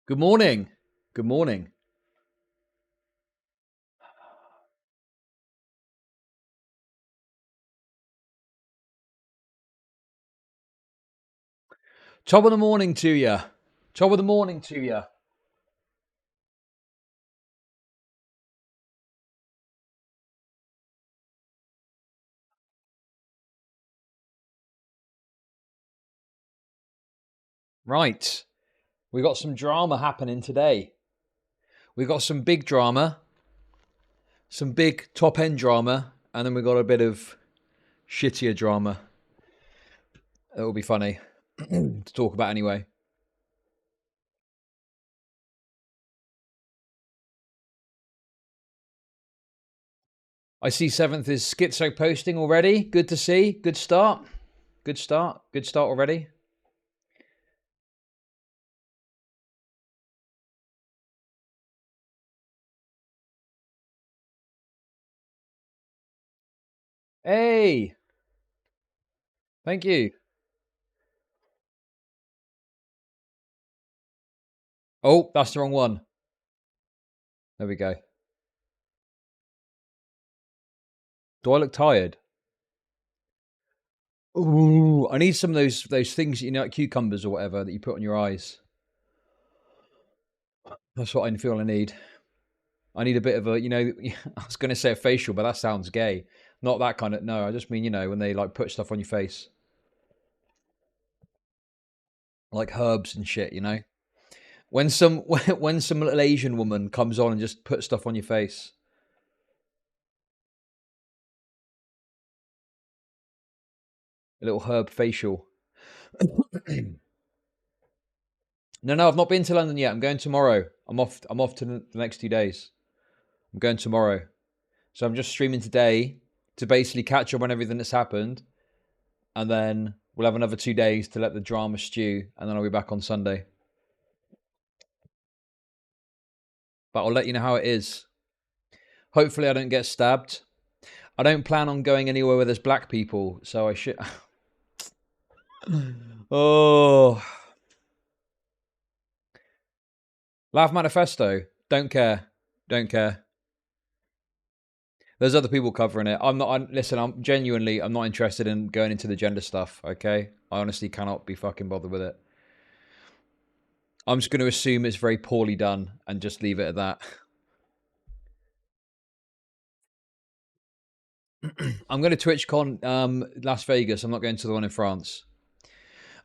Good morning. Good morning. Top of the morning to you. Top of the morning to you. Right. We got some drama happening today. We got some big drama, some big top end drama, and then we got a bit of shittier drama. It will be funny to talk about anyway. I see 7th is schizo posting already. Good to see. Good start. Good start. Good start already. Hey. Thank you. Oh, that's the wrong one. There we go. Do I look tired? Ooh, I need some of those things, like cucumbers or whatever that you put on your eyes. That's what I feel I need. I need a bit of a, I was going to say a facial, but that sounds gay. Not that kind of, no, I just mean, when they like put stuff on your face. Like herbs and shit, When some when some little Asian woman comes on and just puts stuff on your face. A little herb facial. No, I've not been to London yet. I'm going tomorrow. I'm off to the next 2 days. I'm going tomorrow. So I'm just streaming today to basically catch up on everything that's happened. And then we'll have another 2 days to let the drama stew. And then I'll be back on Sunday. But I'll let you know how it is. Hopefully I don't get stabbed. I don't plan on going anywhere where there's black people. So I should... Oh... Laugh Manifesto. Don't care. Don't care. There's other people covering it. Listen, I'm not interested in going into the gender stuff, okay? I honestly cannot be fucking bothered with it. I'm just going to assume it's very poorly done and just leave it at that. I'm going to TwitchCon Las Vegas. I'm not going to the one in France.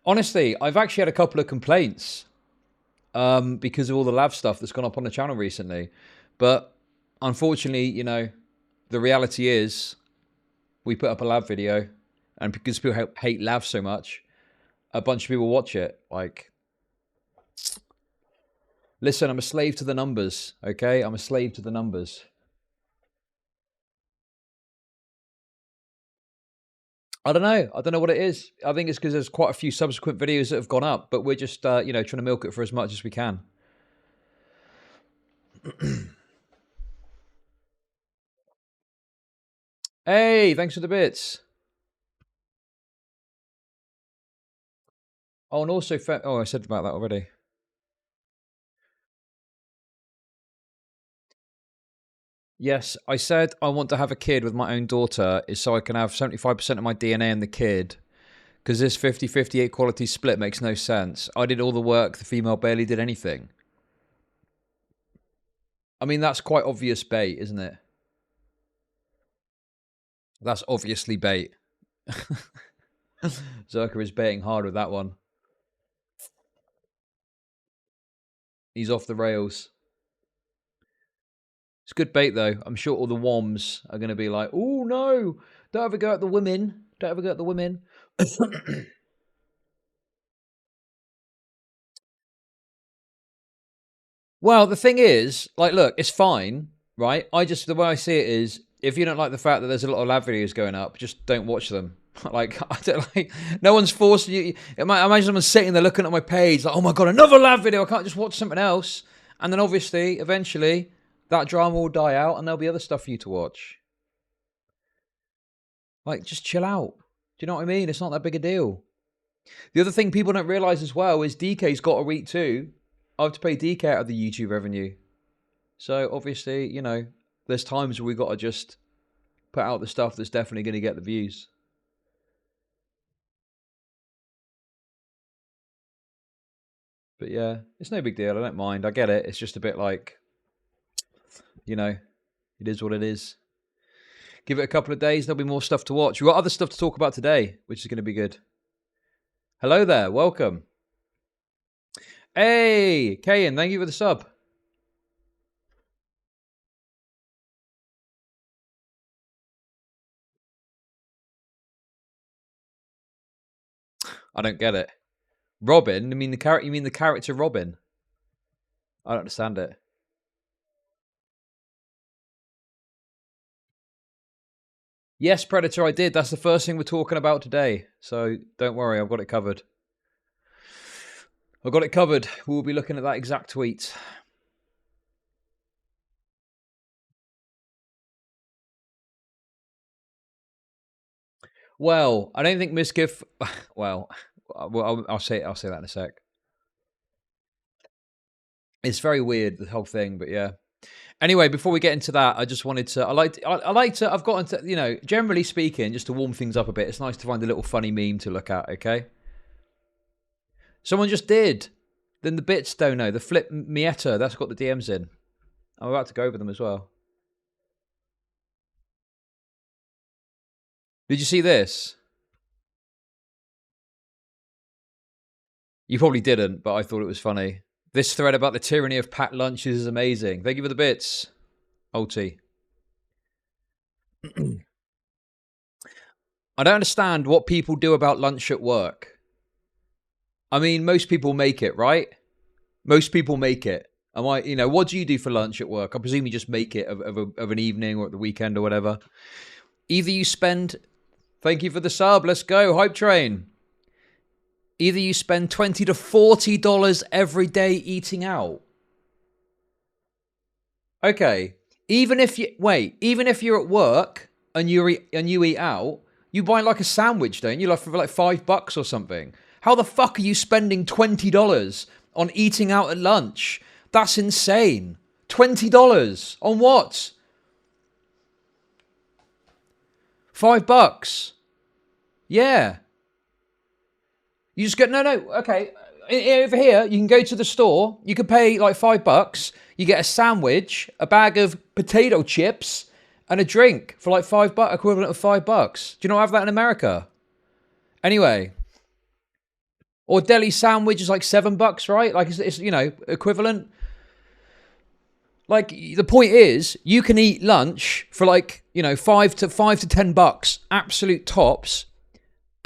Honestly, I've actually had a couple of complaints because of all the lav stuff that's gone up on the channel recently. But unfortunately, the reality is we put up a lav video, and because people hate lav so much, a bunch of people watch it. Like, listen, I'm a slave to the numbers, okay? I'm a slave to the numbers. I don't know. I don't know what it is. I think it's because there's quite a few subsequent videos that have gone up, but we're just, trying to milk it for as much as we can. Hey, thanks for the bits. Oh, and also, I said about that already. Yes, I said I want to have a kid with my own daughter is so I can have 75% of my DNA in the kid. Because this 50-50 equality split makes no sense. I did all the work, the female barely did anything. I mean, that's quite obvious bait, isn't it? That's obviously bait. Zerka is baiting hard with that one. He's off the rails. It's good bait, though. I'm sure all the WOMs are going to be like, oh, no, don't ever go at the women. Don't ever go at the women. Well, the thing is, like, look, it's fine, right? The way I see it is, if you don't like the fact that there's a lot of lab videos going up, just don't watch them. Like, I don't like, no one's forcing you. Imagine someone sitting there looking at my page, like, oh my God, another lab video. I can't just watch something else. And then obviously, eventually, that drama will die out and there'll be other stuff for you to watch. Like, just chill out. Do you know what I mean? It's not that big a deal. The other thing people don't realize as well is DK's got a read too. I have to pay DK out of the YouTube revenue. So obviously, you know, there's times where we got to just put out the stuff that's definitely going to get the views. But yeah, it's no big deal. I don't mind. I get it. It's just a bit like, you know, it is what it is. Give it a couple of days. There'll be more stuff to watch. We've got other stuff to talk about today, which is going to be good. Hello there. Welcome. Hey, Kayan, thank you for the sub. I don't get it. Robin? You mean the character Robin? I don't understand it. Yes, Predator, I did. That's the first thing we're talking about today. So don't worry, I've got it covered. I've got it covered. We'll be looking at that exact tweet. Well, I don't think MIZKIF... Well, I'll say that in a sec. It's very weird, the whole thing, but yeah. Anyway, before we get into that, I just wanted to... I've gotten to, you know, generally speaking, just to warm things up a bit, it's nice to find a little funny meme to look at, okay? Someone just did. Then the bits don't know. The Flip Mieta, that's got the DMs in. I'm about to go over them as well. Did you see this? You probably didn't, but I thought it was funny. This thread about the tyranny of packed lunches is amazing. Thank you for the bits, Ulti. I don't understand what people do about lunch at work. I mean, most people make it, right? Most people make it. You know, what do you do for lunch at work? I presume you just make it of an evening or at the weekend or whatever. Either you spend... Thank you for the sub. Let's go. Hype train. Either you spend $20 to $40 every day eating out. Okay. Even if you're at work and you eat out, you buy like a sandwich, don't you? Like for like $5 or something. How the fuck are you spending $20 on eating out at lunch? That's insane. $20 on what? $5. Yeah. You just get, no, okay. Over here, you can go to the store. You can pay like $5. You get a sandwich, a bag of potato chips, and a drink for like $5, equivalent of $5. Do you not have that in America? Anyway. Or deli sandwich is like $7, right? Like it's you know, equivalent. Like the point is, you can eat lunch for like, you know, $5 to $10, absolute tops.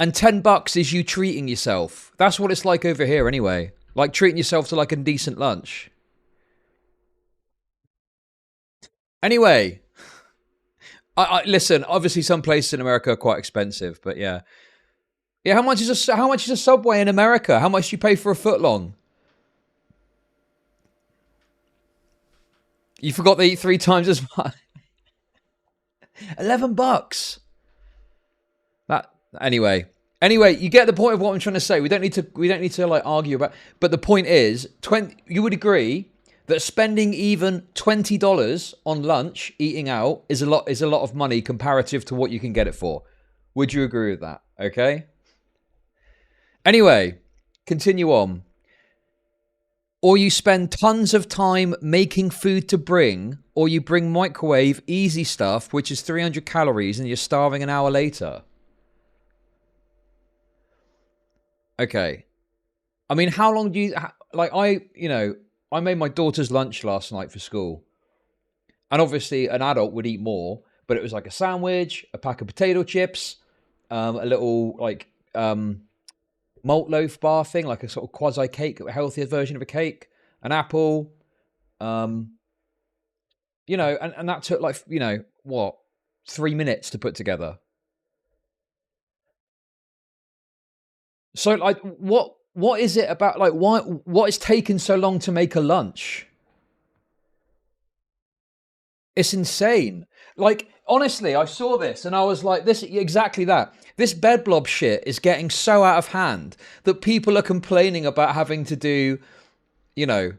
And $10 is you treating yourself. That's what it's like over here anyway. Like treating yourself to like a decent lunch. Anyway. Listen, obviously some places in America are quite expensive, but yeah. Yeah, how much is a Subway in America? How much do you pay for a footlong? You forgot they eat 3 times as much. $11. Anyway, you get the point of what I'm trying to say. We don't need to like argue about. But the point is, you would agree that spending even $20 on lunch eating out is a lot of money comparative to what you can get it for. Would you agree with that? Okay. Anyway, continue on. Or you spend tons of time making food to bring, or you bring microwave easy stuff, which is 300 calories, and you're starving an hour later. Okay. I mean, how long do you... Like, I made my daughter's lunch last night for school. And obviously, an adult would eat more, but it was like a sandwich, a pack of potato chips, a little, like, malt loaf bar thing, like a sort of quasi cake, a healthier version of a cake, an apple, you know, and that took like, you know, what, 3 minutes to put together. So like, what is it about, like, what is taking so long to make a lunch? It's insane. Like, honestly, I saw this and I was like, exactly that. This bed blob shit is getting so out of hand that people are complaining about having to do, you know,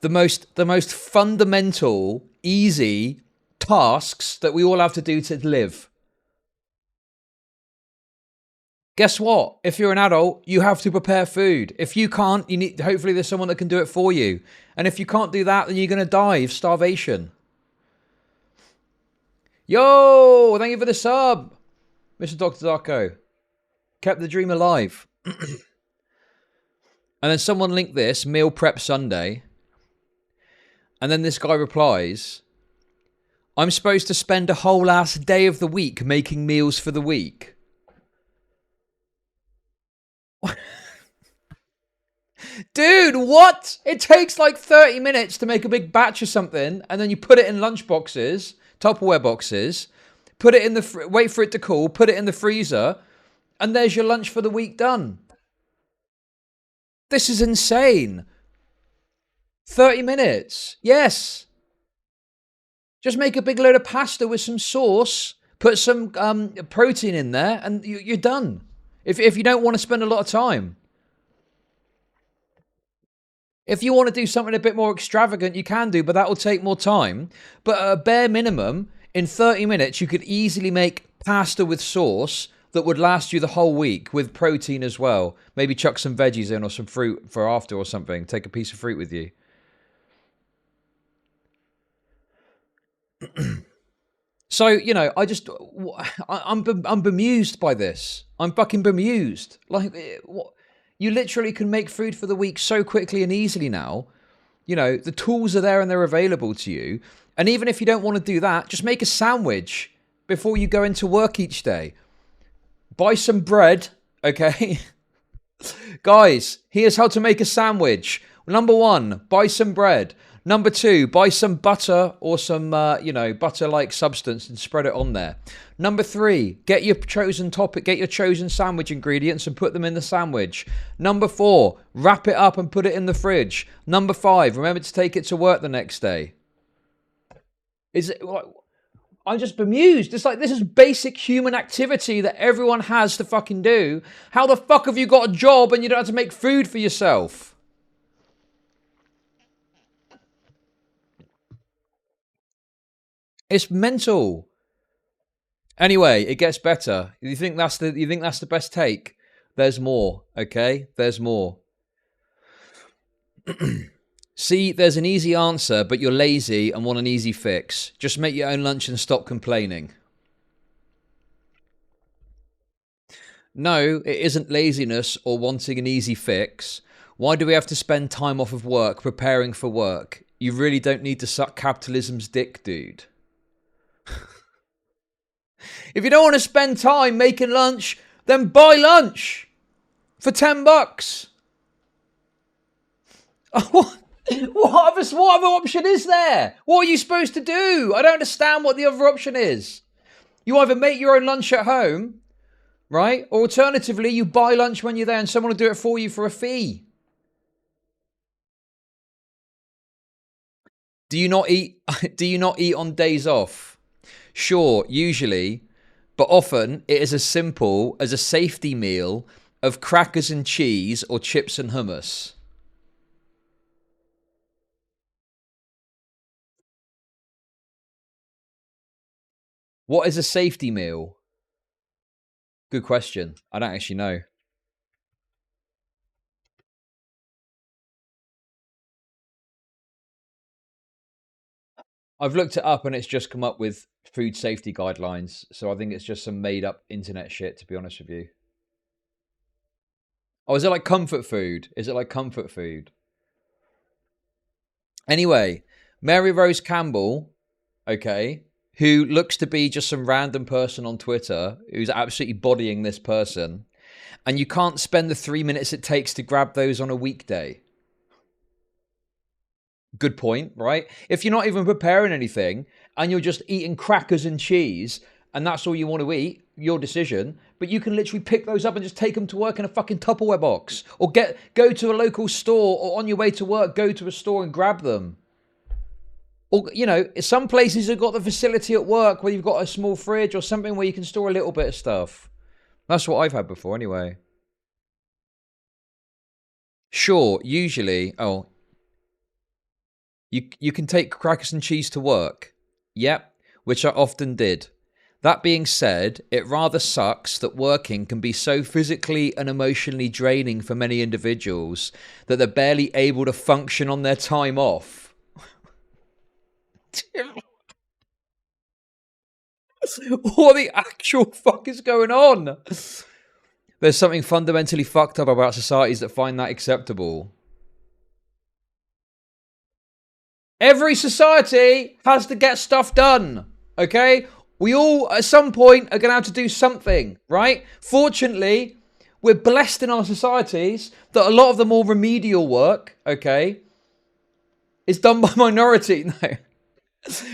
The most fundamental, easy tasks that we all have to do to live. Guess what? If you're an adult, you have to prepare food. If you can't, you need, hopefully there's someone that can do it for you. And if you can't do that, then you're going to die of starvation. Yo, thank you for the sub, Mr. Dr. Darko. Kept the dream alive. And then someone linked this, Meal Prep Sunday. And then this guy replies, I'm supposed to spend a whole last day of the week making meals for the week. Dude, what? It takes like 30 minutes to make a big batch of something, and then you put it in lunch boxes, Tupperware boxes, put it in the, wait for it to cool, put it in the freezer, and there's your lunch for the week done. This is insane. 30 minutes. Yes. Just make a big load of pasta with some sauce, put some protein in there, and you're done. If you don't want to spend a lot of time. If you want to do something a bit more extravagant, you can do, but that will take more time. But at a bare minimum, in 30 minutes, you could easily make pasta with sauce that would last you the whole week with protein as well. Maybe chuck some veggies in or some fruit for after or something. Take a piece of fruit with you. So, you know, I'm bemused by this. I'm fucking bemused. Like, what? You literally can make food for the week so quickly and easily now. You know, the tools are there and they're available to you. And even if you don't want to do that, just make a sandwich before you go into work each day. Buy some bread, okay? Guys, here's how to make a sandwich. Number 1, buy some bread. Number 2, buy some butter or some, butter-like substance and spread it on there. Number 3, get your chosen topic, get your chosen sandwich ingredients and put them in the sandwich. Number 4, wrap it up and put it in the fridge. Number 5, remember to take it to work the next day. I'm just bemused. It's like, this is basic human activity that everyone has to fucking do. How the fuck have you got a job and you don't have to make food for yourself? It's mental. Anyway, it gets better. You think that's the best take? There's more, okay? There's more. See, there's an easy answer, but you're lazy and want an easy fix. Just make your own lunch and stop complaining. No, it isn't laziness or wanting an easy fix. Why do we have to spend time off of work preparing for work? You really don't need to suck capitalism's dick, dude. If you don't want to spend time making lunch, then buy lunch for $10. What other option is there? What are you supposed to do? I don't understand what the other option is. You either make your own lunch at home, right? Or alternatively, you buy lunch when you're there and someone will do it for you for a fee. Do you not eat on days off? Sure, usually, but often it is as simple as a safety meal of crackers and cheese or chips and hummus. What is a safety meal? Good question. I don't actually know. I've looked it up and it's just come up with food safety guidelines. So I think it's just some made up internet shit, to be honest with you. Oh, is it like comfort food? Is it like comfort food? Anyway, Mary Rose Campbell, okay, who looks to be just some random person on Twitter who's absolutely bodying this person. And you can't spend the 3 minutes it takes to grab those on a weekday. Good point, right? If you're not even preparing anything and you're just eating crackers and cheese and that's all you want to eat, your decision. But you can literally pick those up and just take them to work in a fucking Tupperware box. Or go to a local store, or on your way to work, go to a store and grab them. Or, you know, some places have got the facility at work where you've got a small fridge or something where you can store a little bit of stuff. That's what I've had before anyway. Sure, usually... Oh, You can take crackers and cheese to work. Yep, which I often did. That being said, it rather sucks that working can be so physically and emotionally draining for many individuals that they're barely able to function on their time off. What the actual fuck is going on? There's something fundamentally fucked up about societies that find that acceptable. Every society has to get stuff done, okay? We all, at some point, are going to have to do something, right? Fortunately, we're blessed in our societies that a lot of the more remedial work, okay, is done by minority. No.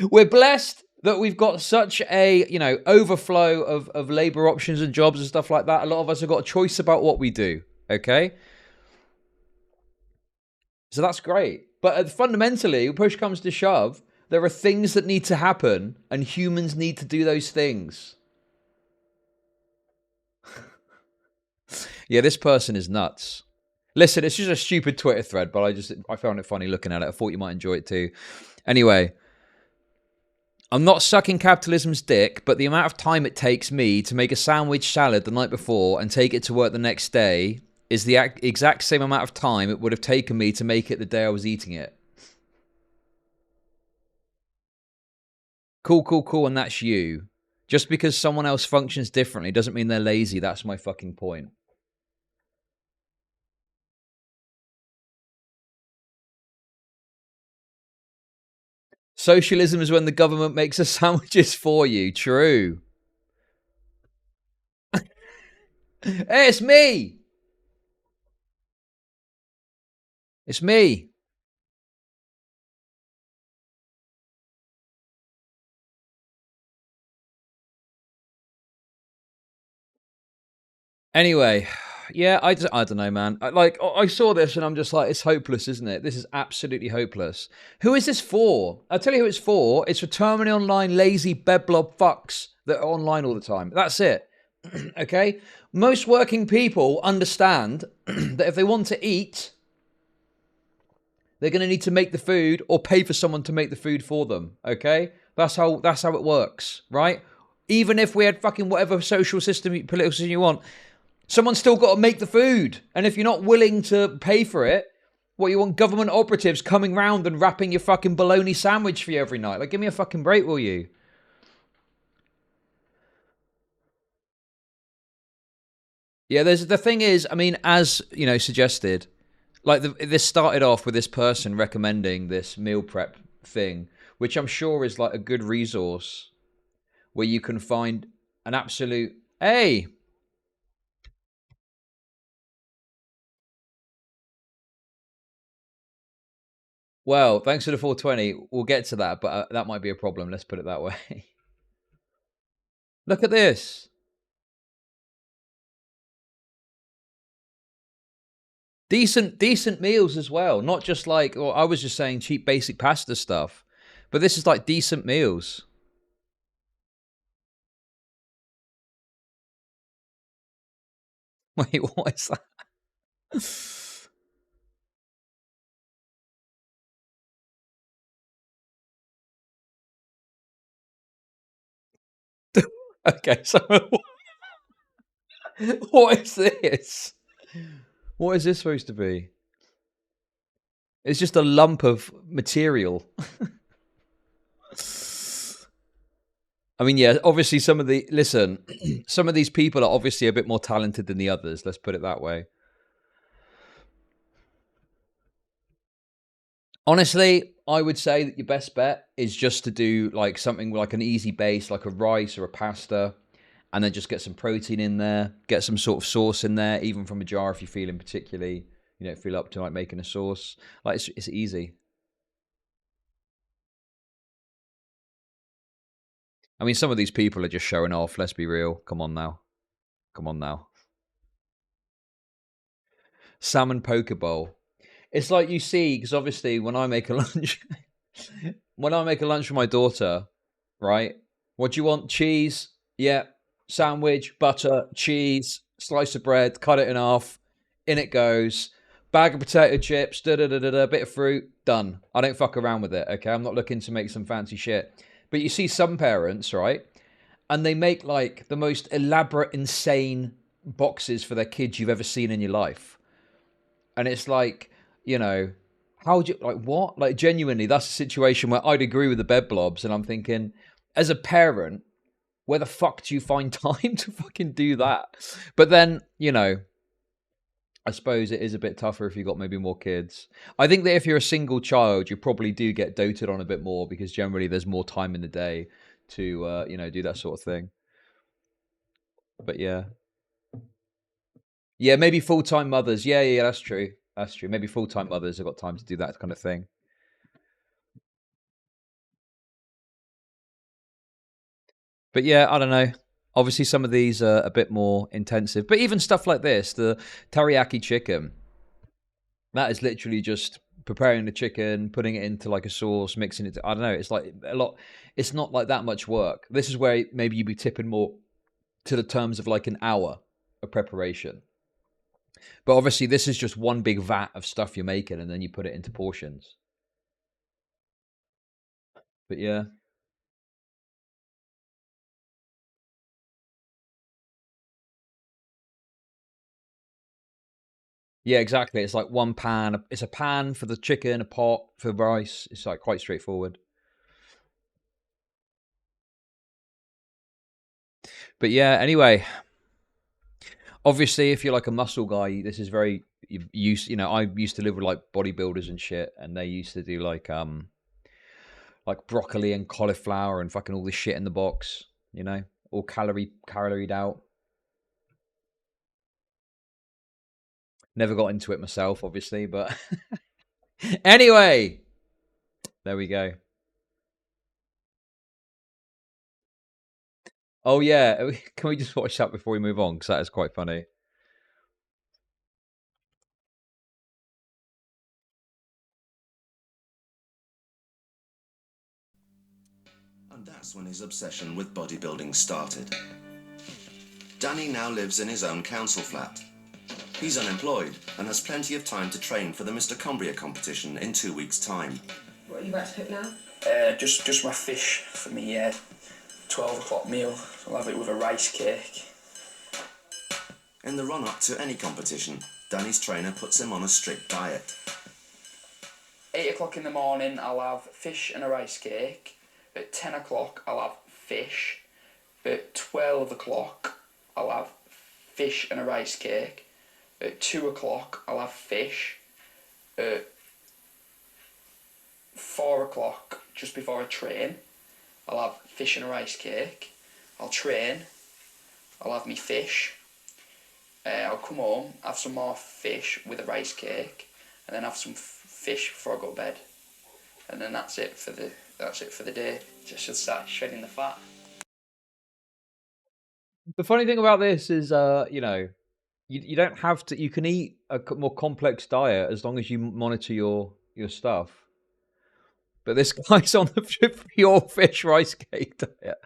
We're blessed that we've got such a, overflow of labor options and jobs and stuff like that. A lot of us have got a choice about what we do, okay? So that's great. But fundamentally, when push comes to shove, there are things that need to happen, and humans need to do those things. Yeah, this person is nuts. Listen, it's just a stupid Twitter thread, but I found it funny looking at it. I thought you might enjoy it too. Anyway, I'm not sucking capitalism's dick, but the amount of time it takes me to make a sandwich salad the night before and take it to work the next day is the exact same amount of time it would have taken me to make it the day I was eating it. Cool, and that's you. Just because someone else functions differently doesn't mean they're lazy. That's my fucking point. Socialism is when the government makes the sandwiches for you. True. Hey, it's me. It's me. Anyway, yeah, I don't know, man. I saw this and I'm just like, it's hopeless, isn't it? This is absolutely hopeless. Who is this for? I'll tell you who it's for. It's for terminally online, lazy bedblob fucks that are online all the time. That's it. Okay? Most working people understand that if they want to eat, they're going to need to make the food or pay for someone to make the food for them. Okay? That's how it works, right? Even if we had fucking whatever social system, political system you want, someone's still got to make the food. And if you're not willing to pay for it, what, you want government operatives coming round and wrapping your fucking bologna sandwich for you every night? Like, give me a fucking break, will you? Yeah, the thing is, I mean, as, suggested, like this started off with this person recommending this meal prep thing, which I'm sure is like a good resource where you can find an absolute, hey, well, thanks for the 420. We'll get to that, but that might be a problem. Let's put it that way. Look at this. Decent meals as well. Not just like, or I was just saying cheap basic pasta stuff, but this is like decent meals. Wait, what is that? Okay, so what is this? What is this supposed to be? It's just a lump of material. I mean, yeah, obviously some of these people are obviously a bit more talented than the others. Let's put it that way. Honestly, I would say that your best bet is just to do like something like an easy base, like a rice or a pasta, and then just get some protein in there, get some sort of sauce in there, even from a jar if you're feeling particularly, feel up to like making a sauce. Like it's easy. I mean, some of these people are just showing off. Let's be real. Come on now. Come on now. Salmon poke bowl. It's like you see, because obviously when I make a lunch, when I make a lunch for my daughter, right? What do you want? Cheese? Yeah. Sandwich, butter, cheese, slice of bread, cut it in half. In it goes. bag of potato chips, bit of fruit, done. I don't fuck around with it, okay? I'm not looking to make some fancy shit. But you see some parents, right? And they make like the most elaborate, insane boxes for their kids you've ever seen in your life. And it's like, you know, how would you, like, what? Like, genuinely, that's a situation where I'd agree with the bed blobs. And I'm thinking, as a parent, where the fuck do you find time to fucking do that? But then, you know, I suppose it is a bit tougher if you've got maybe more kids. I think that if you're a single child, you probably do get doted on a bit more because generally there's more time in the day to, you know, do that sort of thing. But yeah. Yeah, maybe full-time mothers. Yeah, that's true. That's true. Maybe full-time mothers have got time to do that kind of thing. But yeah, I don't know. Obviously, some of these are a bit more intensive. But even stuff like this, the teriyaki chicken, that is literally just preparing the chicken, putting it into like a sauce, mixing it. I don't know. It's like a lot. It's not like that much work. This is where maybe you'd be tipping more to the terms of like an hour of preparation. But obviously, this is just one big vat of stuff you're making, and then you put it into portions. But yeah. Yeah, exactly. It's like one pan. It's a pan for the chicken, a pot for the rice. It's like quite straightforward. But yeah, anyway, obviously, if you're like a muscle guy, this is very used. You know, I used to live with like bodybuilders and shit, and they used to do like broccoli and cauliflower and fucking all this shit in the box. You know, all caloried out. Never got into it myself, obviously, but anyway, there we go. Oh yeah, can we just watch that before we move on? Because that is quite funny. And that's when his obsession with bodybuilding started. Danny now lives in his own council flat. He's unemployed and has plenty of time to train for the Mr. Cumbria competition in 2 weeks' time. What are you about to cook now? Just my fish for me 12 o'clock meal. I'll have it with a rice cake. In the run-up to any competition, Danny's trainer puts him on a strict diet. 8 o'clock in the morning, I'll have fish and a rice cake. At 10 o'clock, I'll have fish. At 12 o'clock, I'll have fish and a rice cake. At 2 o'clock, I'll have fish. At 4 o'clock, just before I train, I'll have fish and a rice cake. I'll train. I'll have me fish. I'll come home, have some more fish with a rice cake, and then have some fish before I go to bed. And then that's it for the day. Just to start shredding the fat. The funny thing about this is, you know, you don't have to. You can eat a more complex diet as long as you monitor your stuff. But this guy's on the pure fish rice cake diet.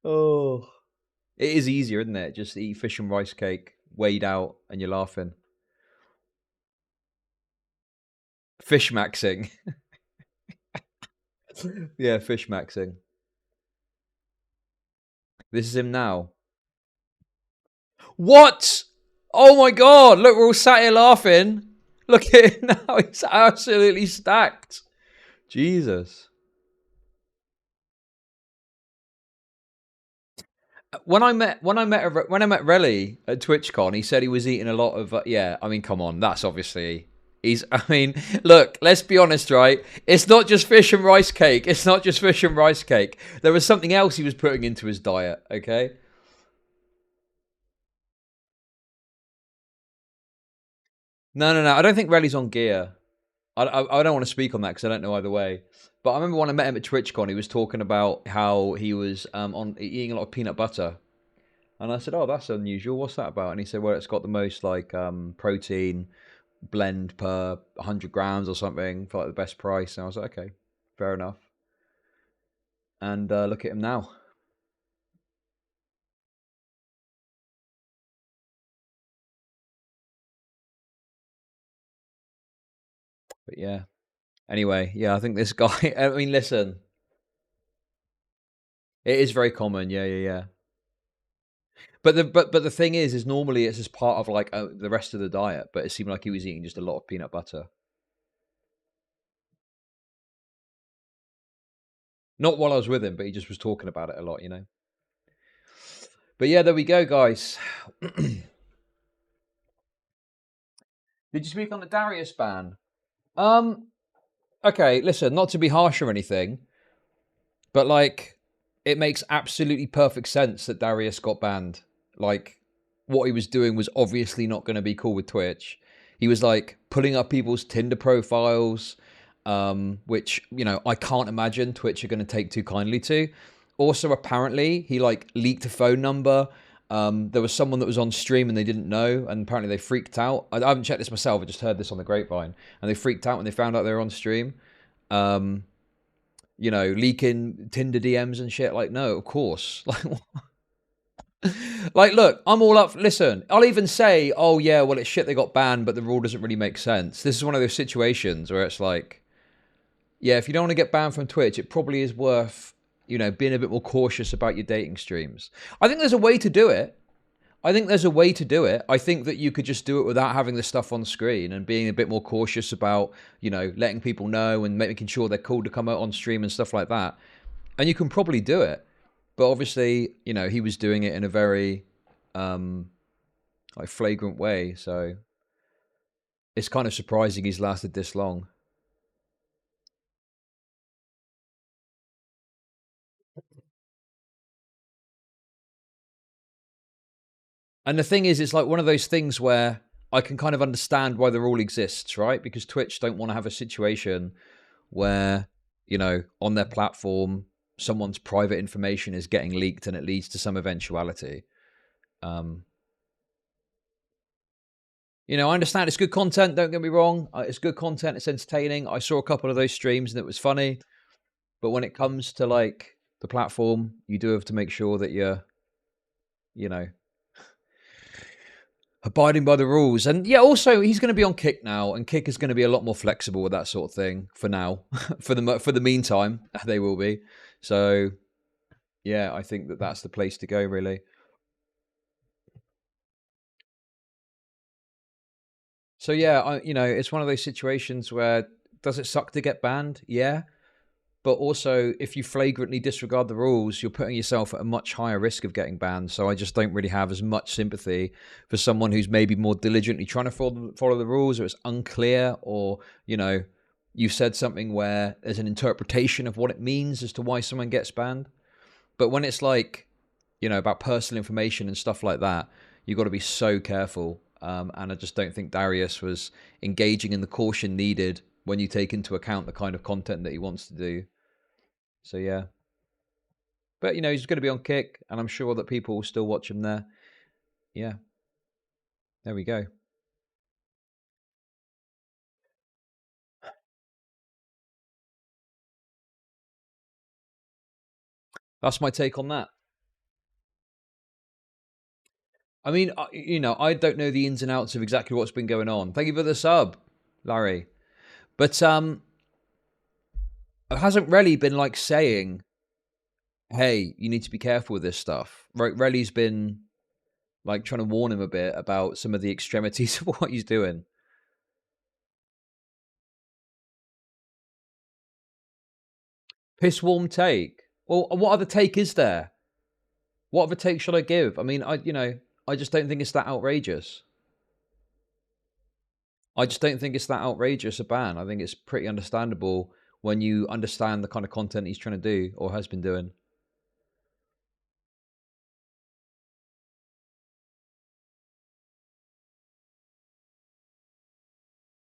Oh, it is easier, isn't it? Just eat fish and rice cake, weighed out, and you're laughing. Fish maxing. Yeah, fish maxing. This is him now. What? Oh my god! Look, we're all sat here laughing. Look at him now. He's absolutely stacked. Jesus. When I met Relly at TwitchCon, he said he was eating a lot of yeah. I mean, come on, that's obviously he's. I mean, look, let's be honest, right? It's not just fish and rice cake. It's not just fish and rice cake. There was something else he was putting into his diet. Okay. No. I don't think Relly's on gear. I don't want to speak on that because I don't know either way. But I remember when I met him at TwitchCon, he was talking about how he was on eating a lot of peanut butter. And I said, "Oh, that's unusual. What's that about?" And he said, "Well, it's got the most like protein blend per 100 grams or something for like the best price." And I was like, "Okay, fair enough." And look at him now. But yeah. Anyway, yeah, I think this guy. I mean, listen, it is very common. Yeah. But the thing is normally it's just part of like the rest of the diet. But it seemed like he was eating just a lot of peanut butter. Not while I was with him, but he just was talking about it a lot, you know. But yeah, there we go, guys. Did you speak on the Darius ban? Okay, listen, not to be harsh or anything, but like, it makes absolutely perfect sense that Darius got banned. Like, what he was doing was obviously not going to be cool with Twitch. He was like pulling up people's Tinder profiles, which, you know, I can't imagine Twitch are going to take too kindly to. Also, apparently, he like leaked a phone number. There was someone that was on stream and they didn't know, and apparently they freaked out. I haven't checked this myself. I just heard this on the grapevine, and they freaked out when they found out they were on stream. You know, leaking Tinder DMs and shit. Like, no, of course. Like, look, I'm all up. Listen, I'll even say, oh yeah, well it's shit they got banned, but the rule doesn't really make sense. This is one of those situations where it's like, yeah, if you don't want to get banned from Twitch, it probably is worth, you know, being a bit more cautious about your dating streams. I think there's a way to do it. I think that you could just do it without having the stuff on screen and being a bit more cautious about, you know, letting people know and making sure they're cool to come out on stream and stuff like that. And you can probably do it. But obviously, you know, he was doing it in a very like flagrant way. So it's kind of surprising he's lasted this long. And the thing is, it's like one of those things where I can kind of understand why the rule exists, right? Because Twitch don't want to have a situation where, you know, on their platform, someone's private information is getting leaked and it leads to some eventuality. You know, I understand it's good content, don't get me wrong. It's good content, it's entertaining. I saw a couple of those streams and it was funny. But when it comes to like the platform, you do have to make sure that you're, you know, abiding by the rules. And yeah, also he's going to be on Kick now, and Kick is going to be a lot more flexible with that sort of thing for now. For the meantime, they will be. So yeah, I think that that's the place to go, really. So yeah, you know, it's one of those situations where, does it suck to get banned? Yeah. But also, if you flagrantly disregard the rules, you're putting yourself at a much higher risk of getting banned. So I just don't really have as much sympathy for someone who's maybe more diligently trying to follow the rules, or it's unclear, or, you know, you've said something where there's an interpretation of what it means as to why someone gets banned. But when it's like, you know, about personal information and stuff like that, you've got to be so careful. And I just don't think Darius was engaging in the caution needed when you take into account the kind of content that he wants to do. So yeah. But, you know, he's going to be on Kick, and I'm sure that people will still watch him there. Yeah. There we go. That's my take on that. I mean, you know, I don't know the ins and outs of exactly what's been going on. Thank you for the sub, Larry. But it hasn't really been like saying, hey, you need to be careful with this stuff. Relly's been like trying to warn him a bit about some of the extremities of what he's doing. Piss warm take. Well, what other take is there? What other take should I give? I mean, I just don't think it's that outrageous. I just don't think it's that outrageous a ban. I think it's pretty understandable when you understand the kind of content he's trying to do or has been doing.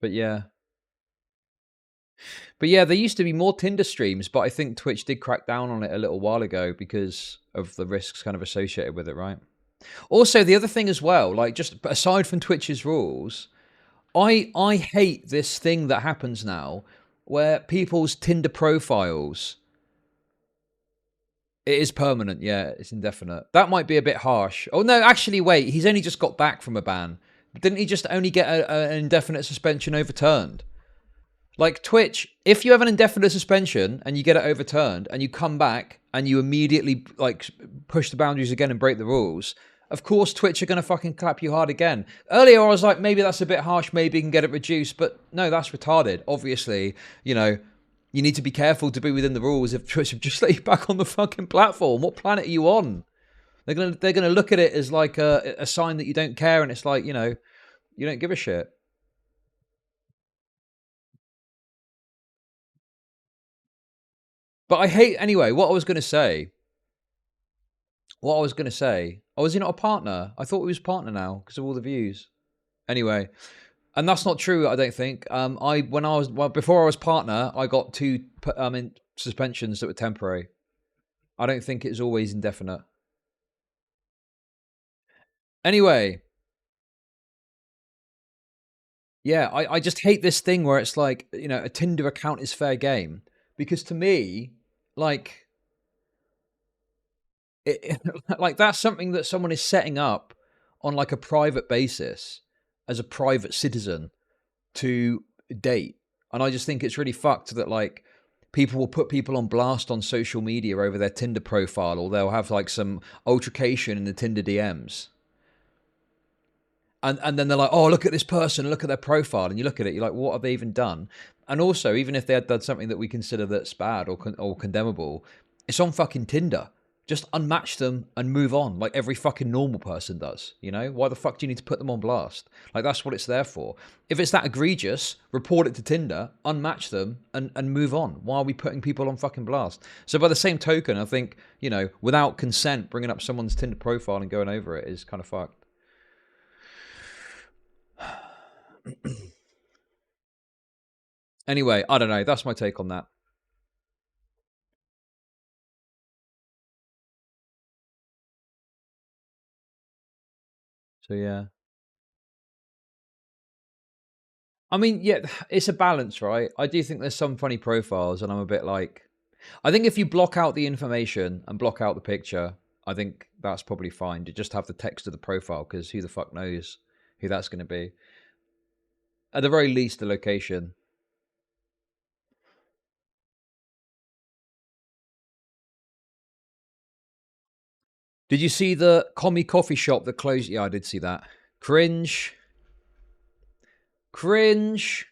But yeah. There used to be more Tinder streams, but I think Twitch did crack down on it a little while ago because of the risks kind of associated with it, right? Also, the other thing as well, like just aside from Twitch's rules, I hate this thing that happens now where people's Tinder profiles, it is permanent, yeah, it's indefinite. That might be a bit harsh. Oh no, actually wait, he's only just got back from a ban. Didn't he just only get an indefinite suspension overturned? Like Twitch, if you have an indefinite suspension and you get it overturned and you come back and you immediately like push the boundaries again and break the rules, of course Twitch are going to fucking clap you hard again. Earlier I was like, maybe that's a bit harsh, maybe you can get it reduced, but no, that's retarded. Obviously, you know, you need to be careful to be within the rules. If Twitch have just let you back on the fucking platform, what planet are you on? They're gonna look at it as like a sign that you don't care, and it's like, you know, you don't give a shit. But I hate anyway. What I was gonna say. Oh, is he not a partner? I thought he was a partner now because of all the views. Anyway, and that's not true. I don't think. Before I was partner, I got 2 suspensions that were temporary. I don't think it's always indefinite. Anyway, yeah, I just hate this thing where it's like, you know, a Tinder account is fair game, because to me, like, like that's something that someone is setting up on like a private basis as a private citizen to date. And I just think it's really fucked that like people will put people on blast on social media over their Tinder profile, or they'll have like some altercation in the Tinder DMs. And then they're like, oh, look at this person, look at their profile. And you look at it, you're like, what have they even done? And also, even if they had done something that we consider that's bad or condemnable, it's on fucking Tinder. Just unmatch them and move on, like every fucking normal person does. You know, why the fuck do you need to put them on blast? Like, that's what it's there for. If it's that egregious, report it to Tinder, unmatch them, and move on. Why are we putting people on fucking blast? So by the same token, I think, you know, without consent, bringing up someone's Tinder profile and going over it is kind of fucked. Anyway, I don't know. That's my take on that. So yeah. I mean, yeah, it's a balance, right? I do think there's some funny profiles, and I'm a bit like, I think if you block out the information and block out the picture, I think that's probably fine to just have the text of the profile, because who the fuck knows who that's going to be. At the very least, the location. Did you see the commie coffee shop that closed? Yeah, I did see that. Cringe. Cringe.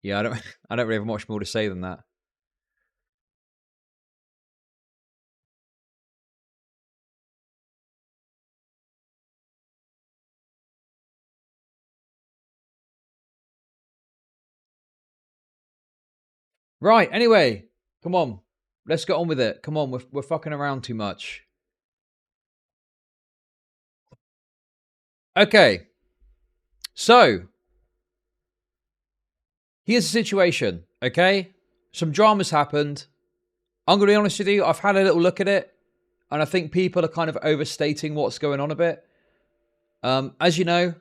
Yeah, I don't really have much more to say than that. Right, anyway, come on. Let's get on with it. Come on, we're fucking around too much. Okay. So, here's the situation, okay? Some drama's happened. I'm going to be honest with you, I've had a little look at it, and I think people are kind of overstating what's going on a bit. As you know,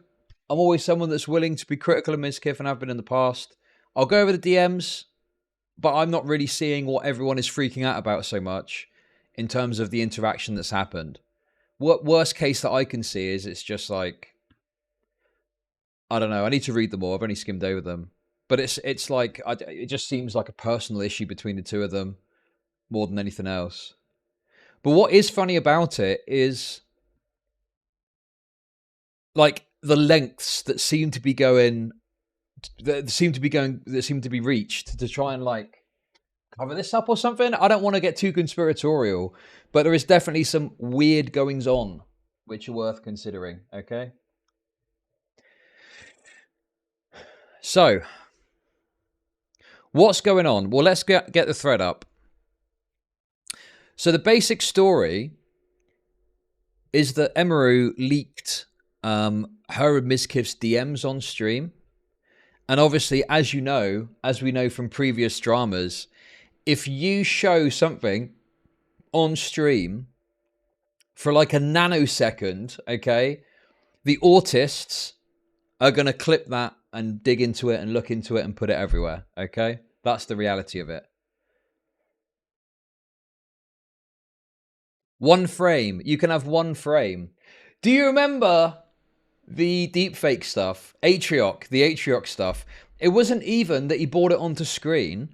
I'm always someone that's willing to be critical of MIZKIF, and I've been in the past. I'll go over the DMs, but I'm not really seeing what everyone is freaking out about so much in terms of the interaction that's happened. What worst case that I can see is it's just like, I don't know. I need to read them all. I've only skimmed over them, but it's like it just seems like a personal issue between the two of them more than anything else. But what is funny about it is like the lengths that seem to be reached to try and like cover this up or something. I don't want to get too conspiratorial, but there is definitely some weird goings on which are worth considering. Okay. So, what's going on? Well, let's get the thread up. So the basic story is that EMIRU leaked her and MIZKIF's DMs on stream. And obviously, as you know, as we know from previous dramas, if you show something on stream for like a nanosecond, okay, the autists are going to clip that and dig into it and look into it and put it everywhere, okay? That's the reality of it. One frame. You can have one frame. Do you remember The deepfake stuff, the Atrioc stuff, it wasn't even that he brought it onto screen.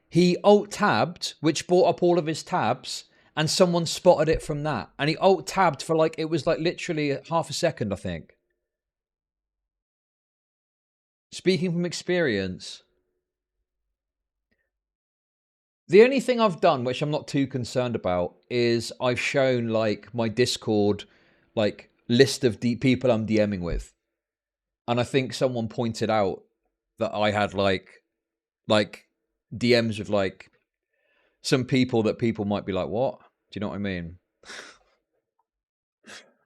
He alt-tabbed, which brought up all of his tabs, and someone spotted it from that. And he alt-tabbed for like, it was like literally half a second, I think. Speaking from experience, the only thing I've done, which I'm not too concerned about, is I've shown like my Discord, like list of people I'm DMing with. And I think someone pointed out that I had like DMs with like some people that people might be like, what? Do you know what I mean?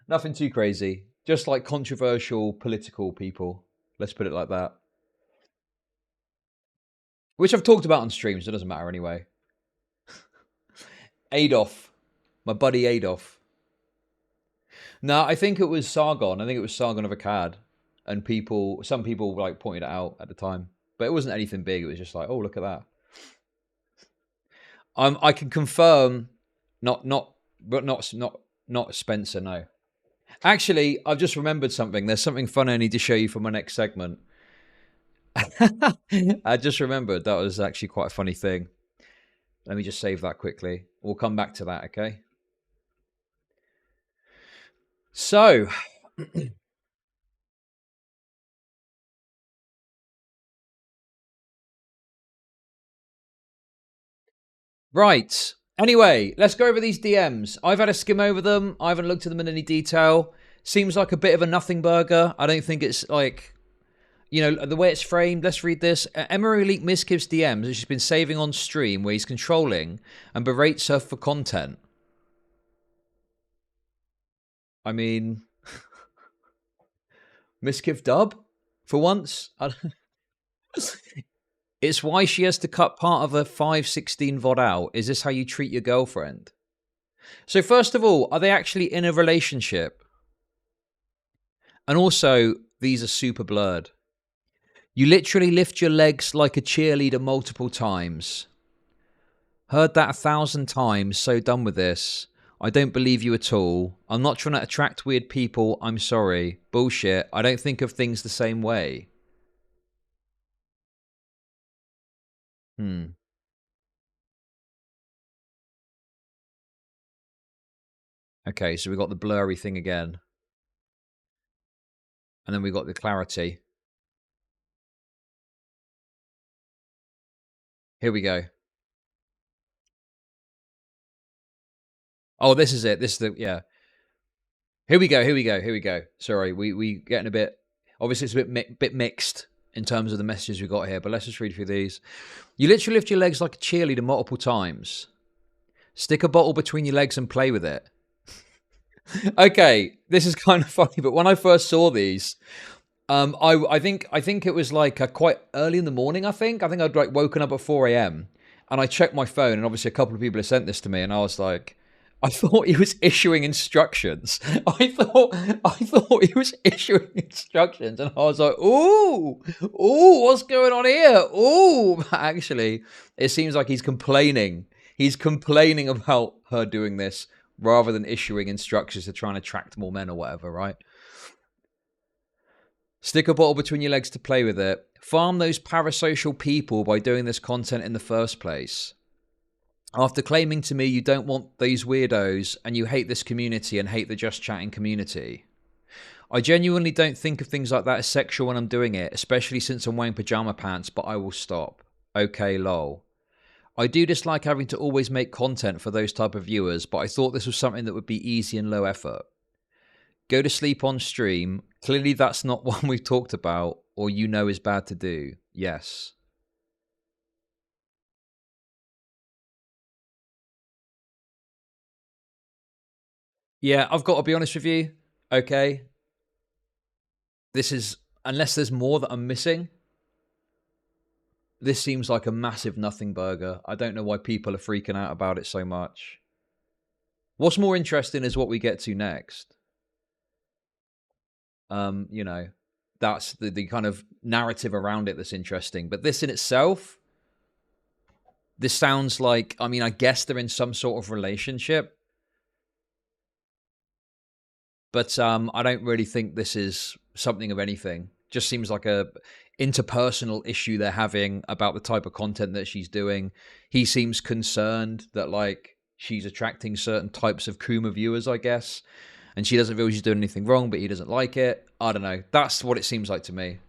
Nothing too crazy. Just like controversial political people. Let's put it like that. Which I've talked about on streams, so it doesn't matter anyway. Adolf. My buddy Adolf. No, I think it was Sargon. I think it was Sargon of Akkad. And some people like pointed it out at the time. But it wasn't anything big. It was just like, oh, look at that. I can confirm, not Spencer, no. Actually, I've just remembered something. There's something fun I need to show you for my next segment. I just remembered that was actually quite a funny thing. Let me just save that quickly. We'll come back to that, okay? So, right. Anyway, let's go over these DMs. I've had a skim over them. I haven't looked at them in any detail. Seems like a bit of a nothing burger. I don't think it's like, you know, the way it's framed. Let's read this. EMIRU leaked MIZKIF's DMs that she's been saving on stream where he's controlling and berates her for content. I mean, MIZKIF dub for once. It's why she has to cut part of her 5/16 VOD out. Is this how you treat your girlfriend? So first of all, are they actually in a relationship? And also, these are super blurred. You literally lift your legs like a cheerleader multiple times. Heard that 1,000 times, so done with this. I don't believe you at all. I'm not trying to attract weird people, I'm sorry. Bullshit, I don't think of things the same way. Okay, so we got the blurry thing again. And then we got the clarity. Here we go. Oh, this is it. This is the, yeah. Here we go. Sorry, we getting a bit, obviously it's a bit mixed in terms of the messages we got here, but let's just read through these. You literally lift your legs like a cheerleader multiple times. Stick a bottle between your legs and play with it. Okay, this is kind of funny, but when I first saw these, I think it was like quite early in the morning. I think I'd like woken up at 4 a.m. and I checked my phone, and obviously a couple of people had sent this to me, and I was like, I thought he was issuing instructions. I thought he was issuing instructions, and I was like, ooh, what's going on here? Ooh, actually, it seems like he's complaining. He's complaining about her doing this rather than issuing instructions to try and attract more men or whatever, right? Stick a bottle between your legs to play with it. Farm those parasocial people by doing this content in the first place. After claiming to me you don't want these weirdos and you hate this community and hate the Just Chatting community. I genuinely don't think of things like that as sexual when I'm doing it, especially since I'm wearing pajama pants, but I will stop. Okay, lol. I do dislike having to always make content for those type of viewers, but I thought this was something that would be easy and low effort. Go to sleep on stream. Clearly that's not one we've talked about or you know is bad to do. Yes. Yeah, I've got to be honest with you. Okay. This is, unless there's more that I'm missing, this seems like a massive nothing burger. I don't know why people are freaking out about it so much. What's more interesting is what we get to next. You know, that's the kind of narrative around it that's interesting. But this in itself, this sounds like, I mean, I guess they're in some sort of relationship. but I don't really think this is something of anything. Just seems like a interpersonal issue they're having about the type of content that she's doing. He seems concerned that like she's attracting certain types of Kuma viewers, I guess, and she doesn't feel she's doing anything wrong, but he doesn't like it. I don't know. That's what it seems like to me.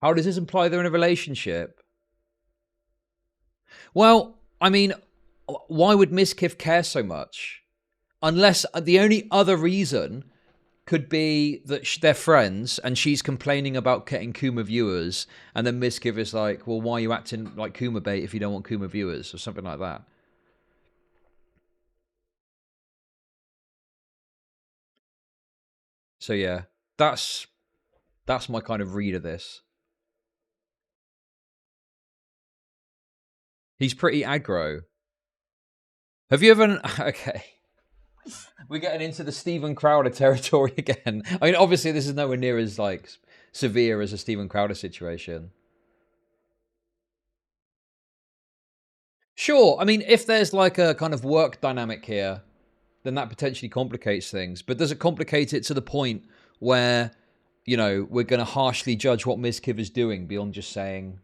How does this imply they're in a relationship? Well, I mean, why would MIZKIF care so much? Unless the only other reason could be that they're friends and she's complaining about getting Kuma viewers, and then MIZKIF is like, well, why are you acting like Kuma bait if you don't want Kuma viewers, or something like that. So yeah, that's my kind of read of this. He's pretty aggro. Have you ever... Okay. We're getting into the Steven Crowder territory again. I mean, obviously, this is nowhere near as like severe as a Steven Crowder situation. Sure. I mean, if there's like a kind of work dynamic here, then that potentially complicates things. But does it complicate it to the point where, you know, we're going to harshly judge what MIZKIF is doing beyond just saying,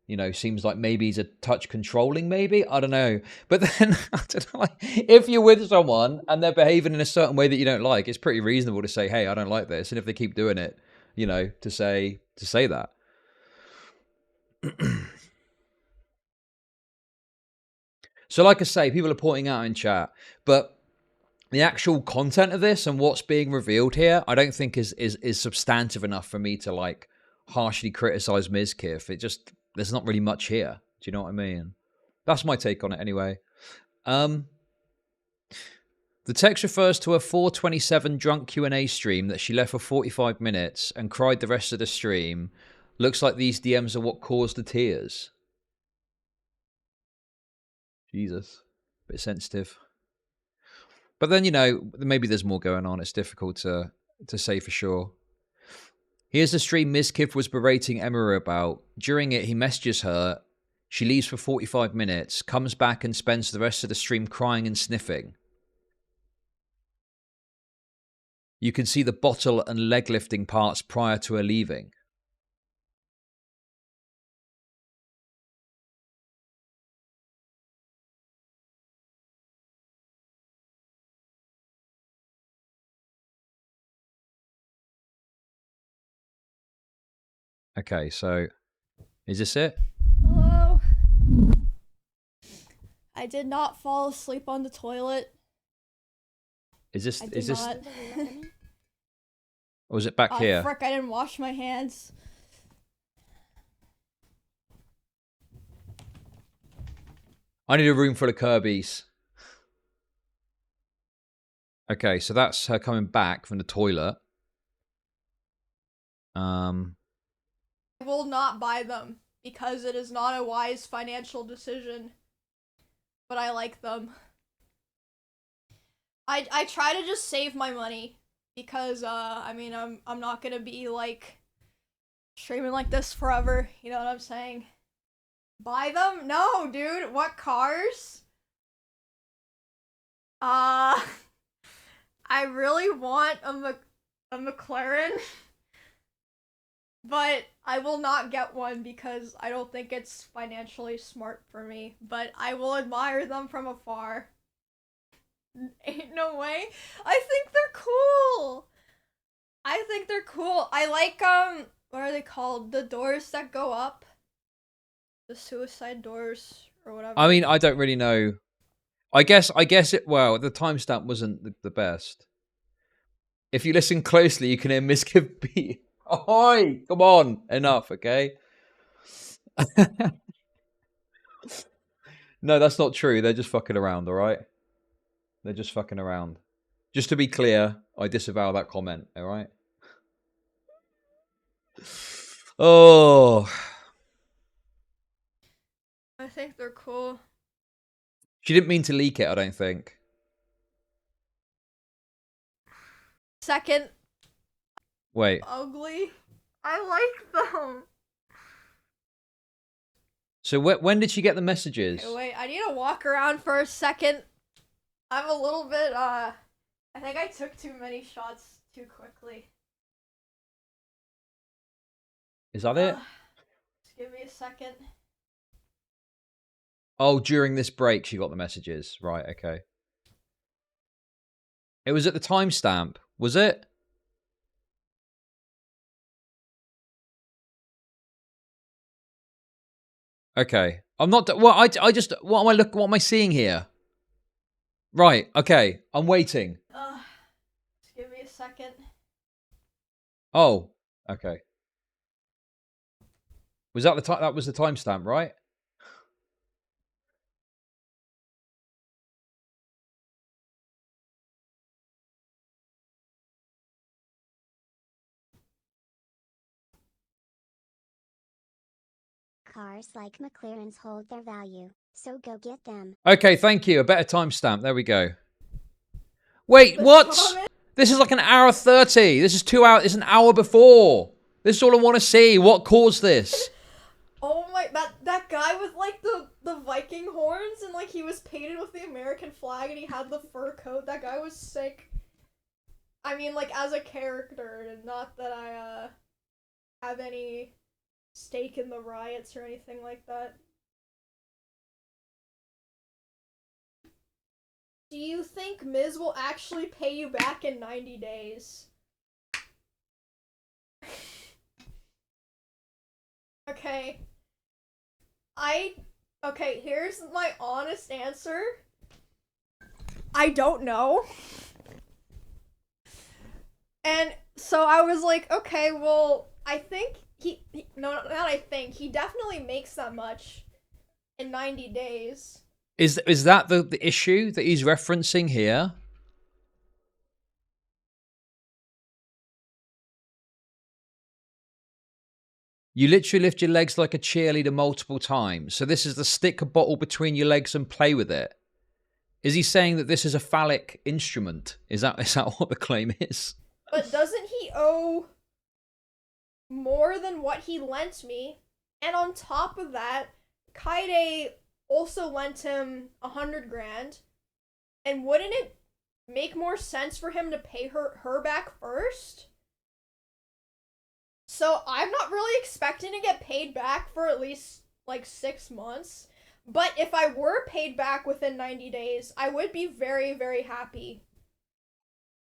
you know, seems like maybe he's a touch controlling, maybe? I don't know. But then, I don't know, like, if you're with someone and they're behaving in a certain way that you don't like, it's pretty reasonable to say, hey, I don't like this. And if they keep doing it, you know, to say that. So like I say, people are pointing out in chat, but the actual content of this and what's being revealed here, I don't think is substantive enough for me to like harshly criticize MIZKIF. It just, there's not really much here. Do you know what I mean? That's my take on it anyway. The text refers to a 427 drunk Q&A stream that she left for 45 minutes and cried the rest of the stream. Looks like these DMs are what caused the tears. Jesus. Bit sensitive. But then, you know, maybe there's more going on. It's difficult to say for sure. Here's the stream MIZKIF was berating EMIRU about. During it, he messages her. She leaves for 45 minutes, comes back and spends the rest of the stream crying and sniffing. You can see the bottle and leg lifting parts prior to her leaving. Okay, so is this it? Hello. I did not fall asleep on the toilet. Is this I did not. Or is it back here? Frick, I didn't wash my hands. I need a room full of Kirby's. Okay, so that's her coming back from the toilet. I will not buy them because it is not a wise financial decision. But I like them. I try to just save my money because I mean I'm not gonna be like streaming like this forever. You know what I'm saying? Buy them? No, dude. What cars? I really want a McLaren. But I will not get one because I don't think it's financially smart for me. But I will admire them from afar. Ain't no way. I think they're cool. I like, what are they called? The doors that go up? The suicide doors or whatever. I mean, I don't really know. I guess it, well, the timestamp wasn't the best. If you listen closely, you can hear MIZKIF beat. Ahoy! Come on! Enough, okay? No, that's not true. They're just fucking around, alright? They're just fucking around. Just to be clear, I disavow that comment, alright? Oh. I think they're cool. She didn't mean to leak it, I don't think. Second. Wait. Ugly. I like them. So when did she get the messages? Okay, wait, I need to walk around for a second. I'm a little bit, I think I took too many shots too quickly. Is that it? Just give me a second. Oh, during this break, she got the messages. Right, okay. It was at the timestamp, was it? Okay. I'm not... Well, I just... What am I seeing here? Right, okay. I'm waiting. Just give me a second. Oh, okay. Was that that was the timestamp, right? Cars like McLarens hold their value, so go get them. Okay, thank you. A better timestamp. There we go. Wait, what? This is like an hour 30. This is 2 hours. It's an hour before. This is all I want to see. What caused this? Oh my, that guy with like the Viking horns and like he was painted with the American flag and he had the fur coat. That guy was sick. I mean, like as a character, and not that I have any stake in the riots or anything like that. Do you think Miz will actually pay you back in 90 days? Okay. Okay, here's my honest answer. I don't know. And so I was like, okay, well, I think he definitely makes that much in 90 days. Is that the issue that he's referencing here? You literally lift your legs like a cheerleader multiple times. So this is the stick a bottle between your legs and play with it. Is he saying that this is a phallic instrument? Is that what the claim is? But doesn't he owe more than what he lent me? And on top of that, Kaide also lent him 100 grand. And wouldn't it make more sense for him to pay her back first? So I'm not really expecting to get paid back for at least like 6 months. But if I were paid back within 90 days, I would be very, very happy.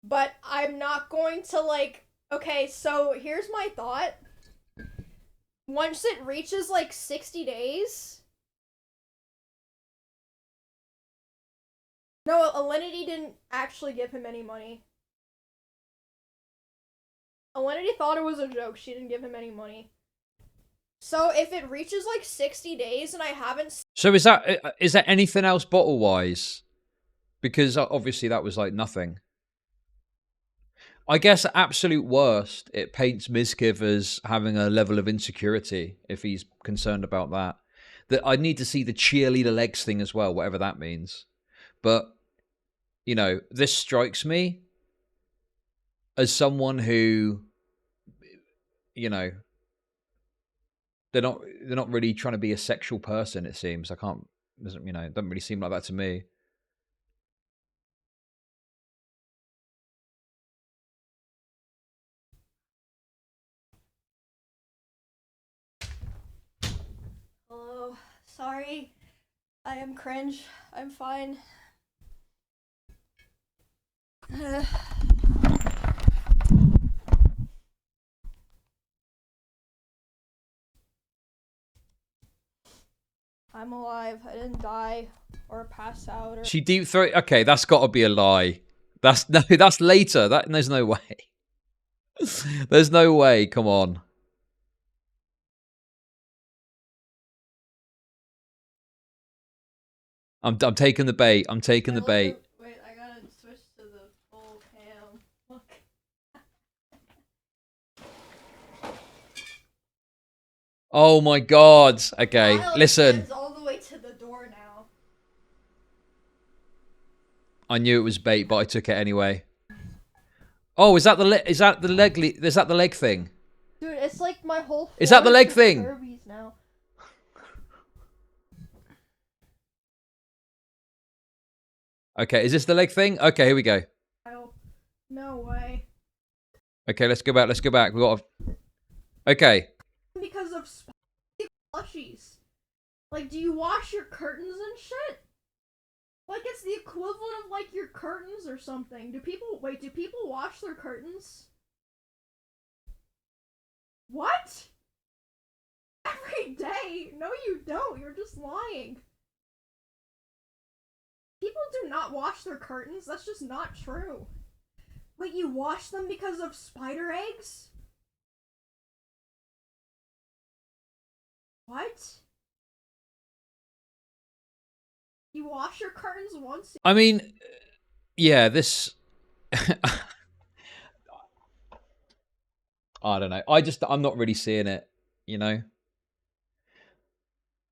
But I'm not going to like... Okay, so here's my thought. Once it reaches like 60 days... No, Alinity didn't actually give him any money. Alinity thought it was a joke. She didn't give him any money. So if it reaches like 60 days and I haven't... So is that anything else bottle-wise? Because obviously that was like nothing. I guess at absolute worst, it paints MIZKIF as having a level of insecurity if he's concerned about that. That I need to see the cheerleader legs thing as well, whatever that means. But, you know, this strikes me as someone who, you know, they're not really trying to be a sexual person, it seems. It doesn't really seem like that to me. Hello. Sorry. I am cringe. I'm fine. I'm alive. I didn't die or pass out or... She deep throat. Okay, that's got to be a lie. That's later. There's no way. There's no way. Come on. I'm taking the bait. I'm taking the bait. Wait, I gotta switch to the full cam. Look. Oh my god. Okay, Kyle listen. extends all the way to the door now. I knew it was bait, but I took it anyway. Oh, is that the leg thing? Dude, it's like my whole... Is that the floor leg just thing? Kirby's now. Okay, is this the leg thing? Okay, here we go. No way. Okay, let's go back. Let's go back. We got. Okay. Because of spicy plushies. Like, do you wash your curtains and shit? Like, it's the equivalent of like your curtains or something. Do people wash their curtains? What? Every day? No, you don't. You're just lying. People do not wash their curtains. That's just not true. Wait, you wash them because of spider eggs? What? You wash your curtains once? I mean, yeah, this. I don't know. I'm not really seeing it, you know?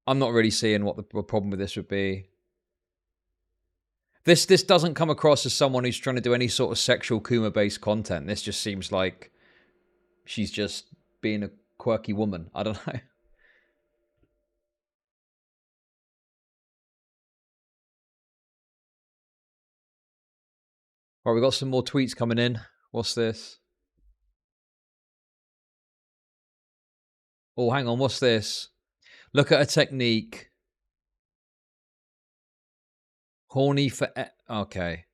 I'm not really seeing what the problem with this would be. This doesn't come across as someone who's trying to do any sort of sexual Kuma-based content. This just seems like she's just being a quirky woman. I don't know. All right, we got some more tweets coming in. What's this? Oh, hang on. What's this? Look at a technique. Horny for... Okay.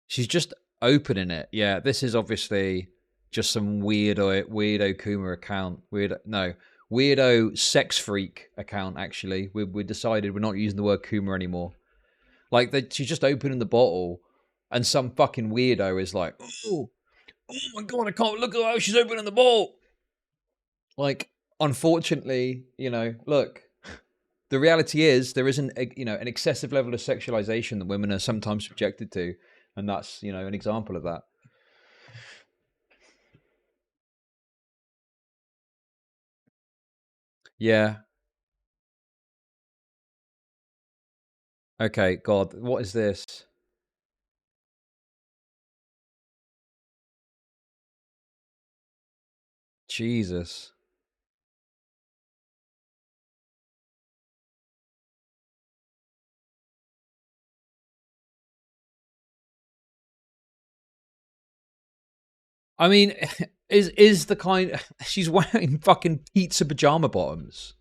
She's just opening it. Yeah, this is obviously just some weirdo Kuma account. Weirdo sex freak account, actually. We decided we're not using the word Kuma anymore. Like, she's just opening the bottle, and some fucking weirdo is like, oh my god, I can't look at how she's opening the bottle. Like, unfortunately, look, the reality is there isn't, an excessive level of sexualization that women are sometimes subjected to, and that's, an example of that. Yeah. Okay, God, what is this? Jesus. I mean, is the kind she's wearing fucking pizza pajama bottoms?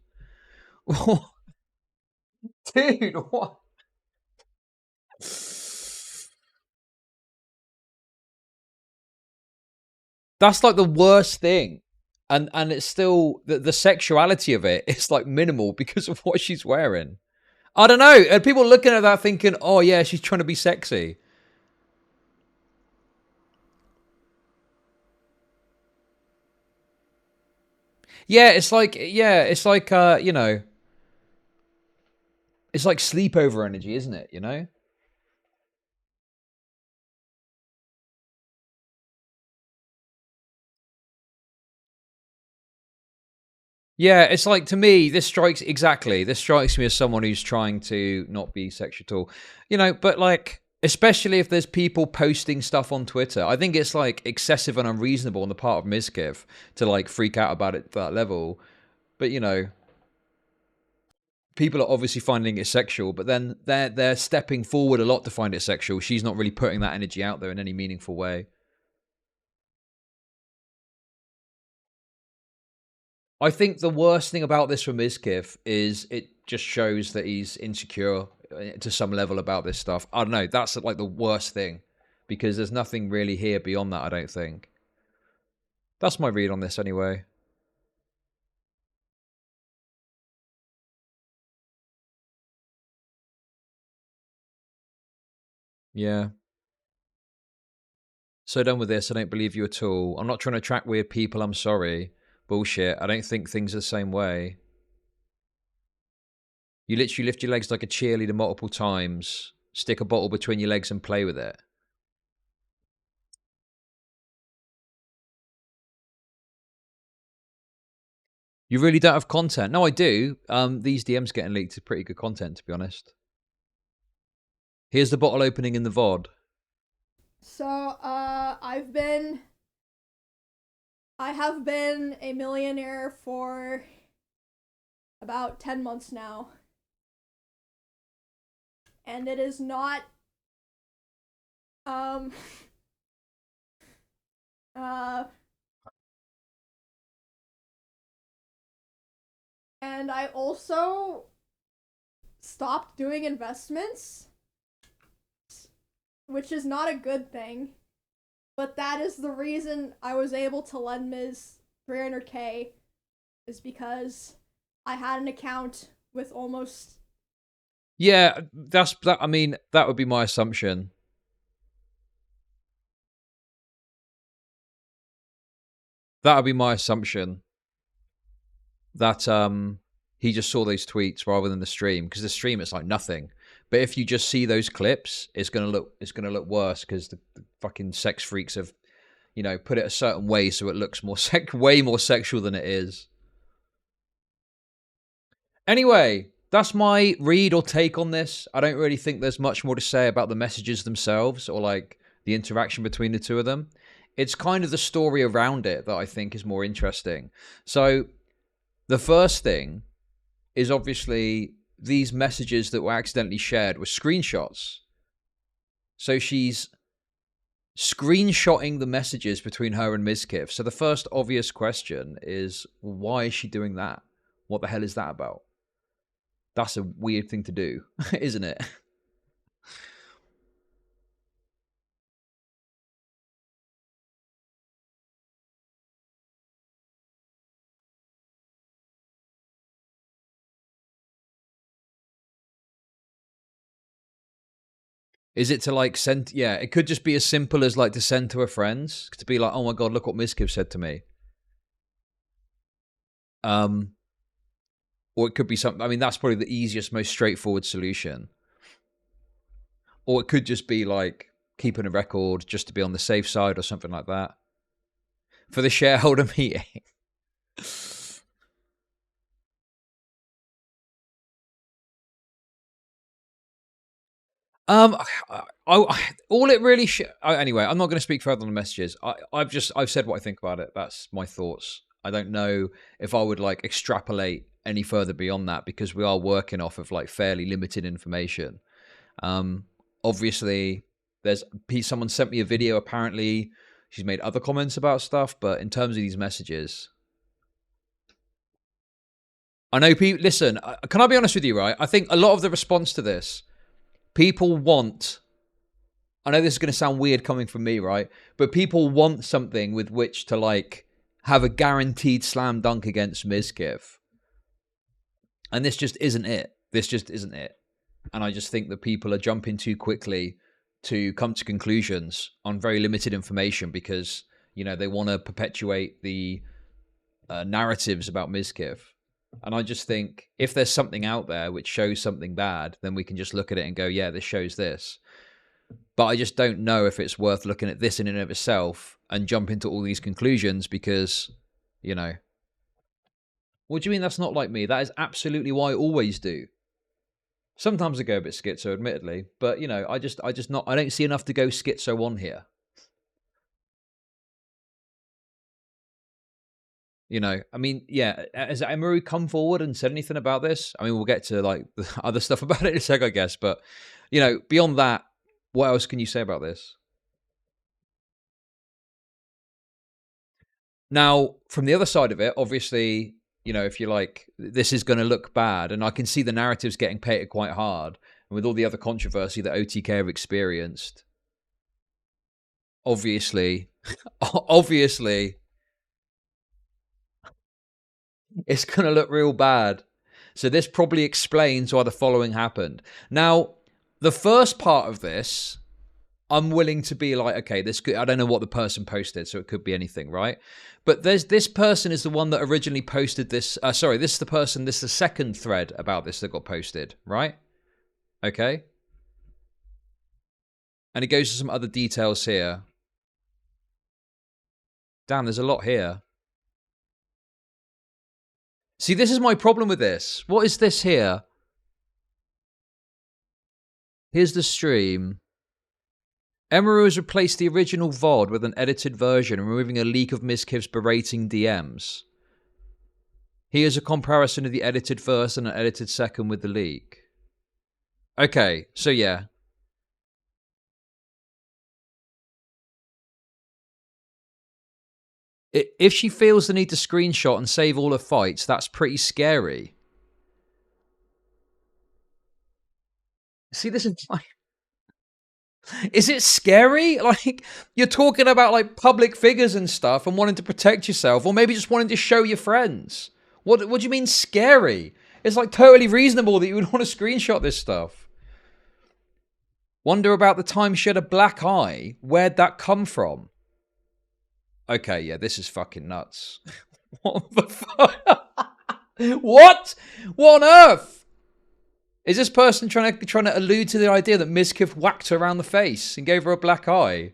Dude, what? That's like the worst thing. And it's still the sexuality of it is like minimal because of what she's wearing. I don't know. And people looking at that thinking, "Oh yeah, she's trying to be sexy." Yeah, it's like it's like it's like sleepover energy, isn't it, Yeah, it's like, to me, this strikes me as someone who's trying to not be sexual at all. But like, especially if there's people posting stuff on Twitter, I think it's like excessive and unreasonable on the part of MIZKIF to like freak out about it to that level. But people are obviously finding it sexual, but then they're stepping forward a lot to find it sexual. She's not really putting that energy out there in any meaningful way. I think the worst thing about this for MIZKIF is it just shows that he's insecure to some level about this stuff. I don't know. That's like the worst thing because there's nothing really here beyond that, I don't think. That's my read on this anyway. Yeah. So done with this. I don't believe you at all. I'm not trying to attract weird people. I'm sorry. Bullshit. I don't think things are the same way. You literally lift your legs like a cheerleader multiple times, stick a bottle between your legs and play with it. You really don't have content. No, I do. These DMs getting leaked is pretty good content, to be honest. Here's the bottle opening in the VOD. So, I have been a millionaire for about 10 months now. and it is not uh and I also stopped doing investments, which is not a good thing, but that is the reason I was able to lend Miz 300k, is because I had an account with almost... Yeah, that. I mean, that would be my assumption. That would be my assumption. That he just saw those tweets rather than the stream, because the stream it's like nothing. But if you just see those clips, it's gonna look worse, because the fucking sex freaks have, you know, put it a certain way so it looks more way more sexual than it is. Anyway, that's my read or take on this. I don't really think there's much more to say about the messages themselves or like the interaction between the two of them. It's kind of the story around it that I think is more interesting. So the first thing is obviously these messages that were accidentally shared were screenshots. So she's screenshotting the messages between her and MIZKIF. So the first obvious question is, why is she doing that? What the hell is that about? That's a weird thing to do, isn't it? Is it to like send? Yeah, it could just be as simple as like to send to her friends, to be like, oh my god, look what MIZKIF said to me. Or it could be something. I mean, that's probably the easiest, most straightforward solution. Or it could just be like keeping a record just to be on the safe side or something like that. For the shareholder meeting. All it really anyway, I'm not going to speak further on the messages. I've said what I think about it. That's my thoughts. I don't know if I would like extrapolate any further beyond that, because we are working off of like fairly limited information. Obviously there's someone sent me a video. Apparently she's made other comments about stuff, but in terms of these messages, I know people listen, can I be honest with you, right? I think a lot of the response to this, people want, I know this is going to sound weird coming from me, right? But people want something with which to like have a guaranteed slam dunk against MIZKIF. And this just isn't it. This just isn't it. And I just think that people are jumping too quickly to come to conclusions on very limited information, because, you know, they want to perpetuate the narratives about MIZKIF. And I just think if there's something out there which shows something bad, then we can just look at it and go, yeah, this shows this. But I just don't know if it's worth looking at this in and of itself and jump into all these conclusions, because, you know. What do you mean that's not like me? That is absolutely what I always do. Sometimes I go a bit schizo, admittedly, but, you know, I don't see enough to go schizo on here. You know, I mean, yeah, has EMIRU come forward and said anything about this? I mean, we'll get to like the other stuff about it in a sec, I guess, but, you know, beyond that, what else can you say about this? Now, from the other side of it, obviously, you know, if you're like, this is going to look bad, and I can see the narratives getting painted quite hard, and with all the other controversy that OTK have experienced, obviously, it's going to look real bad. So this probably explains why the following happened. Now, the first part of this, I'm willing to be like, okay, this could, I don't know what the person posted, so it could be anything, right? But this person is the one that originally posted this. Sorry, this is the second thread about this that got posted, right? Okay. And it goes to some other details here. Damn, there's a lot here. See, this is my problem with this. What is this here? Here's the stream. EMIRU has replaced the original VOD with an edited version, removing a leak of MIZKIF's berating DMs. Here's a comparison of the edited first and an edited second with the leak. Okay, so yeah. If she feels the need to screenshot and save all her fights, that's pretty scary. See, this is like... Is it scary? Like, you're talking about, like, public figures and stuff and wanting to protect yourself, or maybe just wanting to show your friends. What do you mean scary? It's, like, totally reasonable that you would want to screenshot this stuff. Wonder about the time she had a black eye. Where'd that come from? Okay, yeah, this is fucking nuts. What the fuck? What? What on earth? Is this person trying to allude to the idea that MIZKIF whacked her around the face and gave her a black eye?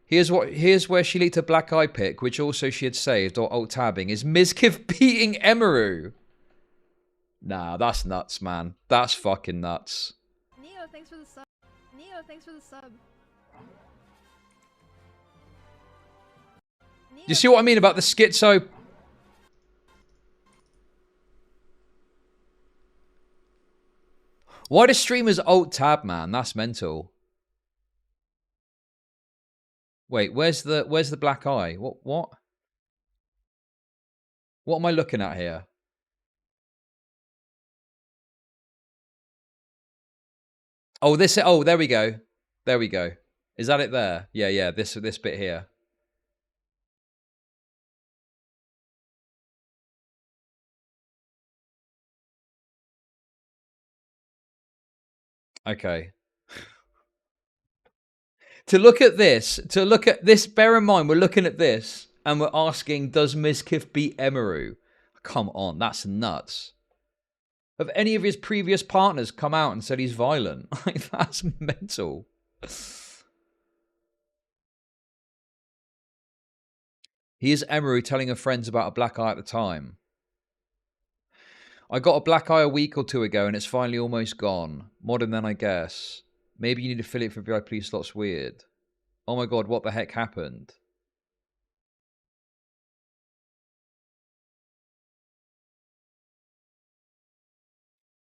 Here's where she leaked a black eye pic, which also she had saved or alt tabbing. Is MIZKIF beating EMIRU? Nah, that's nuts, man. That's fucking nuts. Neo, thanks for the sub. Neo, thanks for the sub. Do you see what I mean about the schizo? Why do streamers alt tab, man? That's mental. Wait, where's the black eye? What? What am I looking at here? Oh, this. Oh, there we go. There we go. Is that it there? Yeah, yeah. This bit here. Okay. To look at this, bear in mind, we're looking at this and we're asking, does MIZKIF beat EMIRU? Come on, that's nuts. Have any of his previous partners come out and said he's violent? Like, that's mental. Here's EMIRU telling her friends about a black eye at the time. I got a black eye a week or two ago and it's finally almost gone. Modern then, I guess. Maybe you need affiliate for VIP slots. Weird. Oh my god, what the heck happened?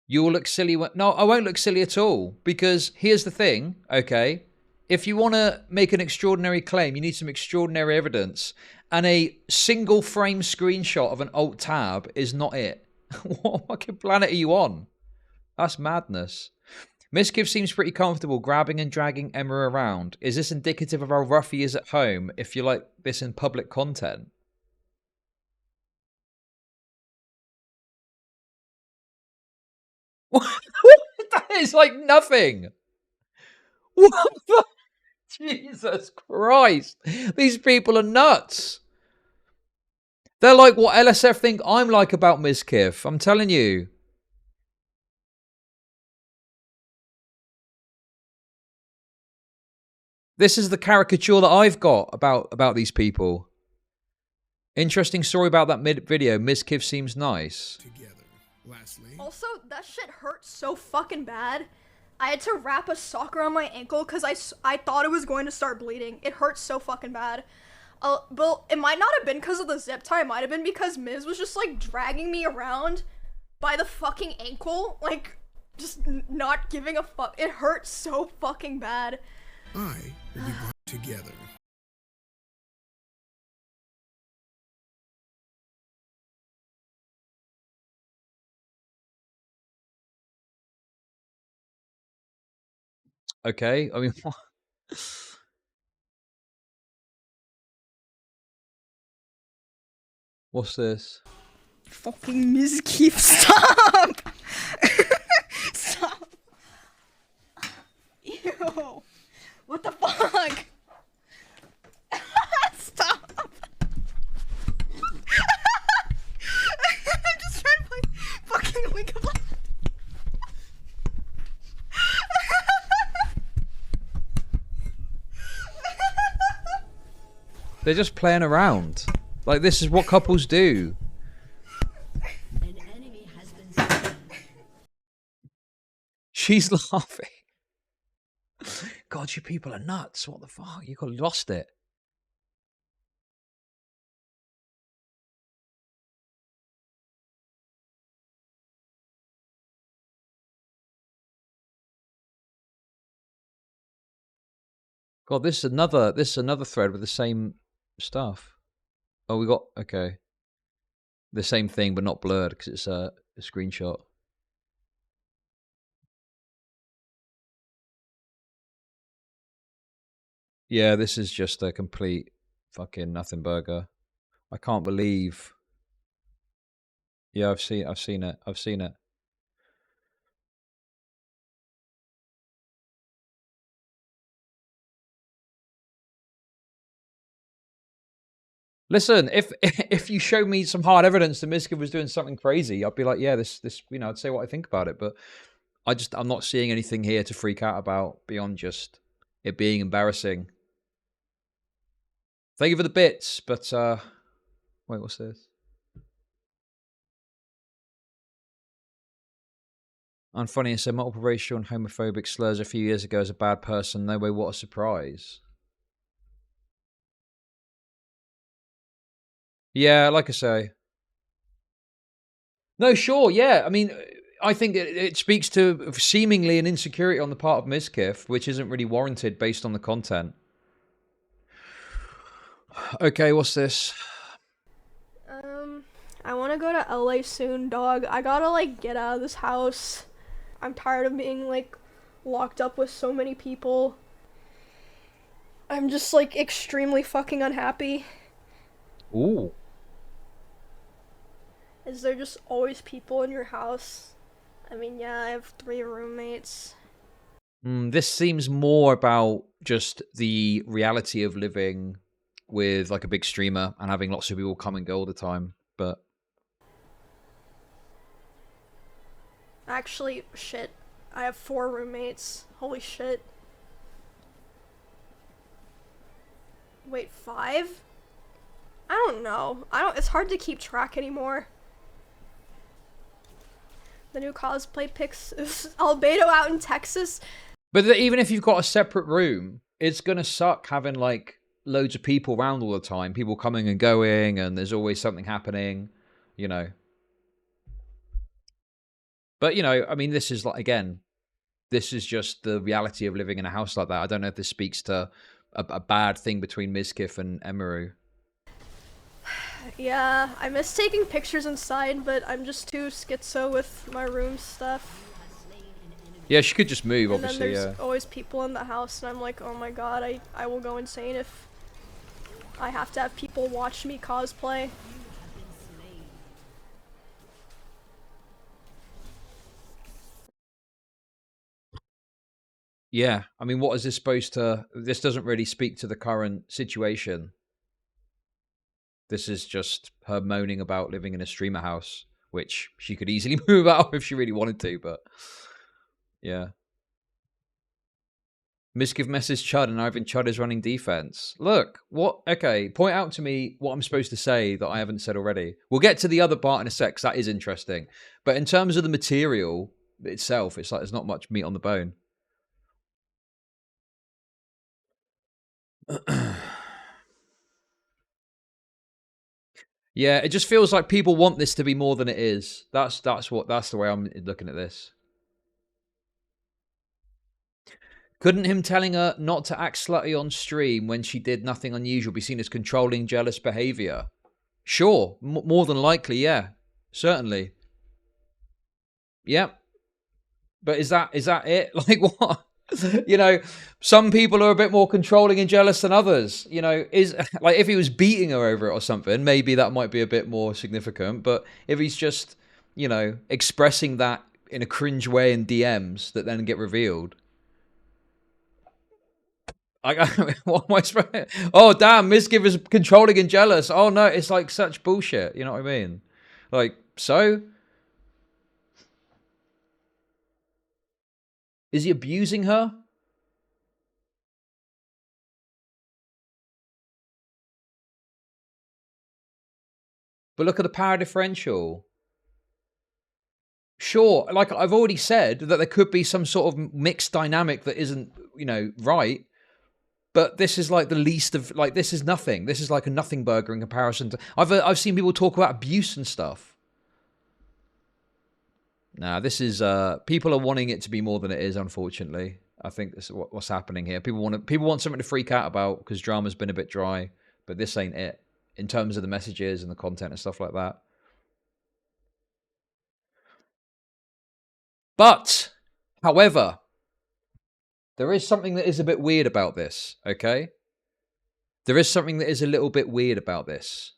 You'll look silly when... No, I won't look silly at all. Because here's the thing, okay? If you want to make an extraordinary claim, you need some extraordinary evidence. And a single frame screenshot of an alt tab is not it. What fucking planet are you on? That's madness. MIZKIF seems pretty comfortable grabbing and dragging Emma around. Is this indicative of how rough he is at home if you like this in public content? That is like nothing. What the... Jesus Christ. These people are nuts. They're like what LSF think I'm like about MIZKIF. I'm telling you. This is the caricature that I've got about these people. Interesting story about that video. MIZKIF seems nice. Also, that shit hurt so fucking bad. I had to wrap a sock around my ankle because I thought it was going to start bleeding. It hurt so fucking bad. But it might not have been because of the zip tie. It might have been because Miz was just like dragging me around by the fucking ankle. Like, just not giving a fuck. It hurt so fucking bad. I will be brought together. Okay, I mean, what? What's this? Fucking MIZKIF, stop! Stop! Ew! What the fuck? Stop! I'm just trying to play fucking League of Legends. They're just playing around. Like, this is what couples do. An enemy has been slain. She's laughing. God, you people are nuts. What the fuck? You got lost it. God, this is another thread with the same stuff. Oh, we got okay. The same thing, but not blurred because it's a screenshot. Yeah, this is just a complete fucking nothing burger. I can't believe. Yeah, I've seen it. I've seen it. Listen, if you show me some hard evidence that MIZKIF was doing something crazy, I'd be like, yeah, this I'd say what I think about it. But I'm not seeing anything here to freak out about beyond just it being embarrassing. Thank you for the bits, but wait, what's this? Unfunny, said multiple racial and homophobic slurs a few years ago as a bad person. No way, what a surprise. Yeah, like I say. No, sure, yeah. I mean, I think it speaks to seemingly an insecurity on the part of MIZKIF, which isn't really warranted based on the content. Okay, what's this? I want to go to LA soon, dog. I gotta, like, get out of this house. I'm tired of being, like, locked up with so many people. I'm just, like, extremely fucking unhappy. Ooh. Is there just always people in your house? I mean, yeah, I have 3 roommates. This seems more about just the reality of living with, like, a big streamer and having lots of people come and go all the time, but... Actually, shit. I have 4 roommates. Holy shit. Wait, 5? I don't know. It's hard to keep track anymore. The new cosplay pics is Albedo out in Texas. But even if you've got a separate room, it's gonna suck having, like, loads of people around all the time. People coming and going, and there's always something happening, you know. But, you know, I mean, this is, like, again, this is just the reality of living in a house like that. I don't know if this speaks to a bad thing between MIZKIF and EMIRU. Yeah, I miss taking pictures inside, but I'm just too schizo with my room stuff. Yeah, she could just move, And obviously, then there's always people in the house, and I'm like, oh my god, I will go insane if I have to have people watch me cosplay. Yeah, I mean, what is this supposed to... This doesn't really speak to the current situation. This is just her moaning about living in a streamer house, which she could easily move out of if she really wanted to, but... Yeah. MIZKIF messes Chud and I think Chud is running defense. Look, what... Okay, point out to me what I'm supposed to say that I haven't said already. We'll get to the other part in a sec, 'cause that is interesting. But in terms of the material itself, it's like there's not much meat on the bone. Yeah, it just feels like people want this to be more than it is. That's the way I'm looking at this. Couldn't him telling her not to act slutty on stream when she did nothing unusual be seen as controlling, jealous behavior? Sure, more than likely, yeah, certainly. Yep. But is that it? Like, what? You know, some people are a bit more controlling and jealous than others. You know, is like if he was beating her over it or something, maybe that might be a bit more significant. But if he's just, you know, expressing that in a cringe way in DMs that then get revealed. What am I supposed? Oh, damn, MIZKIF is controlling and jealous. Oh, no, it's like such bullshit. You know what I mean? Like, so? Is he abusing her? But look at the power differential. Sure, like I've already said, that there could be some sort of mixed dynamic that isn't, you know, right. But this is like the least of, like, this is nothing. This is like a nothing burger in comparison to... I've seen people talk about abuse and stuff. Nah, this is... people are wanting it to be more than it is, unfortunately. I think this is what's happening here. People want something to freak out about because drama's been a bit dry, but this ain't it in terms of the messages and the content and stuff like that. But, however, there is something that is a bit weird about this, okay? There is something that is a little bit weird about this.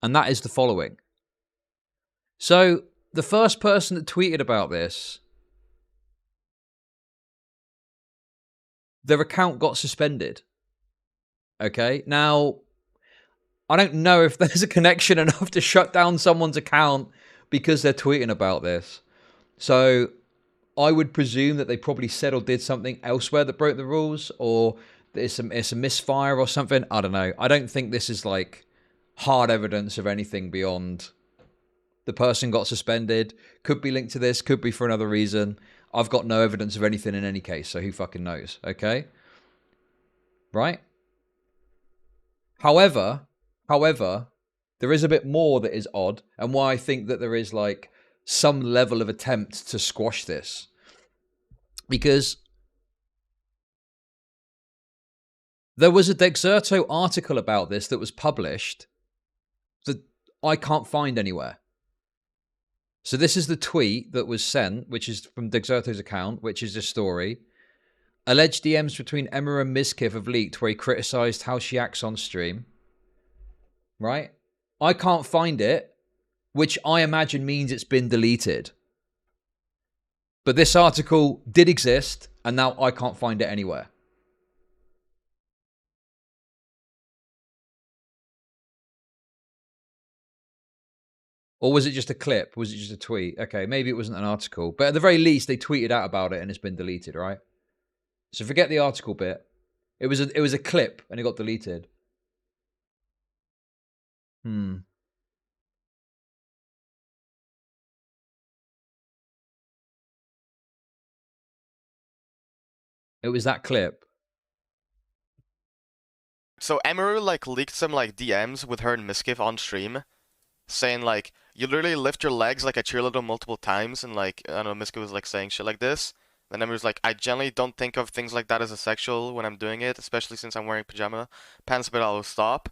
And that is the following. So, the first person that tweeted about this, their account got suspended. Okay? Now, I don't know if there's a connection enough to shut down someone's account because they're tweeting about this. So, I would presume that they probably said or did something elsewhere that broke the rules, or it's a misfire or something. I don't know. I don't think this is like hard evidence of anything beyond the person got suspended. Could be linked to this, could be for another reason. I've got no evidence of anything in any case, so who fucking knows, okay? Right? However, there is a bit more that is odd, and why I think that there is like some level of attempt to squash this. Because there was a Dexerto article about this that was published that I can't find anywhere. So this is the tweet that was sent, which is from Dexerto's account, which is the story. Alleged DMs between EMIRU and MIZKIF have leaked where he criticised how she acts on stream. Right? I can't find it, which I imagine means it's been deleted. But this article did exist, and now I can't find it anywhere. Or was it just a clip? Was it just a tweet? Okay, maybe it wasn't an article. But at the very least, they tweeted out about it and it's been deleted, right? So forget the article bit. It was a clip and it got deleted. It was that clip. So EMIRU like leaked some like DMs with her and MIZKIF on stream, saying like, you literally lift your legs like a cheerleader multiple times, and like, I don't know, MIZKIF was like saying shit like this. Then EMIRU's like, I generally don't think of things like that as a sexual when I'm doing it, especially since I'm wearing pajama pants, but I'll stop.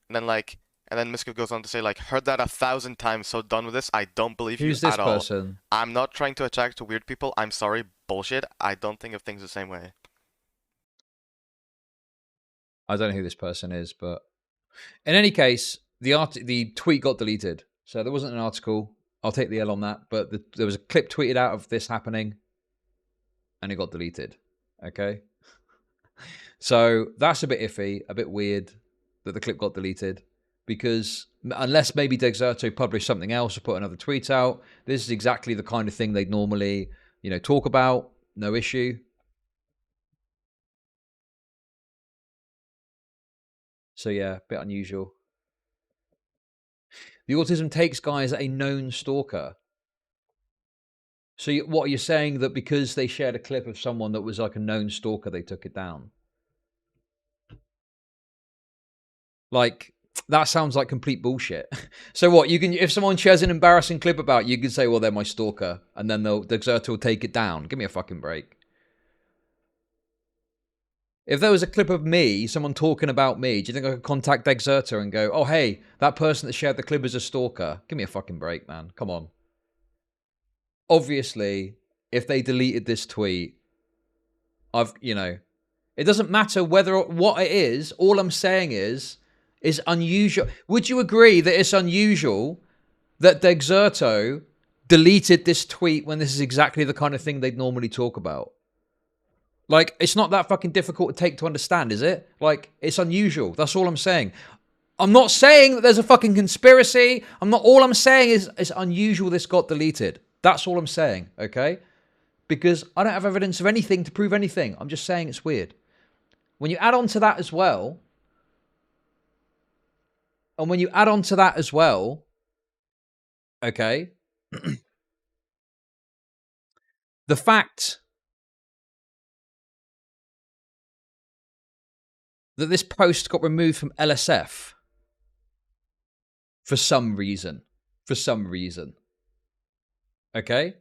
And then like, and then MIZKIF goes on to say like, heard that 1,000 times, so done with this, I don't believe you Who's this at all. person? I'm not trying to attract to weird people, I'm sorry, bullshit, I don't think of things the same way. I don't know who this person is, but in any case, the tweet got deleted. So there wasn't an article. I'll take the L on that. But there was a clip tweeted out of this happening, and it got deleted. Okay? So that's a bit iffy, a bit weird that the clip got deleted. Because unless maybe Dexerto published something else or put another tweet out, this is exactly the kind of thing they'd normally, talk about. No issue. So yeah, a bit unusual. The autism takes guy is a known stalker. So what are you saying, that because they shared a clip of someone that was like a known stalker, they took it down? Like, that sounds like complete bullshit. So what, you can, if someone shares an embarrassing clip about you, you can say, well, they're my stalker, and then Dexerto will take it down. Give me a fucking break. If there was a clip of me, someone talking about me, do you think I could contact Dexerto and go, oh, hey, that person that shared the clip is a stalker? Give me a fucking break, man. Come on. Obviously, if they deleted this tweet, it doesn't matter what it is. All I'm saying is unusual. Would you agree that it's unusual that Dexerto deleted this tweet when this is exactly the kind of thing they'd normally talk about? Like, it's not that fucking difficult to take to understand, is it? Like, it's unusual. That's all I'm saying. I'm not saying that there's a fucking conspiracy. All I'm saying is it's unusual this got deleted. That's all I'm saying, okay? Because I don't have evidence of anything to prove anything. I'm just saying it's weird. When you add on to that as well, okay, the fact that this post got removed from LSF for some reason. Okay?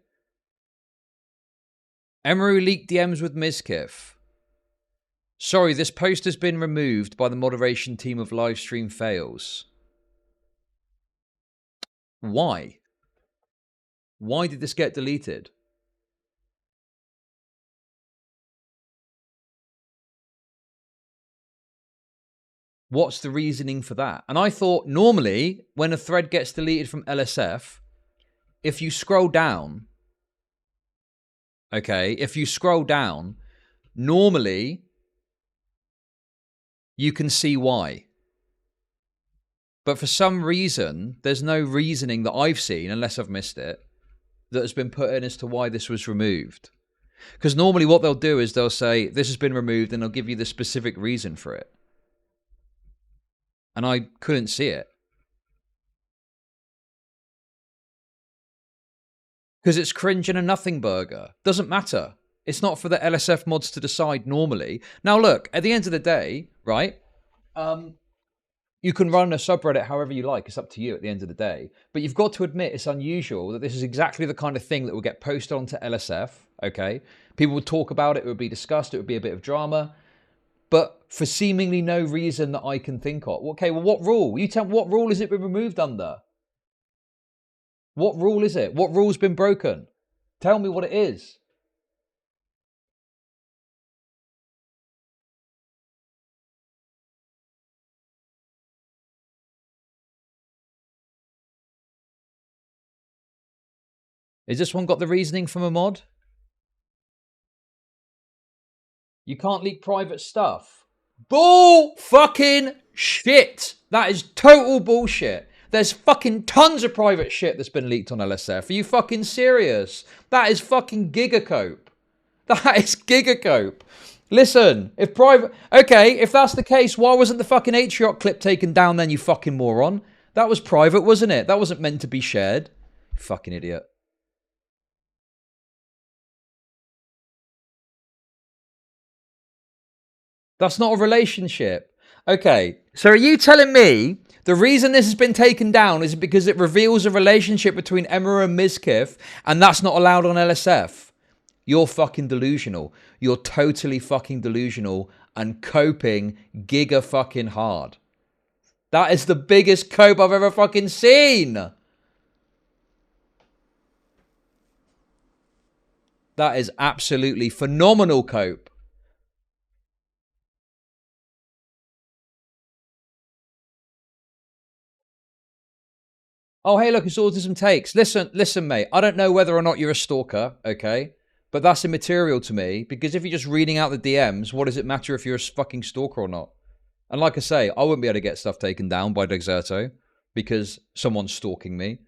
EMIRU leaked DMs with MIZKIF. Sorry, this post has been removed by the moderation team of Livestream Fails. Why? Why did this get deleted? What's the reasoning for that? And I thought normally when a thread gets deleted from LSF, if you scroll down, okay, if you scroll down, normally you can see why. But for some reason, there's no reasoning that I've seen, unless I've missed it, that has been put in as to why this was removed. Because normally what they'll do is they'll say, this has been removed, and they'll give you the specific reason for it. And I couldn't see it. Because it's cringe and a nothing burger. Doesn't matter. It's not for the LSF mods to decide normally. Now look, at the end of the day, right? You can run a subreddit however you like. It's up to you at the end of the day. But you've got to admit it's unusual that this is exactly the kind of thing that will get posted onto LSF, okay? People would talk about it. It would be discussed. It would be a bit of drama. But for seemingly no reason that I can think of. Okay, well, what rule? You tell me, what rule has it been removed under? What rule is it? What rule's been broken? Tell me what it is. Has this one got the reasoning from a mod? You can't leak private stuff. Bull fucking shit. That is total bullshit. There's fucking tons of private shit that's been leaked on LSF. Are you fucking serious? That is fucking gigacope. That is gigacope. Listen, if private... Okay, if that's the case, why wasn't the fucking Atriot clip taken down then, you fucking moron? That was private, wasn't it? That wasn't meant to be shared. You fucking idiot. That's not a relationship. Okay, so are you telling me the reason this has been taken down is because it reveals a relationship between EMIRU and MIZKIF, and that's not allowed on LSF? You're fucking delusional. You're totally fucking delusional and coping giga fucking hard. That is the biggest cope I've ever fucking seen. That is absolutely phenomenal cope. Oh, hey, look, it's Autism Takes. Listen, mate. I don't know whether or not you're a stalker, okay? But that's immaterial to me, because if you're just reading out the DMs, what does it matter if you're a fucking stalker or not? And like I say, I wouldn't be able to get stuff taken down by Dexerto, because someone's stalking me.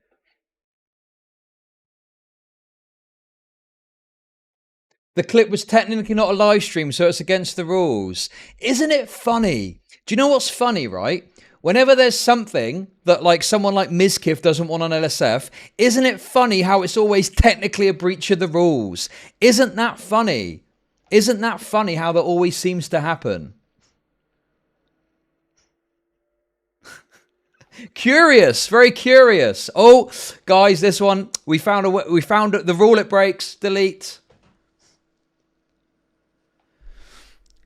The clip was technically not a live stream, so it's against the rules. Isn't it funny? Do you know what's funny, right? Whenever there's something that like someone like MIZKIF doesn't want on LSF, isn't it funny how it's always technically a breach of the rules? Isn't that funny? Isn't that funny how that always seems to happen? Curious, very curious. Oh, guys, this one we found the rule it breaks. Delete.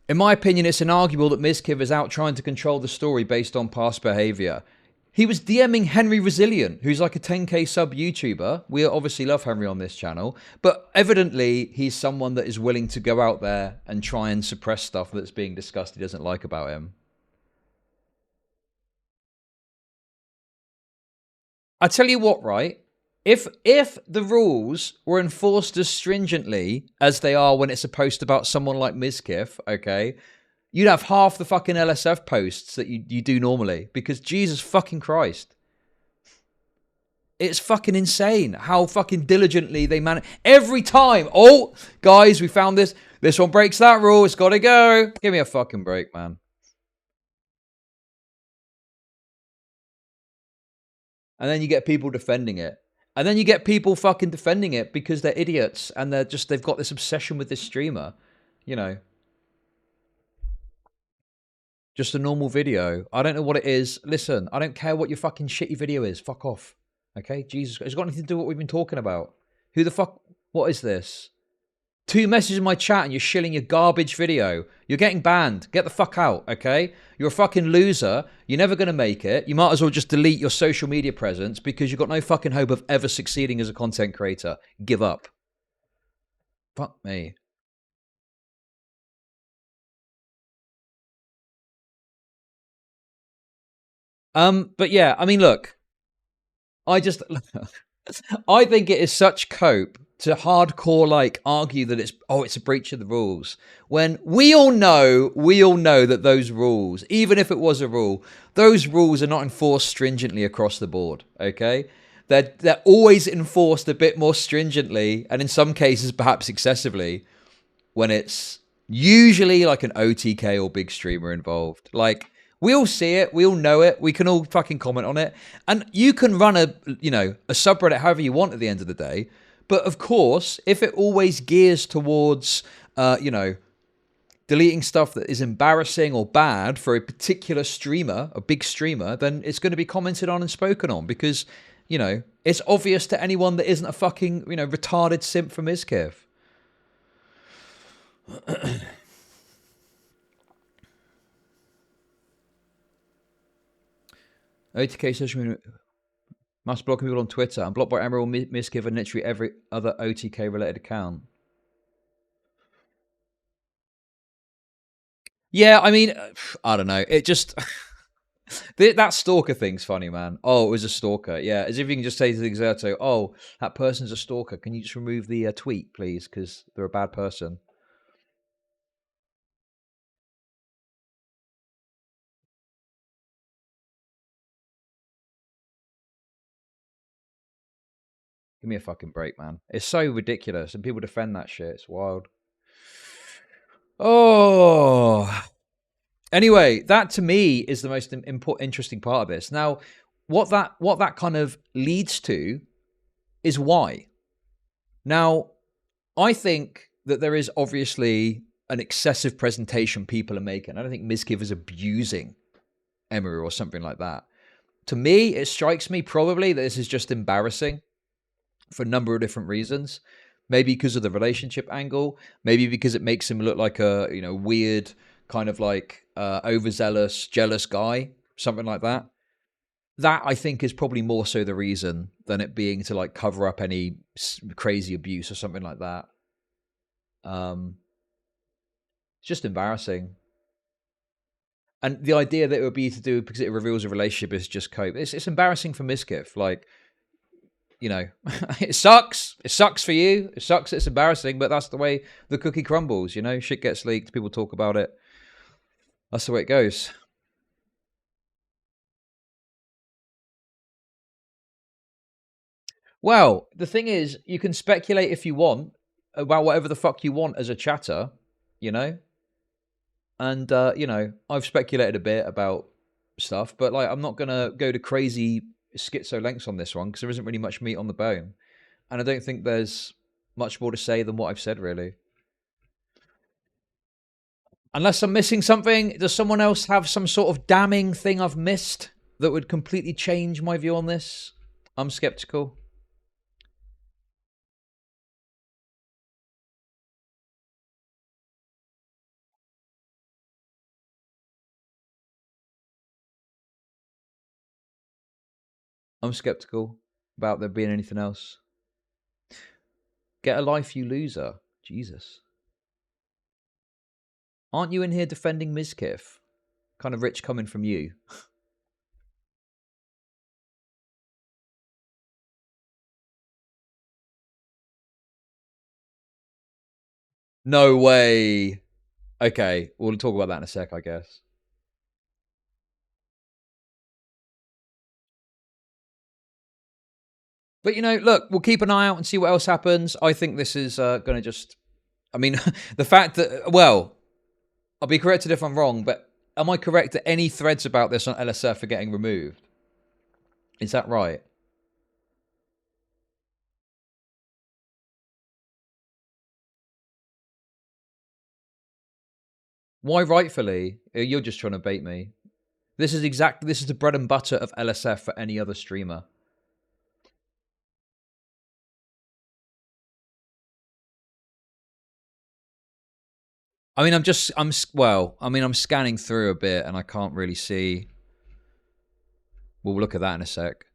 In my opinion, it's inarguable that MIZKIF is out trying to control the story based on past behaviour. He was DMing Henry Resilient, who's like a 10k sub YouTuber. We obviously love Henry on this channel. But evidently, he's someone that is willing to go out there and try and suppress stuff that's being discussed he doesn't like about him. I tell you what, right? If the rules were enforced as stringently as they are when it's a post about someone like MIZKIF, okay, you'd have half the fucking LSF posts that you do normally. Because Jesus fucking Christ. It's fucking insane how fucking diligently they manage. Every time. Oh, guys, we found this. This one breaks that rule. It's got to go. Give me a fucking break, man. And then you get people defending it. And then you get people fucking defending it because they're idiots and they've got this obsession with this streamer. You know. Just a normal video. I don't know what it is. Listen, I don't care what your fucking shitty video is. Fuck off. Okay? Jesus. It's got nothing to do with what we've been talking about. Who the fuck? What is this? 2 messages in my chat and you're shilling your garbage video. You're getting banned. Get the fuck out, okay? You're a fucking loser. You're never going to make it. You might as well just delete your social media presence because you've got no fucking hope of ever succeeding as a content creator. Give up. Fuck me. But yeah, I mean, look, I think it is such cope to hardcore like argue that it's a breach of the rules when we all know that those rules, even if it was a rule, those rules are not enforced stringently across the board. Okay, they're always enforced a bit more stringently, and in some cases perhaps excessively, when it's usually like an OTK or big streamer involved. Like, we all see it, we all know it, we can all fucking comment on it, and you can run a subreddit however you want at the end of the day. But of course, if it always gears towards deleting stuff that is embarrassing or bad for a particular streamer, a big streamer, then it's going to be commented on and spoken on because it's obvious to anyone that isn't a fucking retarded simp from MIZKIF. OTK social media must block people on Twitter and blocked by EMIRU, MIZKIF, and literally every other OTK related account. Yeah, I mean, I don't know. It just that stalker thing's funny, man. Oh, it was a stalker. Yeah, as if you can just say to the Exerto, "Oh, that person's a stalker. Can you just remove the tweet, please, because they're a bad person." Give me a fucking break, man. It's so ridiculous, and people defend that shit. It's wild. Oh. Anyway, that to me is the most interesting part of this. Now, what that kind of leads to is why. Now, I think that there is obviously an excessive presentation people are making. I don't think MIZKIF is abusing EMIRU or something like that. To me, it strikes me probably that this is just embarrassing for a number of different reasons. Maybe because of the relationship angle. Maybe because it makes him look like a weird kind of like overzealous, jealous guy, something like that. That I think is probably more so the reason than it being to like cover up any crazy abuse or something like that. It's just embarrassing. And the idea that it would be to do because it reveals a relationship is just cope. It's embarrassing for MIZKIF. Like, it sucks. It sucks for you. It sucks. It's embarrassing, but that's the way the cookie crumbles. Shit gets leaked. People talk about it. That's the way it goes. Well, the thing is, you can speculate if you want about whatever the fuck you want as a chatter, And, I've speculated a bit about stuff, but like, I'm not going to go to crazy schizo lengths on this one because there isn't really much meat on the bone. And I don't think there's much more to say than what I've said, really. Unless I'm missing something, does someone else have some sort of damning thing I've missed that would completely change my view on this? I'm skeptical. I'm skeptical about there being anything else. Get a life, you loser. Jesus. Aren't you in here defending MIZKIF? Kind of rich coming from you. No way. Okay, we'll talk about that in a sec, I guess. But, look, we'll keep an eye out and see what else happens. I think this is going to just... I mean, the fact that... Well, I'll be corrected if I'm wrong, but am I correct that any threads about this on LSF are getting removed? Is that right? Why rightfully? You're just trying to bait me. This is the bread and butter of LSF for any other streamer. I mean, I'm scanning through a bit and I can't really see. We'll look at that in a sec.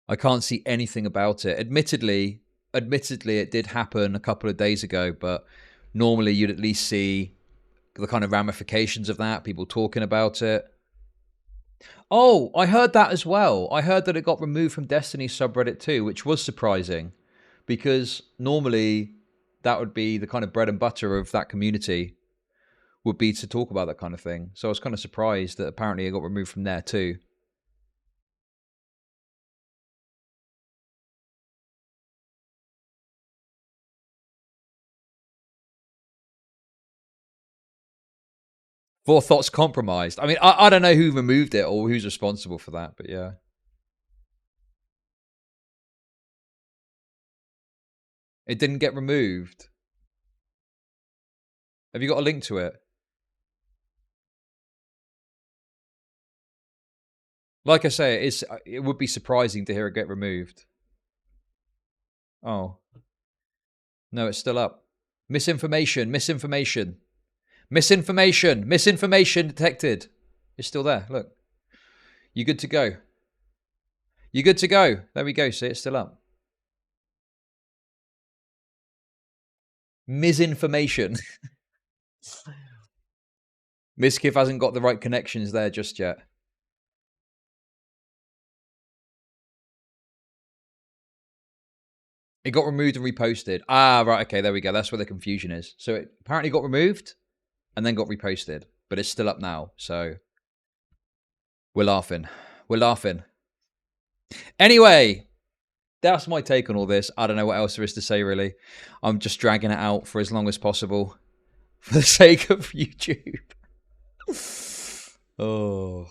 I can't see anything about it. Admittedly, it did happen a couple of days ago, but normally you'd at least see the kind of ramifications of that, people talking about it. Oh, I heard that as well. I heard that it got removed from Destiny subreddit too, which was surprising because normally that would be the kind of bread and butter of that community, would be to talk about that kind of thing. So I was kind of surprised that apparently it got removed from there too. Forethoughts compromised. I mean, I don't know who removed it or who's responsible for that, but yeah. It didn't get removed. Have you got a link to it? Like I say, it would be surprising to hear it get removed. Oh. No, it's still up. Misinformation detected. It's still there, look. You good to go. You good to go. There we go, see, it's still up. Misinformation. MIZKIF hasn't got the right connections there just yet. It got removed and reposted. Ah, right, okay, there we go. That's where the confusion is. So it apparently got removed and then got reposted, but it's still up now, so we're laughing. We're laughing. Anyway, that's my take on all this. I don't know what else there is to say, really. I'm just dragging it out for as long as possible for the sake of YouTube. Oh.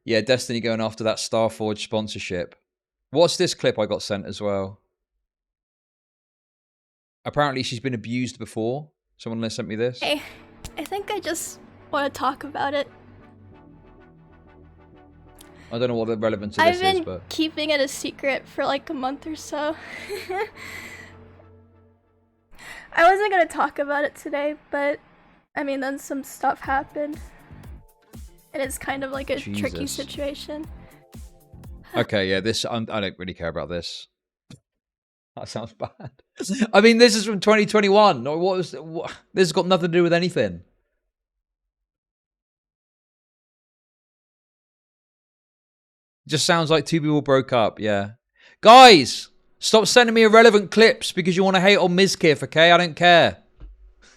Yeah, Destiny going after that Starforge sponsorship. What's this clip I got sent as well? Apparently she's been abused before. Someone sent me this. Hey, I think I just want to talk about it. I don't know what the relevance of this is, but... I've been keeping it a secret for like a month or so. I wasn't going to talk about it today, but I mean, then some stuff happened. And it's kind of like a tricky situation. Okay, yeah, I don't really care about this. That sounds bad. I mean, this is from 2021. This has got nothing to do with anything. Just sounds like two people broke up, yeah. Guys, stop sending me irrelevant clips because you want to hate on MIZKIF, okay? I don't care.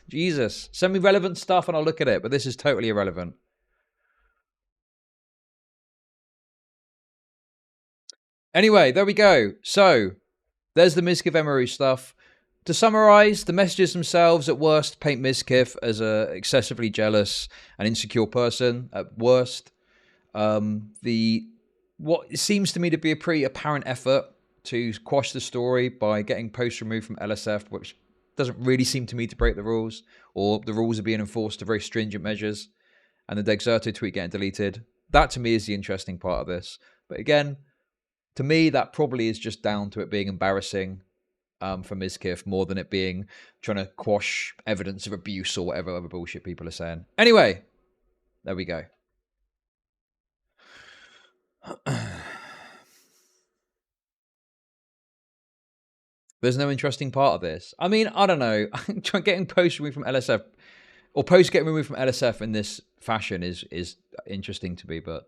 Jesus. Send me relevant stuff and I'll look at it, but this is totally irrelevant. Anyway, there we go. So, there's the MIZKIF EMIRU stuff. To summarize, the messages themselves at worst paint MIZKIF as a excessively jealous and insecure person. At worst, what seems to me to be a pretty apparent effort to quash the story by getting posts removed from LSF, which doesn't really seem to me to break the rules, or the rules are being enforced to very stringent measures, and the Dexerto tweet getting deleted. That to me is the interesting part of this. But again, to me, that probably is just down to it being embarrassing for MIZKIF more than it being trying to quash evidence of abuse or whatever other bullshit people are saying. Anyway, there we go. There's no interesting part of this. I mean, I don't know. Getting posts removed from LSF or posts getting removed from LSF in this fashion is interesting to me, but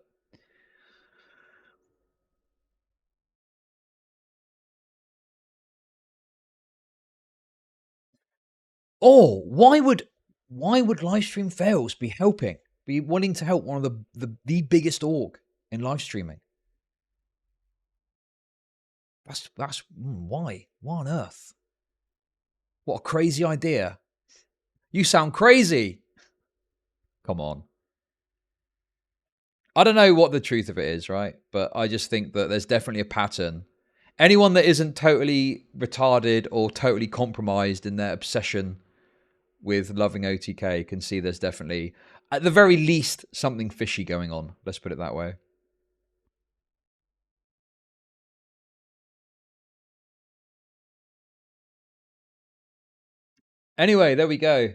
why would livestream fails be wanting to help one of the biggest org in live streaming? That's why on earth? What a crazy idea. You sound crazy. Come on. I don't know what the truth of it is, right? But I just think that there's definitely a pattern. Anyone that isn't totally retarded or totally compromised in their obsession with loving OTK can see there's definitely, at the very least, something fishy going on. Let's put it that way. Anyway, there we go.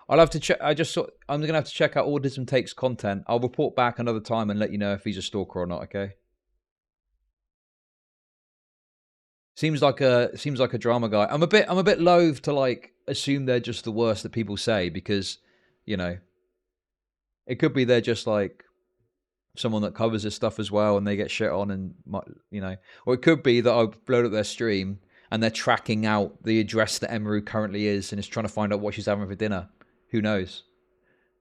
I'll have to check. I'm gonna have to check out Autism Takes content. I'll report back another time and let you know if he's a stalker or not. Okay. Seems like a drama guy. I'm a bit loath to like assume they're just the worst that people say, because, you know, it could be they're just like someone that covers this stuff as well and they get shit on, and, you know, or it could be that I've blown up their stream and they're tracking out the address that EMIRU currently is and is trying to find out what she's having for dinner. Who knows?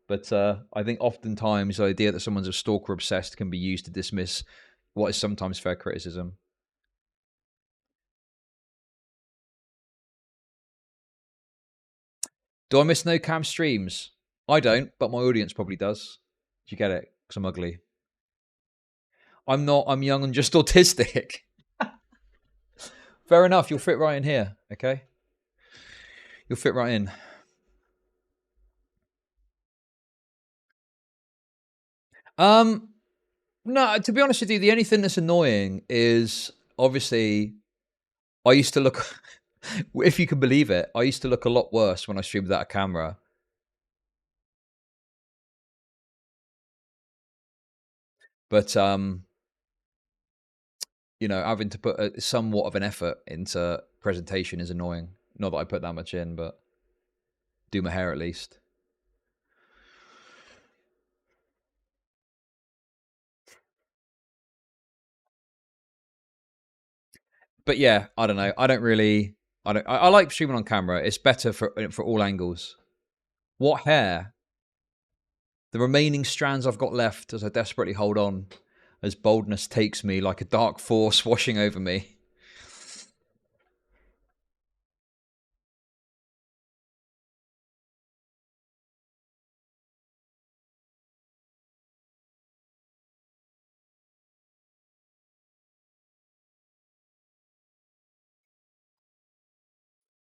But I think oftentimes the idea that someone's a stalker obsessed can be used to dismiss what is sometimes fair criticism. Do I miss no cam streams? I don't, but my audience probably does. Do you get it? Because I'm ugly. I'm not. I'm young and just autistic. Fair enough. You'll fit right in here. Okay. You'll fit right in. No, to be honest with you, the only thing that's annoying is obviously I used to look, if you can believe it, I used to look a lot worse when I streamed without a camera. But you know, having to put somewhat of an effort into presentation is annoying. Not that I put that much in, but do my hair at least. But yeah, I don't know. I don't really. I like streaming on camera. It's better for all angles. What hair? The remaining strands I've got left as I desperately hold on, as boldness takes me like a dark force washing over me.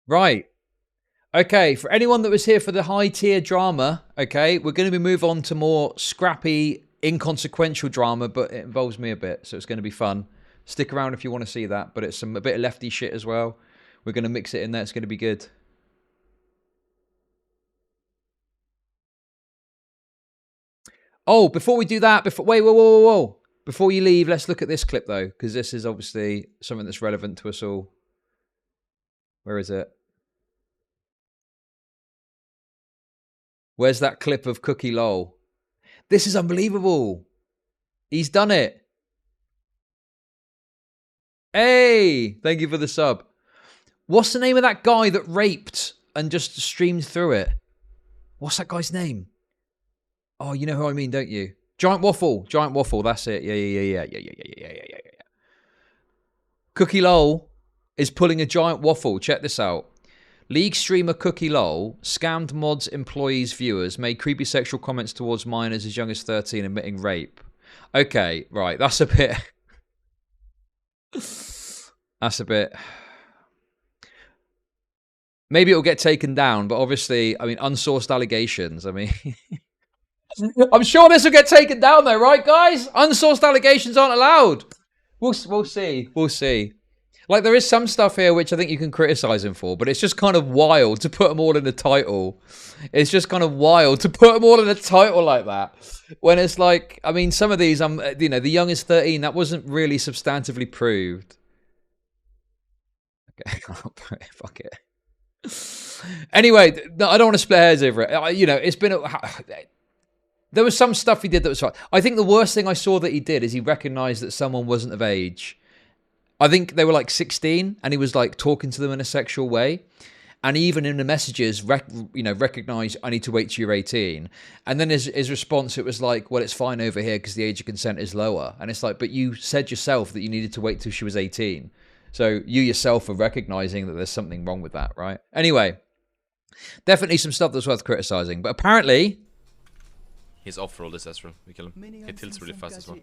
Right. Okay, for anyone that was here for the high tier drama, okay, we're going to move on to more scrappy, inconsequential drama, but it involves me a bit, so it's going to be fun. Stick around if you want to see that, but it's a bit of lefty shit as well. We're going to mix it in there. It's going to be good. Oh, before we do that, wait, whoa. Before you leave, let's look at this clip though, because this is obviously something that's relevant to us all. Where is it? Where's that clip of Cookie Lol? This is unbelievable. He's done it. Hey, thank you for the sub. What's the name of that guy that raped and just streamed through it? What's that guy's name? Oh, you know who I mean, don't you? Giant Waffle. That's it. Yeah. Cookie Lol is pulling a giant waffle. Check this out. League streamer Cookie Lol scammed mods, employees, viewers, made creepy sexual comments towards minors as young as 13, admitting rape. Okay, right. That's a bit... That's a bit... Maybe it'll get taken down, but obviously, I mean, unsourced allegations. I mean... I'm sure this will get taken down though, right, guys? Unsourced allegations aren't allowed. We'll see. We'll see. Like, there is some stuff here which I think you can criticize him for, but it's just kind of wild to put them all in the title. It's just kind of wild to put them all in the title like that. When it's like, I mean, some of these, you know, the young is 13, that wasn't really substantively proved. Okay, fuck it. Anyway, I don't want to split hairs over it. You know, it's been... There was some stuff he did that was fine. I think the worst thing I saw that he did is he recognized that someone wasn't of age. I think they were like 16 and he was like talking to them in a sexual way. And even in the messages, recognize I need to wait till you're 18. And then his response, it was like, well, it's fine over here because the age of consent is lower. And it's like, but you said yourself that you needed to wait till she was 18. So you yourself are recognizing that there's something wrong with that, right? Anyway, definitely some stuff that's worth criticizing. But apparently... He's off roll this Ezreal. We kill him. He tilts really fast as well.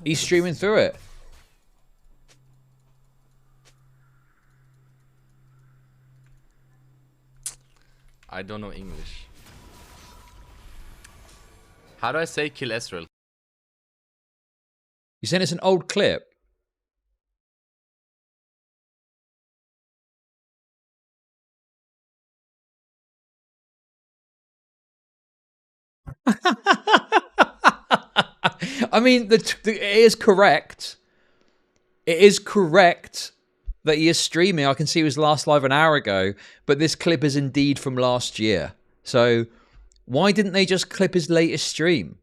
He's streaming through it. I don't know English. How do I say kill Ezreal? You saying it's an old clip? I mean, it is correct. It is correct that he is streaming. I can see he was last live an hour ago, but this clip is indeed from last year. So why didn't they just clip his latest stream?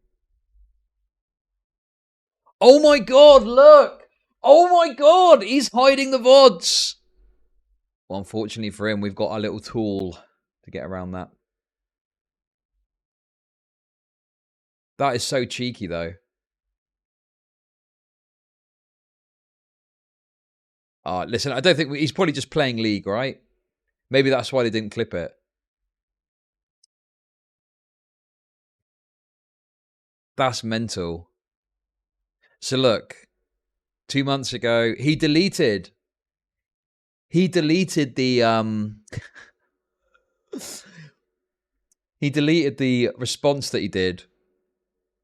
Oh my god, look! Oh my god, he's hiding the VODs! Well, unfortunately for him, we've got our little tool to get around that. That is so cheeky, though. Listen, I don't think... He's probably just playing League, right? Maybe that's why they didn't clip it. That's mental. So look, 2 months ago, he deleted the he deleted the response that he did.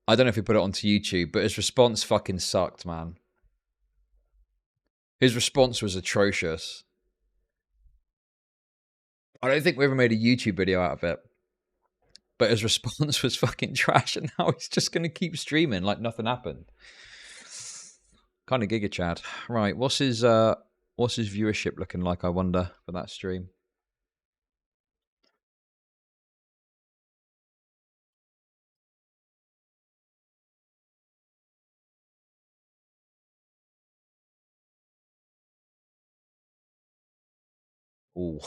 I don't know if he put it onto YouTube, but his response fucking sucked, man. His response was atrocious. I don't think we ever made a YouTube video out of it. But his response was fucking trash, and now he's just going to keep streaming like nothing happened. Kind of Giga Chad. Right, what's his viewership looking like, I wonder, for that stream? Oh,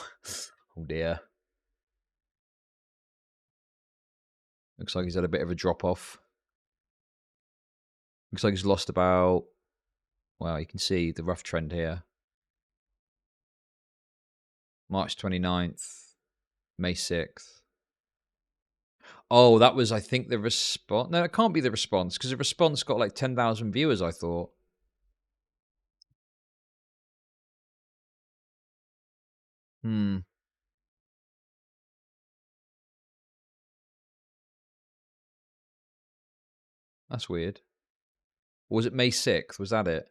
oh dear. Looks like he's had a bit of a drop off. Looks like he's lost about... Well, you can see the rough trend here. March 29th, May 6th. Oh, that was, I think, the response. No, it can't be the response, because the response got like 10,000 viewers, I thought. That's weird. Or was it May 6th? Was that it?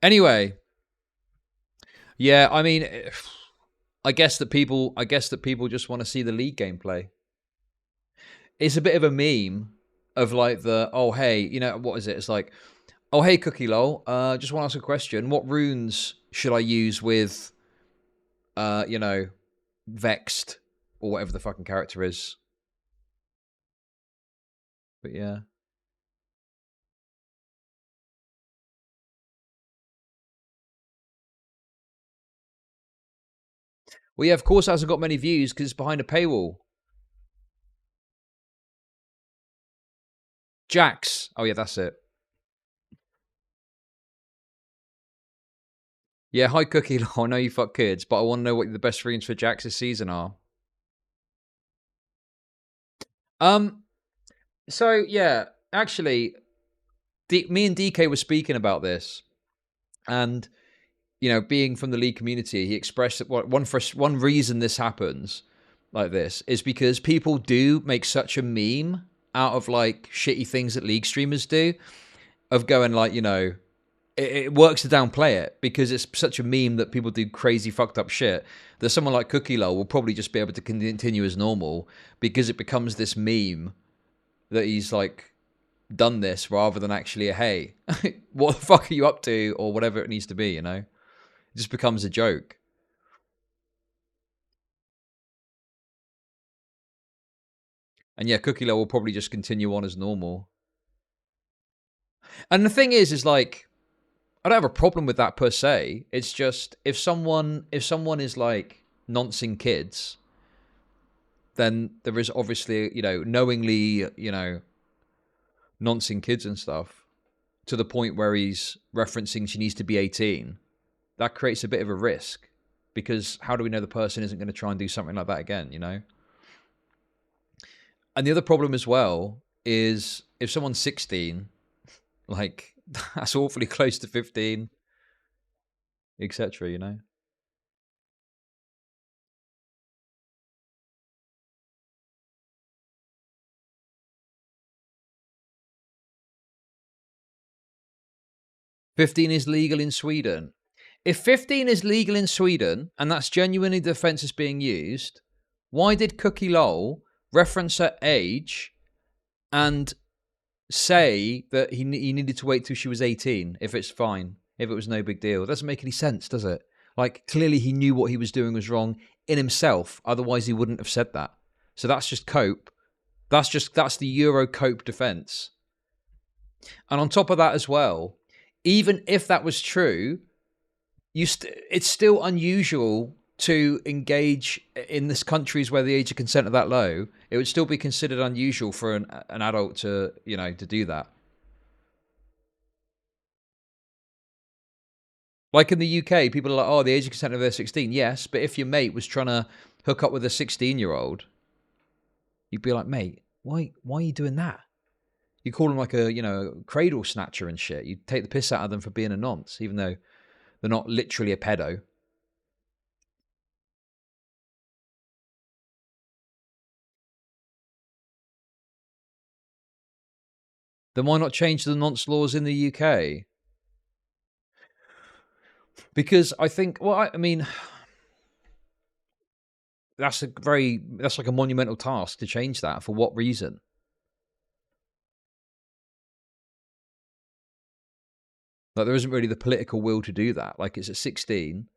Anyway. Yeah, I mean, I guess that people just want to see the League gameplay. It's a bit of a meme of like the, oh, hey, you know, what is it? It's like, oh, hey, Cookie Lol, just want to ask a question. What runes should I use with, you know, Vexed or whatever the fucking character is? But yeah. Well, yeah, of course it hasn't got many views because it's behind a paywall. Jax. Oh, yeah, that's it. Yeah, hi, Cookie Lol. I know you fuck kids, but I want to know what the best runes for Jax this season are. So, yeah, actually, me and DK were speaking about this. And, you know, being from the League community, he expressed that one reason this happens like this is because people do make such a meme out of, like, shitty things that League streamers do, of going, like, you know, it works to downplay it because it's such a meme that people do crazy fucked up shit that someone like Cookie Lol will probably just be able to continue as normal because it becomes this meme that he's like done this rather than actually a, hey, what the fuck are you up to, or whatever it needs to be, you know? It just becomes a joke. And yeah, Cookie Lol will probably just continue on as normal. And the thing is like, I don't have a problem with that per se. It's just if someone is like noncing kids, then there is obviously, you know, knowingly, you know, noncing kids and stuff to the point where he's referencing she needs to be 18. That creates a bit of a risk because how do we know the person isn't going to try and do something like that again, you know? And the other problem as well is if someone's 16, like, that's awfully close to 15, etc., you know? $15 is legal in Sweden. If 15 is legal in Sweden, and that's genuinely the offence is being used, why did Cookie Lol reference her age, and say that he needed to wait till she was 18 if it's fine, if it was no big deal. It doesn't make any sense, does it? Like, clearly he knew what he was doing was wrong in himself. Otherwise, he wouldn't have said that. So that's just cope. That's the Euro cope defense. And on top of that as well, even if that was true, it's still unusual to engage in this countries where the age of consent are that low. It would still be considered unusual for an adult to, to do that. Like in the UK, people are like, oh, the age of consent of they're 16. Yes, but if your mate was trying to hook up with a 16-year-old, you'd be like, mate, why are you doing that? You call them like a, cradle snatcher and shit. You take the piss out of them for being a nonce, even though they're not literally a pedo. Then why not change the nonce laws in the UK? Because I think, I mean, that's like a monumental task to change that. For what reason? Like, there isn't really the political will to do that. Like, it's at 16.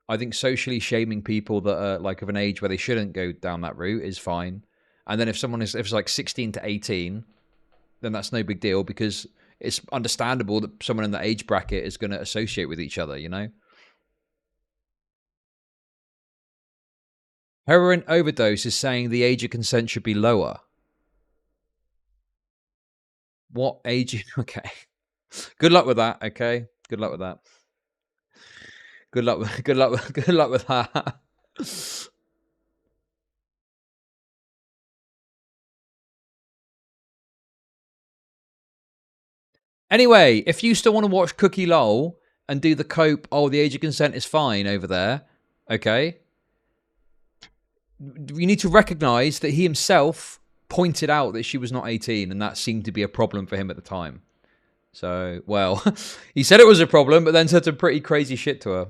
I think socially shaming people that are like of an age where they shouldn't go down that route is fine. And then if it's like 16 to 18, then that's no big deal, because it's understandable that someone in that age bracket is going to associate with each other, Heroin overdose is saying the age of consent should be lower. What age? Okay. Good luck with that, okay? Good luck with that. Good luck with that. Anyway, if you still want to watch Cookie Lol and do the cope, the age of consent is fine over there, okay? You need to recognize that he himself pointed out that she was not 18, and that seemed to be a problem for him at the time. So, well, he said it was a problem, but then said some pretty crazy shit to her.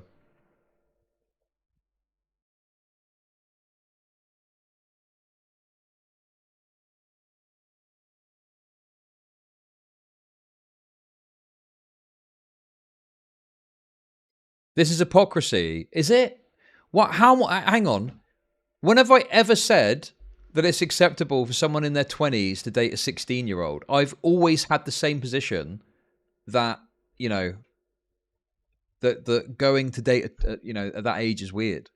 This is hypocrisy. Is it? What? How? Hang on. When have I ever said that it's acceptable for someone in their 20s to date a 16-year-old? I've always had the same position that, that going to date, at that age is weird.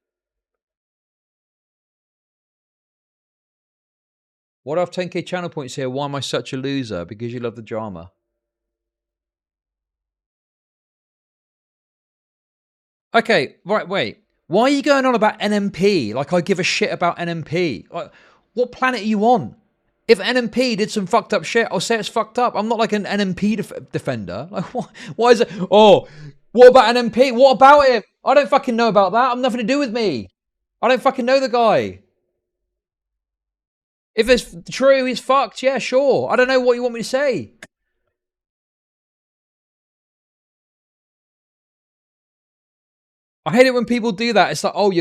What do I have 10k channel points here? Why am I such a loser? Because you love the drama. Okay, right, wait. Why are you going on about NMP? Like, I give a shit about NMP. Like, what planet are you on? If NMP did some fucked up shit, I'll say it's fucked up. I'm not like an NMP defender. Like, why is it? Oh, what about NMP? What about him? I don't fucking know about that. I'm nothing to do with me. I don't fucking know the guy. If it's true, he's fucked. Yeah, sure. I don't know what you want me to say. I hate it when people do that. It's like, oh,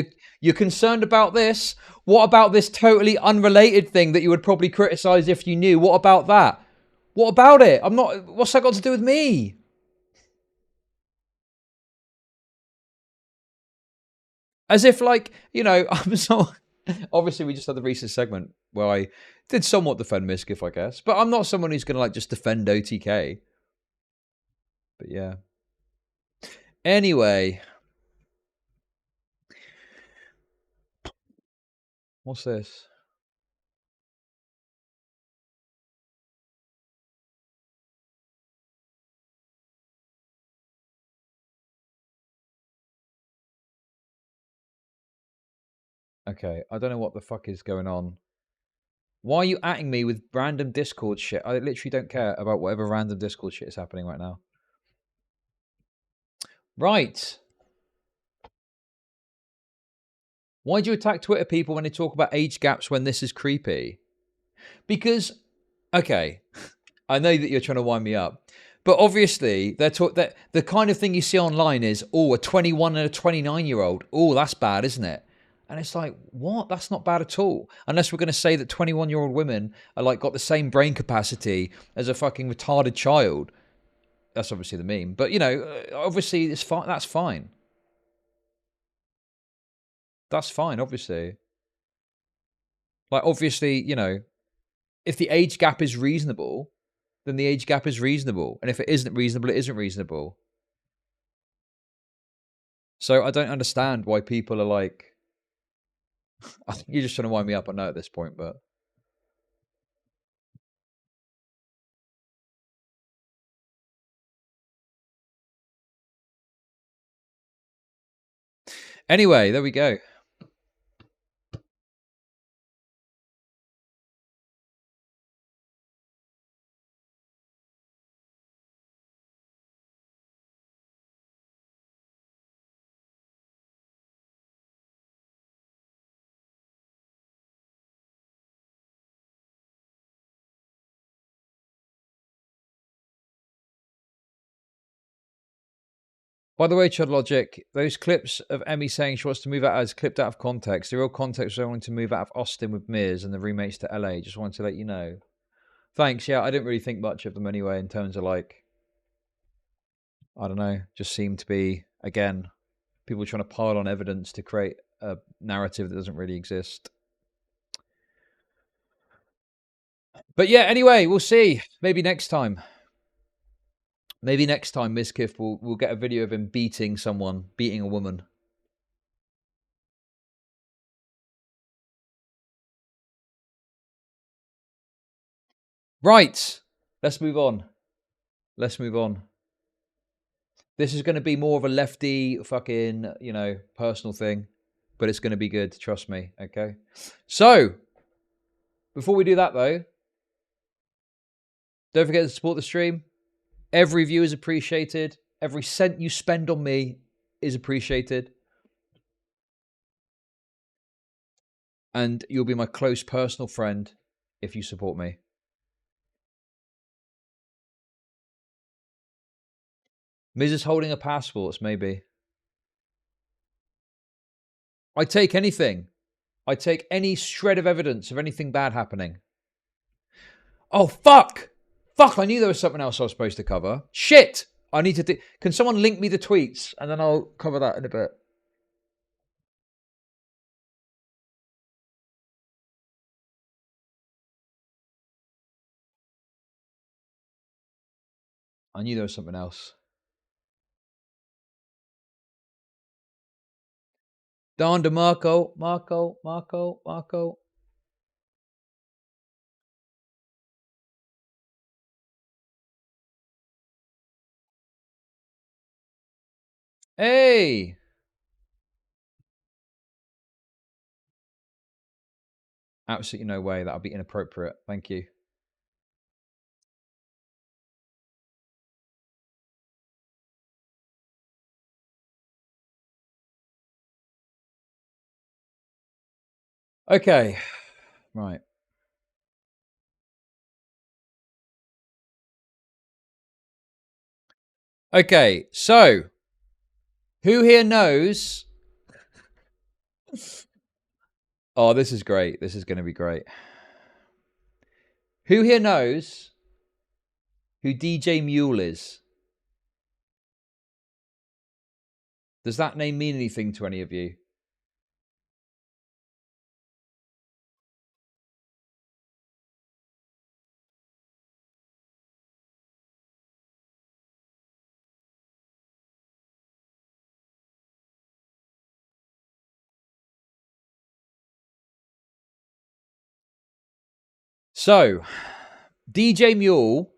you're concerned about this. What about this totally unrelated thing that you would probably criticize if you knew? What about that? What about it? I'm not. What's that got to do with me? As if, like, I'm so. Obviously, we just had the recent segment where I did somewhat defend MIZKIF, I guess. But I'm not someone who's going to, like, just defend OTK. But yeah. Anyway. What's this? Okay, I don't know what the fuck is going on. Why are you atting me with random Discord shit? I literally don't care about whatever random Discord shit is happening right now. Right. Why do you attack Twitter people when they talk about age gaps when this is creepy? Because, okay, I know that you're trying to wind me up, but obviously that the kind of thing you see online is, oh, a 21 and a 29-year-old. Oh, that's bad, isn't it? And it's like, what? That's not bad at all. Unless we're going to say that 21-year-old women are like got the same brain capacity as a fucking retarded child. That's obviously the meme. But, you know, obviously it's fine. That's fine. That's fine, obviously. Like, obviously, you know, if the age gap is reasonable, then the age gap is reasonable. And if it isn't reasonable, it isn't reasonable. So I don't understand why people are like, I think you're just trying to wind me up, I know at this point, but anyway, there we go. By the way, ChudLogic, those clips of Emmy saying she wants to move out as clipped out of context. The real context was wanting to move out of Austin with Miz and the remakes to LA. Just wanted to let you know. Thanks. Yeah, I didn't really think much of them anyway in terms of like, I don't know, just seemed to be, again, people trying to pile on evidence to create a narrative that doesn't really exist. But yeah, anyway, we'll see. Maybe next time. Maybe next time MIZKIF we'll get a video of him beating someone, beating a woman. Right. Let's move on. Let's move on. This is going to be more of a lefty fucking, you know, personal thing, but it's going to be good. Trust me. Okay. So, before we do that though, don't forget to support the stream. Every view is appreciated. Every cent you spend on me is appreciated. And you'll be my close personal friend if you support me. Miz is holding a passport, maybe. I take anything. I take any shred of evidence of anything bad happening. Oh, fuck! Fuck, I knew there was something else I was supposed to cover. Shit! I need to do... Can someone link me the tweets? And then I'll cover that in a bit. I knew there was something else. Don DeMarco. Marco. Hey! Absolutely no way. That'll be inappropriate. Thank you. Okay. Right. Okay, so who here knows? Oh, this is great. This is going to be great. Who here knows who DJ Mule is? Does that name mean anything to any of you? So, DJ Mule,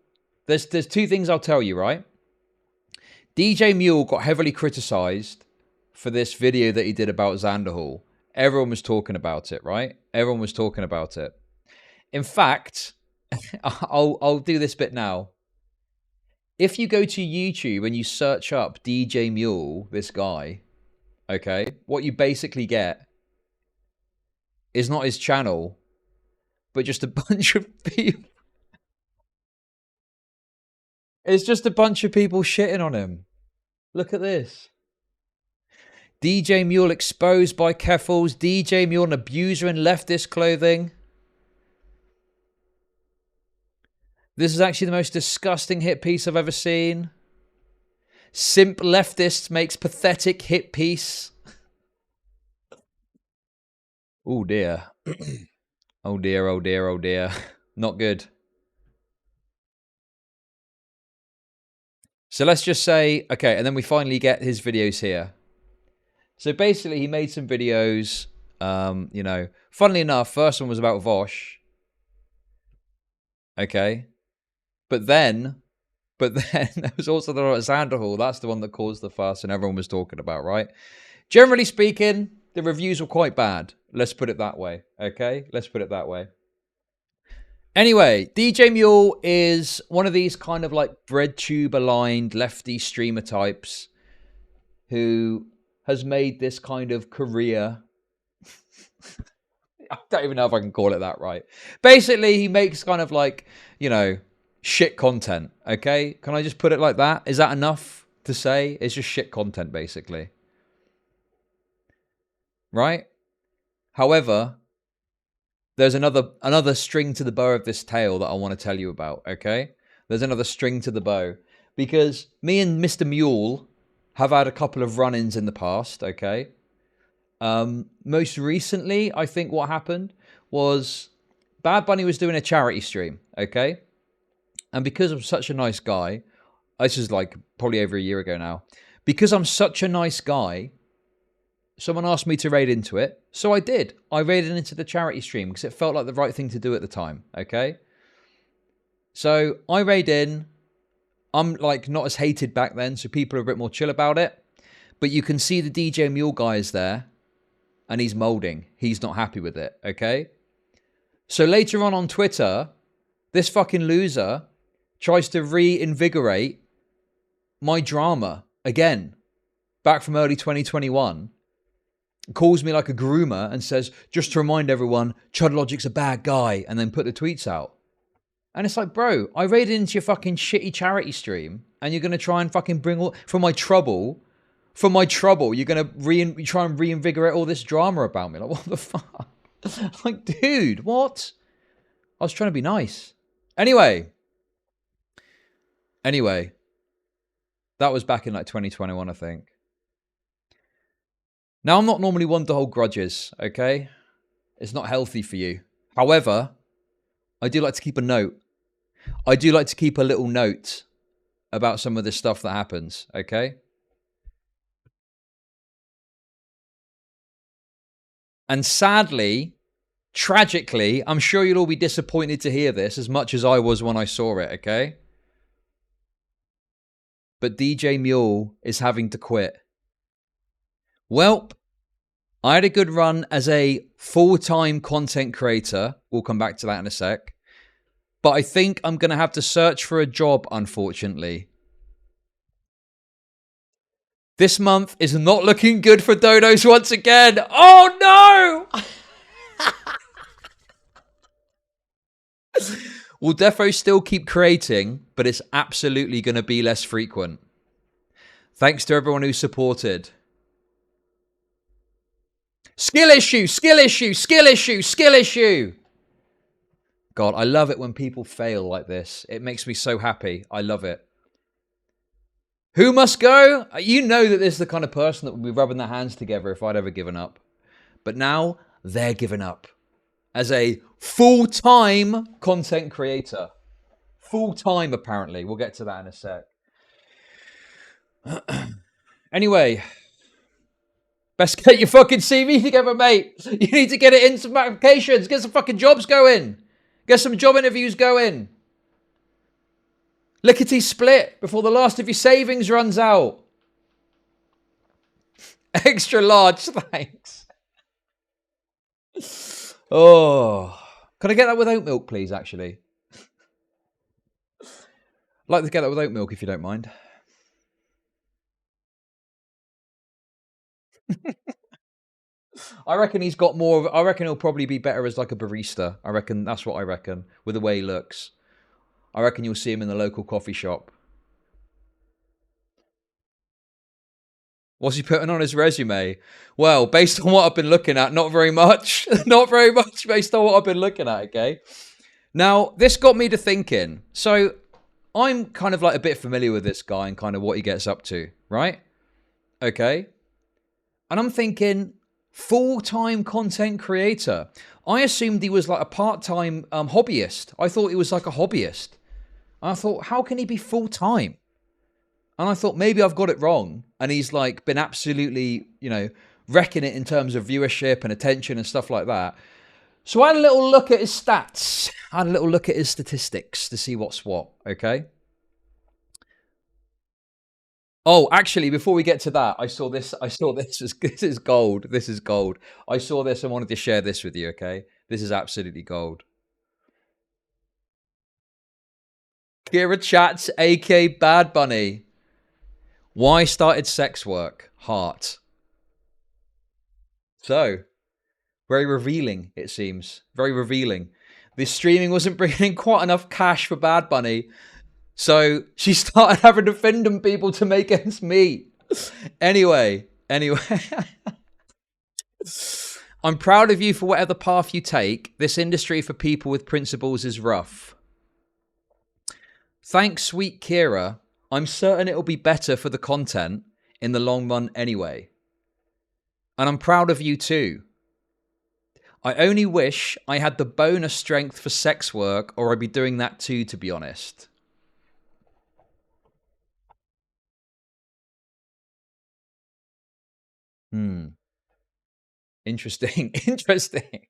there's two things I'll tell you, right? DJ Mule got heavily criticized for this video that he did about Xander Hall. Everyone was talking about it, right? Everyone was talking about it. In fact, I'll do this bit now. If you go to YouTube and you search up DJ Mule, this guy, okay, what you basically get is not his channel, but just a bunch of people. It's just a bunch of people shitting on him. Look at this. DJ Mule exposed by Keffals. DJ Mule an abuser in leftist clothing. This is actually the most disgusting hit piece I've ever seen. Simp leftist makes pathetic hit piece. Oh dear. Oh dear, oh dear, oh dear. Not good. So let's just say, okay, and then we finally get his videos here. So basically he made some videos, you know, funnily enough, first one was about Vosh. Okay. But then there was also the one at Sanderhall. That's the one that caused the fuss and everyone was talking about, right? Generally speaking, the reviews were quite bad. Let's put it that way. Okay? Let's put it that way. Anyway, DJ Mule is one of these kind of like bread tube aligned lefty streamer types who has made this kind of career. I don't even know if I can call it that right. Basically, he makes kind of like, you know, shit content. Okay? Can I just put it like that? Is that enough to say? It's just shit content, basically. Right? However, there's another string to the bow of this tale that I want to tell you about, okay? There's another string to the bow. Because me and Mr. Mule have had a couple of run-ins in the past, okay? Most recently, I think what happened was Bad Bunny was doing a charity stream, okay? And because I'm such a nice guy, this is like probably over a year ago now. Because I'm such a nice guy, someone asked me to raid into it. So I did. I raided into the charity stream because it felt like the right thing to do at the time, okay? So I raid in. I'm like not as hated back then, so people are a bit more chill about it. But you can see the DJ Mule guy is there. And he's molding. He's not happy with it, okay? So later on Twitter, this fucking loser tries to reinvigorate my drama again. Back from early 2021. Calls me like a groomer and says, just to remind everyone, ChudLogic's a bad guy. And then put the tweets out. And it's like, bro, I raided into your fucking shitty charity stream. And you're going to try and fucking bring all... From my trouble, you're going to try and reinvigorate all this drama about me. Like, what the fuck? Like, dude, what? I was trying to be nice. Anyway. That was back in like 2021, I think. Now, I'm not normally one to hold grudges, okay? It's not healthy for you. However, I do like to keep a note. I do like to keep a little note about some of the stuff that happens, okay? And sadly, tragically, I'm sure you'll all be disappointed to hear this as much as I was when I saw it, okay? But DJ Mule is having to quit. Welp, I had a good run as a full-time content creator. We'll come back to that in a sec. But I think I'm going to have to search for a job, unfortunately. This month is not looking good for dodos once again. Oh, no! We'll defo still keep creating, but it's absolutely going to be less frequent. Thanks to everyone who supported. Skill issue, skill issue, skill issue, skill issue. God, I love it when people fail like this. It makes me so happy. I love it. Who must go? You know that this is the kind of person that would be rubbing their hands together if I'd ever given up. But now they're giving up. As a full-time content creator. Full-time, apparently. We'll get to that in a sec. Anyway. Best get your fucking CV together, mate. You need to get it in some applications. Get some fucking jobs going. Get some job interviews going. Lickety split before the last of your savings runs out. Extra large, thanks. Oh. Can I get that with oat milk, please, actually? I'd like to get that with oat milk, if you don't mind. I reckon he's got more... I reckon he'll probably be better as like a barista. I reckon that's what I reckon, with the way he looks. I reckon you'll see him in the local coffee shop. What's he putting on his resume? Well, based on what I've been looking at, not very much. Not very much based on what I've been looking at, okay? Now, this got me to thinking. So, I'm kind of like a bit familiar with this guy and kind of what he gets up to, right? Okay. And I'm thinking, full-time content creator. I assumed he was like a part-time hobbyist. I thought he was like a hobbyist. And I thought, how can he be full-time? And I thought, maybe I've got it wrong. And he's like been absolutely, you know, wrecking it in terms of viewership and attention and stuff like that. So I had a little look at his stats. I had a little look at his statistics to see what's what, okay? Oh, actually, before we get to that, I saw this. This is gold. This is gold. I saw this and wanted to share this with you, okay? This is absolutely gold. Kira chats, AK Bad Bunny. Why started sex work? Heart. So, very revealing, it seems. Very revealing. The streaming wasn't bringing in quite enough cash for Bad Bunny, so she started having to fend on people to make ends meet. Anyway. I'm proud of you for whatever path you take. This industry for people with principles is rough. Thanks, sweet Kira. I'm certain it'll be better for the content in the long run anyway. And I'm proud of you too. I only wish I had the bonus strength for sex work, or I'd be doing that too, to be honest. Interesting. Interesting.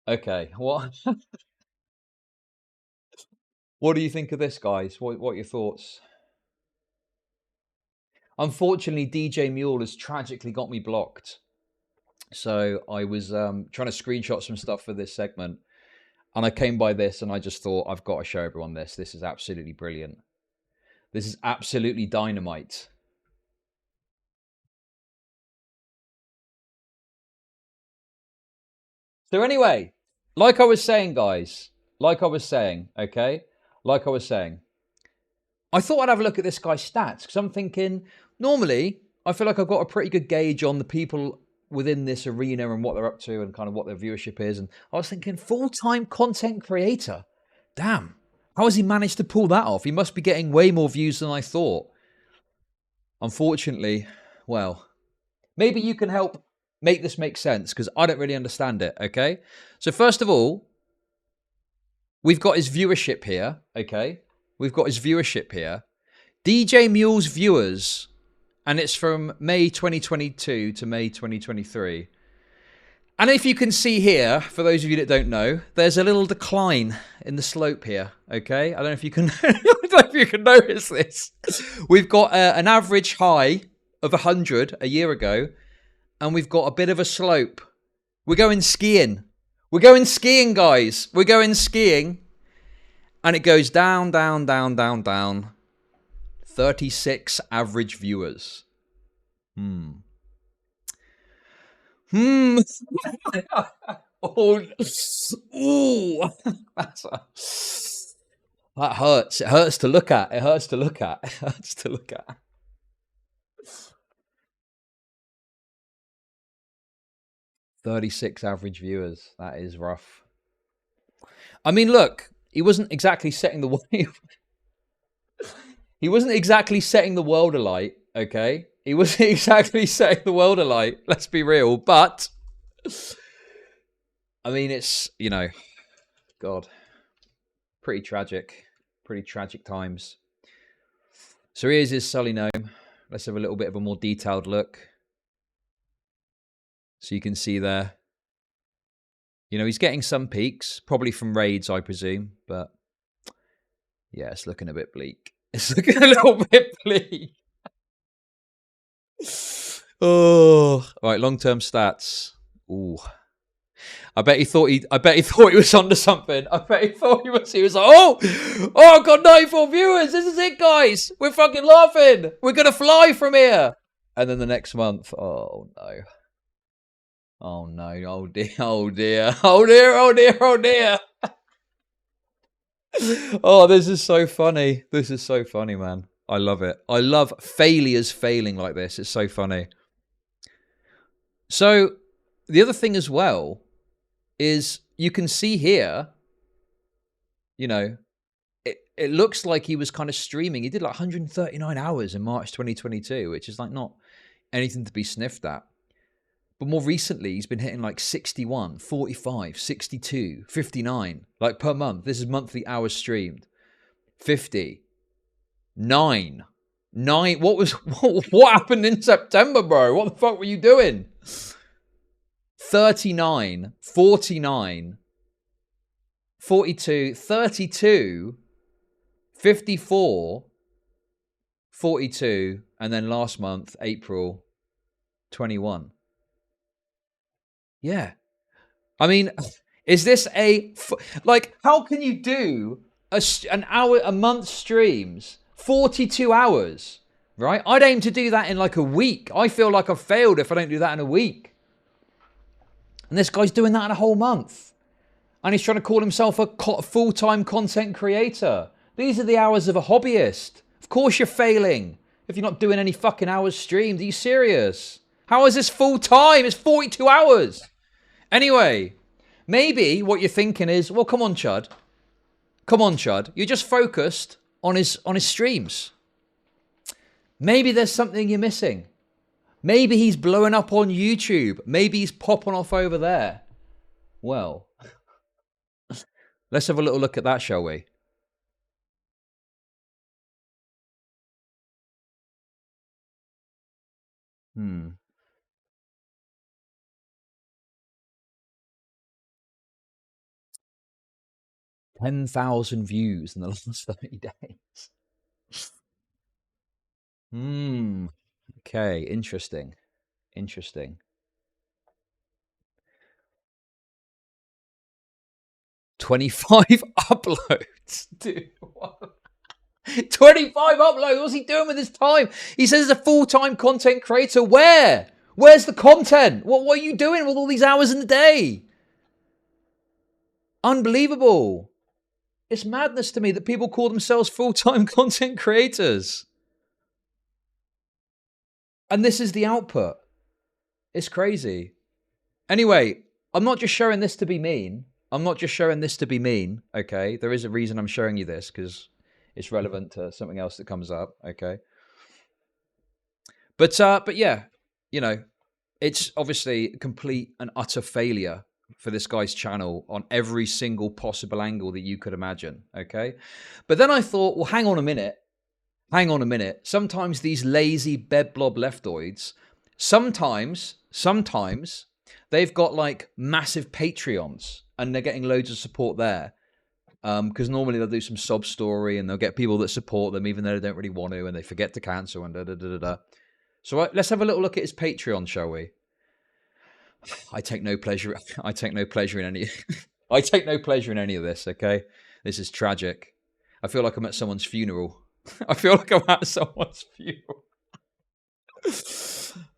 Okay, what? What do you think of this, guys? What are your thoughts? Unfortunately, DJ Mule has tragically got me blocked. So I was trying to screenshot some stuff for this segment, and I came by this, and I just thought, I've got to show everyone this. This is absolutely brilliant. This is absolutely dynamite. So anyway, like I was saying, guys, okay? Like I was saying, I thought I'd have a look at this guy's stats, because I'm thinking, normally, I feel like I've got a pretty good gauge on the people within this arena and what they're up to and kind of what their viewership is. And I was thinking, full-time content creator. Damn. How has he managed to pull that off? He must be getting way more views than I thought. Unfortunately, well, maybe you can help make this make sense, because I don't really understand it, okay? So first of all, we've got his viewership here, okay? We've got his viewership here. DJ Mule's viewers, and it's from May 2022 to May 2023. And if you can see here, for those of you that don't know, there's a little decline in the slope here, okay? I don't know if you can, I don't know if you can notice this. We've got an average high of 100 a year ago, and we've got a bit of a slope. We're going skiing. We're going skiing, guys. We're going skiing. And it goes down, down, down, down, down. 36 average viewers. Oh, ooh. That hurts. It hurts to look at. It hurts to look at. It hurts to look at. $36 average viewers. That is rough. I mean, look, he wasn't exactly setting the he wasn't exactly setting the world alight, okay? He wasn't exactly setting the world alight, let's be real. But, I mean, it's, you know, God, pretty tragic times. So here's his Sully gnome. Let's have a little bit of a more detailed look. So you can see there. You know, he's getting some peaks, probably from raids, I presume. But, yeah, it's looking a bit bleak. It's looking a little bit bleak. Oh, all right, long-term stats. Ooh. I bet he thought he was onto something. I bet he thought he was like, oh, I've got 94 viewers. This is it, guys. We're fucking laughing. We're going to fly from here. And then the next month, oh, no. Oh no, oh dear, oh dear, oh dear, oh dear, oh dear. Oh, this is so funny. This is so funny, man. I love it. I love failures failing like this. It's so funny. So the other thing as well is you can see here, you know, it looks like he was kind of streaming. He did like 139 hours in March 2022, which is like not anything to be sniffed at. But more recently, he's been hitting like 61, 45, 62, 59, like per month. This is monthly hours streamed. 50, 9. What happened in September, bro? What the fuck were you doing? 39, 49, 42, 32, 54, 42, and then last month, April 21. Yeah. I mean, is this like, how can you do a month streams, 42 hours, right? I'd aim to do that in like a week. I feel like I've failed if I don't do that in a week. And this guy's doing that in a whole month. And he's trying to call himself a full-time content creator. These are the hours of a hobbyist. Of course you're failing if you're not doing any fucking hours streamed. Are you serious? How is this full-time? It's 42 hours. Anyway, maybe what you're thinking is, well, come on, Chud. Come on, Chud. You're just focused on his streams. Maybe there's something you're missing. Maybe he's blowing up on YouTube. Maybe he's popping off over there. Well, let's have a little look at that, shall we? Hmm. 10,000 views in the last 30 days. Hmm. Okay, interesting. Interesting. 25 uploads. Dude, what? 25 uploads. What's he doing with his time? He says he's a full-time content creator. Where? Where's the content? What are you doing with all these hours in the day? Unbelievable. It's madness to me that people call themselves full-time content creators. And this is the output. It's crazy. Anyway, I'm not just showing this to be mean. I'm not just showing this to be mean, okay? There is a reason I'm showing you this, because it's relevant to something else that comes up, okay? But yeah, you know, it's obviously complete and utter failure for this guy's channel on every single possible angle that you could imagine, okay? But then I thought, well, hang on a minute. Sometimes these lazy bedblob leftoids, sometimes they've got like massive Patreons and they're getting loads of support there. Because normally they'll do some sob story and they'll get people that support them even though they don't really want to and they forget to cancel and da-da-da-da-da. So let's have a little look at his Patreon, shall we? I take no pleasure in any I take no pleasure in any of this, okay? This is tragic. I feel like I'm at someone's funeral.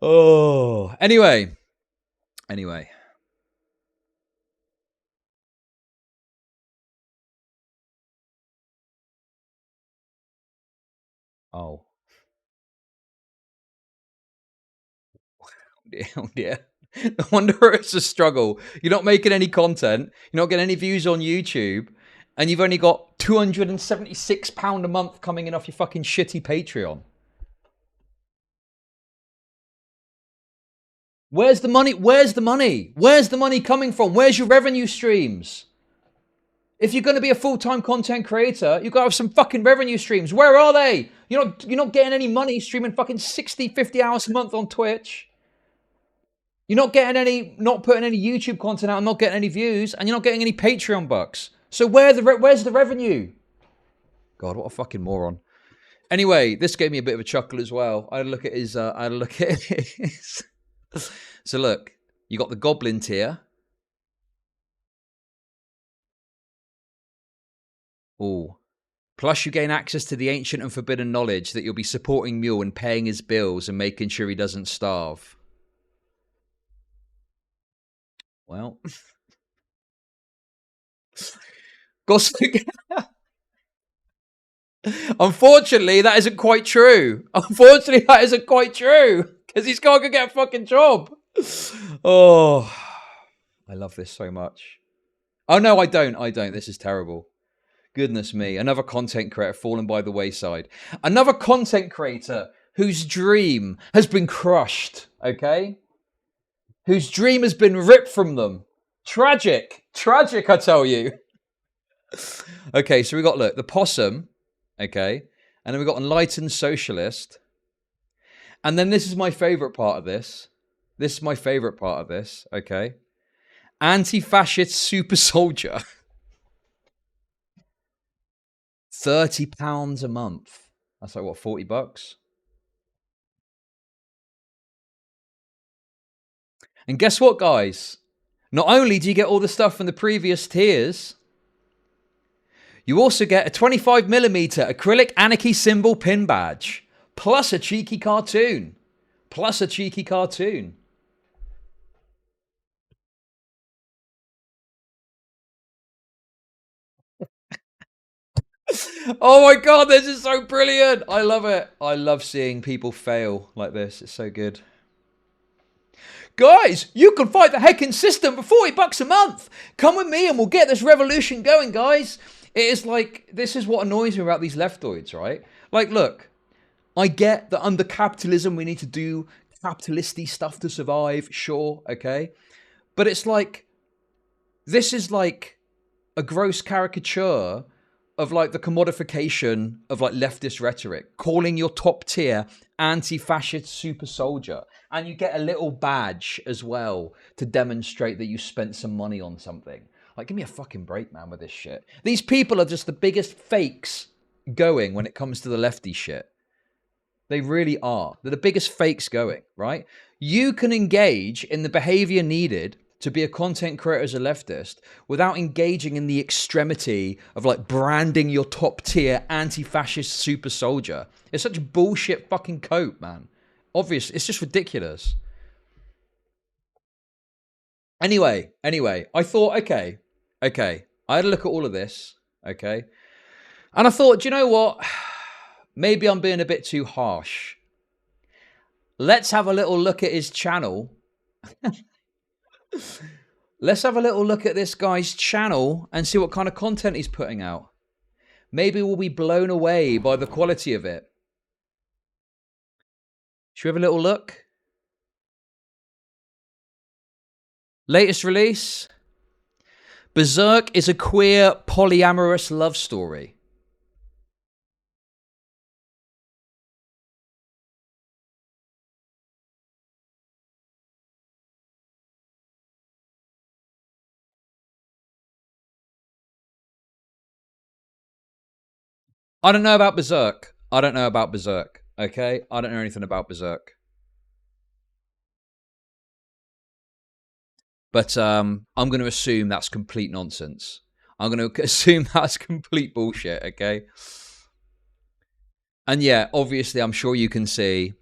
Oh, anyway. Oh. Oh dear. No wonder it's a struggle. You're not making any content. You're not getting any views on YouTube. And you've only got £276 a month coming in off your fucking shitty Patreon. Where's the money? Where's the money coming from? Where's your revenue streams? If you're going to be a full-time content creator, you've got to have some fucking revenue streams. Where are they? You're not getting any money streaming fucking 60, 50 hours a month on Twitch. You're not putting any YouTube content out and not getting any views, and you're not getting any Patreon bucks. So where's the revenue? God, what a fucking moron. Anyway, this gave me a bit of a chuckle as well. I had a look at his. So look, you got the goblin tier. Oh. Plus you gain access to the ancient and forbidden knowledge that you'll be supporting Mule and paying his bills and making sure he doesn't starve. Well. Unfortunately, that isn't quite true. Unfortunately, that isn't quite true. Because he's got to go get a fucking job. Oh, I love this so much. Oh, no, I don't. I don't. This is terrible. Goodness me. Another content creator fallen by the wayside. Another content creator whose dream has been crushed, okay? Whose dream has been ripped from them. Tragic. Tragic, I tell you. Okay, so we got, look, the possum, okay? And then we got enlightened socialist. And then this is my favorite part of this. This is my favorite part of this, okay? Anti-fascist super soldier. £30 a month. That's like, what, 40 bucks? And guess what, guys? Not only do you get all the stuff from the previous tiers, you also get a 25mm acrylic anarchy symbol pin badge, plus a cheeky cartoon. Plus a cheeky cartoon. Oh my god, this is so brilliant. I love it. I love seeing people fail like this. It's so good. Guys, you can fight the heckin' system for 40 bucks a month. Come with me and we'll get this revolution going, guys. It is like, this is what annoys me about these leftoids, right? Like, look, I get that under capitalism we need to do capitalisty stuff to survive, sure, okay? But it's like, this is like a gross caricature of like the commodification of like leftist rhetoric, calling your top tier anti-fascist super soldier. And you get a little badge as well to demonstrate that you spent some money on something. Like, give me a fucking break, man, with this shit. These people are just the biggest fakes going when it comes to the lefty shit. They really are. They're the biggest fakes going, right? You can engage in the behavior needed to be a content creator as a leftist without engaging in the extremity of like branding your top tier anti-fascist super soldier. It's such a bullshit fucking coat, man. Obvious, it's just ridiculous. Anyway, I thought, okay. I had a look at all of this, okay? And I thought, do you know what? Maybe I'm being a bit too harsh. Let's have a little look at his channel. Let's have a little look at this guy's channel and see what kind of content he's putting out. Maybe we'll be blown away by the quality of it. Should we have a little look? Latest release. Berserk is a queer polyamorous love story. I don't know about Berserk. I don't know about Berserk. Okay? I don't know anything about Berserk. But I'm going to assume that's complete nonsense. I'm going to assume that's complete bullshit, okay? And yeah, obviously, I'm sure you can see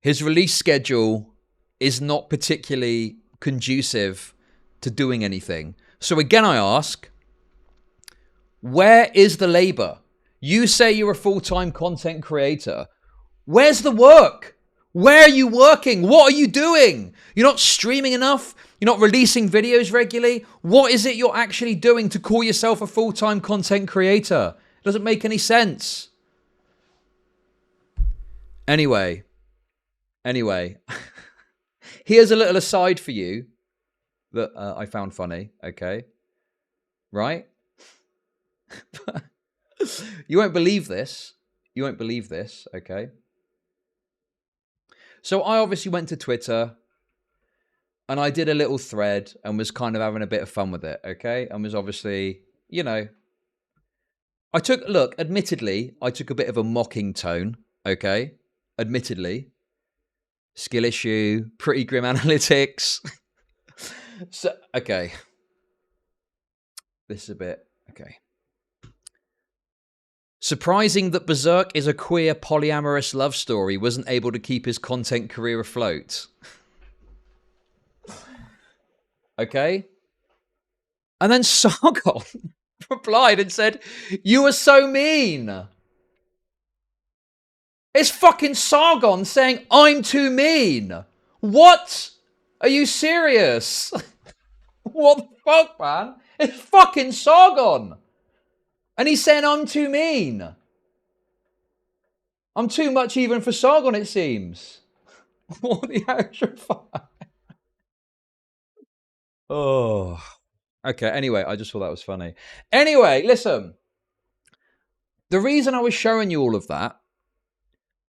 his release schedule is not particularly conducive to doing anything. So again, I ask, where is the labor? You say you're a full-time content creator. Where's the work? Where are you working? What are you doing? You're not streaming enough? You're not releasing videos regularly? What is it you're actually doing to call yourself a full-time content creator? It doesn't make any sense. Anyway. Here's a little aside for you that I found funny, okay? Right? You won't believe this. You won't believe this, okay? So I obviously went to Twitter and I did a little thread and was kind of having a bit of fun with it, okay? And was obviously, you know, admittedly, I took a bit of a mocking tone, okay? Admittedly. Skill issue, pretty grim analytics. So, okay. This is a bit, okay. Surprising that Berserk is a queer polyamorous love story wasn't able to keep his content career afloat. Okay? And then Sargon. replied and said, "You are so mean." It's fucking Sargon saying, "I'm too mean." What? Are you serious? What the fuck, man? It's fucking Sargon. And he's saying, "I'm too mean." I'm too much even for Sargon, it seems. What the actual fuck? Oh. Okay, anyway, I just thought that was funny. Anyway, listen. The reason I was showing you all of that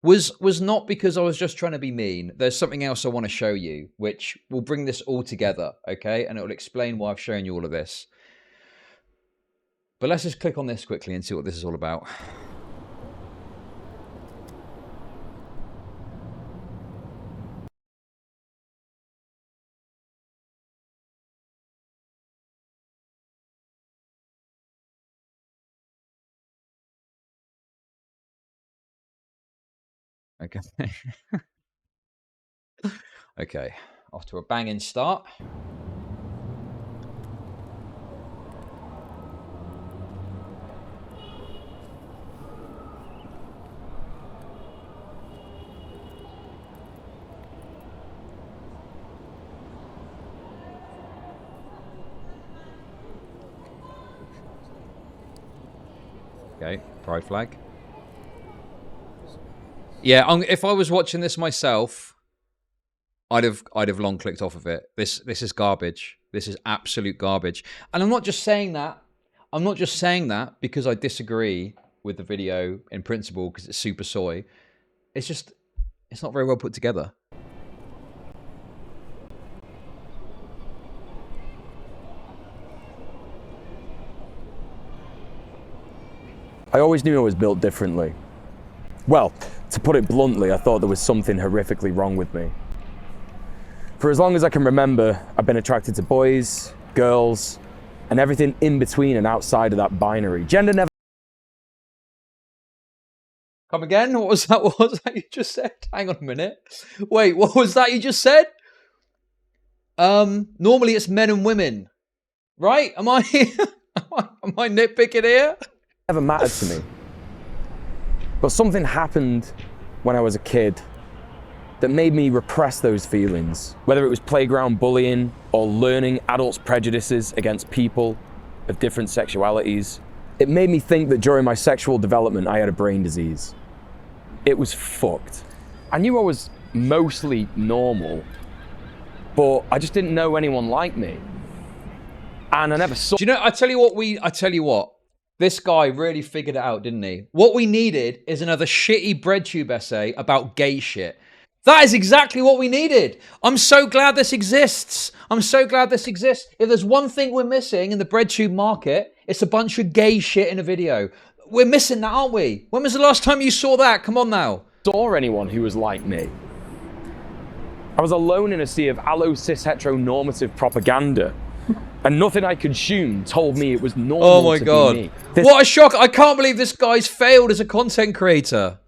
was not because I was just trying to be mean. There's something else I want to show you, which will bring this all together, okay? And it will explain why I've shown you all of this. But let's just click on this quickly and see what this is all about. Okay. Okay, off to a banging start. Okay, pride flag. Yeah, if I was watching this myself, I'd have long clicked off of it. This is garbage. This is absolute garbage. And I'm not just saying that. I'm not just saying that because I disagree with the video in principle because it's super soy. It's just, it's not very well put together. I always knew I was built differently. Well, to put it bluntly, I thought there was something horrifically wrong with me. For as long as I can remember, I've been attracted to boys, girls, and everything in between and outside of that binary. Gender never... Come again? What was that? What was that you just said? Hang on a minute. Wait, what was that you just said? Normally it's men and women, right? Am I am I nitpicking here? Never mattered to me. But something happened when I was a kid that made me repress those feelings. Whether it was playground bullying or learning adults' prejudices against people of different sexualities, it made me think that during my sexual development I had a brain disease. It was fucked. I knew I was mostly normal, but I just didn't know anyone like me. And I never saw... Do you know, I tell you what, this guy really figured it out, didn't he? What we needed is another shitty BreadTube essay about gay shit. That is exactly what we needed. I'm so glad this exists. I'm so glad this exists. If there's one thing we're missing in the BreadTube market, it's a bunch of gay shit in a video. We're missing that, aren't we? When was the last time you saw that? Come on now. Saw anyone who was like me. I was alone in a sea of allo cis heteronormative propaganda. And nothing I consumed told me it was normal. Oh my to God. Be me. What a shock. I can't believe this guy's failed as a content creator.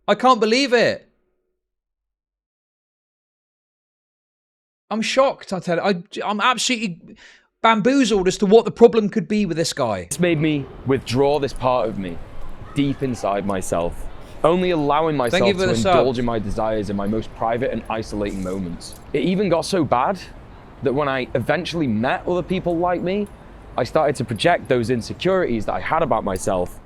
I can't believe it. I'm shocked, I tell you. I'm absolutely bamboozled as to what the problem could be with this guy. This made me withdraw this part of me deep inside myself, only allowing myself to indulge in my desires in my most private and isolating moments. It even got so bad that when I eventually met other people like me, I started to project those insecurities that I had about myself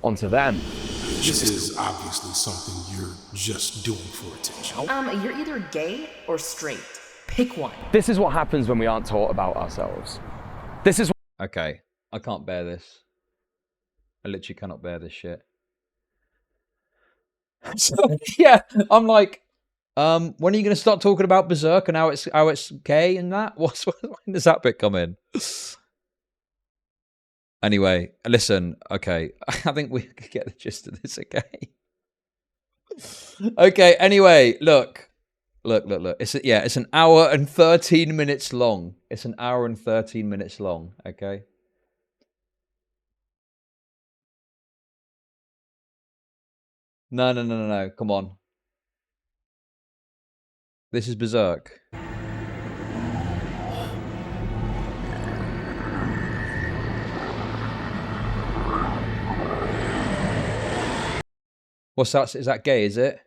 onto them. This is obviously something you're just doing for attention. You're either gay or straight. Pick one. This is what happens when we aren't taught about ourselves. This is... Okay, I can't bear this. I literally cannot bear this shit. So, yeah, I'm like, when are you going to start talking about Berserk and how it's gay and that? When does that bit come in? Anyway, listen, okay, I think we could get the gist of this, okay? Okay, anyway, look. It's an hour and 13 minutes long. It's an hour and 13 minutes long, okay? No, come on. This is Berserk. What's that? Is that gay, is it?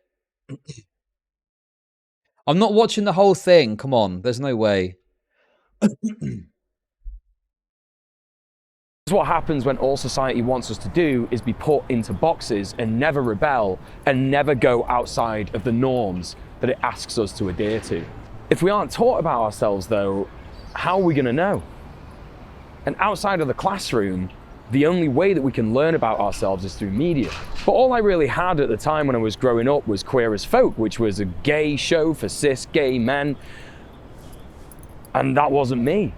I'm not watching the whole thing. Come on. There's no way. What happens when all society wants us to do is be put into boxes and never rebel and never go outside of the norms that it asks us to adhere to. If we aren't taught about ourselves, though, how are we going to know? And outside of the classroom, the only way that we can learn about ourselves is through media. But all I really had at the time when I was growing up was Queer as Folk, which was a gay show for cis gay men. And that wasn't me.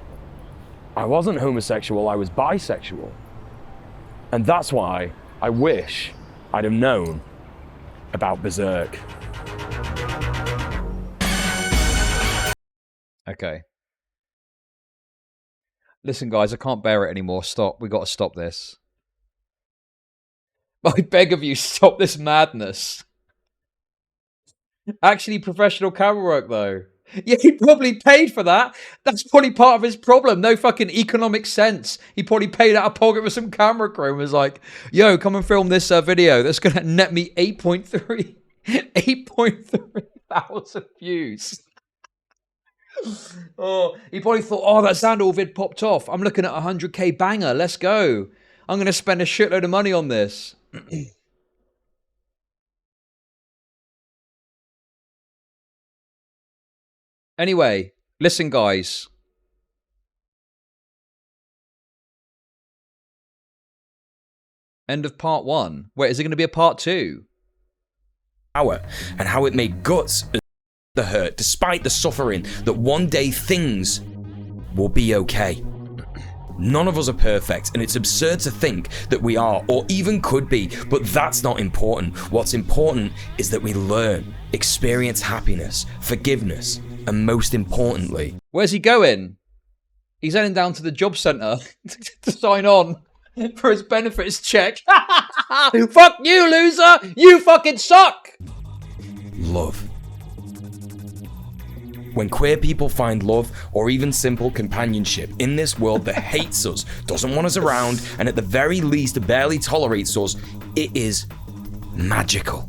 I wasn't homosexual, I was bisexual. And that's why I wish I'd have known about Berserk. Okay. Listen, guys, I can't bear it anymore. Stop. We got to stop this. I beg of you, stop this madness. Actually, professional camera work, though. Yeah, he probably paid for that. That's probably part of his problem. No fucking economic sense. He probably paid out of pocket for some camera crew and was like, yo, come and film this video. That's going to net me 8.3 thousand views. Oh, he probably thought, oh, that Sandal vid popped off. I'm looking at a 100k banger. Let's go. I'm going to spend a shitload of money on this. Anyway, listen, guys. End of part 1. Wait, is it going to be a part 2? Power, and how it made guts the hurt, despite the suffering, that one day things will be okay. None of us are perfect, and it's absurd to think that we are, or even could be, but that's not important. What's important is that we learn, experience happiness, forgiveness, and most importantly... Where's he going? He's heading down to the job centre to sign on for his benefits check. Fuck you, loser! You fucking suck! Love. When queer people find love, or even simple companionship, in this world that hates us, doesn't want us around, and at the very least barely tolerates us, it is magical.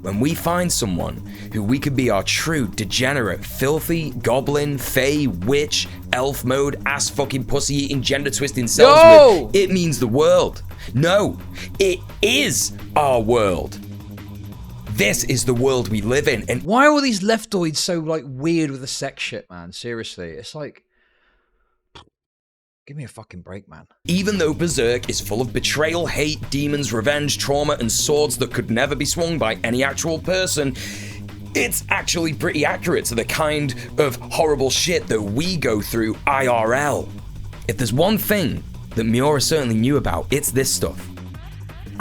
When we find someone who we could be our true, degenerate, filthy, goblin, fae, witch, elf mode, ass fucking pussy eating, gender twisting selves with, it means the world. No, it is our world. This is the world we live in. And why are all these leftoids so like weird with the sex shit, man? Seriously, it's like, give me a fucking break, man. Even though Berserk is full of betrayal, hate, demons, revenge, trauma, and swords that could never be swung by any actual person, it's actually pretty accurate to the kind of horrible shit that we go through IRL. If there's one thing that Miura certainly knew about, it's this stuff.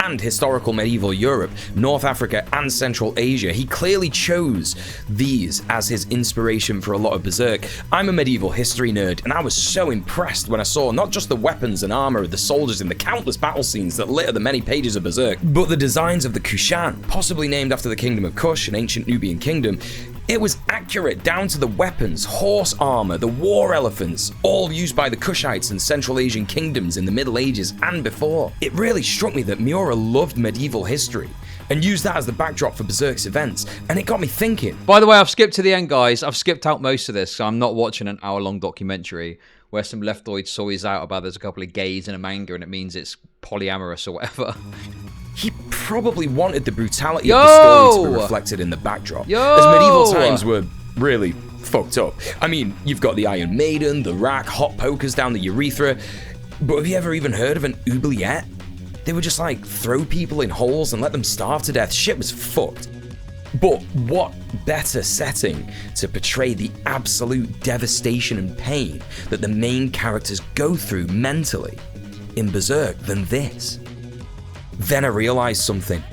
And historical medieval Europe, North Africa, and Central Asia. He clearly chose these as his inspiration for a lot of Berserk. I'm a medieval history nerd, and I was so impressed when I saw not just the weapons and armor of the soldiers in the countless battle scenes that litter the many pages of Berserk, but the designs of the Kushan, possibly named after the kingdom of Kush, an ancient Nubian kingdom. It was accurate down to the weapons, horse armor, the war elephants, all used by the Kushites and Central Asian kingdoms in the Middle Ages and before. It really struck me that Miura loved medieval history and used that as the backdrop for Berserk's events, and it got me thinking. By the way, I've skipped to the end, guys. I've skipped out most of this, so I'm not watching an hour-long documentary where some leftoid soys out about there's a couple of gays in a manga and it means it's polyamorous or whatever. He probably wanted the brutality of the story to be reflected in the backdrop, as medieval times were really fucked up. I mean, you've got the Iron Maiden, the rack, hot pokers down the urethra, but have you ever even heard of an oubliette? They would just like throw people in holes and let them starve to death. Shit was fucked. But what better setting to portray the absolute devastation and pain that the main characters go through mentally in Berserk than this? Then I realized something.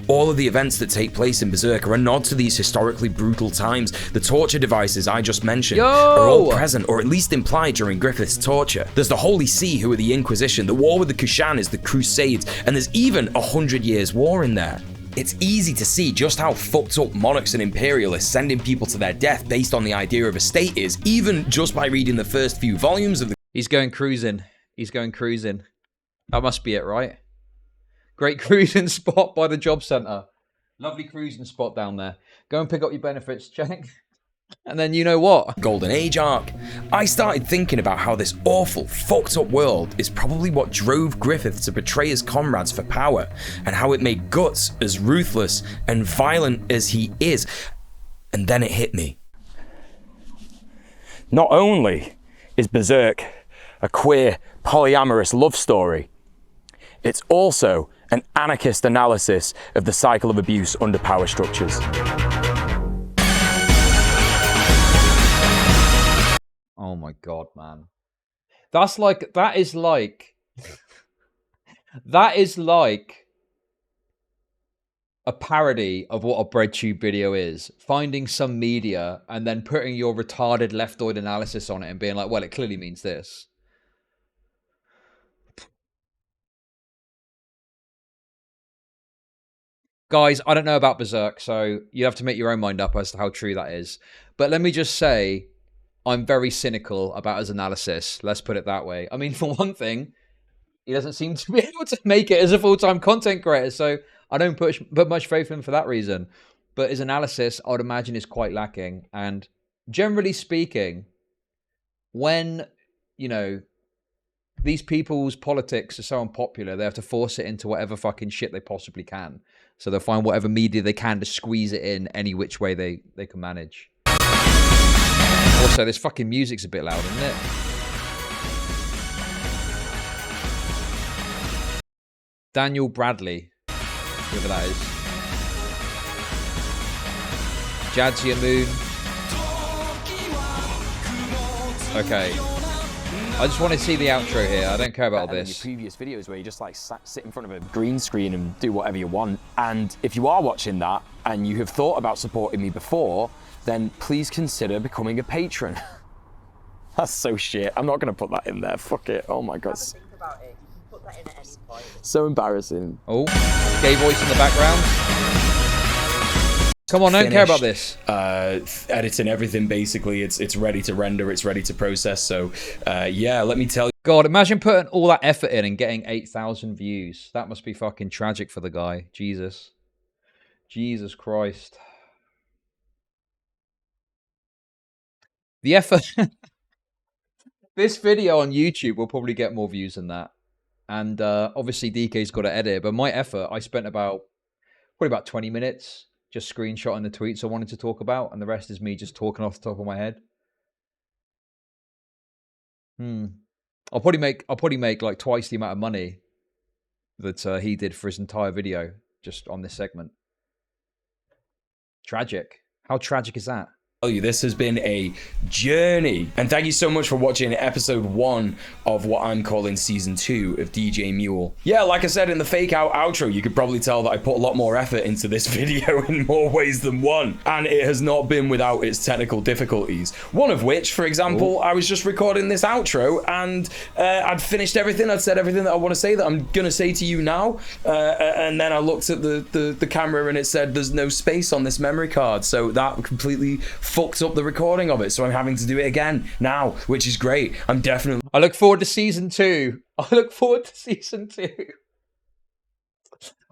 All of the events that take place in Berserk are a nod to these historically brutal times. The torture devices I just mentioned are all present, or at least implied during Griffith's torture. There's the Holy See, who are the Inquisition, the war with the Kushan is the Crusades, and there's even 100 Years' War in there. It's easy to see just how fucked up monarchs and imperialists sending people to their death based on the idea of a state is, even just by reading the first few volumes of the... He's going cruising. He's going cruising. That must be it, right? Great cruising spot by the job centre. Lovely cruising spot down there. Go and pick up your benefits, check. And then you know what? Golden Age arc, I started thinking about how this awful, fucked up world is probably what drove Griffith to betray his comrades for power, and how it made Guts as ruthless and violent as he is. And then it hit me. Not only is Berserk a queer, polyamorous love story, it's also an anarchist analysis of the cycle of abuse under power structures. Oh my god, man. That is like a parody of what a BreadTube video is. Finding some media and then putting your retarded leftoid analysis on it and being like, well, it clearly means this. Guys, I don't know about Berserk, so you have to make your own mind up as to how true that is. But let me just say, I'm very cynical about his analysis. Let's put it that way. I mean, for one thing, he doesn't seem to be able to make it as a full-time content creator, so I don't put much faith in him for that reason. But his analysis, I would imagine, is quite lacking. And generally speaking, when, you know, these people's politics are so unpopular, they have to force it into whatever fucking shit they possibly can. So they'll find whatever media they can to squeeze it in any which way they can manage. Also, this fucking music's a bit loud, isn't it? Daniel Bradley, whoever that is. Jadzia Moon. Okay. I just want to see the outro here. I don't care about all this. Your previous videos where you just like sit in front of a green screen and do whatever you want. And if you are watching that and you have thought about supporting me before, then please consider becoming a patron. That's so shit. I'm not going to put that in there. Fuck it. Oh my god. Think about it. You can put that in at any point. So embarrassing. Oh, gay voice in the background. Come on, I don't care about this. Editing everything, basically. It's ready to render. It's ready to process. So, yeah, let me tell you. God, imagine putting all that effort in and getting 8,000 views. That must be fucking tragic for the guy. Jesus. Jesus Christ. The effort. This video on YouTube will probably get more views than that. And obviously DK's got to edit. But my effort, I spent probably about 20 minutes just screenshotting the tweets I wanted to talk about. And the rest is me just talking off the top of my head. I'll probably make like twice the amount of money that he did for his entire video just on this segment. Tragic. How tragic is that? This has been a journey, and thank you so much for watching episode 1 of what I'm calling season 2 of DJ Mule. Yeah, like I said in the fake out outro, you could probably tell that I put a lot more effort into this video in more ways than one, and it has not been without its technical difficulties. One of which, for example, I was just recording this outro and I'd finished everything. I'd said everything that I want to say that I'm gonna say to you now, and then I looked at the camera and it said there's no space on this memory card, so that completely fucked up the recording of it, so I'm having to do it again now, which is great. I'm definitely... I look forward to season 2. I look forward to season 2.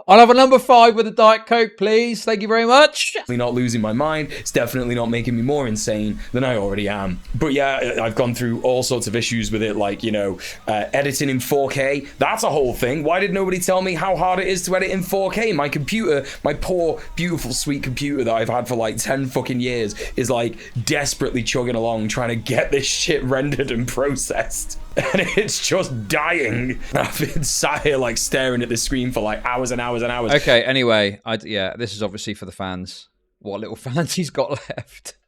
I'll have a number 5 with a Diet Coke, please. Thank you very much. Not losing my mind. It's definitely not making me more insane than I already am. But yeah, I've gone through all sorts of issues with it, like, you know, editing in 4K. That's a whole thing. Why did nobody tell me how hard it is to edit in 4K? My computer, my poor, beautiful, sweet computer that I've had for like 10 fucking years is like desperately chugging along trying to get this shit rendered and processed. And it's just dying. I've been sat here like staring at this screen for like hours and hours and hours. Okay, anyway, yeah, this is obviously for the fans. What little fans he's got left.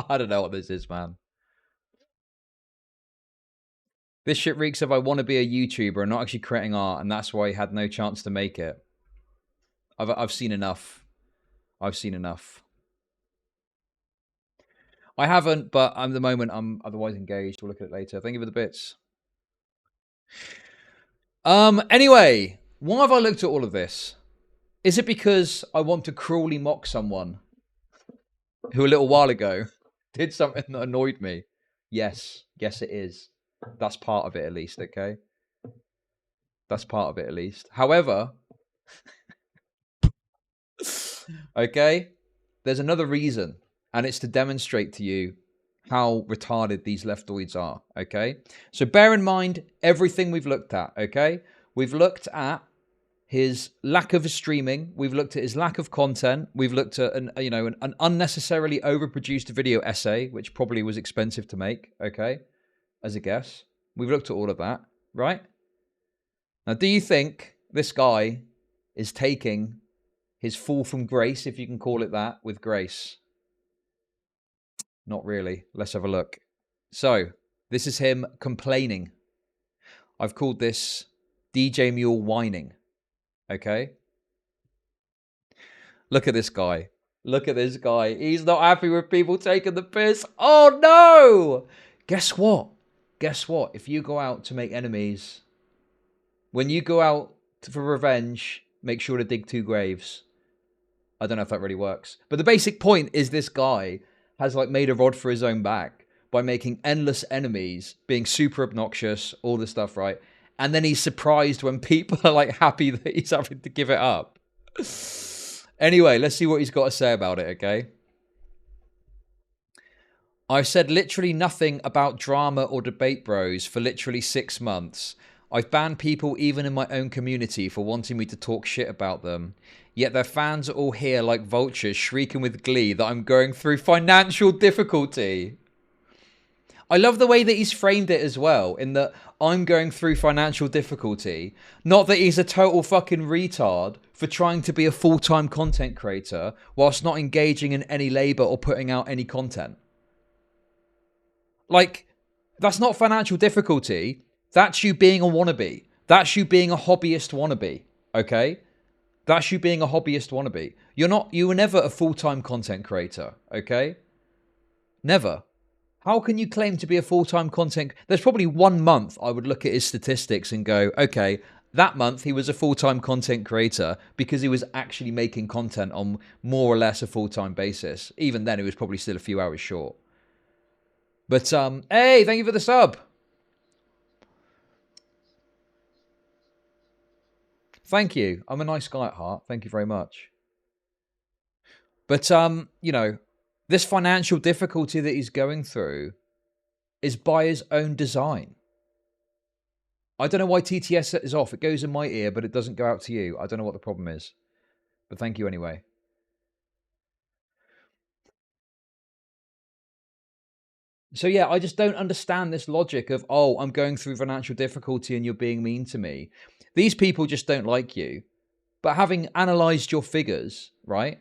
I don't know what this is, man. This shit reeks of I want to be a YouTuber and not actually creating art, and that's why he had no chance to make it. I've seen enough. I've seen enough. I haven't, but at the moment I'm otherwise engaged. We'll look at it later. Thank you for the bits. Anyway, why have I looked at all of this? Is it because I want to cruelly mock someone who a little while ago did something that annoyed me? Yes. Yes, it is. That's part of it, at least, okay? That's part of it, at least. However, Okay? There's another reason, and it's to demonstrate to you how retarded these leftoids are, okay? So bear in mind everything we've looked at, okay? We've looked at his lack of streaming. We've looked at his lack of content. We've looked at an unnecessarily overproduced video essay, which probably was expensive to make, okay? As a guess. We've looked at all of that, right? Now, do you think this guy is taking his fall from grace, if you can call it that, with grace? Not really. Let's have a look. So, this is him complaining. I've called this DJ Mule whining. Okay? Look at this guy. Look at this guy. He's not happy with people taking the piss. Oh, no! Guess what? Guess what? If you go out to make enemies, when you go out for revenge, make sure to dig 2 graves. I don't know if that really works. But the basic point is this guy has like made a rod for his own back by making endless enemies, being super obnoxious, all this stuff, right? And then he's surprised when people are like happy that he's having to give it up. Anyway, let's see what he's got to say about it, okay? I've said literally nothing about drama or debate bros for literally 6 months. I've banned people even in my own community for wanting me to talk shit about them. Yet their fans are all here like vultures shrieking with glee that I'm going through financial difficulty. I love the way that he's framed it as well, in that I'm going through financial difficulty. Not that he's a total fucking retard for trying to be a full-time content creator whilst not engaging in any labor or putting out any content. Like, that's not financial difficulty. That's you being a wannabe. That's you being a hobbyist wannabe, okay? That's you being a hobbyist wannabe. You were never a full-time content creator, okay? Never. How can you claim to be a full-time content... There's probably 1 month I would look at his statistics and go, okay, that month he was a full-time content creator because he was actually making content on more or less a full-time basis. Even then, it was probably still a few hours short. But, hey, thank you for the sub. Thank you. I'm a nice guy at heart. Thank you very much. But, you know, this financial difficulty that he's going through is by his own design. I don't know why TTS is off. It goes in my ear, but it doesn't go out to you. I don't know what the problem is. But thank you anyway. So yeah, I just don't understand this logic of, oh, I'm going through financial difficulty and you're being mean to me. These people just don't like you. But having analysed your figures, right?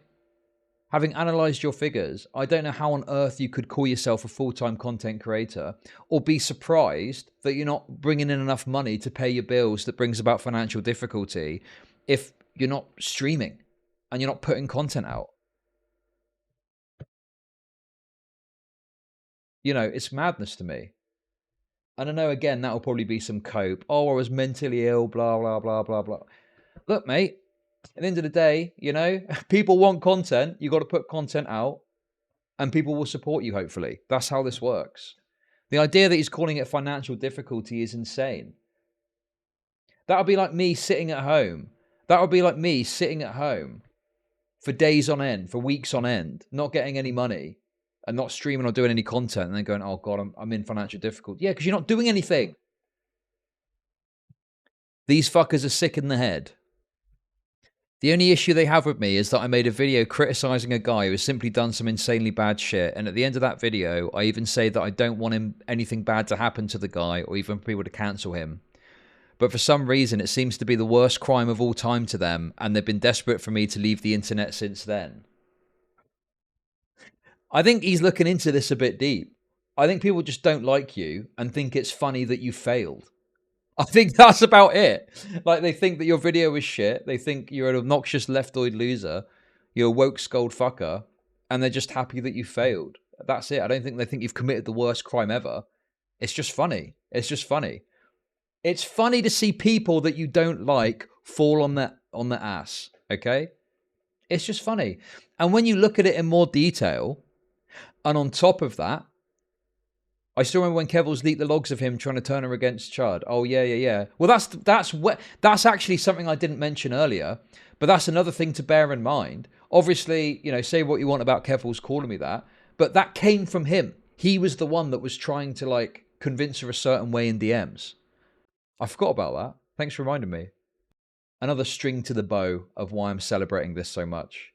Having analysed your figures, I don't know how on earth you could call yourself a full-time content creator or be surprised that you're not bringing in enough money to pay your bills that brings about financial difficulty if you're not streaming and you're not putting content out. You know, it's madness to me. And I know, again, that will probably be some cope. Oh, I was mentally ill, blah, blah, blah, blah, blah. Look, mate, at the end of the day, you know, people want content. You got to put content out and people will support you, hopefully. That's how this works. The idea that he's calling it financial difficulty is insane. That would be like me sitting at home. That would be like me sitting at home for days on end, for weeks on end, not getting any money and not streaming or doing any content and then going, oh God, I'm in financial difficulty. Yeah, because you're not doing anything. These fuckers are sick in the head. The only issue they have with me is that I made a video criticizing a guy who has simply done some insanely bad shit. And at the end of that video, I even say that I don't want anything bad to happen to the guy or even for people to cancel him. But for some reason, it seems to be the worst crime of all time to them. And they've been desperate for me to leave the internet since then. I think he's looking into this a bit deep. I think people just don't like you and think it's funny that you failed. I think that's about it. Like, they think that your video is shit. They think you're an obnoxious leftoid loser. You're a woke skulled fucker. And they're just happy that you failed. That's it. I don't think they think you've committed the worst crime ever. It's just funny. It's just funny. It's funny to see people that you don't like fall on the ass. Okay? It's just funny. And when you look at it in more detail, and on top of that, I still remember when Kevils leaked the logs of him trying to turn her against Chud. Oh yeah. Well, that's actually something I didn't mention earlier, but that's another thing to bear in mind. Obviously, you know, say what you want about Kevils calling me that, but that came from him. He was the one that was trying to like convince her a certain way in DMs. I forgot about that. Thanks for reminding me. Another string to the bow of why I'm celebrating this so much.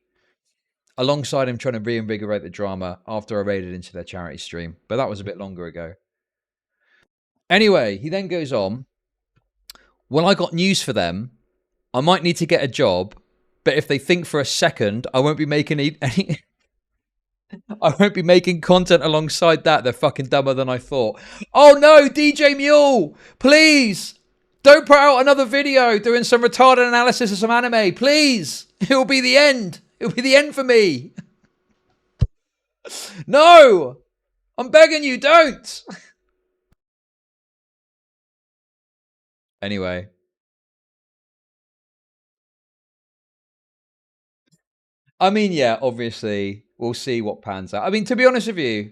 Alongside him trying to reinvigorate the drama after I raided into their charity stream. But that was a bit longer ago. Anyway, he then goes on. Well, I got news for them. I might need to get a job, but if they think for a second, I won't be making any I won't be making content alongside that. They're fucking dumber than I thought. Oh no, DJ Mule! Please! Don't put out another video doing some retarded analysis of some anime. Please! It'll be the end. It'll be the end for me. No! I'm begging you, don't! Anyway. I mean, yeah, obviously, we'll see what pans out. I mean, to be honest with you,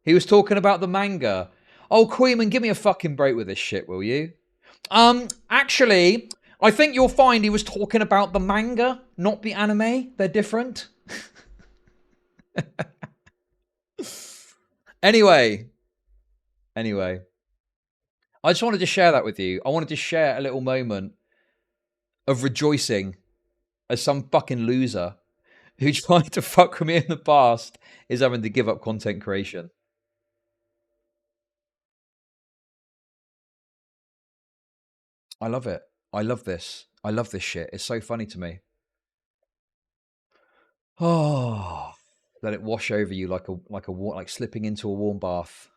he was talking about the manga. Oh, Queeman, give me a fucking break with this shit, will you? Actually, I think you'll find he was talking about the manga, not the anime. They're different. Anyway. I just wanted to share that with you. I wanted to share a little moment of rejoicing as some fucking loser who tried to fuck with me in the past is having to give up content creation. I love it. I love this. I love this shit. It's so funny to me. Oh, let it wash over you like slipping into a warm bath.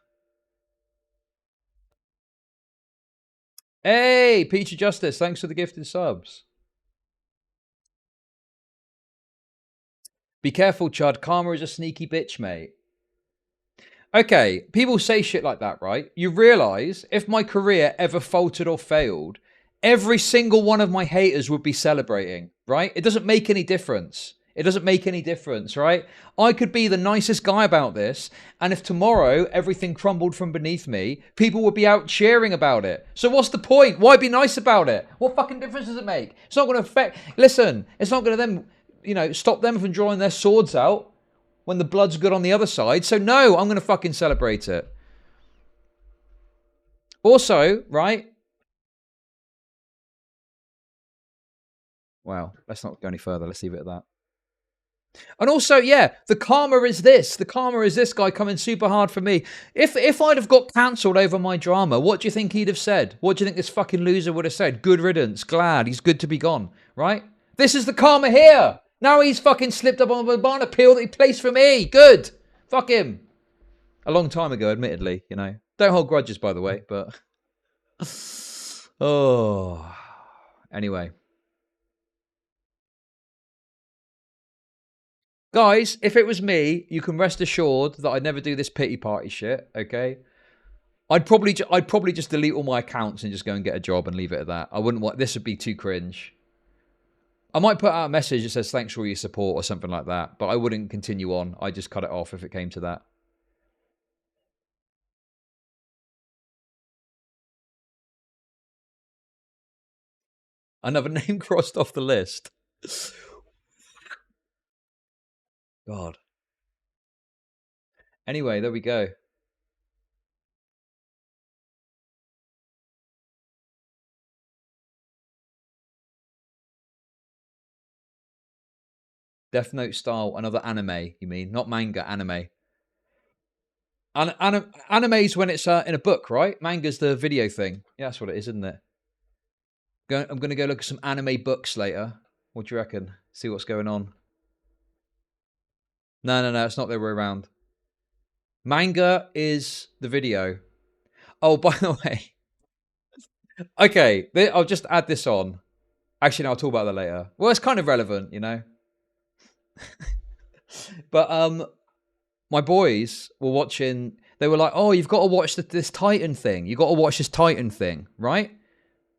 Hey, Peach of Justice, thanks for the gifted subs. Be careful, Chud. Karma is a sneaky bitch, mate. Okay, people say shit like that, right? You realise if my career ever faltered or failed, every single one of my haters would be celebrating, right? It doesn't make any difference. It doesn't make any difference, right? I could be the nicest guy about this, and if tomorrow everything crumbled from beneath me, people would be out cheering about it. So what's the point? Why be nice about it? What fucking difference does it make? It's not going to affect... Listen, it's not going to then, you know, stop them from drawing their swords out when the blood's good on the other side. So no, I'm going to fucking celebrate it. Also, right? Wow, let's not go any further. Let's leave it at that. And also, yeah, the karma is this. The karma is this guy coming super hard for me. If I'd have got cancelled over my drama, what do you think he'd have said? What do you think this fucking loser would have said? Good riddance. Glad. He's good to be gone. Right? This is the karma here. Now he's fucking slipped up on a barn appeal that he placed for me. Good. Fuck him. A long time ago, admittedly, you know. Don't hold grudges, by the way, but... Oh. Anyway. Guys, if it was me, you can rest assured that I'd never do this pity party shit, okay? I'd probably just delete all my accounts and just go and get a job and leave it at that. I wouldn't want... This would be too cringe. I might put out a message that says thanks for all your support or something like that, but I wouldn't continue on. I'd just cut it off if it came to that. Another name crossed off the list. God. Anyway, there we go. Death Note style, another anime, you mean? Not manga, anime. Anime's when it's in a book, right? Manga's the video thing. Yeah, that's what it is, isn't it? I'm going to go look at some anime books later. What do you reckon? See what's going on. No, it's not the other way around. Manga is the video. Oh, by the way. Okay, I'll just add this on. Actually, no, I'll talk about that later. Well, it's kind of relevant, you know. But my boys were watching. They were like, "Oh, you've got to watch this Titan thing. You got to watch this Titan thing, right?"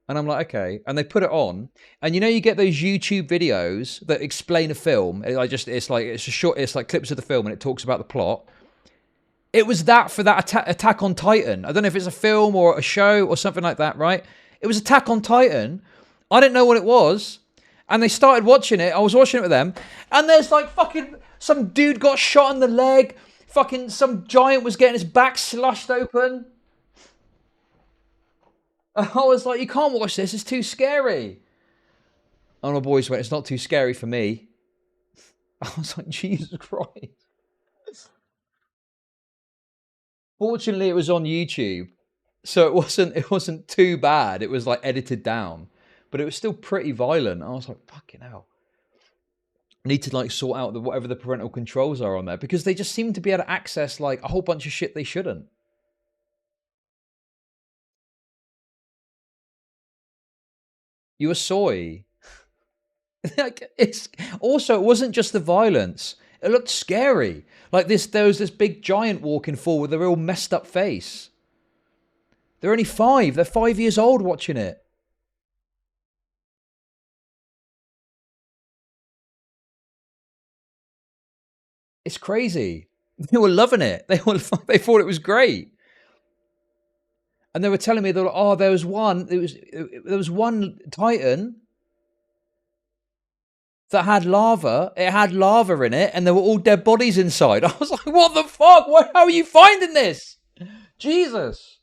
And I'm like, "Okay." And they put it on, and you know, you get those YouTube videos that explain a film. It's like clips of the film, and it talks about the plot. It was that for that Attack on Titan. I don't know if it's a film or a show or something like that, right? It was Attack on Titan. I didn't know what it was. And they started watching it. I was watching it with them. And there's like fucking some dude got shot in the leg. Fucking some giant was getting his back slashed open. I was like, you can't watch this. It's too scary. And my boys went, it's not too scary for me. I was like, Jesus Christ. Fortunately, it was on YouTube. So it wasn't too bad. It was like edited down. But it was still pretty violent. I was like, fucking hell. I need to like sort out whatever the parental controls are on there. Because they just seem to be able to access like a whole bunch of shit they shouldn't. You were soy. Like, it wasn't just the violence. It looked scary. Like there was this big giant walking forward with a real messed up face. They're only 5. They're 5 years old watching it. It's crazy. They were loving it. They thought it was great. And they were telling me that, oh, there was one Titan that had lava. It had lava in it, and there were all dead bodies inside. I was like, what the fuck? How are you finding this? Jesus.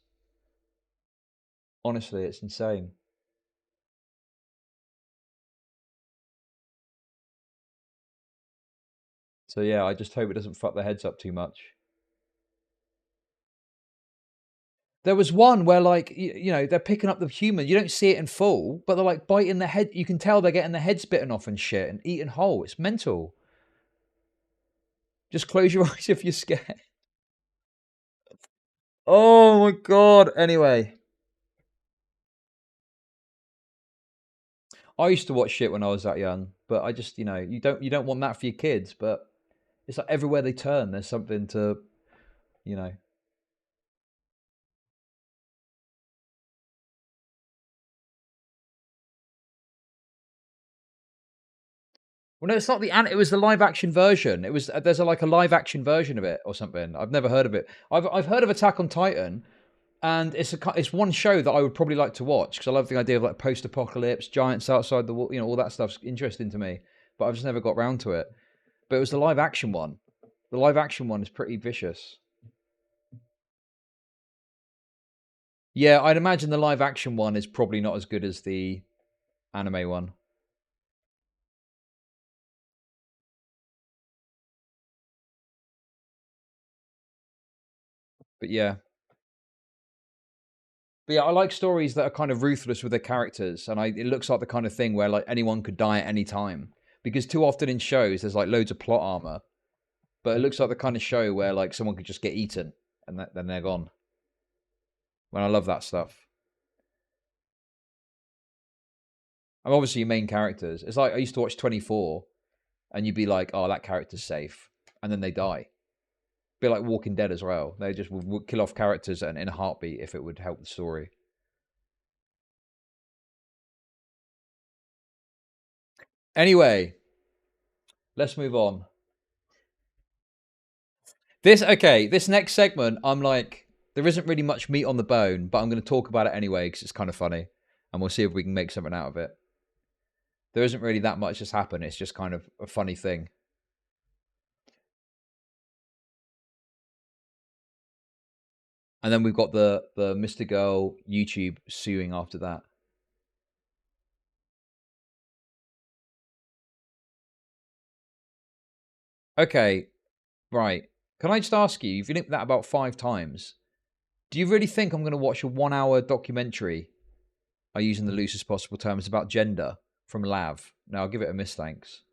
Honestly, it's insane. So yeah, I just hope it doesn't fuck their heads up too much. There was one where, like, you know, they're picking up the human. You don't see it in full, but they're like biting their head. You can tell they're getting their heads bitten off and shit and eaten whole. It's mental. Just close your eyes if you're scared. Oh my god. Anyway. I used to watch shit when I was that young, but I just, you know, you don't want that for your kids, but it's like everywhere they turn, there's something to, you know. Well, no, it's not it was the live action version. It was there's like a live action version of it or something. I've never heard of it. I've heard of Attack on Titan, and it's one show that I would probably like to watch because I love the idea of like post apocalypse, giants outside the wall, you know, all that stuff's interesting to me. But I've just never got round to it. But it was the live action one. The live action one is pretty vicious. Yeah, I'd imagine the live action one is probably not as good as the anime one. But yeah. But yeah, I like stories that are kind of ruthless with their characters, and it looks like the kind of thing where like anyone could die at any time. Because too often in shows, there's like loads of plot armor, but it looks like the kind of show where like someone could just get eaten and then they're gone. When I love that stuff. I'm obviously your main characters. It's like I used to watch 24, and you'd be like, "Oh, that character's safe," and then they die. Be like Walking Dead as well. They just would kill off characters in a heartbeat if it would help the story. Anyway, let's move on. This next segment, I'm like, there isn't really much meat on the bone, but I'm going to talk about it anyway because it's kind of funny, and we'll see if we can make something out of it. There isn't really that much that's happened. It's just kind of a funny thing. And then we've got the Mr. Girl YouTube suing after that. Okay, right. Can I just ask you, you've linked that about 5 times. Do you really think I'm going to watch a 1-hour documentary, I use in the loosest possible terms, about gender from Lav? No, I'll give it a miss, thanks.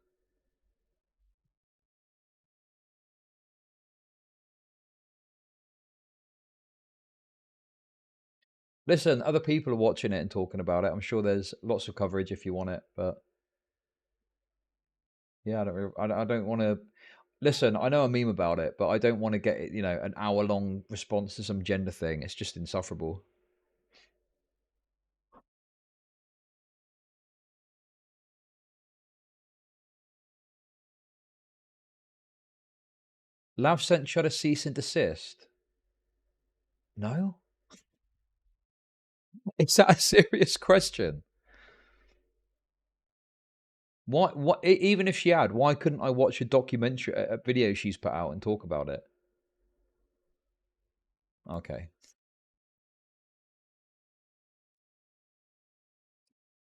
Listen, other people are watching it and talking about it. I'm sure there's lots of coverage if you want it, but yeah, I don't want to. Listen, I know a meme about it, but I don't want to get, you know, an hour-long response to some gender thing. It's just insufferable. Lav sent Chud a cease and desist. No? Is that a serious question? Why? What? Even if she had, why couldn't I watch a documentary, a video she's put out, and talk about it? Okay.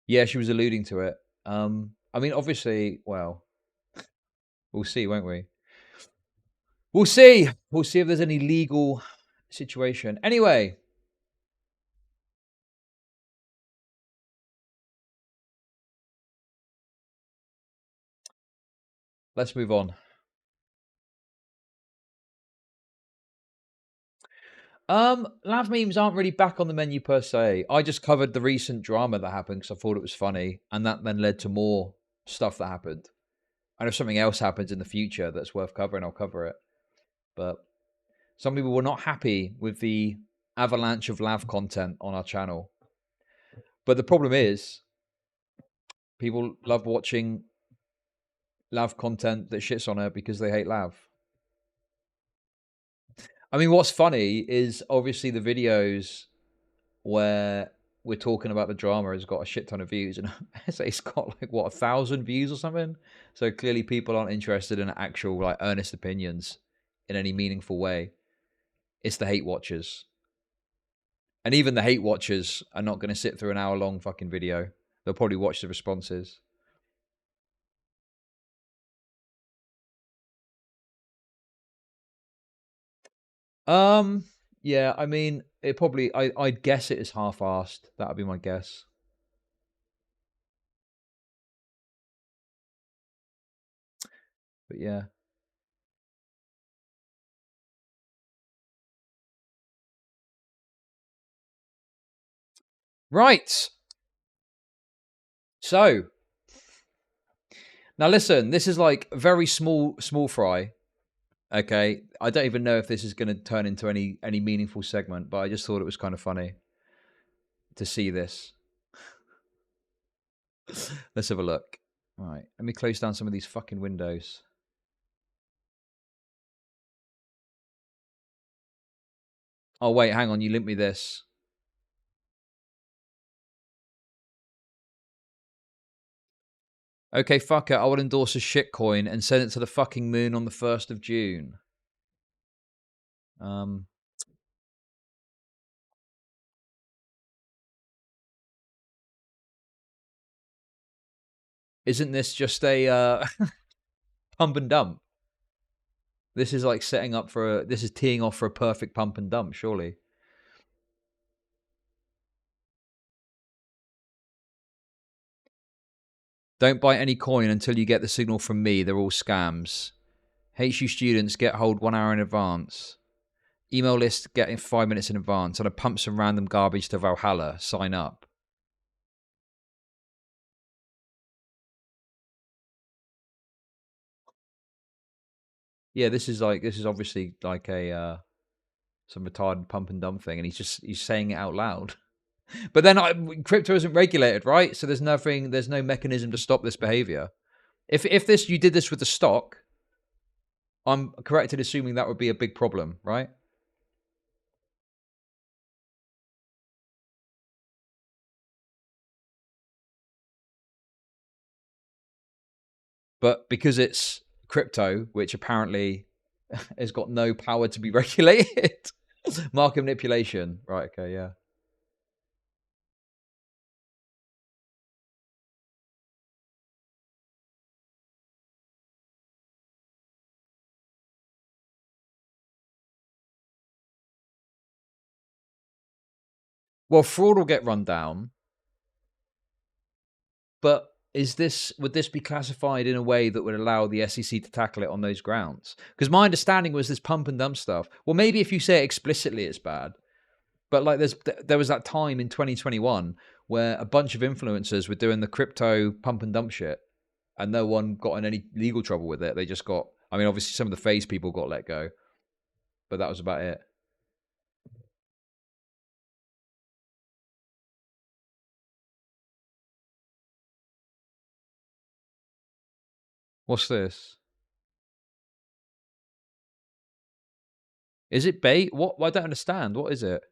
Yeah, she was alluding to it. I mean, obviously, well, we'll see, won't we? We'll see. We'll see if there's any legal situation. Anyway. Let's move on. Lav memes aren't really back on the menu per se. I just covered the recent drama that happened because I thought it was funny, and that then led to more stuff that happened. And if something else happens in the future that's worth covering, I'll cover it. But some people were not happy with the avalanche of Lav content on our channel. But the problem is, people love watching Lav content that shits on her because they hate Lav. I mean, what's funny is obviously the videos where we're talking about the drama has got a shit ton of views, and it's got like what 1,000 views or something. So clearly, people aren't interested in actual like earnest opinions in any meaningful way. It's the hate watchers, and even the hate watchers are not going to sit through an hour-long fucking video. They'll probably watch the responses. Yeah, I mean, it probably, I'd guess it is half-assed. That would be my guess. But yeah. Right. So, now listen, this is like very small fry. Okay, I don't even know if this is going to turn into any meaningful segment, but I just thought it was kind of funny to see this. Let's have a look. All right, let me close down some of these fucking windows. Oh wait, hang on, you linked me this. Okay, fuck it, I would endorse a shitcoin and send it to the fucking moon on the 1st of June. Isn't this just a pump and dump? This is like setting up for this is teeing off for a perfect pump and dump, surely. Don't buy any coin until you get the signal from me. They're all scams. HU students get hold 1 hour in advance. Email list getting 5 minutes in advance. And I pump some random garbage to Valhalla. Sign up. Yeah, this is obviously like a some retarded pump and dump thing, and he's saying it out loud. But then crypto isn't regulated, right? So there's no mechanism to stop this behavior. If you did this with the stock, I'm correct in assuming that would be a big problem, right? But because it's crypto, which apparently has got no power to be regulated, market manipulation, right? Okay, yeah. Well, fraud will get run down, but would this be classified in a way that would allow the SEC to tackle it on those grounds? Because my understanding was this pump and dump stuff. Well, maybe if you say it explicitly, it's bad. But like, there was that time in 2021 where a bunch of influencers were doing the crypto pump and dump shit, and no one got in any legal trouble with it. They just got, I mean, obviously some of the phase people got let go, but that was about it. What's this? Is it bait? What? I don't understand. What is it?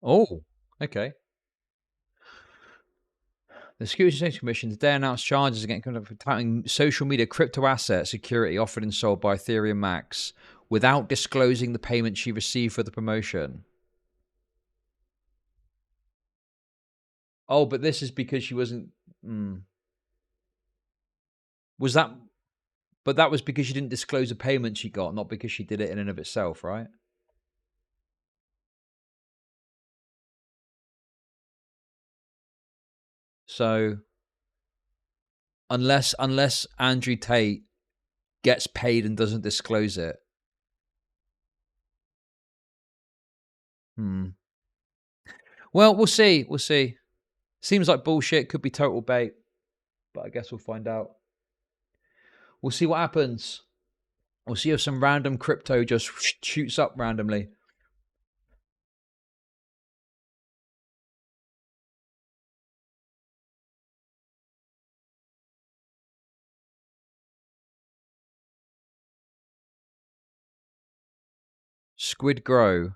Oh, okay. The Securities and Exchange Commission today announced charges against for touting social media crypto asset security offered and sold by Ethereum Max without disclosing the payment she received for the promotion. Oh, but this is because she wasn't. Was that? But that was because she didn't disclose a payment she got, not because she did it in and of itself, right? So unless Andrew Tate gets paid and doesn't disclose it. Well, we'll see. We'll see. Seems like bullshit. Could be total bait. But I guess we'll find out. We'll see what happens. We'll see if some random crypto just shoots up randomly. Squid Grow.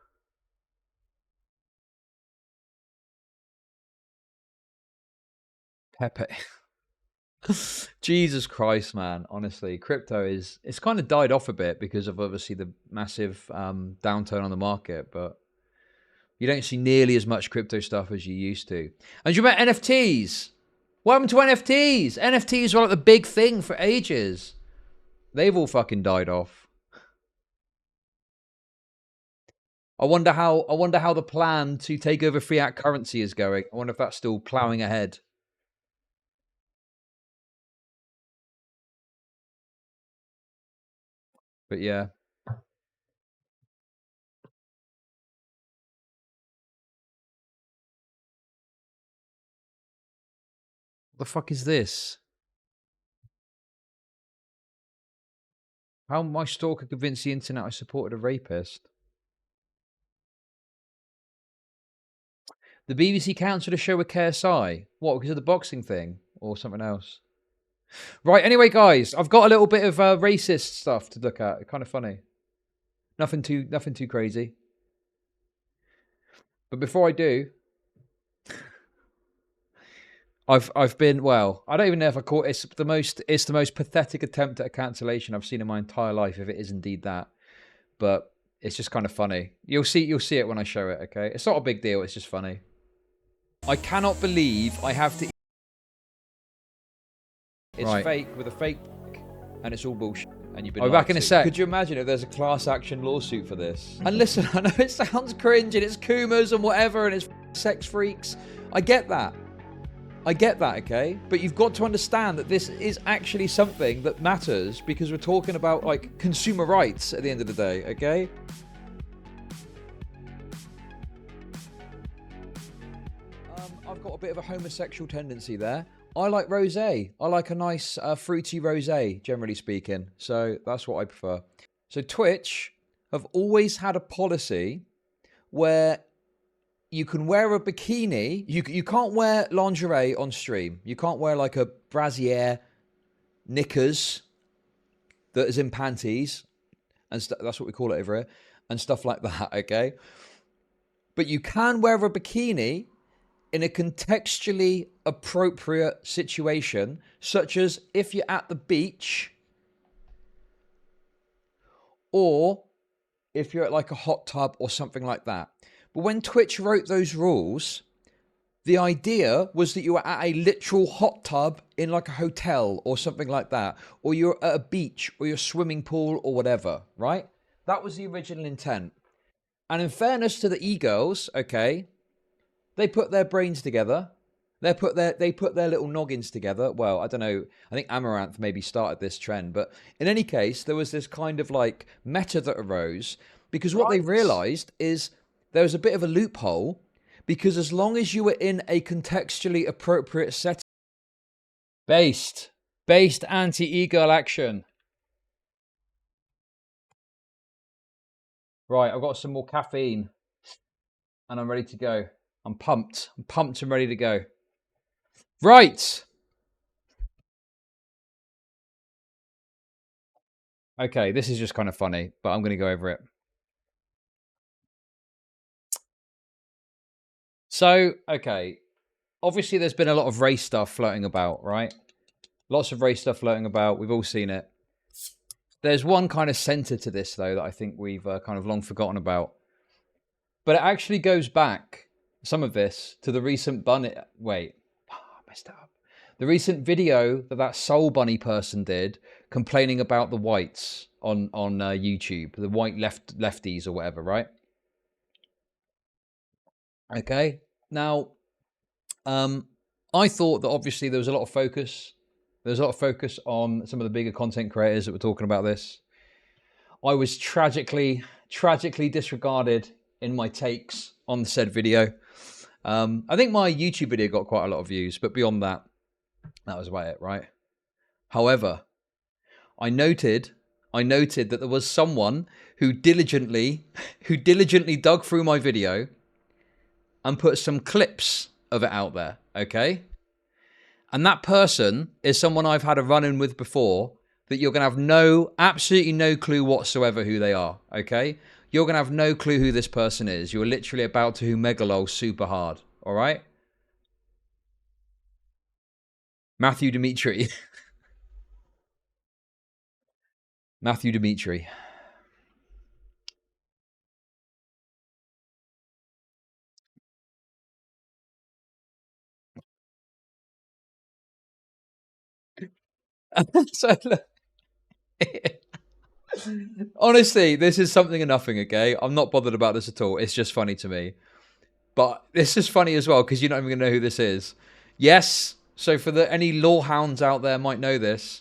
Pepe. Jesus Christ, man. Honestly, crypto it's kind of died off a bit because of obviously the massive downturn on the market, but you don't see nearly as much crypto stuff as you used to. And you remember NFTs? What happened to NFTs? NFTs were like the big thing for ages. They've all fucking died off. I wonder how the plan to take over fiat currency is going. I wonder if that's still plowing ahead. But yeah. What the fuck is this? How my stalker convinced the internet I supported a rapist? The BBC cancelled a show with KSI. What, because of the boxing thing? Or something else? Right, anyway, guys, I've got a little bit of racist stuff to look at. Kind of funny. Nothing too crazy. But before I do, I've been, well, I don't even know if I call it, it's the most pathetic attempt at a cancellation I've seen in my entire life, if it is indeed that. But it's just kind of funny. You'll see it when I show it, okay? It's not a big deal, it's just funny. I cannot believe I have to. It's fake with a fake, and it's all bullshit. And you've been. I'll be back in a sec. Could you imagine if there's a class action lawsuit for this? And listen, I know it sounds cringe, and it's Kumas and whatever, and it's sex freaks. I get that. Okay? But you've got to understand that this is actually something that matters because we're talking about like consumer rights at the end of the day, okay? I've got a bit of a homosexual tendency there. I like rosé. I like a nice fruity rosé, generally speaking. So that's what I prefer. So Twitch have always had a policy where you can wear a bikini. You can't wear lingerie on stream. You can't wear like a brassiere, knickers that is in panties, and that's what we call it over here, and stuff like that, okay? But you can wear a bikini in a contextually appropriate situation, such as if you're at the beach or if you're at like a hot tub or something like that. But when Twitch wrote those rules, the idea was that you were at a literal hot tub in like a hotel or something like that, or you're at a beach or your swimming pool or whatever, right? That was the original intent. And in fairness to the e-girls, okay, they put their brains together. They put their little noggins together. Well, I don't know. I think Amaranth maybe started this trend. But in any case, there was this kind of like meta that arose because what they realized is there was a bit of a loophole because as long as you were in a contextually appropriate setting. Based anti-e-girl action. Right, I've got some more caffeine and I'm ready to go. I'm pumped. I'm pumped and ready to go. Right. Okay, this is just kind of funny, but I'm going to go over it. So, okay. Obviously, there's been a lot of race stuff floating about, right? Lots of race stuff floating about. We've all seen it. There's one kind of center to this, though, that I think we've kind of long forgotten about. But it actually goes back, some of this, to the recent bunny... Wait. I messed up. The recent video that Soul Bunny person did complaining about the whites on YouTube. The white lefties or whatever, right? Okay. Now, I thought that obviously there was a lot of focus. There's a lot of focus on some of the bigger content creators that were talking about this. I was tragically disregarded in my takes on the said video. I think my YouTube video got quite a lot of views, but beyond that, that was about it, right? However, I noted that there was someone who diligently dug through my video and put some clips of it out there, okay? And that person is someone I've had a run-in with before that you're going to have absolutely no clue whatsoever who they are, okay? You're going to have no clue who this person is. You're literally about to Megalol super hard, all right? Matthew Dimitri. Matthew Dimitri. So, honestly, this is something and nothing, okay? I'm not bothered about this at all. It's just funny to me. But this is funny as well, because you're not even going to know who this is. Yes, so for any lore hounds out there might know this,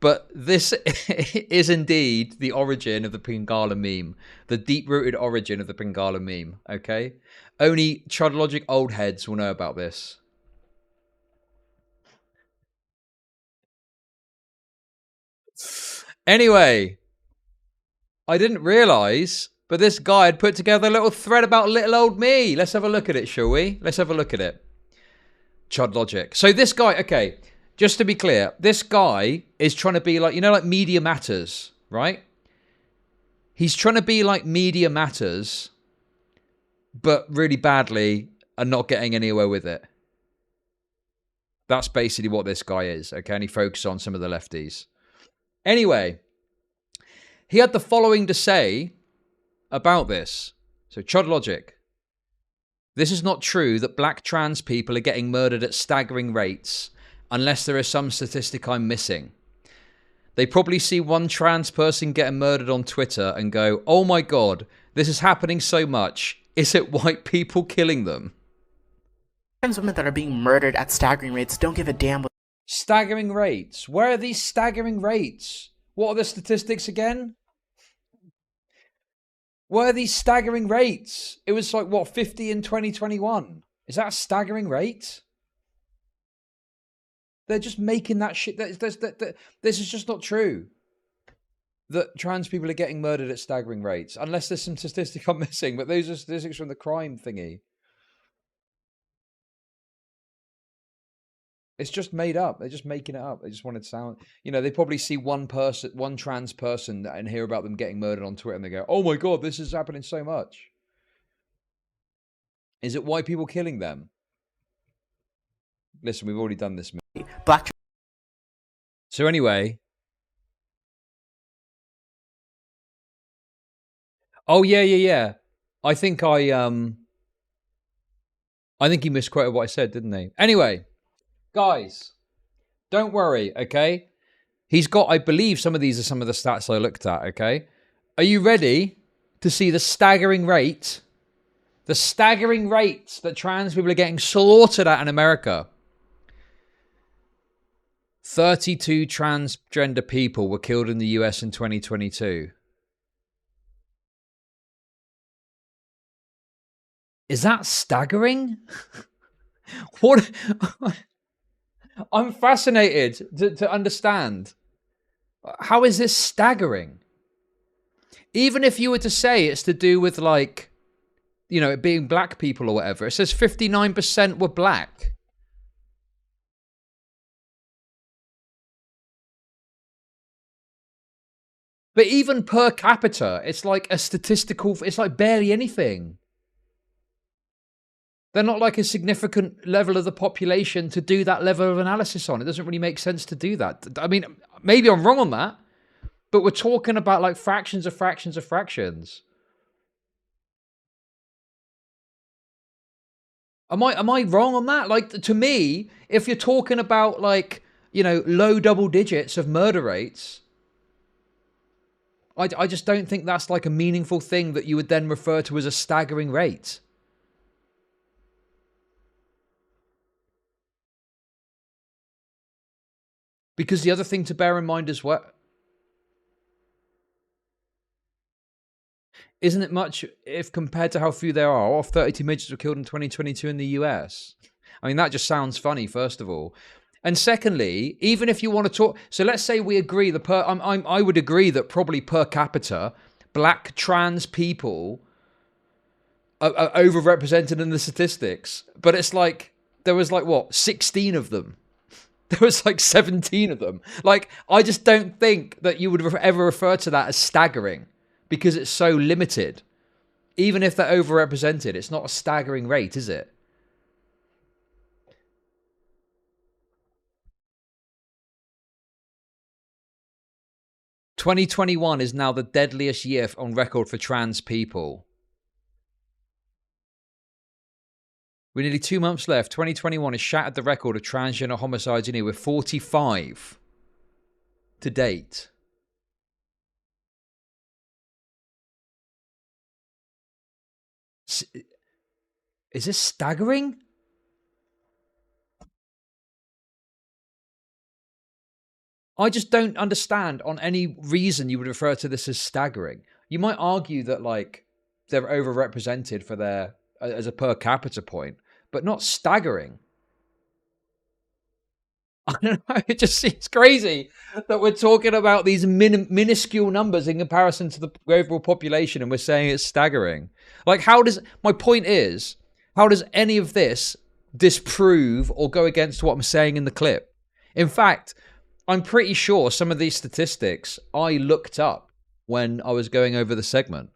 but this is indeed the origin of the Pingala meme. The deep-rooted origin of the Pingala meme, okay? Only ChudLogic old heads will know about this. Anyway, I didn't realise, but this guy had put together a little thread about little old me. Let's have a look at it, shall we? Let's have a look at it. ChudLogic. So this guy, okay, just to be clear, this guy is trying to be like, you know, like Media Matters, right? He's trying to be like Media Matters, but really badly and not getting anywhere with it. That's basically what this guy is, okay? And he focuses on some of the lefties. Anyway, he had the following to say about this. So, ChudLogic. This is not true that black trans people are getting murdered at staggering rates unless there is some statistic I'm missing. They probably see one trans person getting murdered on Twitter and go, oh my god, this is happening so much. Is it white people killing them? Trans women that are being murdered at staggering rates don't give a damn. Staggering rates? Where are these staggering rates? What are the statistics again? Where are these staggering rates? It was like, what, 50 in 2021? Is that a staggering rate? They're just making that shit. This is just not true. That trans people are getting murdered at staggering rates. Unless there's some statistic I'm missing, but those are statistics from the crime thingy. It's just made up. They're just making it up. They just wanted to sound... You know, they probably see one trans person and hear about them getting murdered on Twitter and they go, oh my god, this is happening so much. Is it white people killing them? Listen, we've already done this. Black. So anyway... Oh, yeah. I think he misquoted what I said, didn't he? Anyway... Guys, don't worry, okay? He's got, I believe some of these are some of the stats I looked at, okay? Are you ready to see the staggering rate? The staggering rates that trans people are getting slaughtered at in America. 32 transgender people were killed in the US in 2022. Is that staggering? What... I'm fascinated to understand. How is this staggering? Even if you were to say it's to do with, like, you know, it being black people or whatever, it says 59% were black. But even per capita, it's like a statistical, it's like barely anything. They're not like a significant level of the population to do that level of analysis on. It doesn't really make sense to do that. I mean, maybe I'm wrong on that, but we're talking about like fractions of fractions of fractions. Am I wrong on that? Like, to me, if you're talking about, like, you know, low double digits of murder rates, I just don't think that's like a meaningful thing that you would then refer to as a staggering rate. Because the other thing to bear in mind as well, isn't it much if compared to how few there are? All 32 midgets were killed in 2022 in the US. I mean, that just sounds funny, first of all. And secondly, even if you want to talk, so let's say we agree I would agree that probably per capita, black trans people are overrepresented in the statistics. But it's like, there was like, what, 16 of them? There was like 17 of them. Like, I just don't think that you would ever refer to that as staggering because it's so limited. Even if they're overrepresented, it's not a staggering rate, is it? "2021 is now the deadliest year on record for trans people. With nearly 2 months left, 2021 has shattered the record of transgender homicides in here with 45 to date. Is this staggering? I just don't understand on any reason you would refer to this as staggering. You might argue that, like, they're overrepresented for their as a per capita point, but not staggering. I don't know. It just seems crazy that we're talking about these minuscule numbers in comparison to the overall population, and we're saying it's staggering. Like, my point is, how does any of this disprove or go against what I'm saying in the clip? In fact, I'm pretty sure some of these statistics I looked up when I was going over the segment.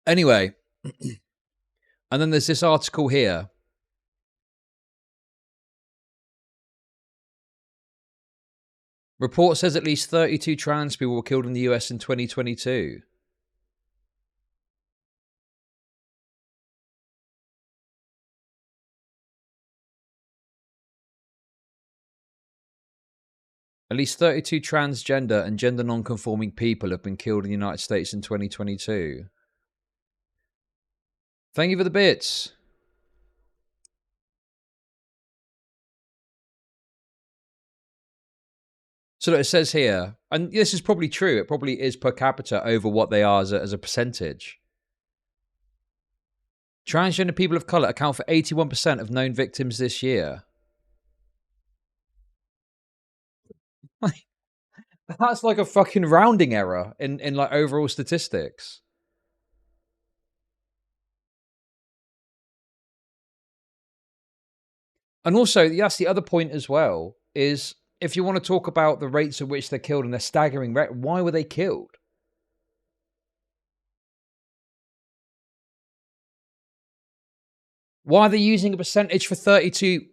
Anyway, and then there's this article here. Report says at least 32 trans people were killed in the US in 2022. At least 32 transgender and gender non-conforming people have been killed in the United States in 2022. Thank you for the bits. So it says here, and this is probably true, it probably is per capita over what they are as a percentage. Transgender people of colour account for 81% of known victims this year. That's like a fucking rounding error in like overall statistics. And also, that's the other point as well, is if you want to talk about the rates at which they're killed and their staggering rate, why were they killed? Why are they using a percentage for 32?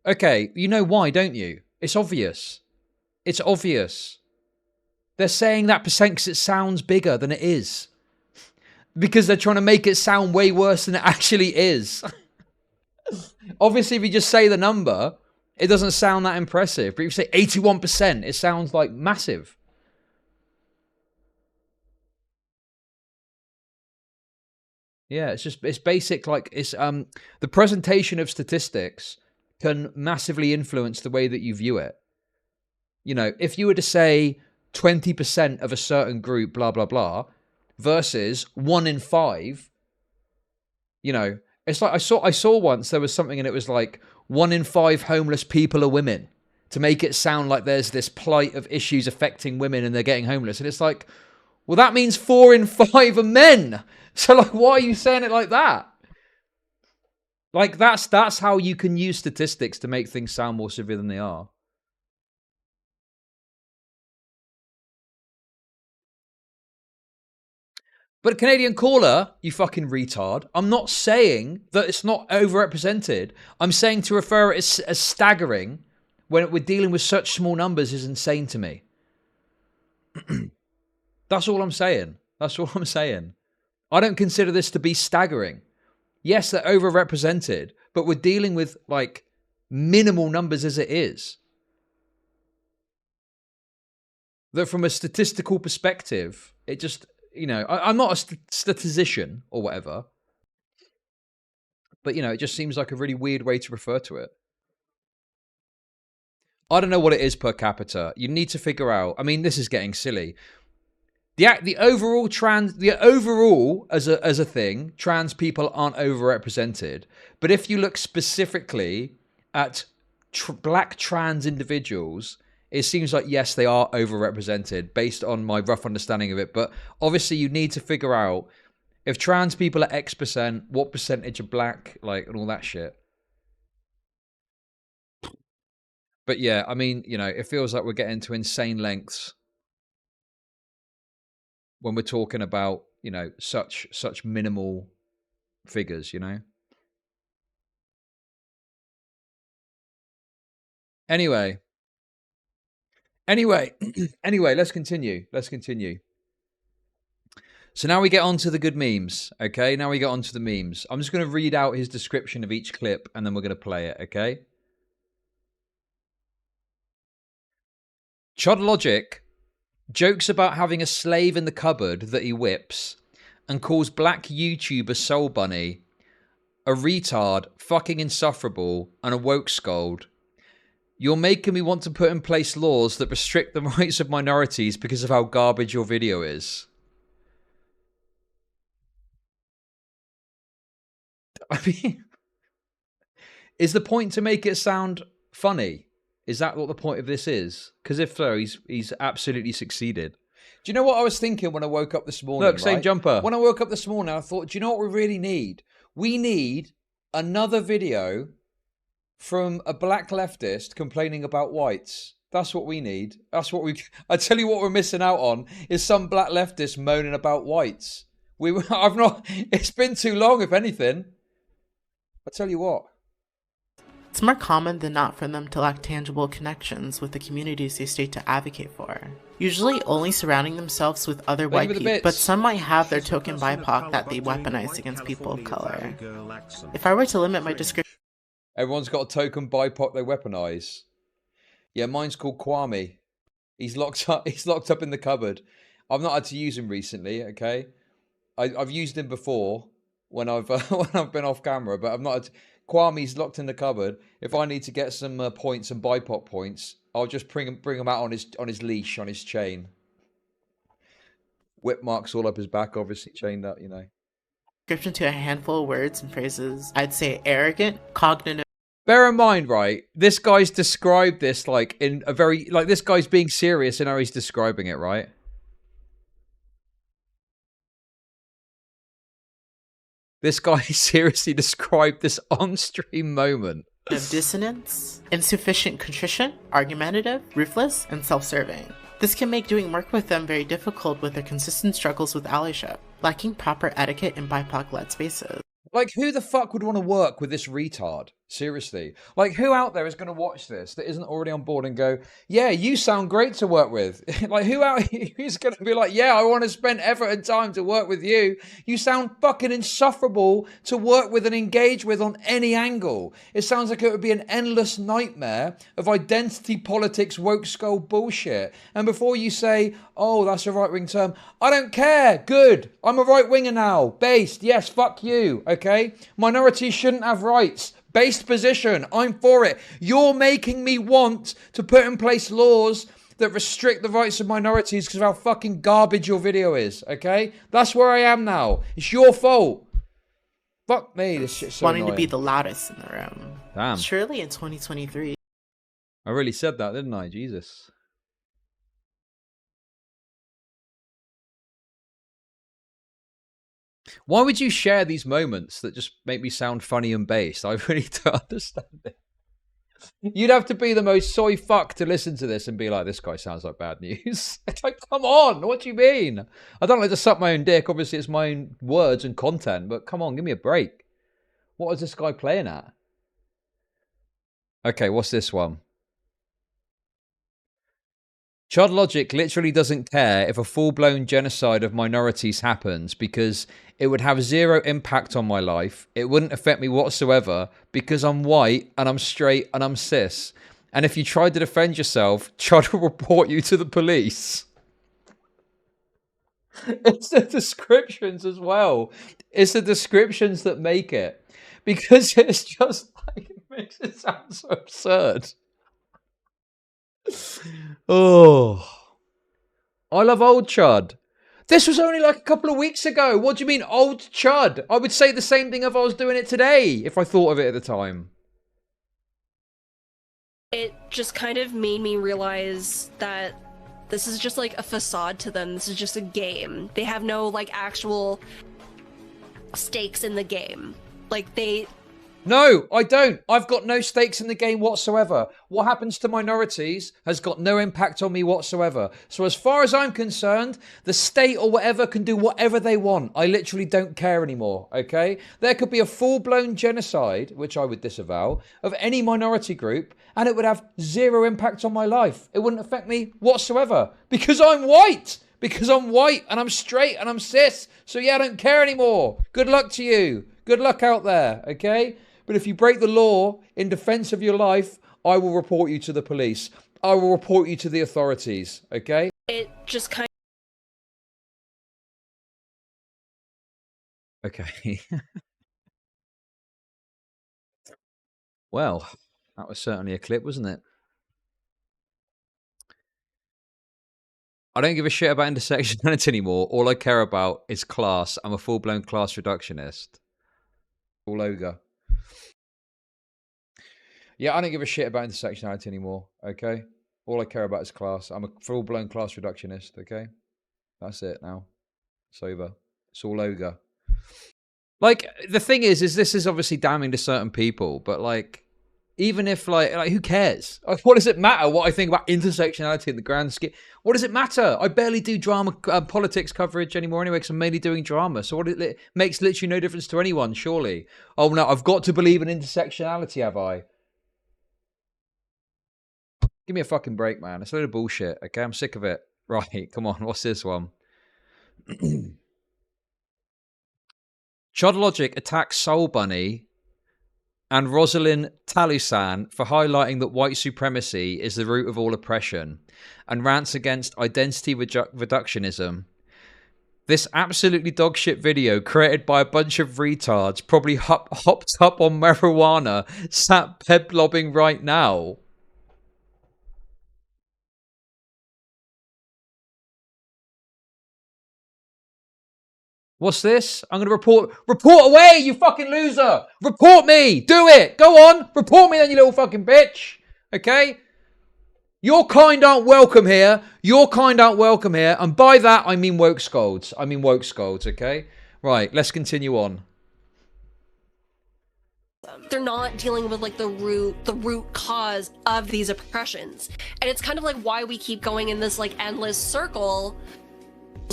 Okay, you know why, don't you? It's obvious. It's obvious. They're saying that percent because it sounds bigger than it is. Because they're trying to make it sound way worse than it actually is. Obviously, if you just say the number, it doesn't sound that impressive. But if you say 81%, it sounds like massive. Yeah, it's basic, like, it's the presentation of statistics can massively influence the way that you view it. You know, if you were to say 20% of a certain group, blah, blah, blah, versus 1 in 5, you know, it's like I saw once there was something and it was like 1 in 5 homeless people are women. to make it sound like there's this plight of issues affecting women and they're getting homeless. And it's like, well, that means 4 in 5 are men. So, like, why are you saying it like that? Like, that's how you can use statistics to make things sound more severe than they are. But Canadian caller, you fucking retard, I'm not saying that it's not overrepresented. I'm saying to refer it as staggering when we're dealing with such small numbers is insane to me. That's all I'm saying. That's all I'm saying. I don't consider this to be staggering. Yes, they're overrepresented, but we're dealing with, like, minimal numbers as it is. That from a statistical perspective, it just, you know, I'm not a statistician or whatever, but, you know, it just seems like a really weird way to refer to it. I don't know what it is per capita. You need to figure out. I mean, this is getting silly. The overall as a thing, trans people aren't overrepresented. But if you look specifically at black trans individuals, it seems like, yes, they are overrepresented based on my rough understanding of it. But obviously you need to figure out if trans people are X%, what percentage are black, like, and all that shit. But yeah, I mean, you know, it feels like we're getting to insane lengths when we're talking about, you know, such minimal figures, you know. Anyway, let's continue. So now we get on to the good memes, okay? Now we get on to the memes. I'm just going to read out his description of each clip, and then we're going to play it, okay? ChudLogic jokes about having a slave in the cupboard that he whips and calls black YouTuber Soul Bunny a retard, fucking insufferable, and a woke scold. You're making me want to put in place laws that restrict the rights of minorities because of how garbage your video is. I mean, is the point to make it sound funny? Is that what the point of this is? Because if so, he's absolutely succeeded. Do you know what I was thinking when I woke up this morning? Look, same right? Jumper. When I woke up this morning, I thought, do you know what we really need? We need another video from a black leftist complaining about whites. That's what we need. That's what we... I tell you what we're missing out on is some black leftist moaning about whites. I've not... It's been too long, if anything. I tell you what. It's more common than not for them to lack tangible connections with the communities they state to advocate for. Usually only surrounding themselves with other white people, but some might have their token BIPOC that they weaponize against people of color. If I were to limit my description... Everyone's got a token BIPOC they weaponize. Yeah, mine's called Kwame. He's locked up in the cupboard. I've not had to use him recently, okay? I've used him before when I've been off camera, but I've not had to... Kwame's locked in the cupboard. If I need to get some points, some BIPOC points, I'll just bring him out on his leash, on his chain. Whip marks all up his back, obviously chained up, you know. Description to a handful of words and phrases. I'd say arrogant, cognitive. Bear in mind, right? This guy's described this like in a very this guy's being serious in how he's describing it, right? This guy seriously described this on-stream moment. Of dissonance, insufficient contrition, argumentative, ruthless, and self-serving. This can make doing work with them very difficult with their consistent struggles with allyship, lacking proper etiquette in BIPOC-led spaces. Like, who the fuck would want to work with this retard? Seriously. Like, who out there is going to watch this that isn't already on board and go, yeah, you sound great to work with? Like, who's going to be like, yeah, I want to spend effort and time to work with you. You sound fucking insufferable to work with and engage with on any angle. It sounds like it would be an endless nightmare of identity politics, woke skull bullshit. And before you say, oh, that's a right-wing term, I don't care. Good. I'm a right-winger now. Based. Yes, fuck you. Okay? Minorities shouldn't have rights. Based position. I'm for it. You're making me want to put in place laws that restrict the rights of minorities because of how fucking garbage your video is. Okay? That's where I am now. It's your fault. Fuck me. This shit's so wanting annoying. To be the loudest in the room. Damn. Surely in 2023. I really said that, didn't I? Jesus. Why would you share these moments that just make me sound funny and based? I really don't understand it. You'd have to be the most soy fuck to listen to this and be like, this guy sounds like bad news. It's like, come on, what do you mean? I don't like to suck my own dick. Obviously, it's my own words and content, but come on, give me a break. What is this guy playing at? Okay, what's this one? ChudLogic literally doesn't care if a full-blown genocide of minorities happens because it would have zero impact on my life. It wouldn't affect me whatsoever because I'm white and I'm straight and I'm cis. And if you tried to defend yourself, Chud will report you to the police. It's the descriptions as well. It's the descriptions that make it. Because it's just like, it makes it sound so absurd. Oh, I love old Chud. This was only like a couple of weeks ago. What do you mean old Chud? I would say the same thing if I was doing it today, if I thought of it at the time. It just kind of made me realize that this is just like a facade to them. This is just a game. They have no like actual stakes in the game. Like they... No, I don't. I've got no stakes in the game whatsoever. What happens to minorities has got no impact on me whatsoever. So as far as I'm concerned, the state or whatever can do whatever they want. I literally don't care anymore, okay? There could be a full-blown genocide, which I would disavow, of any minority group, and it would have zero impact on my life. It wouldn't affect me whatsoever. Because I'm white! Because I'm white, and I'm straight, and I'm cis. So yeah, I don't care anymore. Good luck to you. Good luck out there, okay? But if you break the law in defense of your life, I will report you to the police. I will report you to the authorities, okay? It just kind of... Okay. Well, that was certainly a clip, wasn't it? I don't give a shit about intersectionality anymore. All I care about is class. I'm a full-blown class reductionist. All ogre. Yeah, I don't give a shit about intersectionality anymore, okay? All I care about is class. I'm a full-blown class reductionist, okay? That's it now. It's over. It's all ogre. Like, the thing is this is obviously damning to certain people, but, like, even if, like who cares? What does it matter what I think about intersectionality in the grand scheme? What does it matter? I barely do drama politics coverage anymore anyway because I'm mainly doing drama. So it makes literally no difference to anyone, surely. Oh, no, I've got to believe in intersectionality, have I? Give me a fucking break, man. It's a load of bullshit, okay? I'm sick of it. Right, come on. What's this one? ChudLogic attacks Soul Bunny and Rosalind Talusan for highlighting that white supremacy is the root of all oppression and rants against identity reductionism. This absolutely dogshit video created by a bunch of retards probably hopped up on marijuana sat peblobbing right now. What's this? I'm going to report away, you fucking loser. Report me. Do it. Go on. Report me then, you little fucking bitch. Okay? Your kind aren't welcome here. Your kind aren't welcome here. And by that, I mean woke scolds. Okay? Right, let's continue on. they're not dealing with like the root cause of these oppressions. And it's kind of like why we keep going in this like endless circle,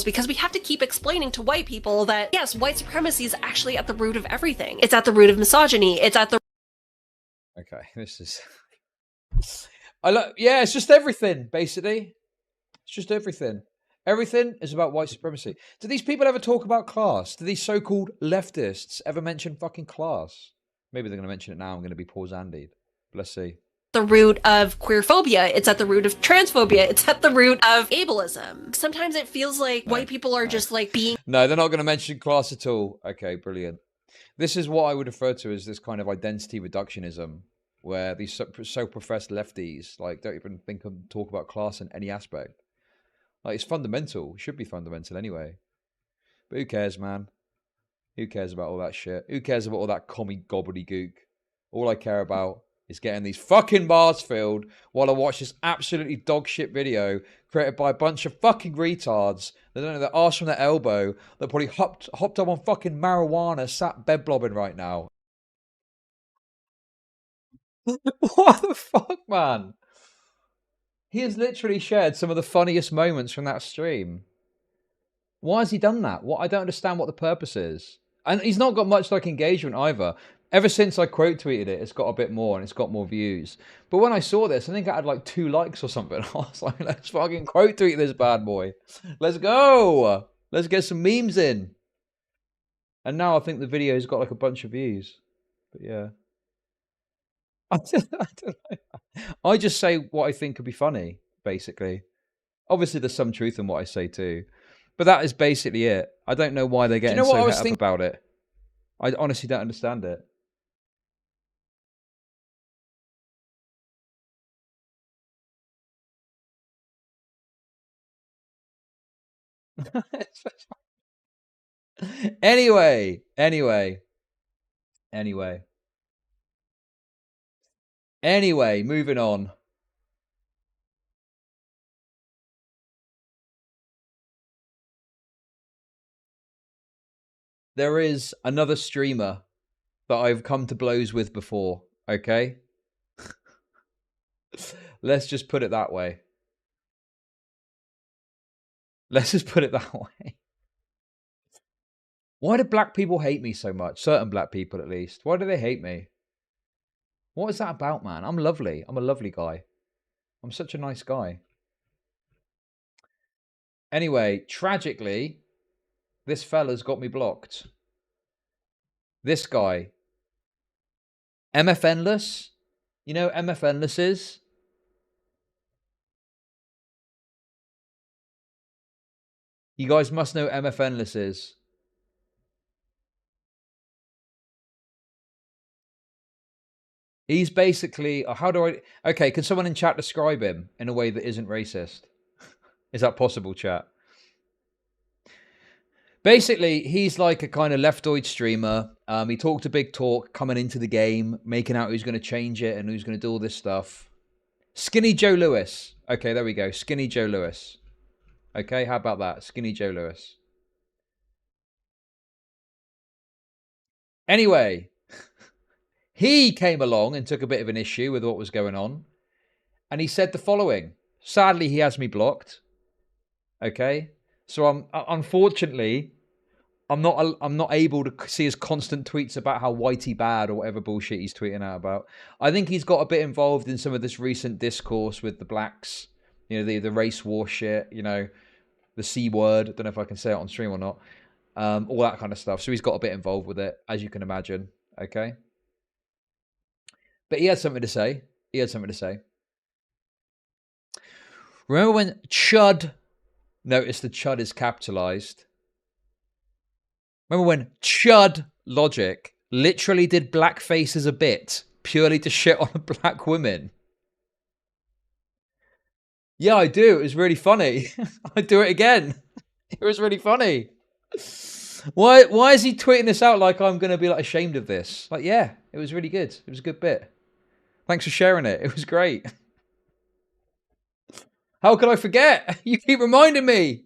because we have to keep explaining to white people that yes, white supremacy is actually at the root of everything. It's at the root of misogyny. It's at the... Okay, this is... yeah, it's just everything, basically. It's just everything. Everything is about white supremacy. Do these people ever talk about class? Do these so-called leftists ever mention fucking class? Maybe they're going to mention it now. I'm going to be poor Zandied. Let's see. The root of queerphobia. It's at the root of transphobia. It's at the root of ableism. Sometimes it feels like white people are just like being... No, they're not going to mention class at all. Okay, brilliant. This is what I would refer to as this kind of identity reductionism, where these so professed lefties like don't even think of talk about class in any aspect. Like, it's fundamental. It should be fundamental anyway. But who cares, man? Who cares about all that shit? Who cares about all that commie gobbledygook? All I care about is getting these fucking bars filled while I watch this absolutely dog shit video created by a bunch of fucking retards that don't know their arse from their elbow, that probably hopped up on fucking marijuana, sat bed blobbing right now. What the fuck, man? He has literally shared some of the funniest moments from that stream. Why has he done that? What, I don't understand what the purpose is. And he's not got much like engagement either. Ever since I quote tweeted it, it's got a bit more and it's got more views. But when I saw this, I think I had like 2 likes or something. I was like, let's fucking quote tweet this bad boy. Let's go. Let's get some memes in. And now I think the video's got like a bunch of views. But yeah. I don't know. I just say what I think could be funny, basically. Obviously, there's some truth in what I say too. But that is basically it. I don't know why they're getting so het up about it. I honestly don't understand it. Anyway. Anyway, moving on. There is another streamer that I've come to blows with before, okay? Let's just put it that way. Let's just put it that way. Why do black people hate me so much? Certain black people, at least. Why do they hate me? What is that about, man? I'm lovely. I'm a lovely guy. I'm such a nice guy. Anyway, tragically, this fella's got me blocked. This guy. MF Endless. You know who MF Endless is? You guys must know who MF Endless is. He's basically, how do I... Okay, can someone in chat describe him in a way that isn't racist? Is that possible, chat? Basically, he's like a kind of leftoid streamer. He talked a big talk coming into the game, making out who's going to change it and who's going to do all this stuff. Skinny Joe Lewis. Okay, there we go. Skinny Joe Lewis. Okay, how about that? Skinny Joe Lewis. Anyway, he came along and took a bit of an issue with what was going on. And he said the following. Sadly, he has me blocked. Okay? So unfortunately, I'm not able to see his constant tweets about how whitey bad or whatever bullshit he's tweeting out about. I think he's got a bit involved in some of this recent discourse with the blacks. You know, the race war shit, you know, the C word. I don't know if I can say it on stream or not. All that kind of stuff. So he's got a bit involved with it, as you can imagine. Okay? But he had something to say. Remember when Chud... Notice the Chud is capitalized. Remember when ChudLogic literally did blackface as a bit purely to shit on a black woman? Yeah, I do. It was really funny. I'd do it again. It was really funny. Why is he tweeting this out like I'm going to be like ashamed of this? Like, yeah, it was really good. It was a good bit. Thanks for sharing it. It was great. How could I forget? You keep reminding me.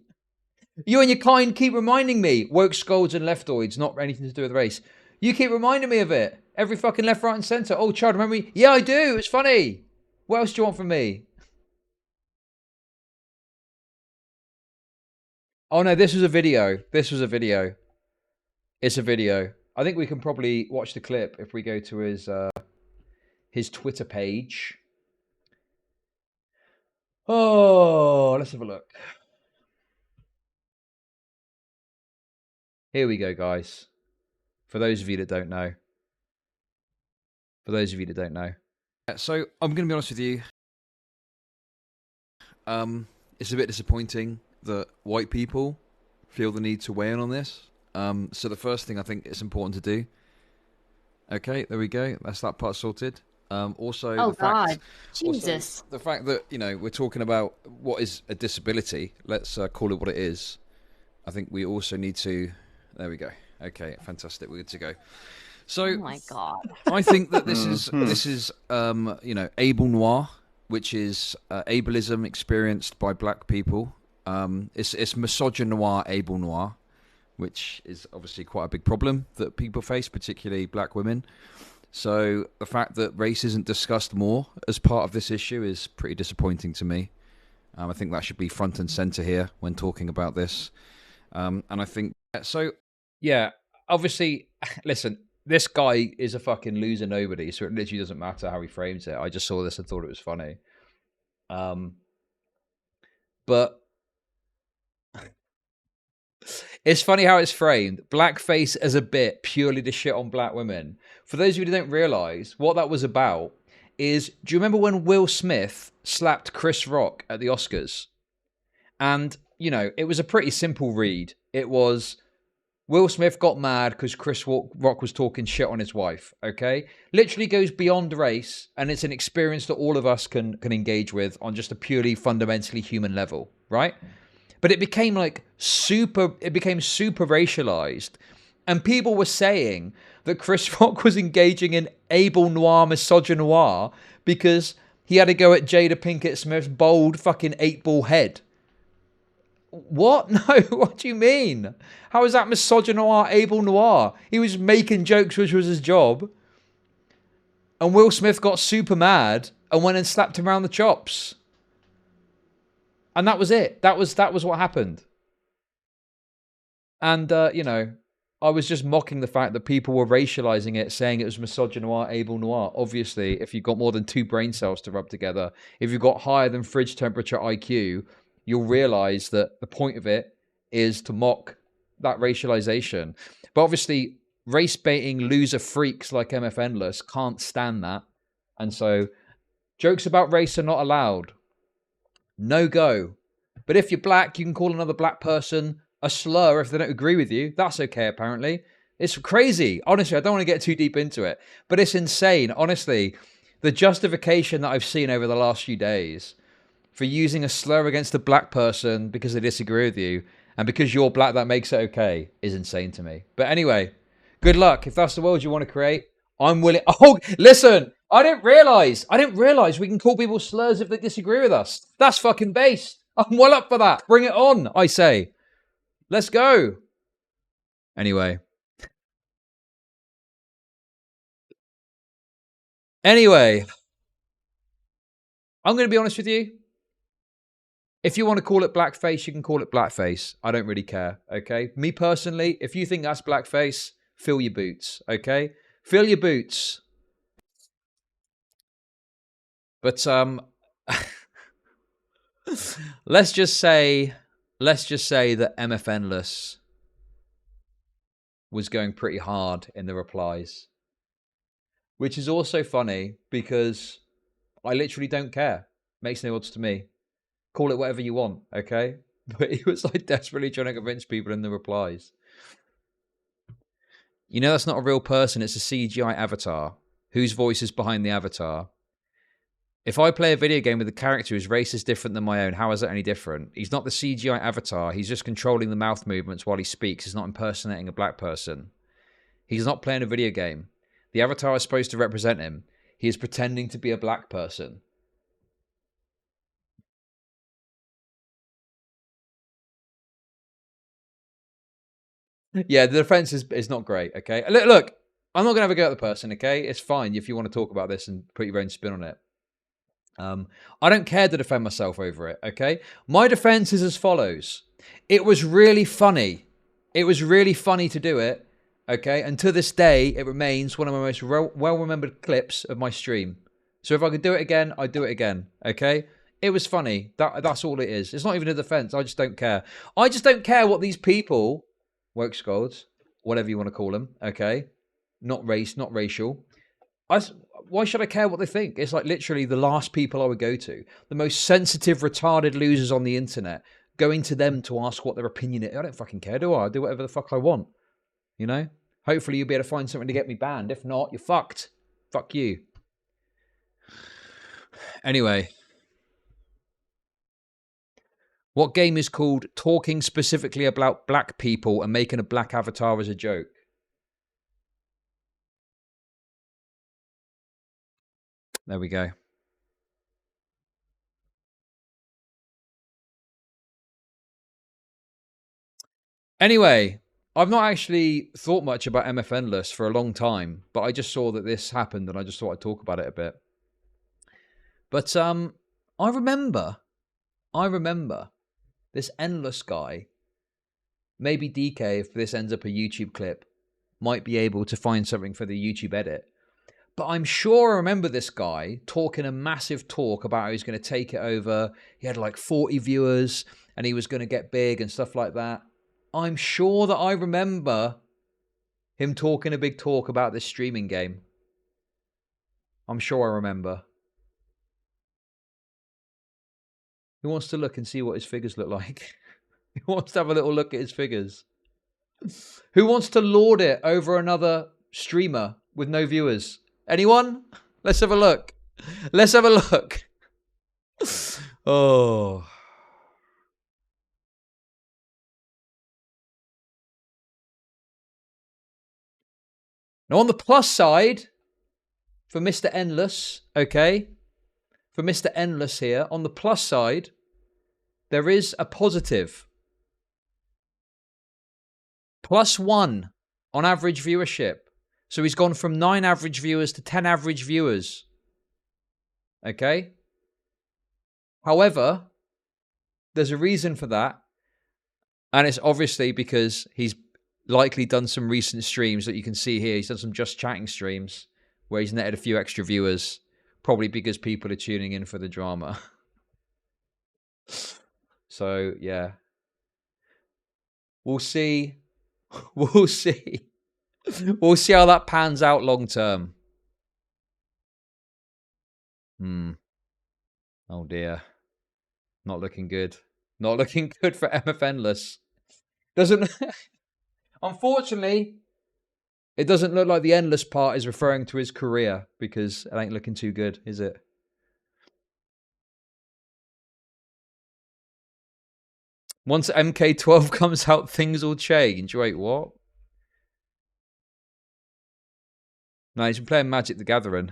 You and your kind keep reminding me. Woke scolds and leftoids, not anything to do with race. You keep reminding me of it. Every fucking left, right and centre. Oh, Chud, remember me? Yeah, I do. It's funny. What else do you want from me? Oh, no, this was a video. It's a video. I think we can probably watch the clip if we go to his Twitter page. Oh, let's have a look. Here we go, guys. For those of you that don't know. So, I'm going to be honest with you. It's a bit disappointing that white people feel the need to weigh in on this. So the first thing I think it's important to do. Okay, there we go. That's that part sorted. Also, oh the God, fact, Jesus! Also, the fact that we're talking about what is a disability. Let's call it what it is. I think we also need to. There we go. Okay, fantastic. We're good to go. So, oh my god, I think that this is you know, able noir, which is ableism experienced by black people. It's misogynoir, able noir, which is obviously quite a big problem that people face, particularly black women. So the fact that race isn't discussed more as part of this issue is pretty disappointing to me. I think that should be front and center here when talking about this. And I think so. Yeah, obviously, listen. This guy is a fucking loser nobody, so it literally doesn't matter how he frames it. I just saw this and thought it was funny. But it's funny how it's framed. Blackface as a bit purely to shit on black women. For those of you who don't realise, what that was about is, do you remember when Will Smith slapped Chris Rock at the Oscars? And, you know, it was a pretty simple read. It was, Will Smith got mad because Chris Rock was talking shit on his wife, okay? Literally goes beyond race, and it's an experience that all of us can engage with on just a purely fundamentally human level, right? But it became super racialized. And people were saying that Chris Rock was engaging in able noir misogynoir because he had to go at Jada Pinkett Smith's bold fucking 8-ball head. What? No, what do you mean? How is that misogynoir, able noir? He was making jokes, which was his job. And Will Smith got super mad and went and slapped him around the chops. And that was it. That was what happened. And, you know, I was just mocking the fact that people were racializing it, saying it was misogynoir, able noir. Obviously, if you've got more than 2 brain cells to rub together, if you've got higher than fridge temperature IQ, you'll realize that the point of it is to mock that racialization. But obviously, race-baiting loser freaks like MF Endless can't stand that. And so, jokes about race are not allowed. No go. But if you're black, you can call another black person a slur if they don't agree with you. That's okay, apparently. It's crazy. Honestly, I don't want to get too deep into it. But it's insane. Honestly, the justification that I've seen over the last few days for using a slur against a black person because they disagree with you, and because you're black that makes it okay, is insane to me. But anyway, good luck. If that's the world you want to create, I'm willing. Oh, listen, I didn't realize we can call people slurs if they disagree with us. That's fucking based. I'm well up for that. Bring it on, I say. Let's go. Anyway, I'm going to be honest with you. If you want to call it blackface, you can call it blackface. I don't really care, okay? Me personally, if you think that's blackface, fill your boots, okay? Fill your boots. But let's just say that MF Endless was going pretty hard in the replies, which is also funny because I literally don't care. Makes no odds to me. Call it whatever you want, okay? But he was like desperately trying to convince people in the replies. You know, that's not a real person. It's a CGI avatar. Whose voice is behind the avatar? If I play a video game with a character whose race is different than my own, how is that any different? He's not the CGI avatar. He's just controlling the mouth movements while he speaks. He's not impersonating a black person. He's not playing a video game. The avatar is supposed to represent him. He is pretending to be a black person. Yeah, the defense is not great, okay? Look, I'm not going to have a go at the person, okay? It's fine if you want to talk about this and put your own spin on it. I don't care to defend myself over it, okay? My defense is as follows. It was really funny. It was really funny to do it, okay? And to this day, it remains one of my most well-remembered clips of my stream. So if I could do it again, I'd do it again, okay? It was funny. That's all it is. It's not even a defense. I just don't care. I just don't care what these people... woke scolds, whatever you want to call them, okay? Not race, not racial. Why should I care what they think? It's like literally the last people I would go to. The most sensitive, retarded losers on the internet. Going to them to ask what their opinion is. I don't fucking care, do I? I do whatever the fuck I want. You know? Hopefully you'll be able to find something to get me banned. If not, you're fucked. Fuck you. Anyway. What game is called talking specifically about black people and making a black avatar as a joke? There we go. Anyway, I've not actually thought much about MF Endless for a long time, but I just saw that this happened and I just thought I'd talk about it a bit. But I remember this Endless guy, maybe DK, if this ends up a YouTube clip, might be able to find something for the YouTube edit. But I'm sure I remember this guy talking a massive talk about how he's going to take it over. He had like 40 viewers and he was going to get big and stuff like that. I'm sure that I remember him talking a big talk about this streaming game. I'm sure I remember. Who wants to look and see what his figures look like? Who wants to have a little look at his figures? Who wants to lord it over another streamer with no viewers? Anyone? Let's have a look. Let's have a look. Oh. Now, on the plus side, for Mr. Endless, okay? For Mr. Endless here, on the plus side, there is a positive. +1 on average viewership. So he's gone from 9 average viewers to 10 average viewers. Okay? However, there's a reason for that. And it's obviously because he's likely done some recent streams that you can see here. He's done some Just Chatting streams where he's netted a few extra viewers. Probably because people are tuning in for the drama. So, yeah. We'll see. We'll see. We'll see how that pans out long term. Oh dear. Not looking good. Not looking good for MF Endless. Doesn't... Unfortunately, it doesn't look like the Endless part is referring to his career because it ain't looking too good, is it? Once MK12 comes out, things will change. Wait, what? No, he's been playing Magic the Gathering.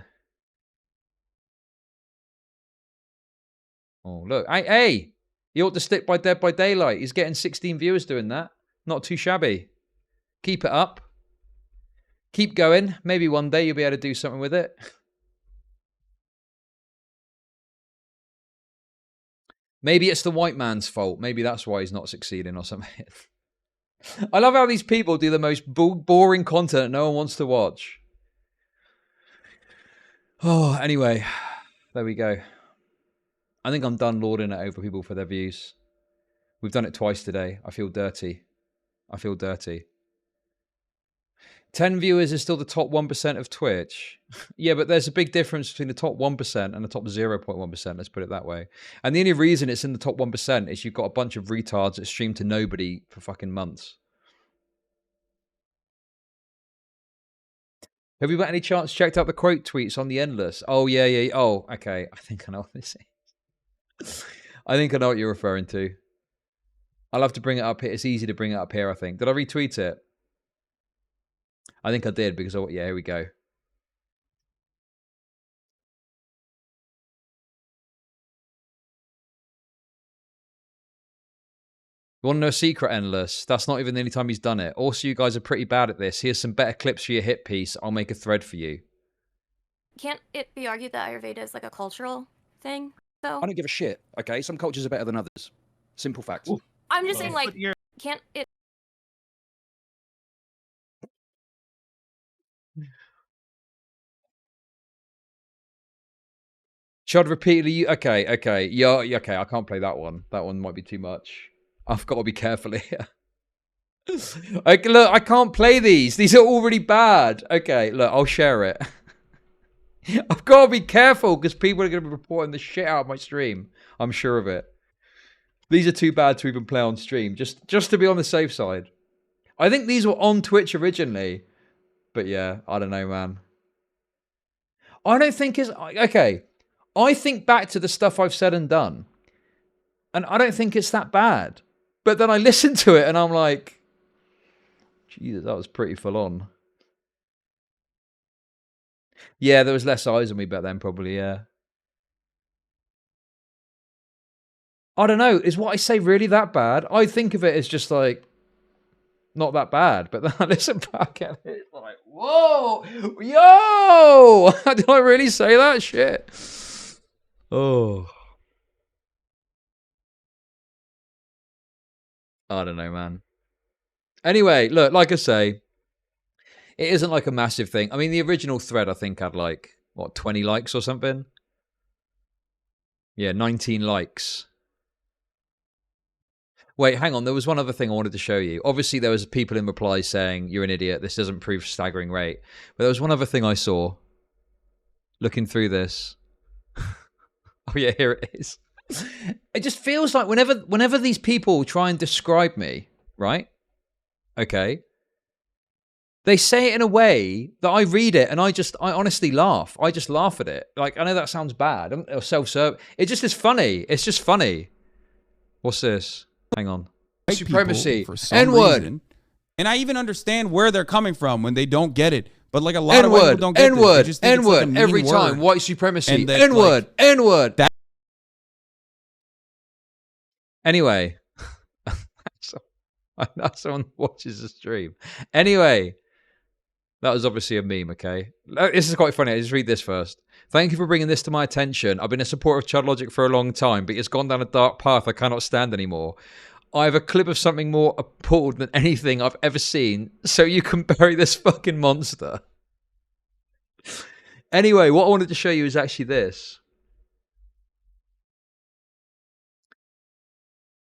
Oh, look. Hey! He ought to stick by Dead by Daylight. He's getting 16 viewers doing that. Not too shabby. Keep it up. Keep going. Maybe one day you'll be able to do something with it. Maybe it's the white man's fault. Maybe that's why he's not succeeding or something. I love how these people do the most boring content no one wants to watch. Oh, anyway. There we go. I think I'm done lording it over people for their views. We've done it twice today. I feel dirty. I feel dirty. 10 viewers is still the top 1% of Twitch. Yeah, but there's a big difference between the top 1% and the top 0.1%, let's put it that way. And the only reason it's in the top 1% is you've got a bunch of retards that stream to nobody for fucking months. Have you got any chance checked out the quote tweets on the Endless? Oh, yeah. Oh, okay. I think I know what this is. I think I know what you're referring to. I'll have to bring it up here. It's easy to bring it up here, I think. Did I retweet it? I think I did because, yeah, here we go. You want to know a secret, Endless? That's not even the only time he's done it. Also, you guys are pretty bad at this. Here's some better clips for your hit piece. I'll make a thread for you. Can't it be argued that Ayurveda is like a cultural thing, though? I don't give a shit, okay? Some cultures are better than others. Simple facts. Ooh. I'm just saying, like, can't it... Chud repeatedly... Okay. Yeah, okay, I can't play that one. That one might be too much. I've got to be careful here. Look, I can't play these. These are already bad. Okay, look, I'll share it. I've got to be careful because people are going to be reporting the shit out of my stream. I'm sure of it. These are too bad to even play on stream. Just to be on the safe side. I think these were on Twitch originally. But yeah, I don't know, man. I don't think it's... Okay. I think back to the stuff I've said and done. And I don't think it's that bad. But then I listen to it and I'm like... Jesus, that was pretty full on. Yeah, there was less eyes on me back then, probably, yeah. I don't know. Is what I say really that bad? I think of it as just like not that bad, but then I listen back at it, it's like, whoa, yo, did I really say that shit? Oh, I don't know, man. Anyway, look, like I say, it isn't like a massive thing. I mean, the original thread I think had like what 20 likes or something. Yeah, 19 likes. Wait, hang on. There was one other thing I wanted to show you. Obviously, there was people in replies saying, you're an idiot. This doesn't prove staggering rate. But there was one other thing I saw. Looking through this. Oh, yeah, here it is. It just feels like whenever these people try and describe me, right? Okay. They say it in a way that I read it and I honestly laugh. I just laugh at it. Like, I know that sounds bad. Or self-serve. It just is funny. It's just funny. What's this? Hang on. Supremacy. N-word. And I even understand where they're coming from when they don't get it. But like a lot of white people don't get this. N-word. Like every time. White supremacy. N-word. Like, N-word. Anyway. I know someone watches the stream. Anyway. That was obviously a meme, okay? This is quite funny. I'll just read this first. Thank you for bringing this to my attention. I've been a supporter of ChudLogic for a long time, but it's gone down a dark path I cannot stand anymore. I have a clip of something more appalled than anything I've ever seen, so you can bury this fucking monster. Anyway, what I wanted to show you is actually this.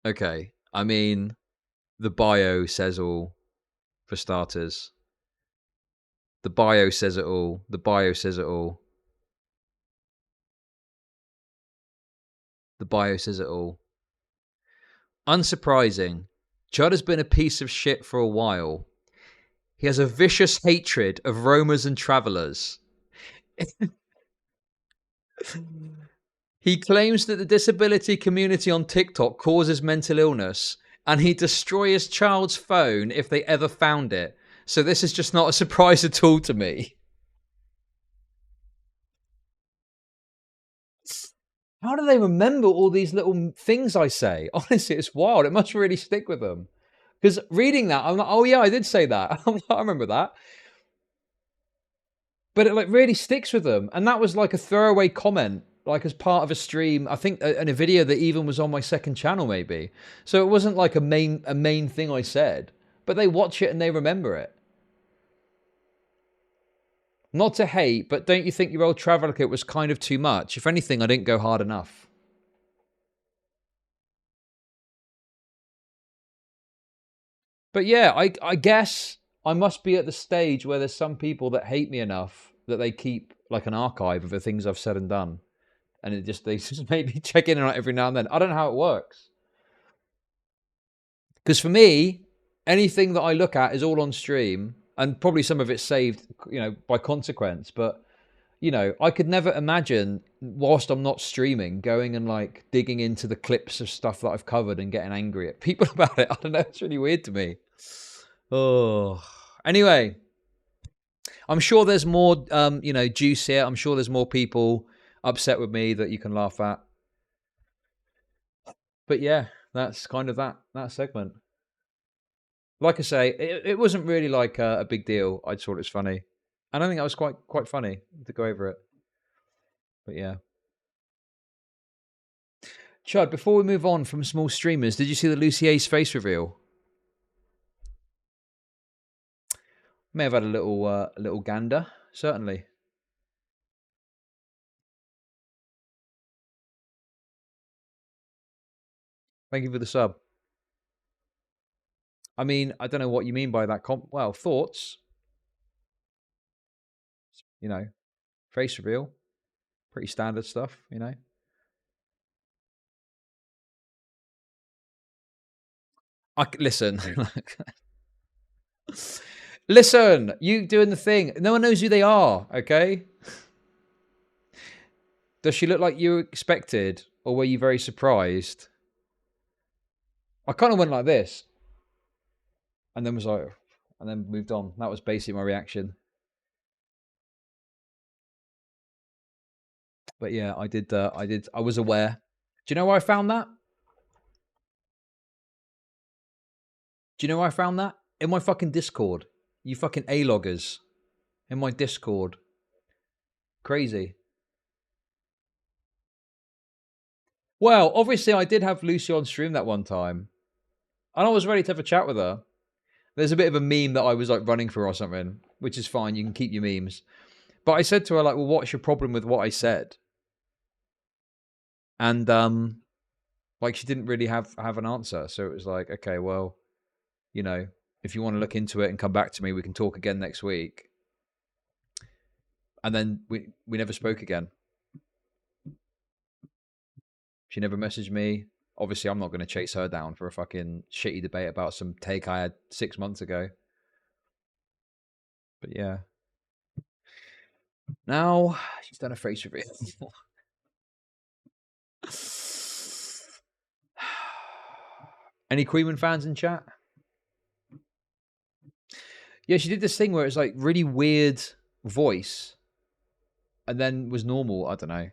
Okay, I mean, the bio says all, for starters. The bio says it all. The bio says it all. The bio says it all. Unsurprising, Chud has been a piece of shit for a while. He has a vicious hatred of roamers and travellers. He claims that the disability community on TikTok causes mental illness, and he'd destroy his child's phone if they ever found it. So this is just not a surprise at all to me. How do they remember all these little things I say? Honestly, it's wild. It must really stick with them. Because reading that, I'm like, oh yeah, I did say that. I remember that. But it like really sticks with them. And that was like a throwaway comment, like as part of a stream. I think in a video that even was on my second channel, maybe. So it wasn't like a main thing I said. But they watch it and they remember it. Not to hate, but don't you think your old travel kit was kind of too much? If anything, I didn't go hard enough. But yeah, I guess I must be at the stage where there's some people that hate me enough that they keep like an archive of the things I've said and done. And they just maybe check in on it every now and then. I don't know how it works. Because for me, anything that I look at is all on stream. And probably some of it's saved, you know, by consequence. But, you know, I could never imagine, whilst I'm not streaming, going and, like, digging into the clips of stuff that I've covered and getting angry at people about it. I don't know. It's really weird to me. Oh. Anyway. I'm sure there's more, you know, juice here. I'm sure there's more people upset with me that you can laugh at. But, yeah, that's kind of that segment. Like I say, it wasn't really like a big deal. I just thought it was funny. And I think that was quite funny to go over it. But yeah. Chud, before we move on from small streamers, did you see the Lucier's face reveal? May have had a little gander, certainly. Thank you for the sub. I mean, I don't know what you mean by that. Well, thoughts. You know, face reveal. Pretty standard stuff, you know. Listen. Listen, you doing the thing. No one knows who they are, okay? Does she look like you expected, or were you very surprised? I kind of went like this. And then was like, and then moved on. That was basically my reaction. But yeah, I did. I was aware. Do you know where I found that? Do you know where I found that? In my fucking Discord. You fucking A-loggers. In my Discord. Crazy. Well, obviously I did have Lucy on stream that one time. And I was ready to have a chat with her. There's a bit of a meme that I was like running through or something, which is fine. You can keep your memes. But I said to her, like, well, what's your problem with what I said? And like she didn't really have an answer. So it was like, okay, well, you know, if you want to look into it and come back to me, we can talk again next week. And then we never spoke again. She never messaged me. Obviously, I'm not going to chase her down for a fucking shitty debate about some take I had 6 months ago. But yeah. Now, she's done a face reveal. Any Queenman fans in chat? Yeah, she did this thing where it's like really weird voice and then was normal. I don't know.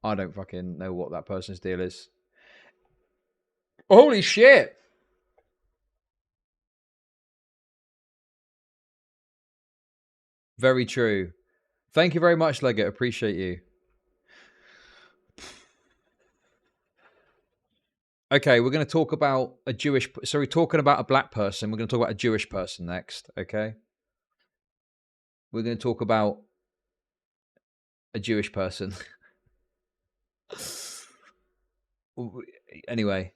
I don't fucking know what that person's deal is. Holy shit! Very true. Thank you very much, Leggett. Appreciate you. Okay, we're going to talk about a Jewish... So we're talking about a black person. We're going to talk about a Jewish person next, okay? We're going to talk about a Jewish person. Anyway.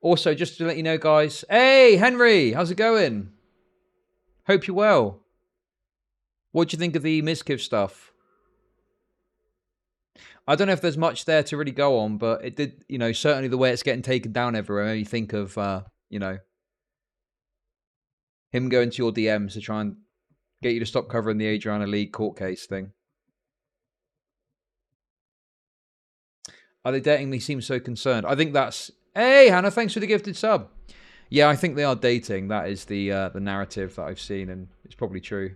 Also, just to let you know, guys. Hey, Henry! How's it going? Hope you're well. What do you think of the MIZKIF stuff? I don't know if there's much there to really go on, but it did, you know, certainly the way it's getting taken down everywhere made me think of, you know, him going to your DMs to try and get you to stop covering the Adriana League court case thing. Are they dating? They seem so concerned. I think that's... Hey, Hannah, thanks for the gifted sub. Yeah, I think they are dating. That is the narrative that I've seen, and it's probably true.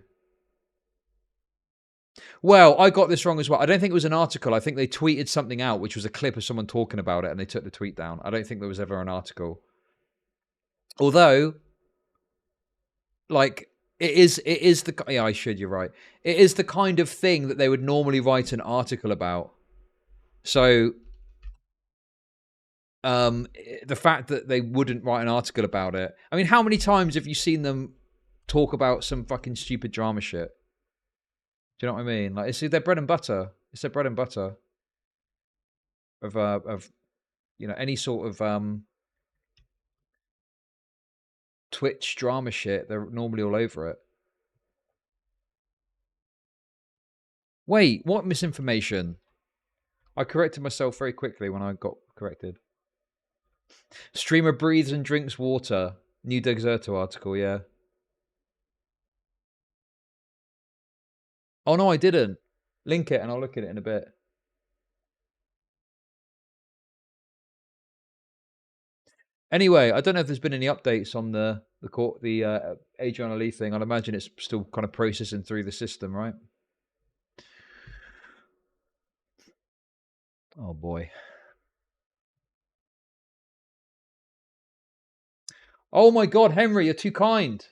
Well, I got this wrong as well. I don't think it was an article. I think they tweeted something out, which was a clip of someone talking about it, and they took the tweet down. I don't think there was ever an article. Although, like, it is the... Yeah, I should, you're right. It is the kind of thing that they would normally write an article about. So, the fact that they wouldn't write an article about it... I mean, how many times have you seen them talk about some fucking stupid drama shit? Do you know what I mean? Like, it's their bread and butter. It's their bread and butter of you know, any sort of Twitch drama shit. They're normally all over it. Wait, what misinformation? I corrected myself very quickly when I got corrected. Streamer breathes and drinks water. New Dexerto article, yeah. Oh, no, I didn't. Link it and I'll look at it in a bit. Anyway, I don't know if there's been any updates on the Adriana Lee thing. I'd imagine it's still kind of processing through the system, right? Oh, boy. Oh, my God, Henry, you're too kind.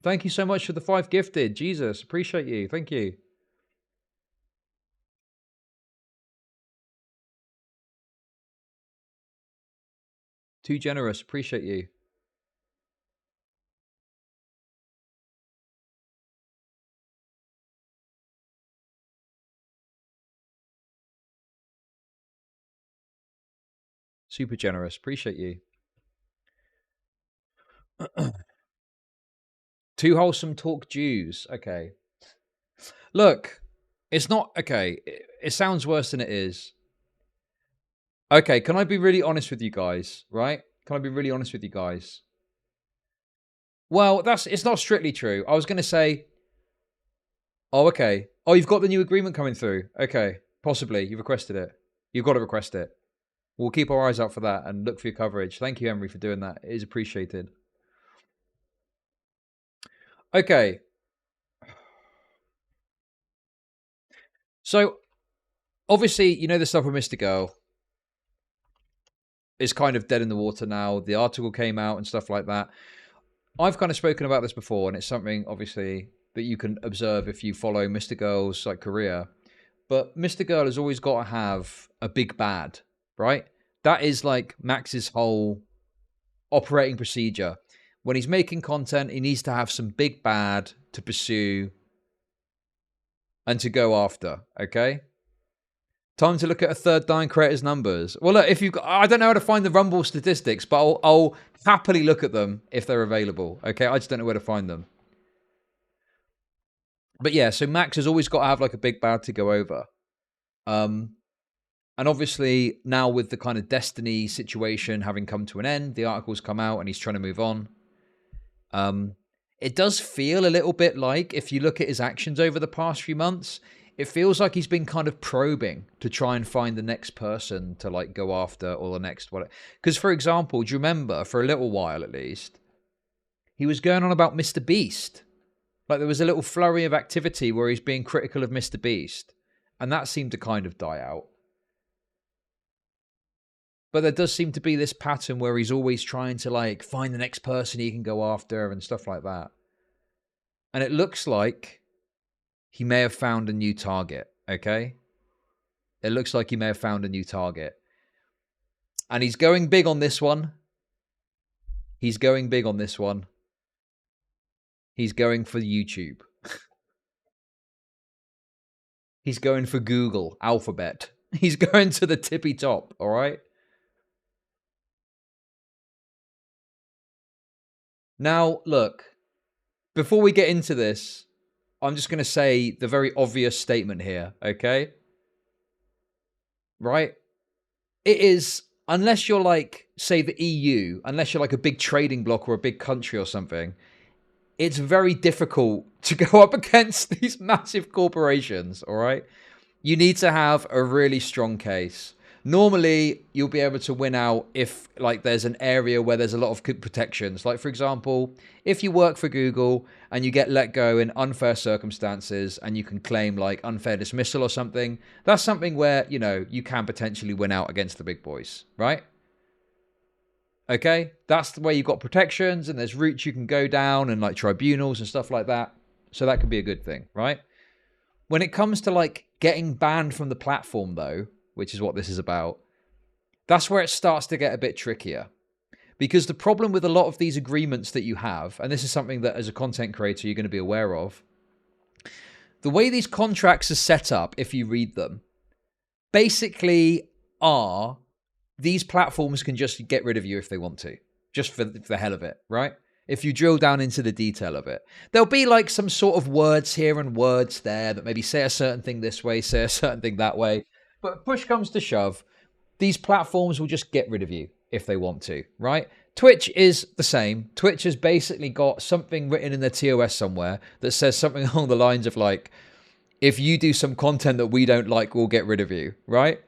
Thank you so much for the 5 gifted. Jesus, appreciate you. Thank you. Too generous. Appreciate you. Super generous. Appreciate you. Too wholesome talk Jews. Okay. Look, it's not... Okay, it sounds worse than it is. Okay, can I be really honest with you guys, right? Can I be really honest with you guys? Well, it's not strictly true. I was going to say... Oh, okay. Oh, you've got the new agreement coming through. Okay, possibly. You've requested it. You've got to request it. We'll keep our eyes out for that and look for your coverage. Thank you, Henry, for doing that. It is appreciated. Okay. So, obviously, you know the stuff with Mr. Girl is kind of dead in the water now. The article came out and stuff like that. I've kind of spoken about this before, and it's something, obviously, that you can observe if you follow Mr. Girl's like career. But Mr. Girl has always got to have a big bad, right? That is like Max's whole operating procedure. When he's making content, he needs to have some big bad to pursue and to go after, okay? Time to look at a third Dying Creator's numbers. Well, look, if you, I don't know how to find the Rumble statistics, but I'll happily look at them if they're available, okay? I just don't know where to find them. But yeah, so Max has always got to have like a big bad to go over. And obviously now with the kind of Destiny situation having come to an end, the article's come out and he's trying to move on. It does feel a little bit like, if you look at his actions over the past few months, it feels like he's been kind of probing to try and find the next person to like go after, or the next what. Because for example, do you remember for a little while at least, he was going on about Mr. Beast. Like there was a little flurry of activity where he's being critical of Mr. Beast. And that seemed to kind of die out. But there does seem to be this pattern where he's always trying to like find the next person he can go after and stuff like that. And it looks like he may have found a new target, okay? It looks like he may have found a new target. And he's going big on this one. He's going big on this one. He's going for YouTube. He's going for Google, Alphabet. He's going to the tippy top, all right? Now, look, before we get into this, I'm just going to say the very obvious statement here, okay? Right? It is, unless you're like, say, the EU, unless you're like a big trading bloc or a big country or something, it's very difficult to go up against these massive corporations, all right? You need to have a really strong case. Normally, you'll be able to win out if like there's an area where there's a lot of protections. Like, for example, if you work for Google and you get let go in unfair circumstances and you can claim like unfair dismissal or something, that's something where, you know, you can potentially win out against the big boys, right? Okay? That's the way you've got protections and there's routes you can go down and like tribunals and stuff like that. So that could be a good thing, right? When it comes to like getting banned from the platform though, which is what this is about, that's where it starts to get a bit trickier. Because the problem with a lot of these agreements that you have, and this is something that as a content creator you're going to be aware of, the way these contracts are set up, if you read them, basically are these platforms can just get rid of you if they want to, just for the hell of it, right? If you drill down into the detail of it. There'll be like some sort of words here and words there that maybe say a certain thing this way, say a certain thing that way. But push comes to shove, these platforms will just get rid of you if they want to, right? Twitch is the same. Twitch has basically got something written in their TOS somewhere that says something along the lines of like, if you do some content that we don't like, we'll get rid of you, right?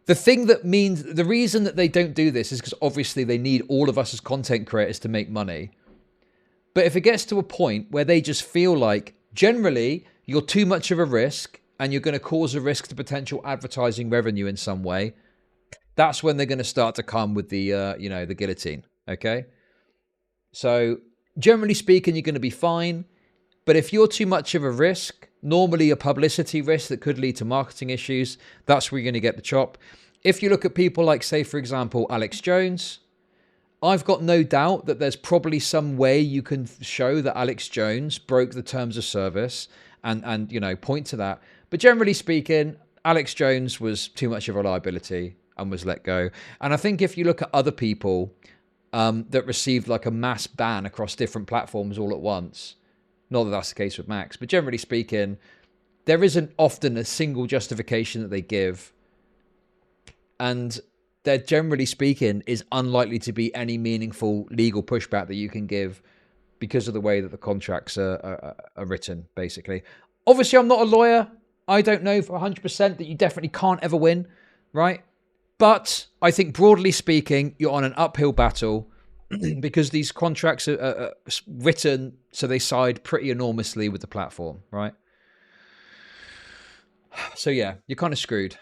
The thing that means, the reason that they don't do this is because obviously they need all of us as content creators to make money. But if it gets to a point where they just feel like, generally, you're too much of a risk and you're going to cause a risk to potential advertising revenue in some way, that's when they're going to start to come with the, you know, the guillotine, okay? So, generally speaking, you're going to be fine. But if you're too much of a risk, normally a publicity risk that could lead to marketing issues, that's where you're going to get the chop. If you look at people like, say, for example, Alex Jones, I've got no doubt that there's probably some way you can show that Alex Jones broke the terms of service and you know, point to that. But generally speaking, Alex Jones was too much of a liability and was let go. And I think if you look at other people that received like a mass ban across different platforms all at once, not that that's the case with Max, but generally speaking, there isn't often a single justification that they give. And there, generally speaking, is unlikely to be any meaningful legal pushback that you can give because of the way that the contracts are written, basically. Obviously, I'm not a lawyer. I don't know for 100% that you definitely can't ever win, right? But I think broadly speaking, you're on an uphill battle because these contracts are written so they side pretty enormously with the platform, right? So yeah, you're kind of screwed.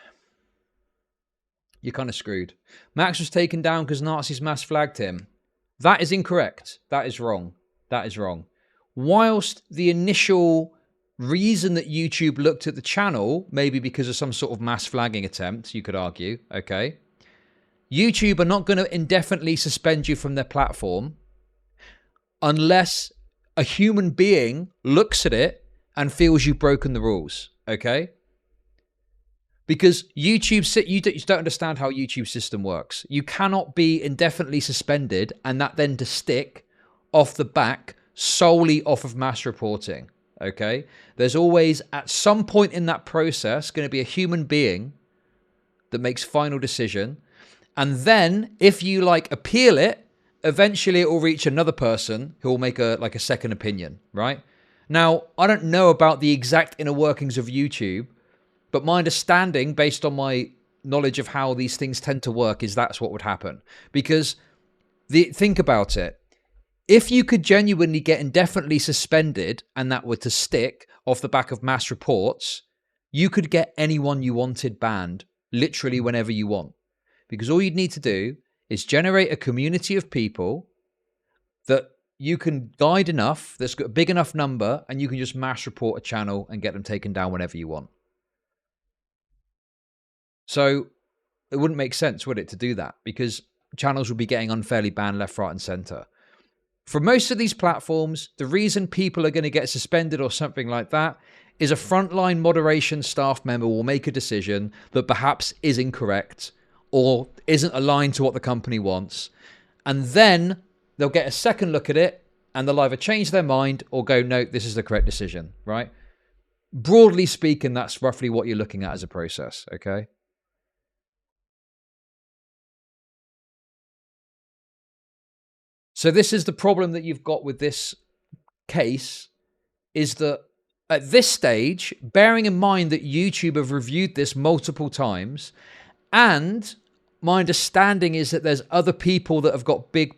You're kind of screwed. Max was taken down because Nazis mass flagged him. That is incorrect. That is wrong. That is wrong. Whilst the initial reason that YouTube looked at the channel, maybe because of some sort of mass flagging attempt, you could argue, okay? YouTube are not going to indefinitely suspend you from their platform unless a human being looks at it and feels you've broken the rules, okay? Because YouTube, you don't understand how YouTube system works. You cannot be indefinitely suspended and that then to stick off the back solely off of mass reporting, okay? There's always, at some point in that process, going to be a human being that makes final decision. And then, if you, like, appeal it, eventually it will reach another person who will make a second opinion, right? Now, I don't know about the exact inner workings of YouTube, but my understanding, based on my knowledge of how these things tend to work, is that's what would happen. Because, think about it. If you could genuinely get indefinitely suspended, and that were to stick off the back of mass reports, you could get anyone you wanted banned, literally whenever you want. Because all you'd need to do is generate a community of people that you can guide enough, that's got a big enough number, and you can just mass report a channel and get them taken down whenever you want. So it wouldn't make sense, would it, to do that? Because channels would be getting unfairly banned left, right, and center. For most of these platforms, the reason people are going to get suspended or something like that is a frontline moderation staff member will make a decision that perhaps is incorrect or isn't aligned to what the company wants. And then they'll get a second look at it and they'll either change their mind or go, no, this is the correct decision, right? Broadly speaking, that's roughly what you're looking at as a process, okay? So this is the problem that you've got with this case, is that at this stage, bearing in mind that YouTube have reviewed this multiple times, and my understanding is that there's other people that have got big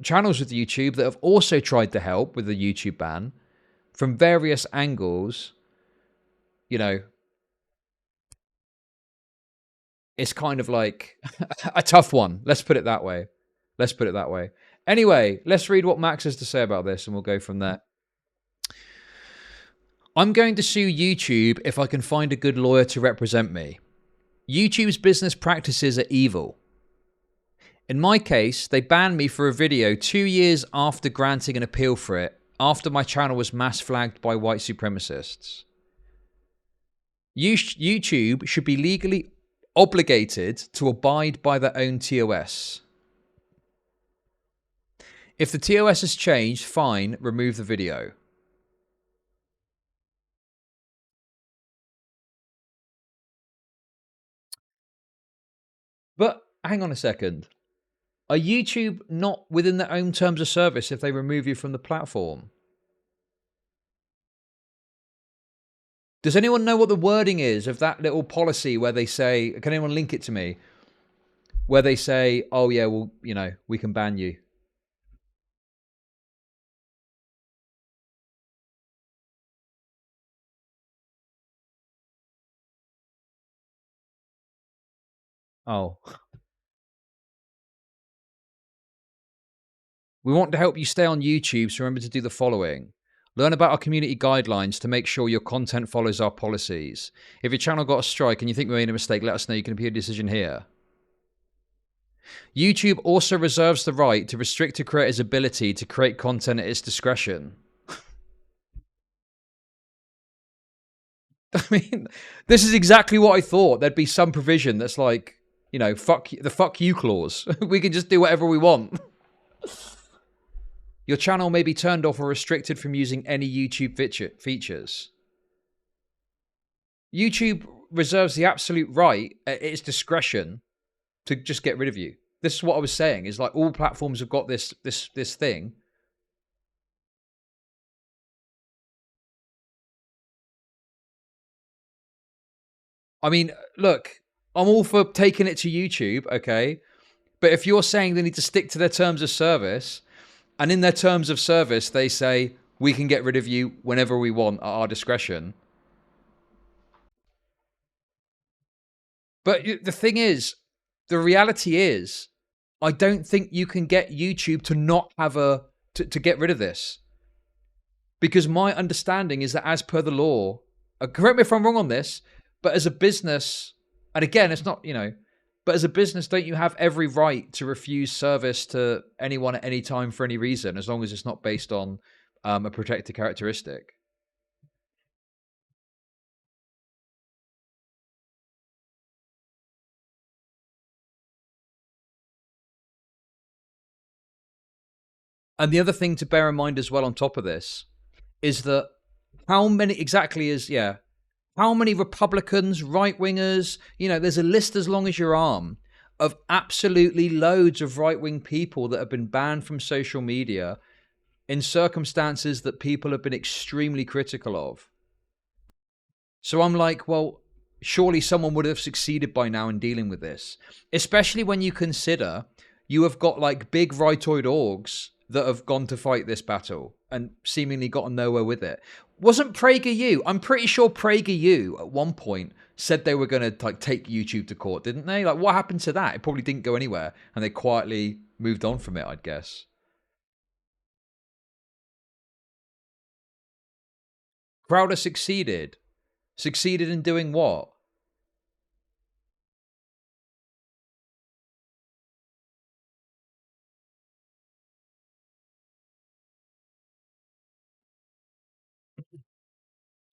channels with YouTube that have also tried to help with the YouTube ban from various angles, you know, it's kind of like a tough one. Let's put it that way. Let's put it that way. Anyway, let's read what Max has to say about this and we'll go from there. I'm going to sue YouTube if I can find a good lawyer to represent me. YouTube's business practices are evil. In my case, they banned me for a video 2 years after granting an appeal for it, after my channel was mass flagged by white supremacists. YouTube should be legally obligated to abide by their own TOS. If the TOS has changed, fine, remove the video. But hang on a second. Are YouTube not within their own terms of service if they remove you from the platform? Does anyone know what the wording is of that little policy where they say, can anyone link it to me? Where they say, oh yeah, well, you know, we can ban you. Oh. We want to help you stay on YouTube, so remember to do the following. Learn about our community guidelines to make sure your content follows our policies. If your channel got a strike and you think we made a mistake, let us know. You can appeal a decision here. YouTube also reserves the right to restrict a creator's ability to create content at its discretion. I mean, this is exactly what I thought. There'd be some provision that's like, you know, the fuck you clause. We can just do whatever we want. Your channel may be turned off or restricted from using any YouTube features. YouTube reserves the absolute right at its discretion to just get rid of you. This is what I was saying, is like all platforms have got this thing. I mean, look, I'm all for taking it to YouTube, okay? But if you're saying they need to stick to their terms of service, and in their terms of service, they say, we can get rid of you whenever we want at our discretion. But the thing is, the reality is, I don't think you can get YouTube to not have to get rid of this. Because my understanding is that as per the law, correct me if I'm wrong on this, but as a business, and again, it's not, but as a business, don't you have every right to refuse service to anyone at any time for any reason, as long as it's not based on a protected characteristic? And the other thing to bear in mind as well on top of this is that how many Republicans, right-wingers, there's a list as long as your arm of absolutely loads of right-wing people that have been banned from social media in circumstances that people have been extremely critical of. So I'm like, well, surely someone would have succeeded by now in dealing with this, especially when you consider you have got like big rightoid orgs that have gone to fight this battle and seemingly gotten nowhere with it. Wasn't PragerU? I'm pretty sure PragerU at one point said they were going to like take YouTube to court, didn't they? Like, what happened to that? It probably didn't go anywhere, and they quietly moved on from it, I'd guess. Crowder succeeded. Succeeded in doing what?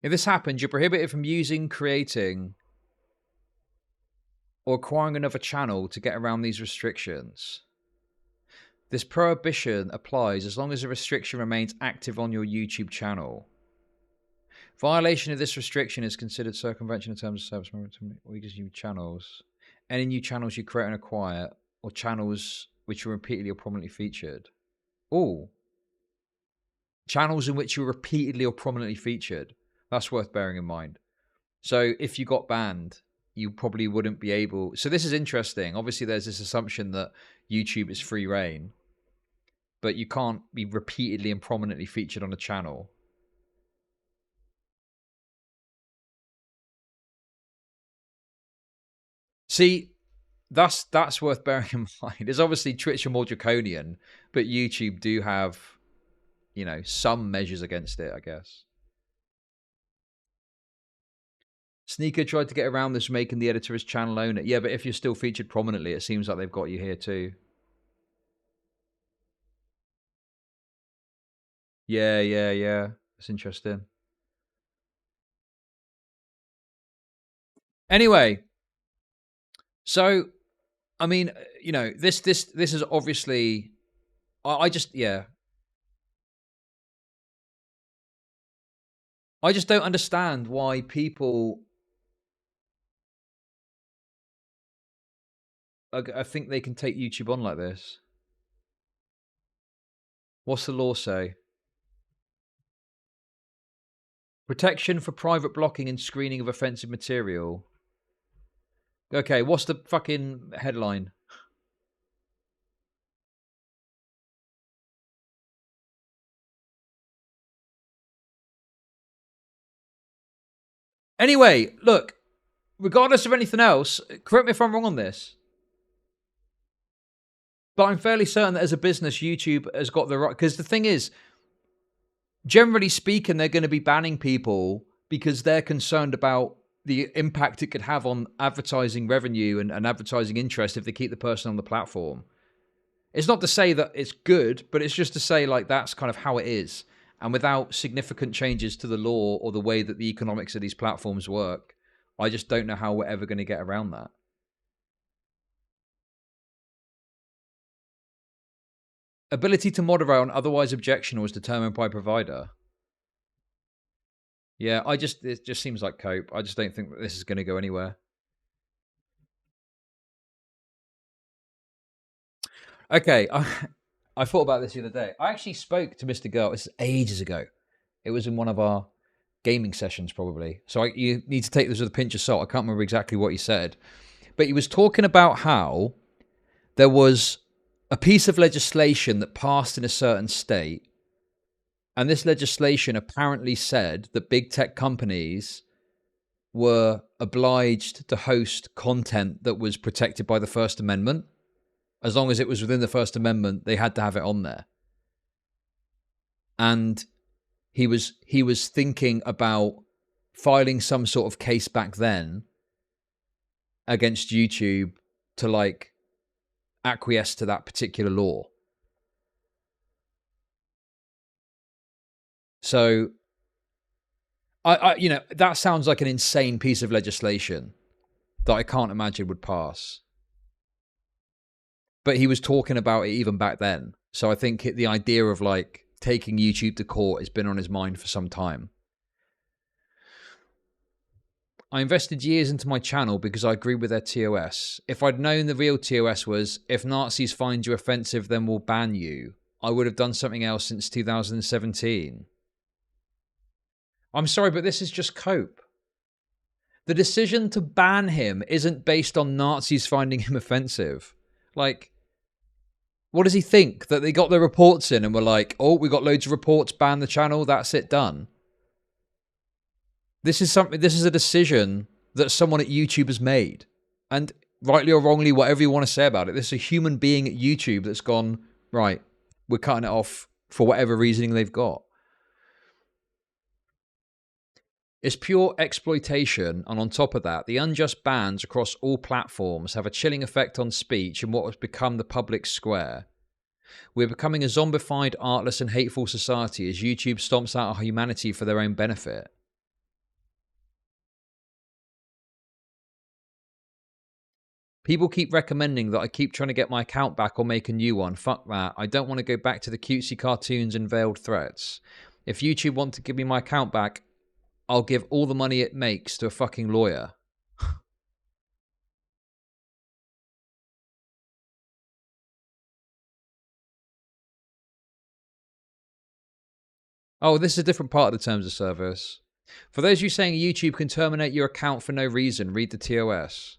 If this happens, you're prohibited from using, creating, or acquiring another channel to get around these restrictions. This prohibition applies as long as the restriction remains active on your YouTube channel. Violation of this restriction is considered circumvention in terms of service YouTube channels. Any new channels you create and acquire, or channels which are repeatedly or prominently featured. Oh. Channels in which you're repeatedly or prominently featured. That's worth bearing in mind. So if you got banned, you probably wouldn't be able... So this is interesting. Obviously, there's this assumption that YouTube is free reign, but you can't be repeatedly and prominently featured on a channel. See, that's worth bearing in mind. There's obviously Twitch are more draconian, but YouTube do have, some measures against it, I guess. Sneaker tried to get around this, making the editor his channel owner. Yeah, but if you're still featured prominently, it seems like they've got you here too. Yeah. That's interesting. Anyway, so, I mean, this is obviously... I just don't understand why people... I think they can take YouTube on like this. What's the law say? Protection for private blocking and screening of offensive material. Okay, what's the fucking headline? Anyway, look, regardless of anything else, correct me if I'm wrong on this, but I'm fairly certain that as a business, YouTube has got the right... Because the thing is, generally speaking, they're going to be banning people because they're concerned about the impact it could have on advertising revenue and advertising interest if they keep the person on the platform. It's not to say that it's good, but it's just to say, like, that's kind of how it is. And without significant changes to the law or the way that the economics of these platforms work, I just don't know how we're ever going to get around that. Ability to moderate on otherwise objection was determined by provider. Yeah, it just seems like cope. I just don't think that this is going to go anywhere. Okay, I thought about this the other day. I actually spoke to Mr. Girl. This is ages ago. It was in one of our gaming sessions, probably. So you need to take this with a pinch of salt. I can't remember exactly what he said. But he was talking about how there was a piece of legislation that passed in a certain state. And this legislation apparently said that big tech companies were obliged to host content that was protected by the First Amendment. As long as it was within the First Amendment, they had to have it on there. And he was thinking about filing some sort of case back then against YouTube to like acquiesce to that particular law. So I you know, that sounds like an insane piece of legislation that I can't imagine would pass. But he was talking about it even back then. So I think the idea of like taking YouTube to court has been on his mind for some time. I invested years into my channel because I agree with their TOS. If I'd known the real TOS was, if Nazis find you offensive, then we'll ban you, I would have done something else since 2017. I'm sorry, but this is just cope. The decision to ban him isn't based on Nazis finding him offensive. Like, what does he think? That they got their reports in and were like, oh, we got loads of reports, ban the channel, that's it, done. This is a decision that someone at YouTube has made. And rightly or wrongly, whatever you want to say about it, this is a human being at YouTube that's gone, right, we're cutting it off for whatever reasoning they've got. It's pure exploitation, and on top of that, the unjust bans across all platforms have a chilling effect on speech in what has become the public square. We're becoming a zombified, artless and hateful society as YouTube stomps out our humanity for their own benefit. People keep recommending that I keep trying to get my account back or make a new one. Fuck that. I don't want to go back to the cutesy cartoons and veiled threats. If YouTube want to give me my account back, I'll give all the money it makes to a fucking lawyer. Oh, this is a different part of the terms of service. For those of you saying YouTube can terminate your account for no reason, read the TOS.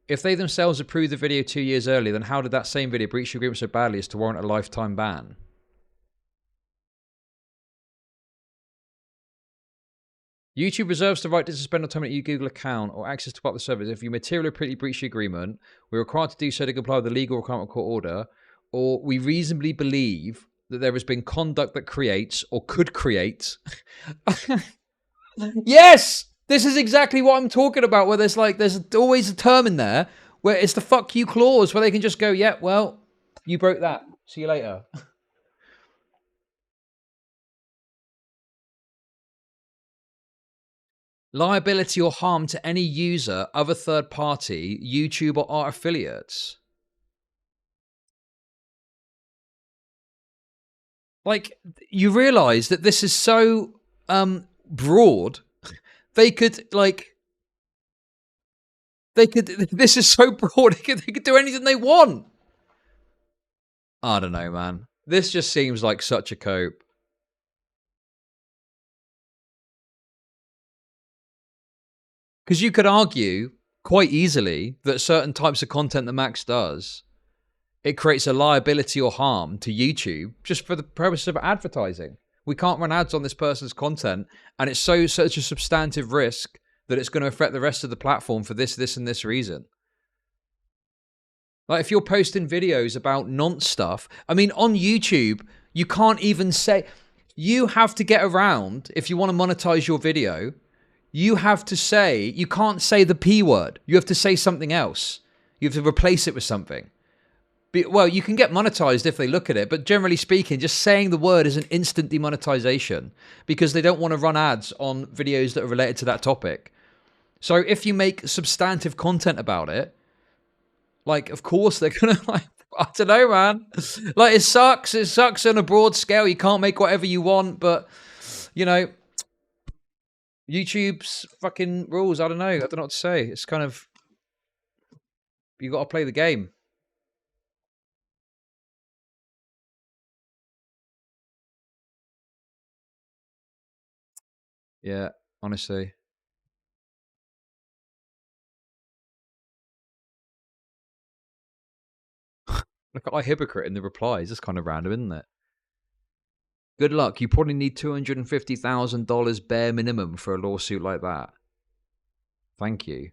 If they themselves approved the video 2 years earlier, then how did that same video breach the agreement so badly as to warrant a lifetime ban? YouTube reserves the right to suspend or terminate your Google account or access to part of the service if you materially breach the agreement. We're required to do so to comply with the legal requirement of court order, or we reasonably believe that there has been conduct that creates or could create. Yes! This is exactly what I'm talking about, where there's always a term in there where it's the fuck you clause where they can just go, yeah, well, you broke that. See you later. Liability or harm to any user, other third party, YouTube or our affiliates. Like, you realize that this is so broad. They could, this is so broad, they could do anything they want. I don't know, man. This just seems like such a cope. Because you could argue quite easily that certain types of content that Max does, it creates a liability or harm to YouTube just for the purpose of advertising. We can't run ads on this person's content, and it's such a substantive risk that it's going to affect the rest of the platform for this, and this reason. Like, if you're posting videos about nonce stuff, I mean, on YouTube, you can't even say... You have to get around, if you want to monetize your video, you have to say... You can't say the P word. You have to say something else. You have to replace it with something. Well, you can get monetized if they look at it, but generally speaking, just saying the word is an instant demonetization because they don't want to run ads on videos that are related to that topic. So if you make substantive content about it, like, of course they're going to, like, I don't know, man. Like, it sucks. It sucks on a broad scale. You can't make whatever you want, but, you know, YouTube's fucking rules, I don't know. I don't know what to say. It's kind of, you got to play the game. Yeah, honestly. Look at I hypocrite in the replies. It's kind of random, isn't it? Good luck. You probably need $250,000 bare minimum for a lawsuit like that. Thank you.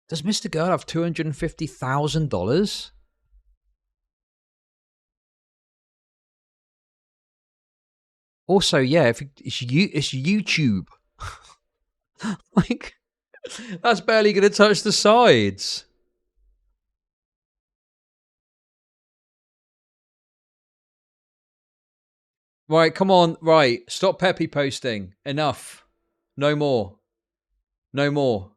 Does Mr. Girl have $250,000? Also, yeah, if it's YouTube. Like, that's barely going to touch the sides. Right, come on. Right, stop Peppy posting. Enough. No more. No more.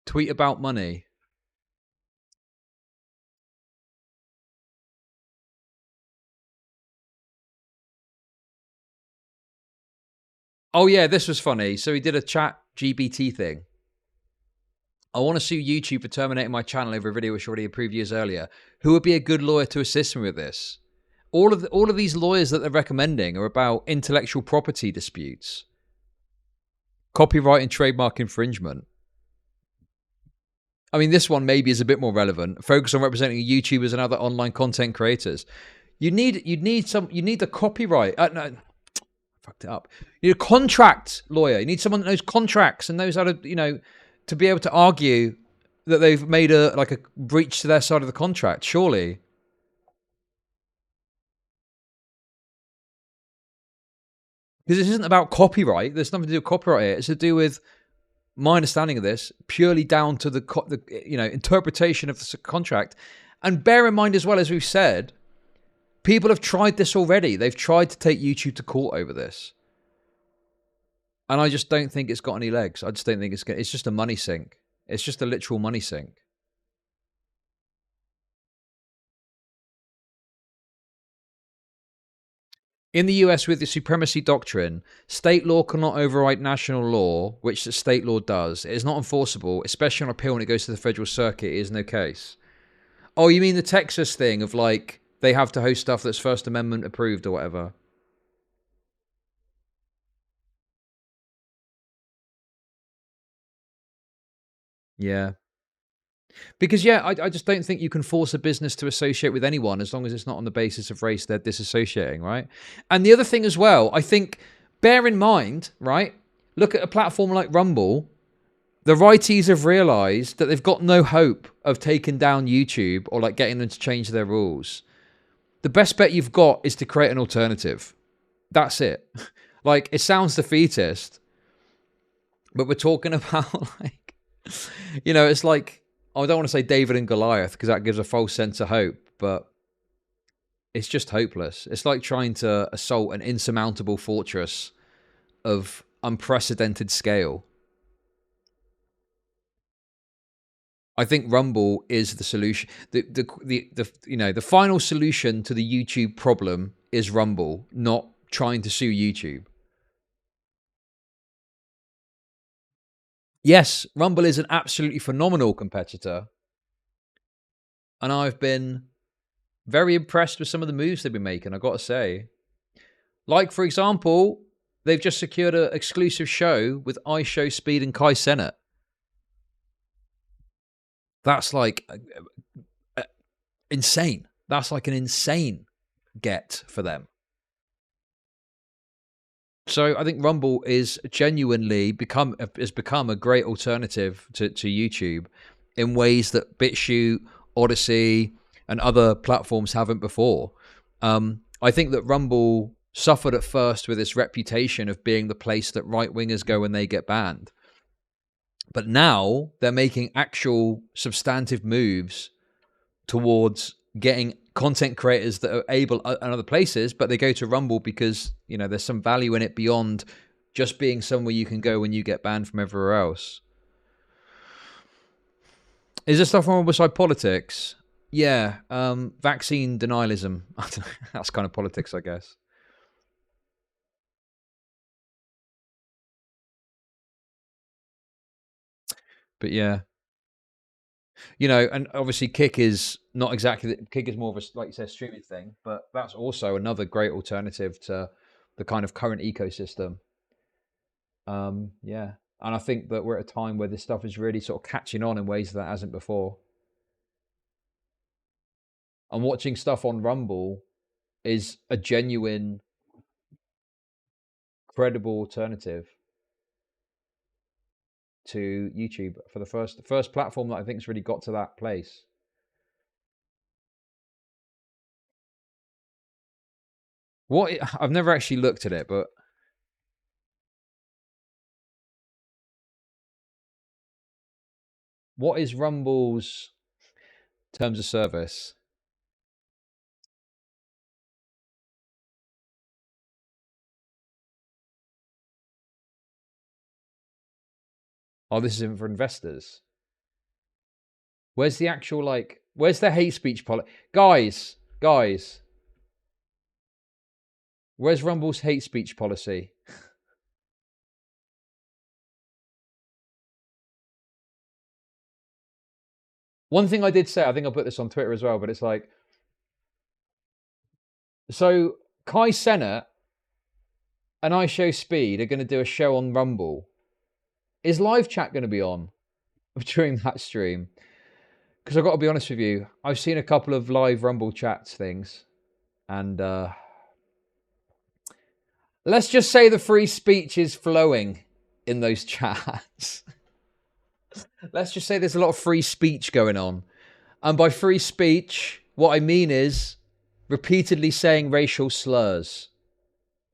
Tweet about money. Oh, yeah, this was funny. So he did a chat GBT thing. I want to sue YouTube for terminating my channel over a video which already approved years earlier. Who would be a good lawyer to assist me with this? All of these lawyers that they're recommending are about intellectual property disputes, copyright and trademark infringement. I mean, this one maybe is a bit more relevant. Focus on representing YouTubers and other online content creators. You need the copyright. No, fucked it up. You need a contract lawyer. You need someone that knows contracts and knows how to, to be able to argue that they've made a breach to their side of the contract. Surely. Because this isn't about copyright. There's nothing to do with copyright here. It's to do with my understanding of this purely down to the interpretation of the contract. And bear in mind as well, as we've said, people have tried this already. They've tried to take YouTube to court over this. And I just don't think it's got any legs. I just don't think it's just a money sink. It's just a literal money sink. In the US, with the supremacy doctrine, state law cannot override national law, which the state law does. It is not enforceable, especially on appeal when it goes to the federal circuit. It is no case. Oh, you mean the Texas thing of they have to host stuff that's First Amendment approved or whatever? Yeah. Because, yeah, I just don't think you can force a business to associate with anyone as long as it's not on the basis of race they're disassociating, right? And the other thing as well, I think, bear in mind, right? Look at a platform like Rumble. The righties have realized that they've got no hope of taking down YouTube or getting them to change their rules. The best bet you've got is to create an alternative. That's it. It sounds defeatist, but we're talking about it's I don't want to say David and Goliath because that gives a false sense of hope, but it's just hopeless. It's like trying to assault an insurmountable fortress of unprecedented scale. I think Rumble is the solution. The final solution to the YouTube problem is Rumble, not trying to sue YouTube. Yes, Rumble is an absolutely phenomenal competitor. And I've been very impressed with some of the moves they've been making, I've got to say. For example, they've just secured an exclusive show with iShow Speed and Kai Cenat. That's insane. That's an insane get for them. So I think Rumble is genuinely become a great alternative to YouTube in ways that BitChute, Odyssey, and other platforms haven't before. I think that Rumble suffered at first with its reputation of being the place that right-wingers go when they get banned. But now they're making actual substantive moves towards getting content creators that are able in other places, but they go to Rumble because, there's some value in it beyond just being somewhere you can go when you get banned from everywhere else. Is there stuff wrong beside politics? Yeah. Vaccine denialism. That's kind of politics, I guess. But yeah. And obviously Kick is not exactly... Kick is more of a, like you said, streaming thing, but that's also another great alternative to the kind of current ecosystem. Yeah. And I think that we're at a time where this stuff is really sort of catching on in ways that hasn't before. I'm watching stuff on Rumble is a genuine, credible alternative to YouTube for the first platform that I think's really got to that place. What I've never actually looked at it, but what is Rumble's terms of service? Oh, this isn't for investors. Where's the actual, like, where's the hate speech policy? Guys, where's Rumble's hate speech policy? One thing I did say, I think I put this on Twitter as well, but it's like, so Kai Cenat and I Show Speed are going to do a show on Rumble. Is live chat going to be on during that stream? Because I've got to be honest with you, I've seen a couple of live Rumble chats things, and let's just say the free speech is flowing in those chats. Let's just say there's a lot of free speech going on. And by free speech, what I mean is repeatedly saying racial slurs.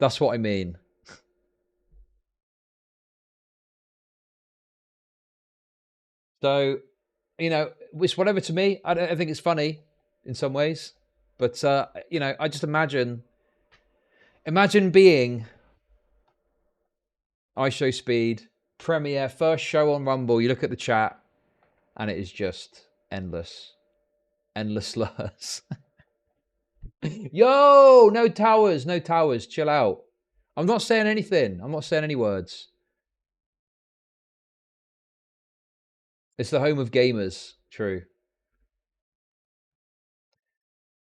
That's what I mean. So, you know, it's whatever to me. I think it's funny in some ways. But, you know, I just imagine being I Show Speed, premiere, first show on Rumble. You look at the chat and it is just endless. Endless slurs. Yo, no towers. Chill out. I'm not saying anything. I'm not saying any words. It's the home of gamers. True.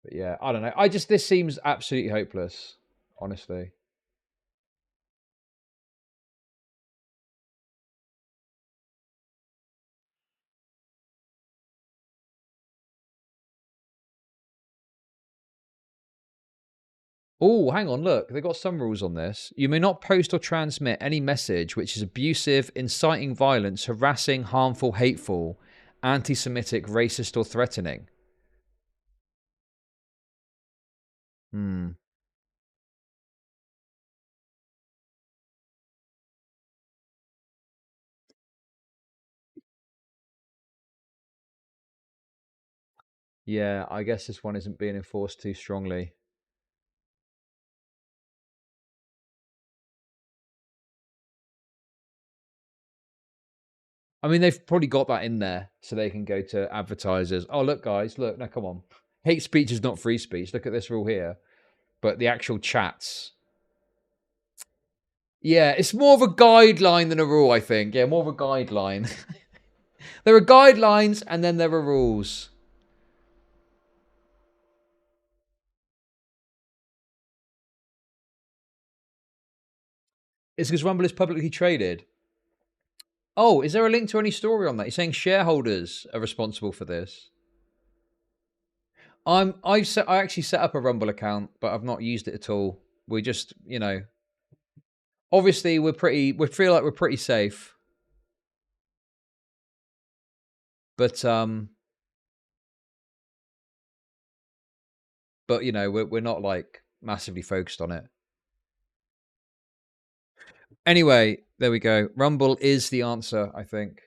But yeah, I don't know. This seems absolutely hopeless, honestly. Oh, hang on, look. They've got some rules on this. You may not post or transmit any message which is abusive, inciting violence, harassing, harmful, hateful, anti-Semitic, racist, or threatening. Yeah, I guess this one isn't being enforced too strongly. I mean, they've probably got that in there so they can go to advertisers. Oh, look, guys, look. Now, come on. Hate speech is not free speech. Look at this rule here. But the actual chats. Yeah, it's more of a guideline than a rule, I think. Yeah, more of a guideline. There are guidelines and then there are rules. It's because Rumble is publicly traded. Oh, is there a link to any story on that? You're saying shareholders are responsible for this? I actually set up a Rumble account, but I've not used it at all. We just, you know, obviously we feel like we're pretty safe. But you know, we're not like massively focused on it. Anyway, there we go. Rumble is the answer, I think.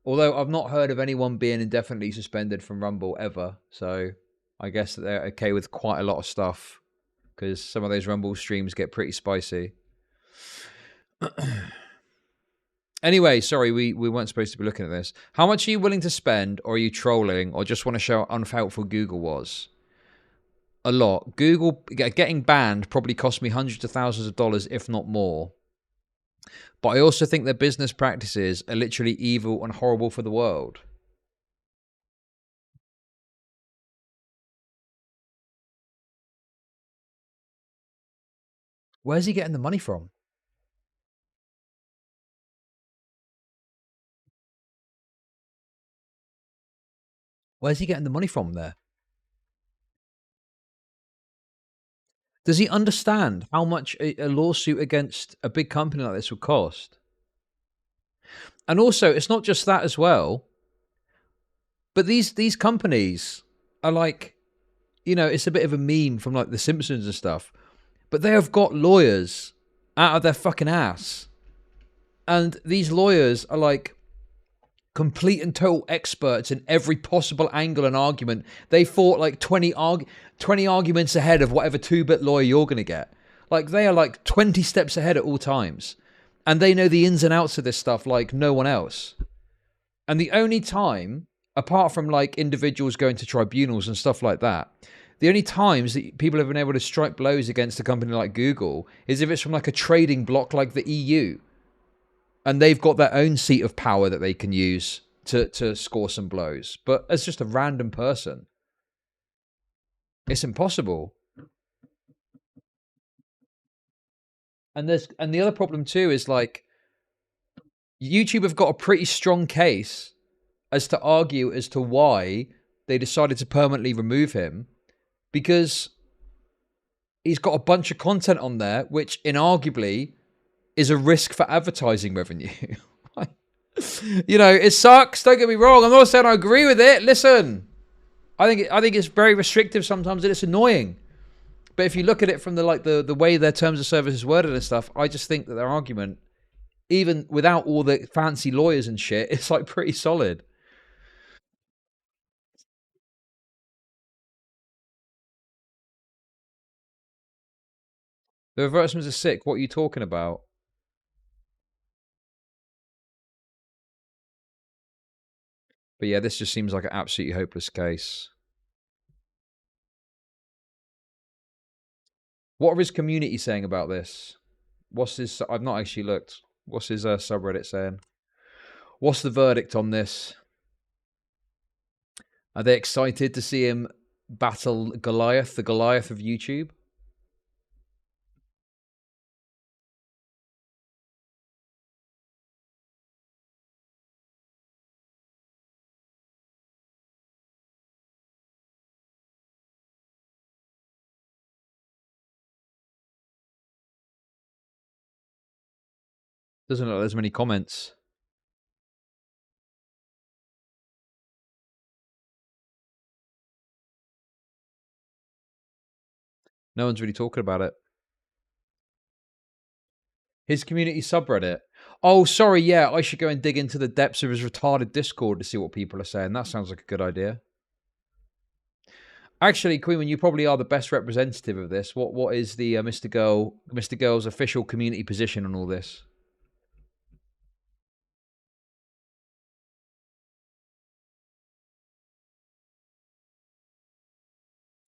Although I've not heard of anyone being indefinitely suspended from Rumble ever, so I guess that they're okay with quite a lot of stuff because some of those Rumble streams get pretty spicy. Anyway, sorry, we weren't supposed to be looking at this. How much are you willing to spend, or are you trolling, or just want to show how unhelpful Google was? A lot. Google getting banned probably cost me hundreds of thousands of dollars, if not more. But I also think their business practices are literally evil and horrible for the world. Where's he getting the money from? Where's he getting the money from there? Does he understand how much a lawsuit against a big company like this would cost? And also, it's not just that as well. But these companies are like, you know, it's a bit of a meme from like The Simpsons and stuff. But they have got lawyers out of their fucking ass. And these lawyers are like complete and total experts in every possible angle and argument. They fought like 20 arguments ahead of whatever 2-bit lawyer you're going to get. Like they are like 20 steps ahead at all times. And they know the ins and outs of this stuff like no one else. And the only time, apart from like individuals going to tribunals and stuff like that, the only times that people have been able to strike blows against a company like Google is if it's from like a trading bloc like the EU. And they've got their own seat of power that they can use to score some blows. But as just a random person, it's impossible. And the other problem too is like YouTube have got a pretty strong case as to argue as to why they decided to permanently remove him, because he's got a bunch of content on there which inarguably is a risk for advertising revenue. You know, it sucks, don't get me wrong. I'm not saying I agree with it. Listen, I think it's very restrictive sometimes and it's annoying. But if you look at it from the way their terms of service is worded and stuff, I just think that their argument, even without all the fancy lawyers and shit, it's like pretty solid. The advertisements are sick. What are you talking about? But yeah, this just seems like an absolutely hopeless case. What are his community saying about this? What's his... I've not actually looked. What's his subreddit saying? What's the verdict on this? Are they excited to see him battle Goliath, the Goliath of YouTube? Doesn't look like there's many comments. No one's really talking about it. His community subreddit. Oh, sorry, yeah, I should go and dig into the depths of his retarded Discord to see what people are saying. That sounds like a good idea. Actually, Queen, you probably are the best representative of this. What is the Mr. Girl's official community position on all this?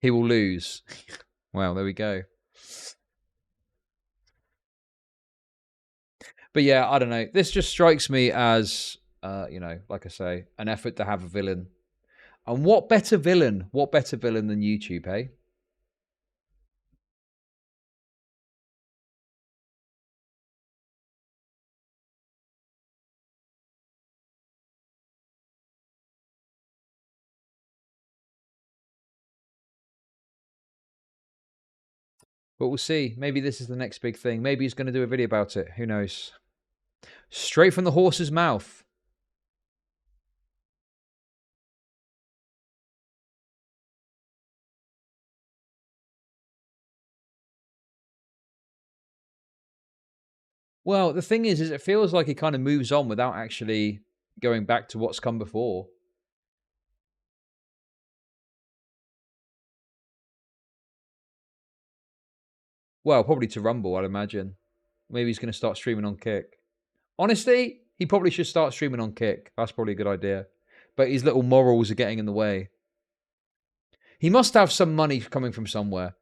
He will lose. Well, there we go. But yeah, I don't know. This just strikes me as, you know, like I say, an effort to have a villain. And what better villain? What better villain than YouTube, hey? But we'll see. Maybe this is the next big thing. Maybe he's going to do a video about it. Who knows? Straight from the horse's mouth. Well, the thing is it feels like he kind of moves on without actually going back to what's come before. Well, probably to Rumble, I'd imagine. Maybe he's going to start streaming on Kick. Honestly, he probably should start streaming on Kick. That's probably a good idea. But his little morals are getting in the way. He must have some money coming from somewhere.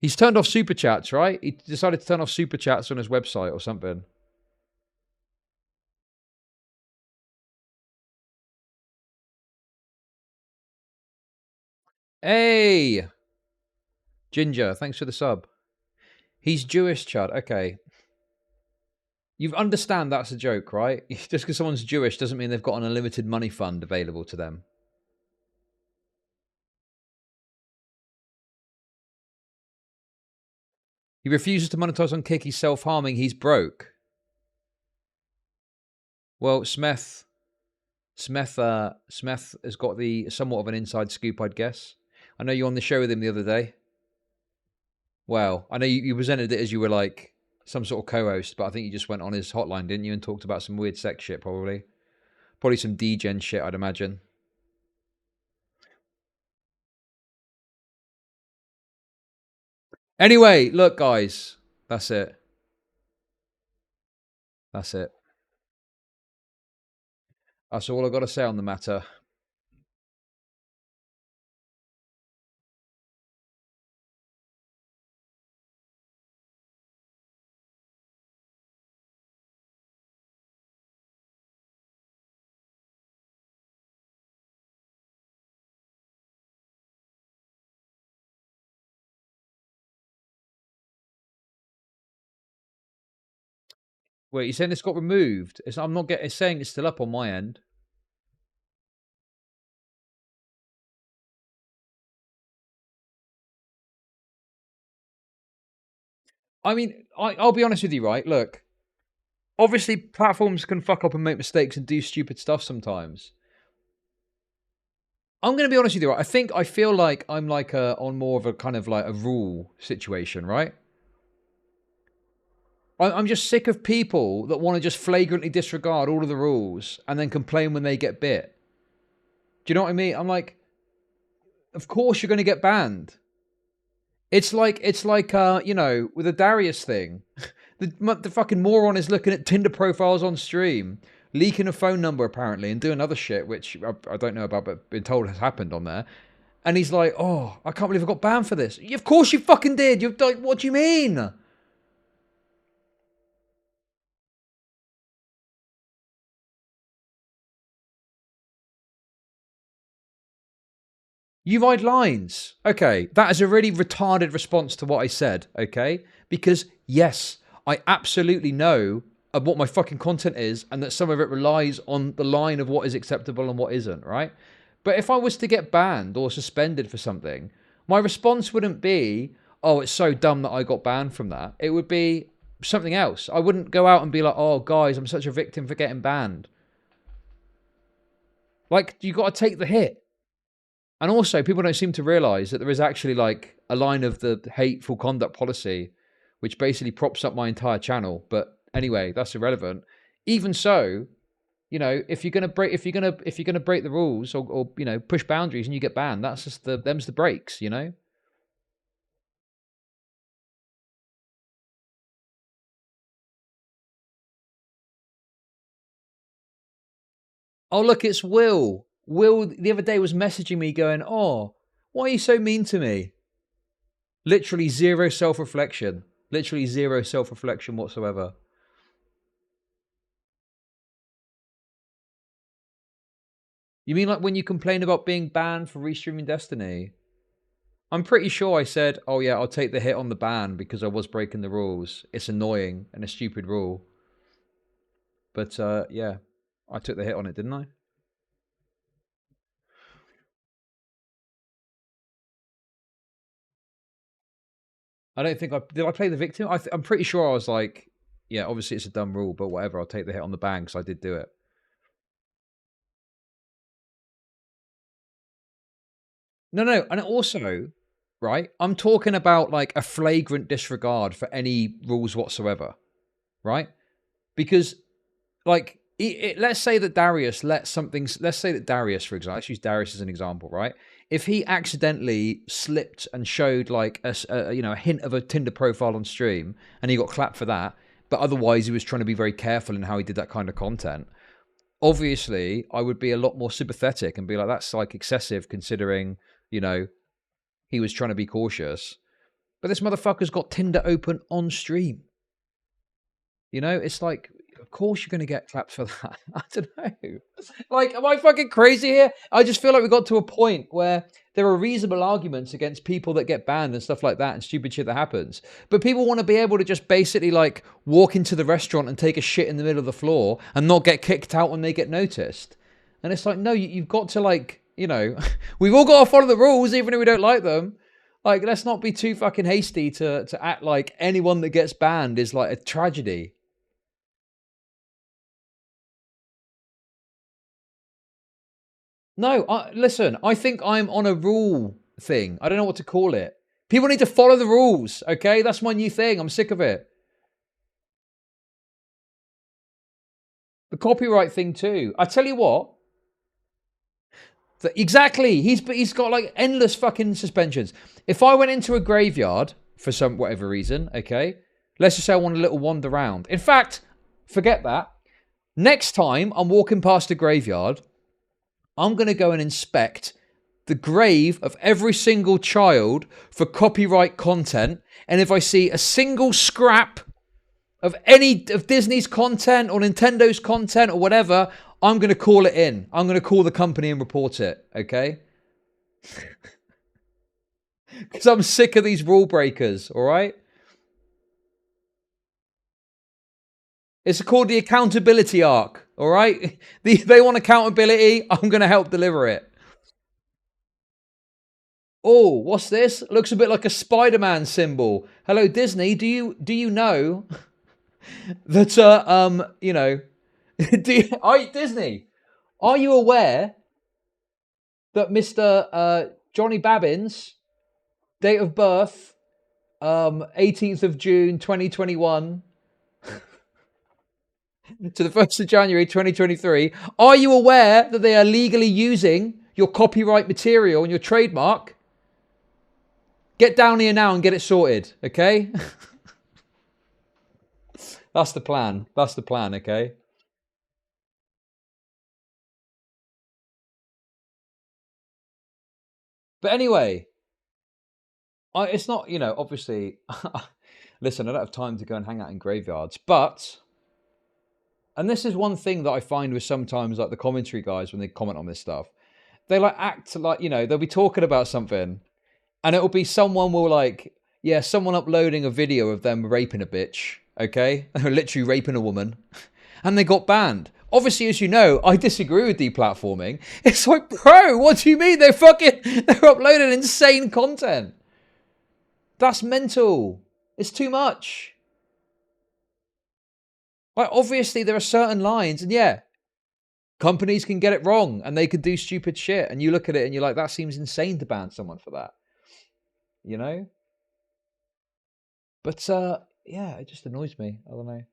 He's turned off Super Chats, right? He decided to turn off Super Chats on his website or something. Hey! Ginger, thanks for the sub. He's Jewish, Chud. Okay. You understand that's a joke, right? Just because someone's Jewish doesn't mean they've got an unlimited money fund available to them. He refuses to monetize on Kick. He's self-harming. He's broke. Well, Smith has got the somewhat of an inside scoop, I'd guess. I know you were on the show with him the other day. Well, I know you presented it as you were like some sort of co-host, but I think you just went on his hotline, didn't you, and talked about some weird sex shit, probably. Probably some degen shit, I'd imagine. Anyway, look, guys. That's it. That's it. That's all I've got to say on the matter. Wait, you're saying it's got removed? I'm not getting. It's saying it's still up on my end. I mean, I'll be honest with you, right? Look, obviously platforms can fuck up and make mistakes and do stupid stuff sometimes. I'm going to be honest with you, right? I feel like I'm like on more of a kind of like a rule situation, right? I'm just sick of people that want to just flagrantly disregard all of the rules and then complain when they get bit. Do you know what I mean? I'm like, of course you're going to get banned. It's like you know, with the Darius thing. The fucking moron is looking at Tinder profiles on stream, leaking a phone number apparently, and doing other shit, which I don't know about, but been told has happened on there. And he's like, oh, I can't believe I got banned for this. Of course you fucking did. You're like, what do you mean? You've eyed lines. Okay, that is a really retarded response to what I said, okay? Because, yes, I absolutely know what my fucking content is and that some of it relies on the line of what is acceptable and what isn't, right? But if I was to get banned or suspended for something, my response wouldn't be, oh, it's so dumb that I got banned from that. It would be something else. I wouldn't go out and be like, oh, guys, I'm such a victim for getting banned. Like, you got to take the hit. And also, people don't seem to realise that there is actually like a line of the hateful conduct policy, which basically props up my entire channel. But anyway, that's irrelevant. Even so, you know, if you're gonna break the rules or you know push boundaries and you get banned, that's just them's the breaks, you know. Oh look, it's Will. Will the other day was messaging me going, oh, why are you so mean to me? Literally zero self-reflection. Literally zero self-reflection whatsoever. You mean like when you complain about being banned for restreaming Destiny? I'm pretty sure I said, oh yeah, I'll take the hit on the ban because I was breaking the rules. It's annoying and a stupid rule. But yeah, I took the hit on it, didn't I? I don't think did I play the victim? I'm pretty sure I was like, yeah, obviously it's a dumb rule, but whatever, I'll take the hit on the ban because I did do it. No, and also, right, I'm talking about like a flagrant disregard for any rules whatsoever, right? Because, like, let's say that Darius let's say that Darius, for example, let's use Darius as an example, right? If he accidentally slipped and showed like a hint of a Tinder profile on stream and he got clapped for that, but otherwise he was trying to be very careful in how he did that kind of content, obviously I would be a lot more sympathetic and be like, that's like excessive considering, you know, he was trying to be cautious. But this motherfucker's got Tinder open on stream. You know, it's like, of course you're going to get clapped for that. I don't know. Like, am I fucking crazy here? I just feel like we got to a point where there are reasonable arguments against people that get banned and stuff like that and stupid shit that happens. But people want to be able to just basically like walk into the restaurant and take a shit in the middle of the floor and not get kicked out when they get noticed. And it's like, no, you've got to like, you know, we've all got to follow the rules even if we don't like them. Like, let's not be too fucking hasty to act like anyone that gets banned is like a tragedy. No, listen, I think I'm on a rule thing. I don't know what to call it. People need to follow the rules, okay? That's my new thing. I'm sick of it. The copyright thing too. I tell you what. Exactly. He's got like endless fucking suspensions. If I went into a graveyard for some whatever reason, okay? Let's just say I want a little wander around. In fact, forget that. Next time I'm walking past a graveyard, I'm going to go and inspect the grave of every single child for copyright content. And if I see a single scrap of any of Disney's content or Nintendo's content or whatever, I'm going to call it in. I'm going to call the company and report it, okay? Because I'm sick of these rule breakers, all right? It's called the accountability arc, all right? They want accountability. I'm going to help deliver it. Oh, what's this? Looks a bit like a Spider-Man symbol. Hello, Disney. Do you know that you know? Disney, are you aware that Mr. Johnny Babbins, date of birth, 18th of June 2021 to the 1st of January 2023, are you aware that they are legally using your copyright material and your trademark? Get down here now and get it sorted, okay? That's the plan. That's the plan, okay? But anyway, it's not, you know, obviously, listen, I don't have time to go and hang out in graveyards, but, and this is one thing that I find with sometimes like the commentary guys when they comment on this stuff, they like act like, you know, they'll be talking about something and it'll be someone will like, yeah, someone uploading a video of them raping a bitch, okay? Literally raping a woman, and they got banned. Obviously, as you know, I disagree with deplatforming. It's like, bro, what do you mean? They're uploading insane content. That's mental. It's too much. Like, obviously, there are certain lines, and yeah, companies can get it wrong, and they could do stupid shit, and you look at it, and you're like, that seems insane to ban someone for that. You know? But, yeah, it just annoys me. I don't know.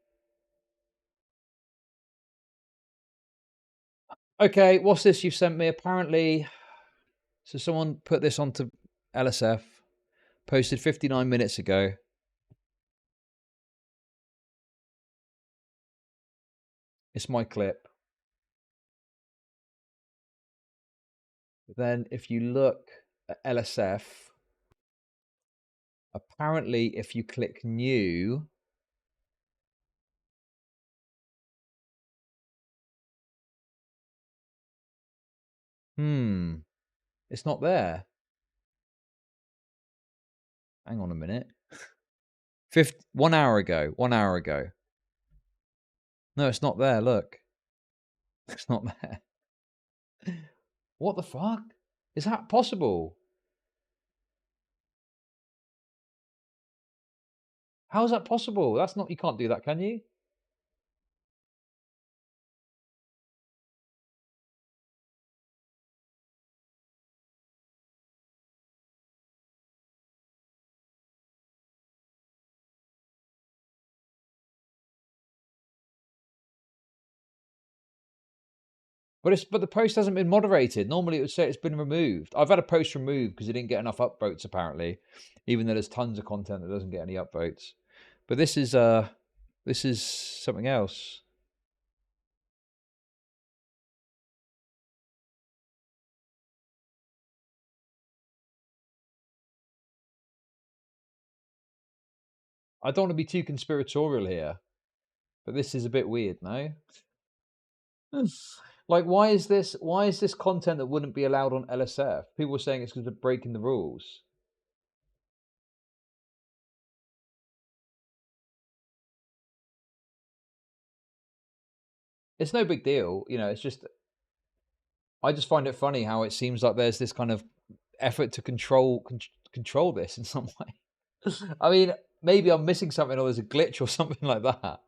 Okay, what's this you've sent me? Apparently, so someone put this onto LSF, posted 59 minutes ago. It's my clip. Then if you look at LSF, apparently if you click new, it's not there. Hang on a minute. 1 hour ago. 1 hour ago. No, it's not there. Look. It's not there. What the fuck? Is that possible? How is that possible? That's not, you can't do that, can you? But the post hasn't been moderated. Normally it would say it's been removed. I've had a post removed because it didn't get enough upvotes apparently, even though there's tons of content that doesn't get any upvotes. But this is something else. I don't want to be too conspiratorial here, but this is a bit weird, no? Like, why is this content that wouldn't be allowed on LSF? People are saying it's because of breaking the rules. It's no big deal, you know, it's just, I just find it funny how it seems like there's this kind of effort to control control this in some way. I mean, maybe I'm missing something or there's a glitch or something like that.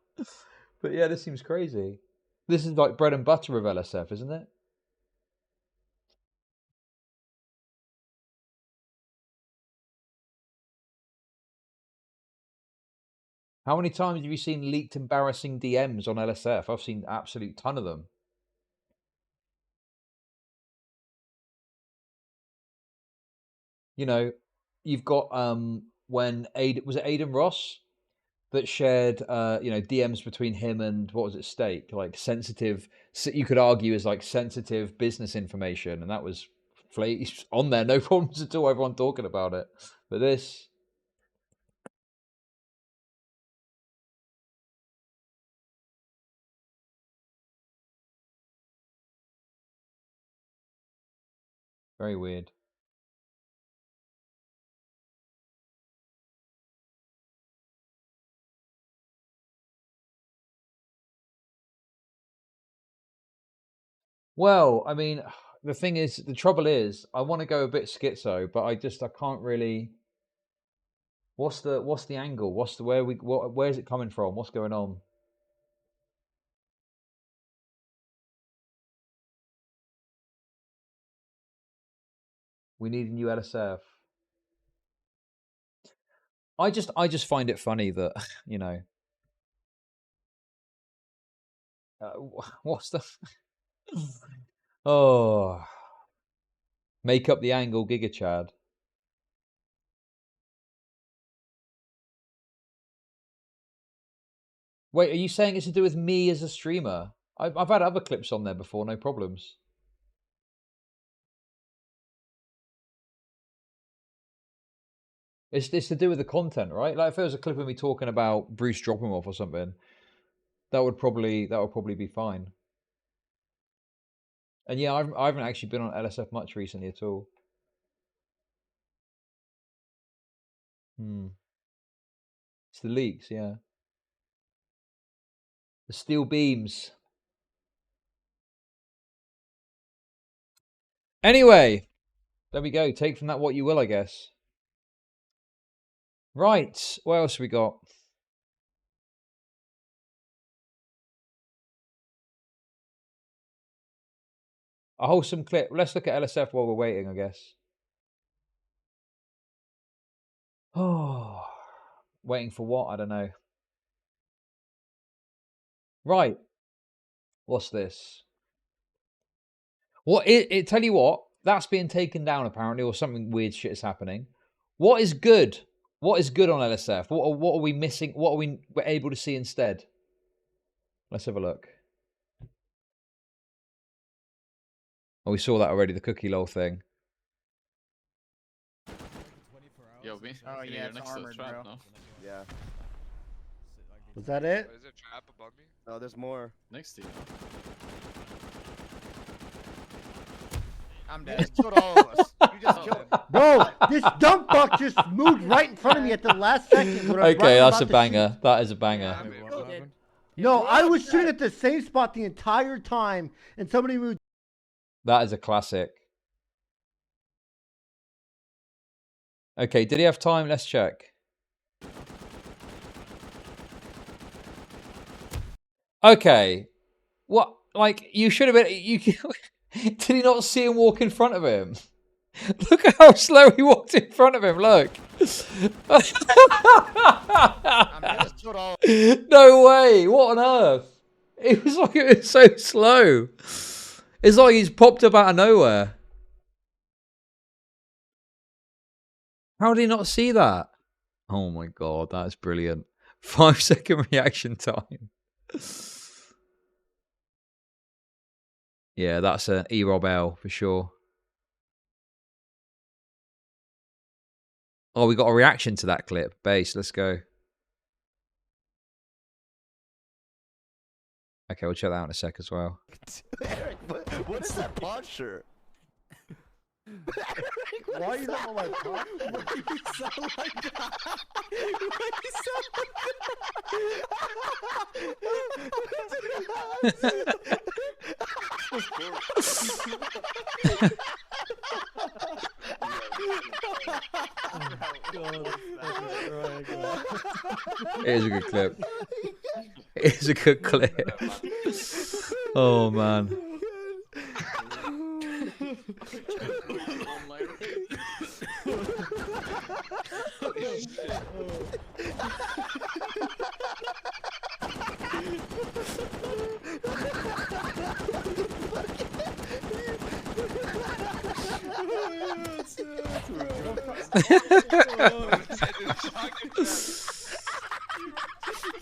But yeah, this seems crazy. This is like bread and butter with LSF, isn't it? How many times have you seen leaked embarrassing DMs on LSF? I've seen an absolute ton of them. You know, you've got when was it Aiden Ross that shared DMs between him and what was it, Stake, like sensitive, you could argue is like sensitive business information, and that was on there, no problems at all, everyone talking about it. But this, very weird. Well, I mean, the trouble is, I want to go a bit schizo, but I can't really. What's the angle? Where's it coming from? What's going on? We need a new LSF. I just find it funny that, you know, what's the oh, make up the angle, Giga Chad. Wait, are you saying it's to do with me as a streamer? I've had other clips on there before, no problems. It's to do with the content, right? Like if there was a clip of me talking about Bruce dropping off or something, that would probably be fine. And yeah, I haven't actually been on LSF much recently at all. It's the leaks, yeah. The steel beams. Anyway, there we go. Take from that what you will, I guess. Right, what else we got? A wholesome clip. Let's look at LSF while we're waiting, I guess. Oh, waiting for what? I don't know. Right. What's this? What? It tell you what, that's being taken down apparently, or something weird shit is happening. What is good? What is good on LSF? What are we missing? What are we able to see instead? Let's have a look. Oh, we saw that already, the cookie lol thing. Yo, me? Oh yeah, it's armored, bro. No? Yeah. Was that it? Is there a trap above me? No, there's more. Next to you. I'm dead. You just killed all of us. You just killed. Bro, this dumb fuck just moved right in front of me at the last second. Okay, that's a banger. That is a banger. No, I was shooting at the same spot the entire time, and somebody moved. That is a classic. Okay, did he have time? Let's check. Okay. What? Like, you should have been... Did he not see him walk in front of him? Look at how slow he walked in front of him, look. No way, what on earth? It was so slow. It's like he's popped up out of nowhere. How did he not see that? Oh my god, that's brilliant. 5-second reaction time. Yeah, that's an E-Rob L for sure. Oh, we got a reaction to that clip. Base, let's go. Okay, we'll check that out in a sec as well. Eric, what is that posture? Eric, why are you not on my posture? Why do you sound like that? Why do you sound like that? It is a good clip. It is a good clip. Oh man.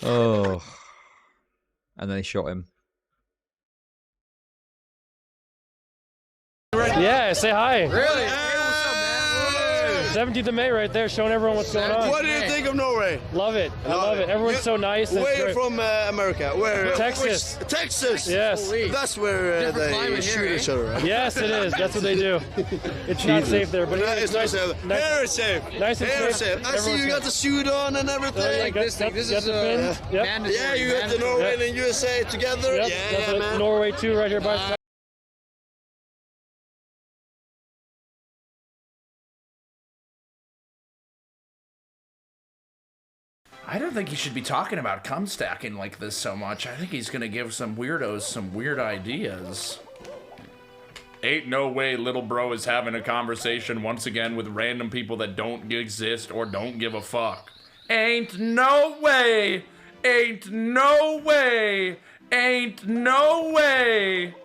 Oh. And then he shot him. Yeah, say hi. Really? 17th of May right there, showing everyone what's going on. What do you think of Norway? Love it. I love it. Everyone's so nice. Where are you from, America? Where? Texas. Texas? Yes. That's where they shoot each other, right? Yes, it is. That's what they do. It's not safe there, but it's nice. not safe. Here it's safe. Nice and Here it's safe. safe. I see you got the suit on and everything. Like this thing. This is mandatory. Yeah, you got the Norway and USA together. Yep. Yeah, man. Norway too, right here by the side. I don't think he should be talking about cum stacking like this so much. I think he's gonna give some weirdos some weird ideas. Ain't no way little bro is having a conversation once again with random people that don't exist or don't give a fuck. Ain't no way! Ain't no way! Ain't no way!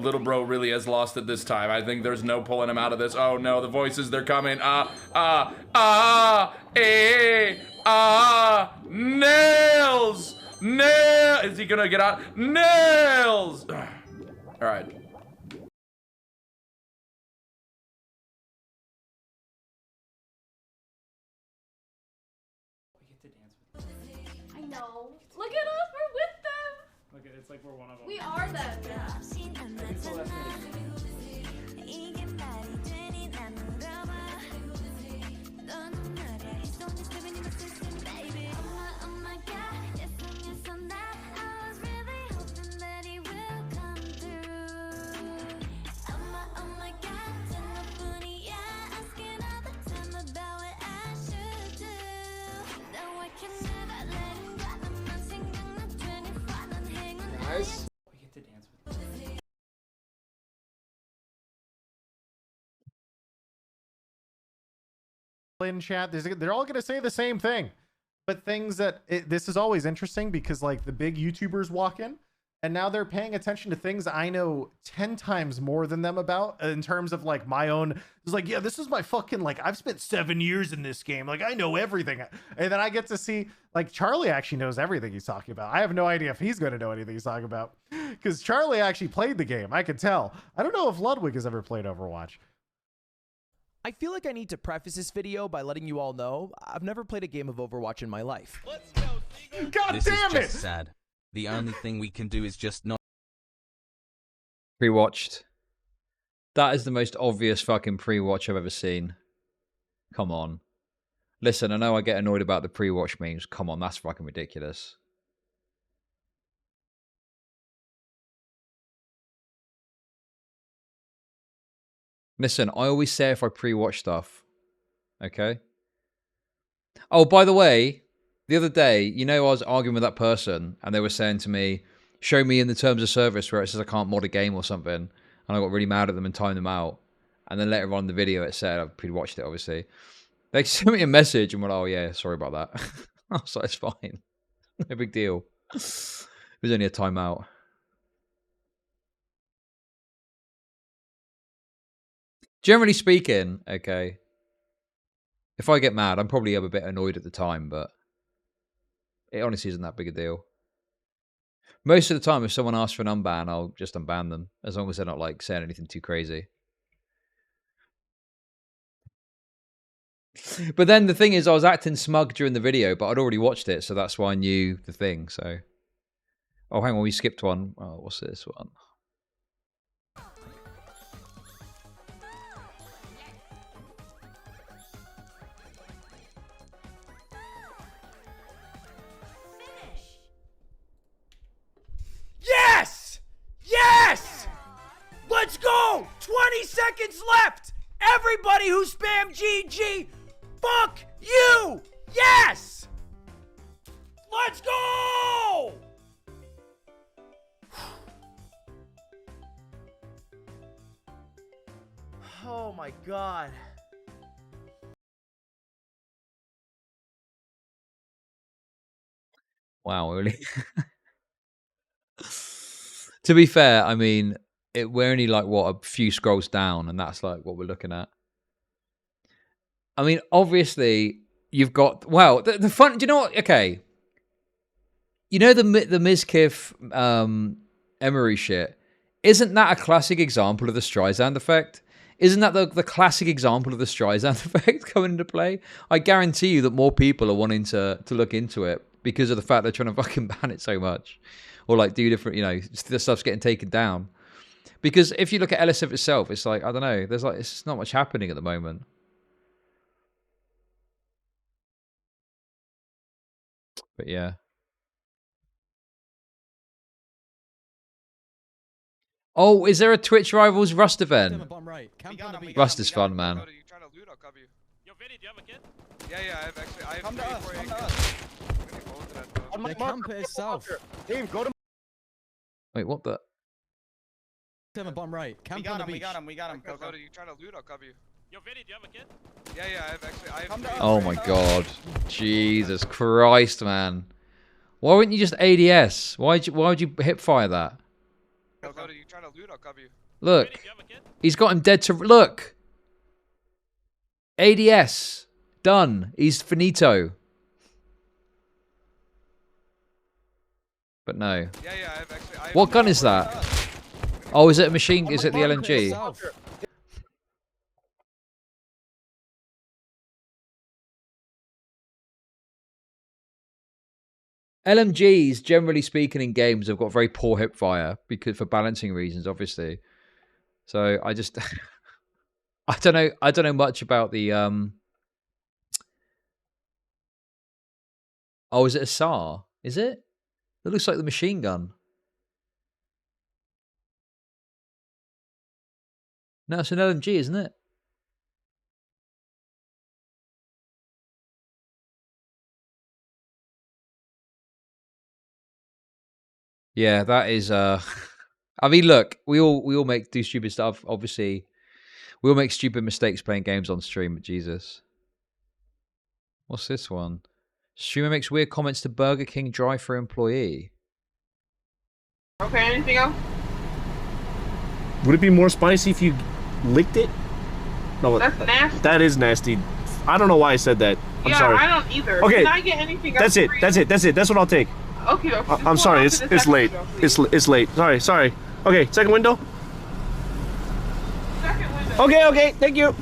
Little bro really has lost it this time. I think there's no pulling him out of this. Oh no, the voices, they're coming. Nails! Nails! Is he gonna get out? Nails! Alright. I know. Look at us, we're with them. Look, it's like we're one of them. We are them. Nice. We get to dance with them. In chat, they're all gonna say the same thing, but things that this is always interesting because like the big YouTubers walk in and now they're paying attention to things I know 10 times more than them about in terms of like my own. It's like, yeah, this is my fucking, like, I've spent 7 years in this game, like I know everything, and then I get to see like Charlie actually knows everything he's talking about. I have no idea if he's going to know anything he's talking about because Charlie actually played the game. I can tell. I don't know if Ludwig has ever played Overwatch. I feel like I need to preface this video by letting you all know I've never played a game of Overwatch in my life. Let's go, God this damn is it! just sad. The only thing we can do is just not Pre-watched. That is the most obvious fucking pre-watch I've ever seen. Come on. Listen, I know I get annoyed about the pre-watch memes. Come on, that's fucking ridiculous. Listen, I always say if I pre-watch stuff. Okay? Oh, by the way, the other day, you know I was arguing with that person and they were saying to me, show me in the terms of service where it says I can't mod a game or something. And I got really mad at them and timed them out. And then later on in the video it said, I've pre-watched it obviously. They sent me a message and went, oh yeah, sorry about that. I was like, it's fine. No big deal. It was only a timeout. Generally speaking, okay, if I get mad, I'm probably a bit annoyed at the time, but it honestly isn't that big a deal. Most of the time, if someone asks for an unban, I'll just unban them, as long as they're not like saying anything too crazy. But then the thing is, I was acting smug during the video, but I'd already watched it, so that's why I knew the thing, so... Oh, hang on, we skipped one. Oh, what's this one? Yes! Yes! Let's go! 20 seconds left! Everybody who spammed GG, fuck You! Yes! Let's go! Oh my god. Wow, really? To be fair, I mean, we're only like, what, a few scrolls down, and that's like what we're looking at. I mean, obviously, you've got, well, the fun, do you know what? Okay. You know the MIZKIF EMIRU shit? Isn't that a classic example of the Streisand effect? Isn't that the classic example of the Streisand effect coming into play? I guarantee you that more people are wanting to look into it because of the fact they're trying to fucking ban it so much. Or like do different, you know, the stuff's getting taken down. Because if you look at LSF itself, it's like, I don't know, there's like, it's not much happening at the moment. But yeah. Oh, is there a Twitch Rivals Rust event? Rust is fun, man. Yeah, I have come to us, come to us. The camp itself. Dave, go to. Wait, what the? Bomb right. Camp we got him, we got him. Go. You trying to loot? I'll cover you. Yo, Vinny, do you have a kid? Yeah, I have Oh my god. Jesus Christ, man. Why wouldn't you just ADS? Why would you hip fire that? You trying to loot? I'll cover you. Look. He's got him dead to... Look. ADS. Done. He's finito. But no. Yeah, I have what gun is that? Oh, is it a machine? Is it the LMG? LMGs, generally speaking, in games have got very poor hip fire because for balancing reasons, obviously. So I just, I don't know much about the. Oh, is it a SAR? Is it? It looks like the machine gun. No, it's an LMG, isn't it? Yeah, that is I mean, look, we all do stupid stuff, obviously. We all make stupid mistakes playing games on stream, but Jesus. What's this one? Streamer makes weird comments to Burger King drive-thru employee. Okay, anything else? Would it be more spicy if you licked it? No, that's nasty. That is nasty. I don't know why I said that. I'm sorry. I don't either. Okay. Can I get anything else? That's it. That's what I'll take. Okay. I'm sorry. It's late. It's late. Sorry. Okay, second window. Okay. Thank you.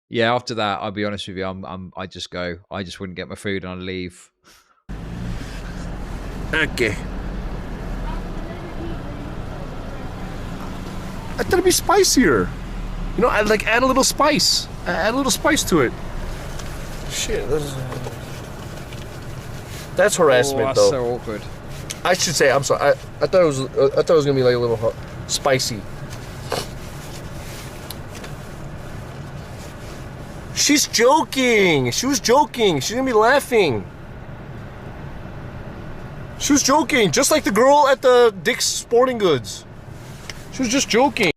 Yeah, after that, I'll be honest with you, I just go. I just wouldn't get my food and I'd leave. Okay. I thought it'd be spicier. You know, I'd like add a little spice. Add a little spice to it. Shit, that's harassment, that's though. So awkward. I should say, I'm sorry. I thought it was gonna be like a little hot, spicy. She's joking. She was joking. She's gonna be laughing. She was joking, just like the girl at the Dick's Sporting Goods. She was just joking.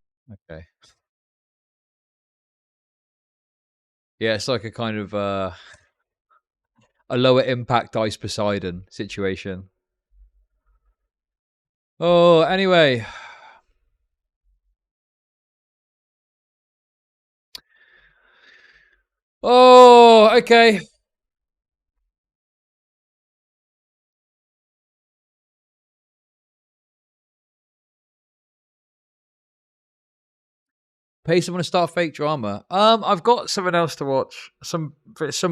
Okay. Yeah, it's like a kind of a lower impact Ice Poseidon situation. Oh, anyway. Oh, okay. Pay someone to start fake drama. I've got something else to watch. Some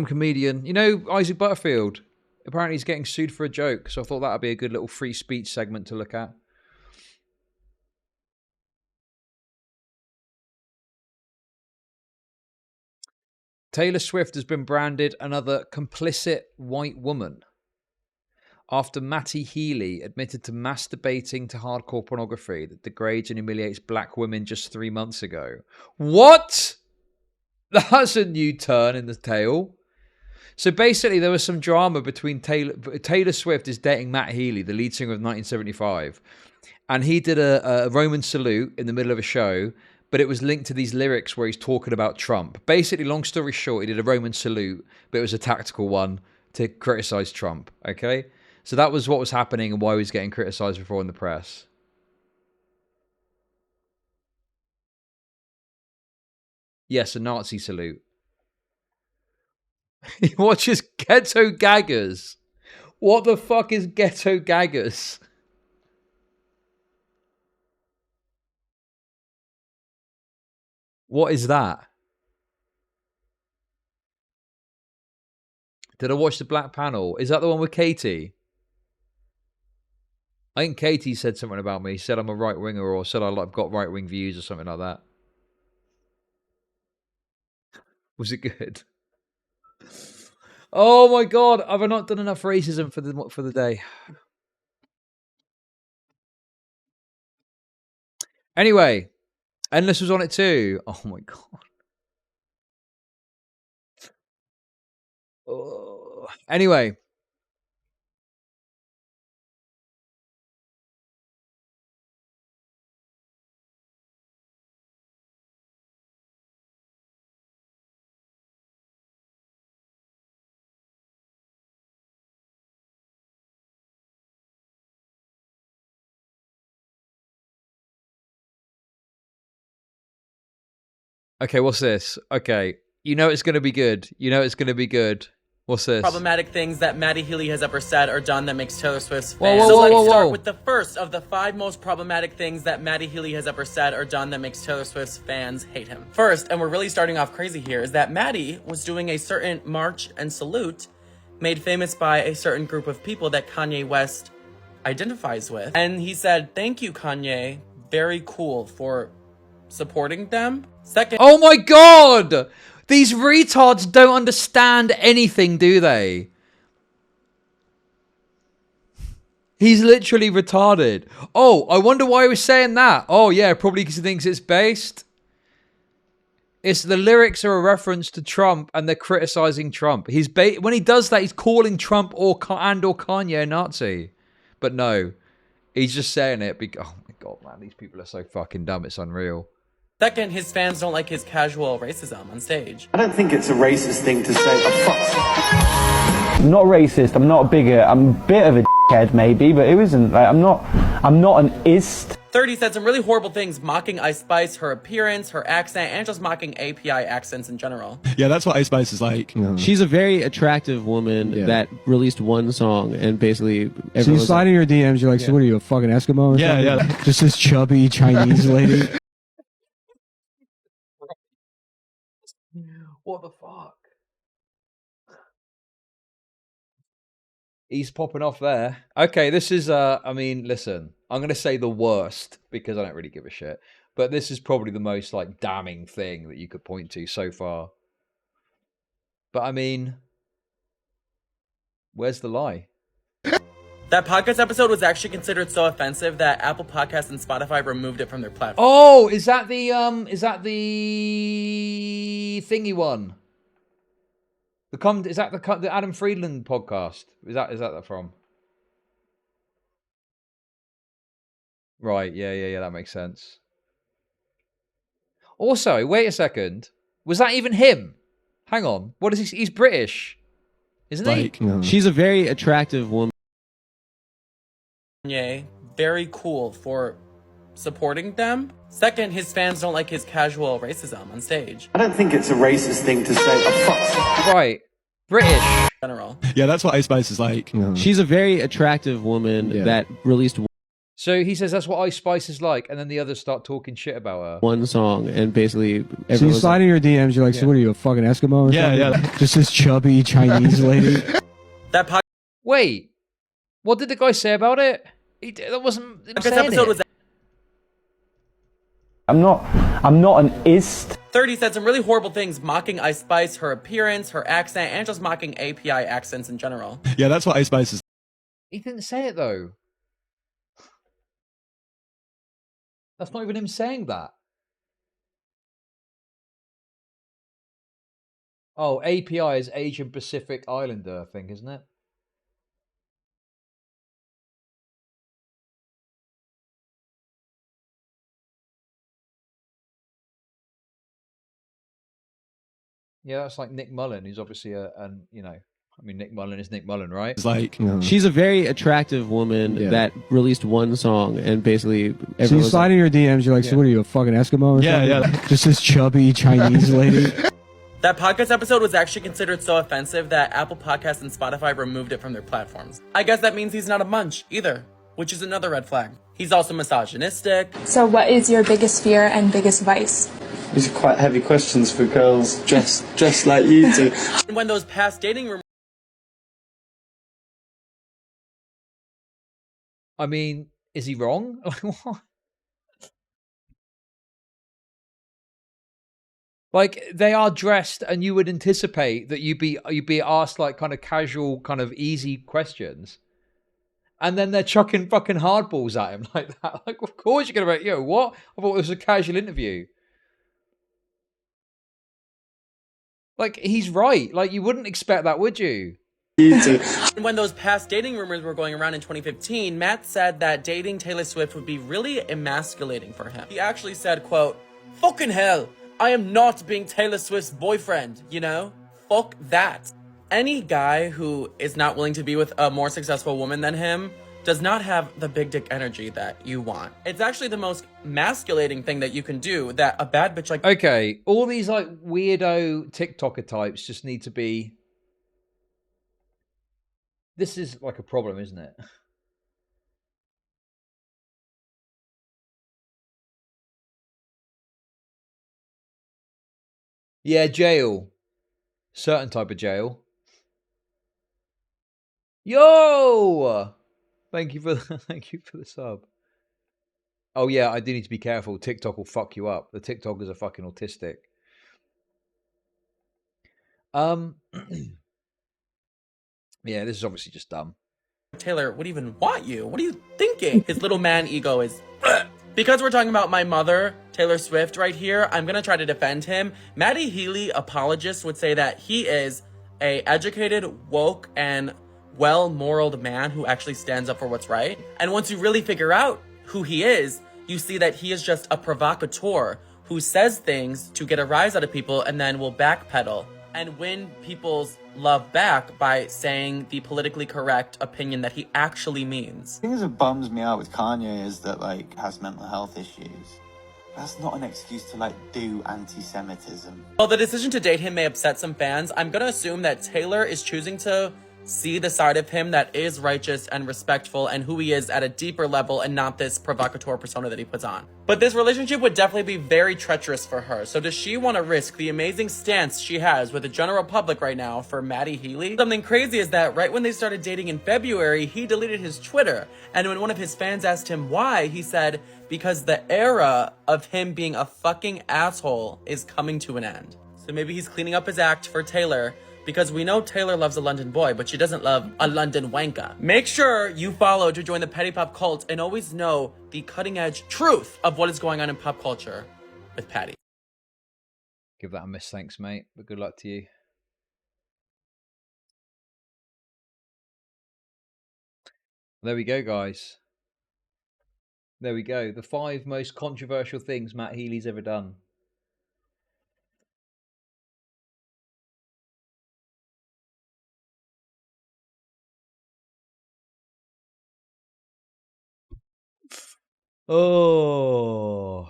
comedian. You know, Isaac Butterfield. Apparently he's getting sued for a joke, so I thought that would be a good little free speech segment to look at. Taylor Swift has been branded another complicit white woman after Matty Healy admitted to masturbating to hardcore pornography that degrades and humiliates black women just 3 months ago. What? That's a new turn in the tale. So basically, there was some drama between Taylor Swift is dating Matt Healy, the lead singer of 1975, and he did a Roman salute in the middle of a show, but it was linked to these lyrics where he's talking about Trump. Basically, long story short, he did a Roman salute, but it was a tactical one to criticize Trump. Okay, so that was what was happening and why he was getting criticized before in the press. Yes, a Nazi salute. He watches Ghetto Gaggers. What the fuck is Ghetto Gaggers? What is that? Did I watch the Black Panel? Is that the one with Katie? I think Katie said something about me. Said I'm a right winger, or said I've got right wing views or something like that. Was it good? Oh my god, have I not done enough racism for the day? Anyway, Endless was on it too. Oh my god. Oh. Anyway. Okay, what's this? Okay, you know it's going to be good. You know it's going to be good. What's this? Problematic things that Maddie Healy has ever said or done that makes Taylor Swift's Whoa, fans. whoa, So let's whoa, start whoa. with the first of the 5 most problematic things that Maddie Healy has ever said or done that makes Taylor Swift's fans hate him. First, and we're really starting off crazy here, is that Maddie was doing a certain march and salute made famous by a certain group of people that Kanye West identifies with. And he said, "Thank you, Kanye. Very cool for supporting them." Second, oh my god! These retards don't understand anything, do they? He's literally retarded. Oh, I wonder why he was saying that. Oh yeah, probably because he thinks it's based. It's the lyrics are a reference to Trump and they're criticizing Trump. When he does that, he's calling Trump or Kanye a Nazi. But no, he's just saying it because, oh my god, man, these people are so fucking dumb. It's unreal. Second, his fans don't like his casual racism on stage. I don't think it's a racist thing to say. I'm not racist. I'm not a bigot. I'm a bit of a dickhead, maybe, but it isn't. Like, I'm not an ist. Third, he said some really horrible things, mocking Ice Spice, her appearance, her accent, and just mocking API accents in general. Yeah, that's what Ice Spice is like. She's a very attractive woman that released one song, and basically So you slide in your DMs, you're like, so what are you, a fucking Eskimo or something? Yeah. Just this chubby Chinese lady. What the fuck? He's popping off there. Okay, this is, I mean, listen, I'm going to say the worst because I don't really give a shit. But this is probably the most, like, damning thing that you could point to so far. But, I mean, where's the lie? That podcast episode was actually considered so offensive that Apple Podcasts and Spotify removed it from their platform. Oh, is that the thingy one? Is that the Adam Friedland podcast? Is that from? Right, yeah, that makes sense. Also, wait a second. Was that even him? Hang on. What is he? He's British, isn't he? She's a very attractive woman. Kanye, very cool for supporting them. Second, his fans don't like his casual racism on stage. I don't think it's a racist thing to say. Right. British. General. Yeah, that's what Ice Spice is like. She's a very attractive woman that released So he says that's what Ice Spice is like, and then the others start talking shit about her. one song, and basically So you slide in your DMs, you're like, so what are you, a fucking Eskimo or something? Yeah. Just this chubby Chinese lady. Wait, what did the guy say about it? That wasn't him saying episode it. was I'm not an ist. Third, he said some really horrible things, mocking Ice Spice, her appearance, her accent, and just mocking API accents in general. Yeah, that's what Ice Spice is. He didn't say it though. That's not even him saying that. Oh, API is Asian Pacific Islander, I think, isn't it? Yeah, that's like Nick Mullen, who's obviously Nick Mullen is Nick Mullen, right? It's like She's a very attractive woman that released one song and basically So you slide in your DMs, you're like, so what are you, a fucking Eskimo or something? Just this chubby Chinese lady. That podcast episode was actually considered so offensive that Apple Podcasts and Spotify removed it from their platforms. I guess that means he's not a munch either, which is another red flag. He's also misogynistic. So what is your biggest fear and biggest vice? These are quite heavy questions for girls dressed like you do. And when those past dating rumors... I mean, is he wrong? What? Like, they are dressed, and you would anticipate that you'd be asked like kind of casual, kind of easy questions, and then they're chucking fucking hardballs at him like that. Like, of course you're gonna be, yo, what? I thought it was a casual interview. Like, he's right. Like, you wouldn't expect that, would you? When those past dating rumors were going around in 2015, Matt said that dating Taylor Swift would be really emasculating for him. He actually said, quote, "Fucking hell, I am not being Taylor Swift's boyfriend, you know? Fuck that." Any guy who is not willing to be with a more successful woman than him does not have the big dick energy that you want. It's actually the most emasculating thing that you can do that a bad bitch like... Okay, all these like weirdo TikToker types just need to be... This is like a problem, isn't it? Yeah, jail. Certain type of jail. Yo! Thank you for the sub. Oh yeah, I do need to be careful. TikTok will fuck you up. The TikTokers are fucking autistic. Yeah, this is obviously just dumb. Taylor would even want you. What are you thinking? His little man ego is... Because we're talking about my mother, Taylor Swift, right here, I'm gonna try to defend him. Maddie Healy, apologists, would say that he is a educated, woke, and well-moraled man who actually stands up for what's right. And once you really figure out who he is, you see that he is just a provocateur who says things to get a rise out of people and then will backpedal and win people's love back by saying the politically correct opinion that he actually means. The thing that bums me out with Kanye is that, like, has mental health issues. That's not an excuse to, like, do anti-Semitism. While the decision to date him may upset some fans, I'm gonna assume that Taylor is choosing to see the side of him that is righteous and respectful and who he is at a deeper level and not this provocateur persona that he puts on. But this relationship would definitely be very treacherous for her. So does she want to risk the amazing stance she has with the general public right now for Maddie Healy? Something crazy is that right when they started dating in February, he deleted his Twitter. And when one of his fans asked him why, he said, because the era of him being a fucking asshole is coming to an end. So maybe he's cleaning up his act for Taylor, because we know Taylor loves a London boy, but she doesn't love a London wanker. Make sure you follow to join the Petty Pop cult and always know the cutting edge truth of what is going on in pop culture with Patty. Give that a miss, thanks, mate. But good luck to you. There we go, guys. There we go. The 5 most controversial things Matt Healy's ever done. Oh.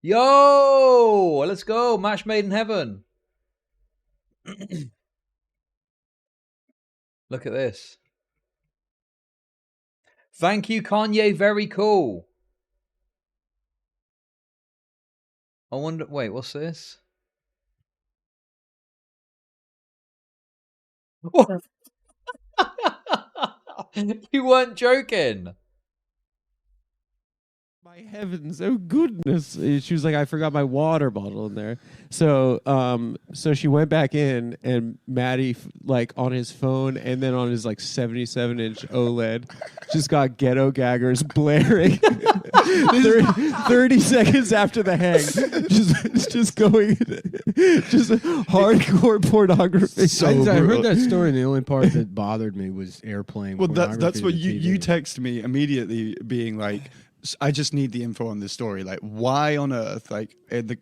Yo! Let's go. Match made in heaven. Look at this. Thank you, Kanye. Very cool. I wonder... Wait, what's this? You weren't joking. My heavens, oh goodness. She was like, I forgot my water bottle in there. So so she went back in, and Maddie, like, on his phone and then on his like 77-inch OLED, just got Ghetto Gaggers blaring 30 seconds after the hang. Just going. Just hardcore pornography. I heard that story, and the only part that bothered me was airplane. Well, that's pornography what to the you TV. text me immediately, being like, I just need the info on this story. Like, why on earth? Like,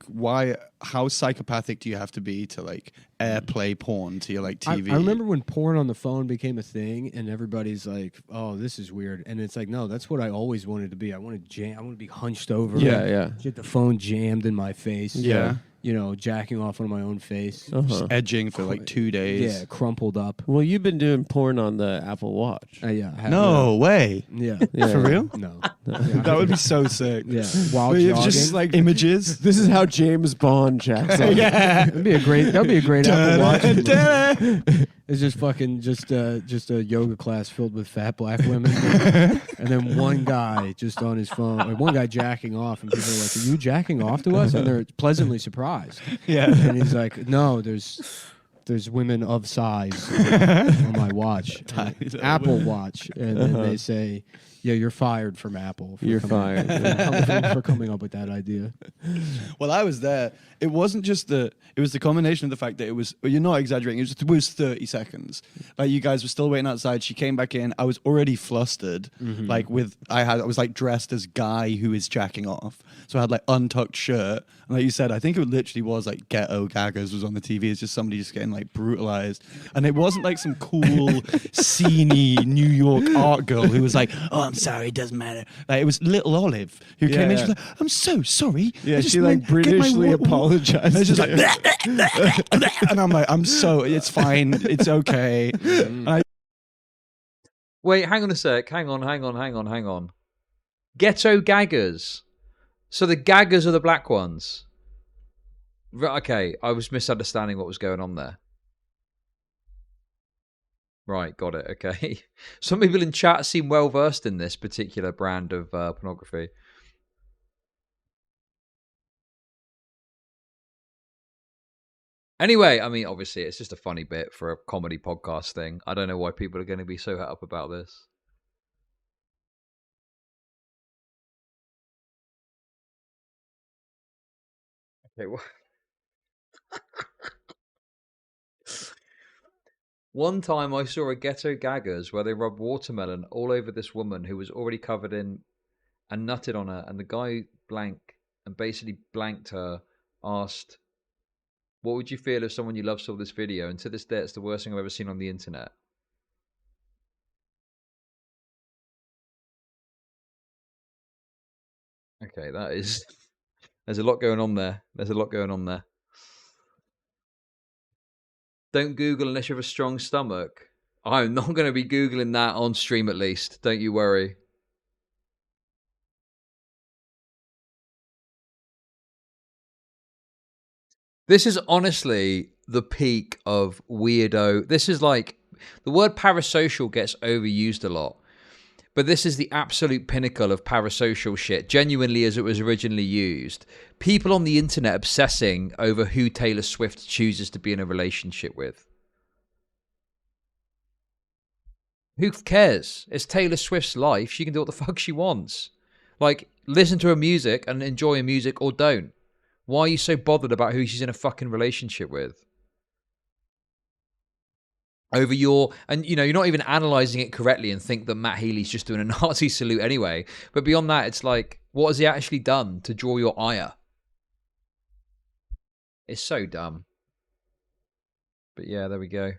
why? How psychopathic do you have to be to like airplay porn to your like TV? I remember when porn on the phone became a thing, and everybody's like, "Oh, this is weird," and it's like, no, that's what I always wanted to be. I want to jam. I want to be hunched over. Yeah, yeah. Get the phone jammed in my face. Yeah. You know, jacking off on my own face. Just edging for like 2 days. Yeah, crumpled up. Well, you've been doing porn on the Apple Watch. Yeah. No way. Yeah. For real? No. That would be so sick. Yeah. While Where you have jogging. just like images. This is how James Bond jacks off. Yeah. That'd be a great Apple Watch. It's just fucking just a yoga class filled with fat black women, and then one guy just on his phone, or one guy jacking off, and people are like, "Are you jacking off to us?" And they're pleasantly surprised. Yeah, and he's like, "No, there's women of size on my watch, Apple Watch," and then they say, "Yeah, you're fired from Apple. You're fired for coming up with that idea." Well, I was there. It wasn't just it was the combination of the fact that it was, you're not exaggerating, it was 30 seconds. Like, you guys were still waiting outside. She came back in. I was already flustered. Like, I was like dressed as guy who is jacking off. So I had like untucked shirt. And like you said, I think it literally was like Ghetto Gagas was on the TV. It's just somebody just getting like brutalized. And it wasn't like some cool, sceney New York art girl who was like, "Oh, I'm sorry, it doesn't matter." Like, it was Little Olive who came in. She was like, "I'm so sorry." Yeah, she like Britishly apologized. And it's just like, and I'm like, it's fine, it's okay. Wait, hang on a sec. Hang on. Ghetto gaggers. So the gaggers are the black ones. Okay, I was misunderstanding what was going on there. Right, got it. Okay. Some people in chat seem well versed in this particular brand of pornography. Anyway, I mean, obviously, it's just a funny bit for a comedy podcast thing. I don't know why people are going to be so hot up about this. Okay, well... One time I saw a Ghetto Gaggers where they rubbed watermelon all over this woman who was already covered in and nutted on her, and the guy basically blanked her, asked, "What would you feel if someone you love saw this video?" And to this day, it's the worst thing I've ever seen on the internet. Okay, that is... There's a lot going on there. Don't Google unless you have a strong stomach. I'm not going to be Googling that on stream, at least. Don't you worry. This is honestly the peak of weirdo. This is like... The word parasocial gets overused a lot. But this is the absolute pinnacle of parasocial shit, genuinely as it was originally used. People on the internet obsessing over who Taylor Swift chooses to be in a relationship with. Who cares? It's Taylor Swift's life. She can do what the fuck she wants. Like, listen to her music and enjoy her music, or don't. Why are you so bothered about who she's in a fucking relationship with? Over and you know, you're not even analysing it correctly and think that Matt Healy's just doing a Nazi salute anyway. But beyond that, it's like, what has he actually done to draw your ire? It's so dumb. But yeah, there we go.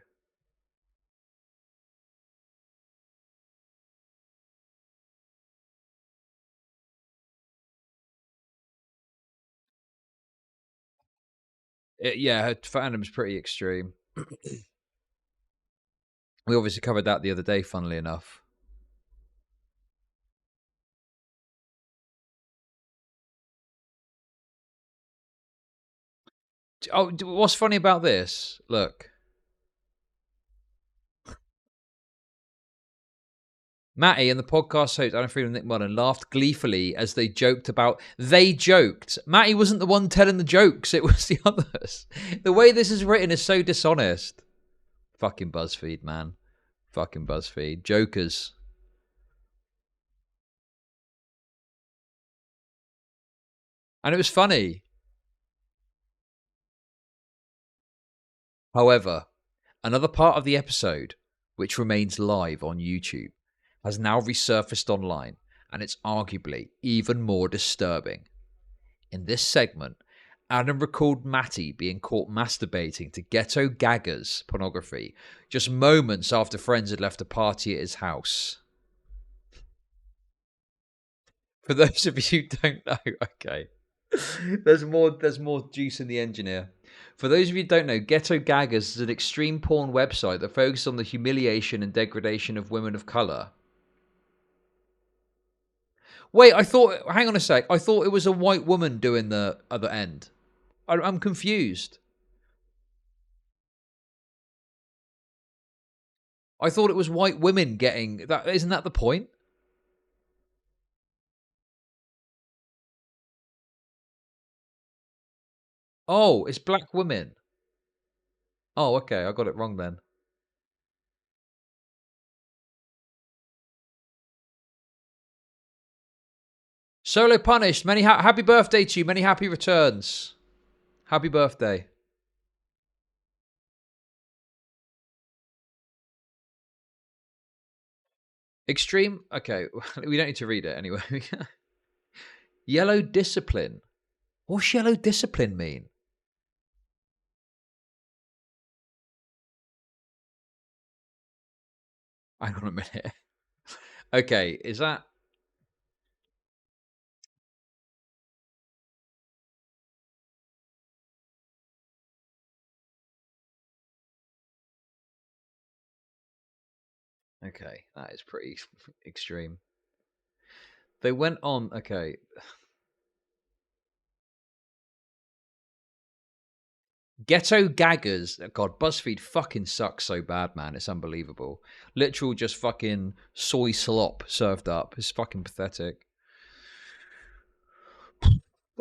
Yeah, her fandom's pretty extreme. We obviously covered that the other day, funnily enough. Oh, what's funny about this? Look. Matty and the podcast host Adam Friedman and Nick Mullen laughed gleefully as they joked about... They joked. Matty wasn't the one telling the jokes. It was the others. The way this is written is so dishonest. Fucking BuzzFeed, man. Fucking BuzzFeed. Jokers. And it was funny. However, another part of the episode, which remains live on YouTube, has now resurfaced online, and it's arguably even more disturbing. In this segment, Adam recalled Matty being caught masturbating to Ghetto Gagga's pornography just moments after friends had left a party at his house. For those of you who don't know, okay, there's more juice in the engine here. For those of you who don't know, Ghetto Gagga's is an extreme porn website that focuses on the humiliation and degradation of women of colour. Wait, hang on a sec, I thought it was a white woman doing the other end. I'm confused. I thought it was white women getting that. Isn't that the point? Oh, it's black women. Oh, okay, I got it wrong then. Solo Punished, many happy birthday to you, many happy returns. Happy birthday. Extreme, okay, we don't need to read it anyway. Yellow Discipline. What's Yellow Discipline mean? Hang on a minute. Okay, is that... Okay, that is pretty extreme. They went on, okay. Ghetto Gaggers. God, BuzzFeed fucking sucks so bad, man. It's unbelievable. Literal just fucking soy slop served up. It's fucking pathetic.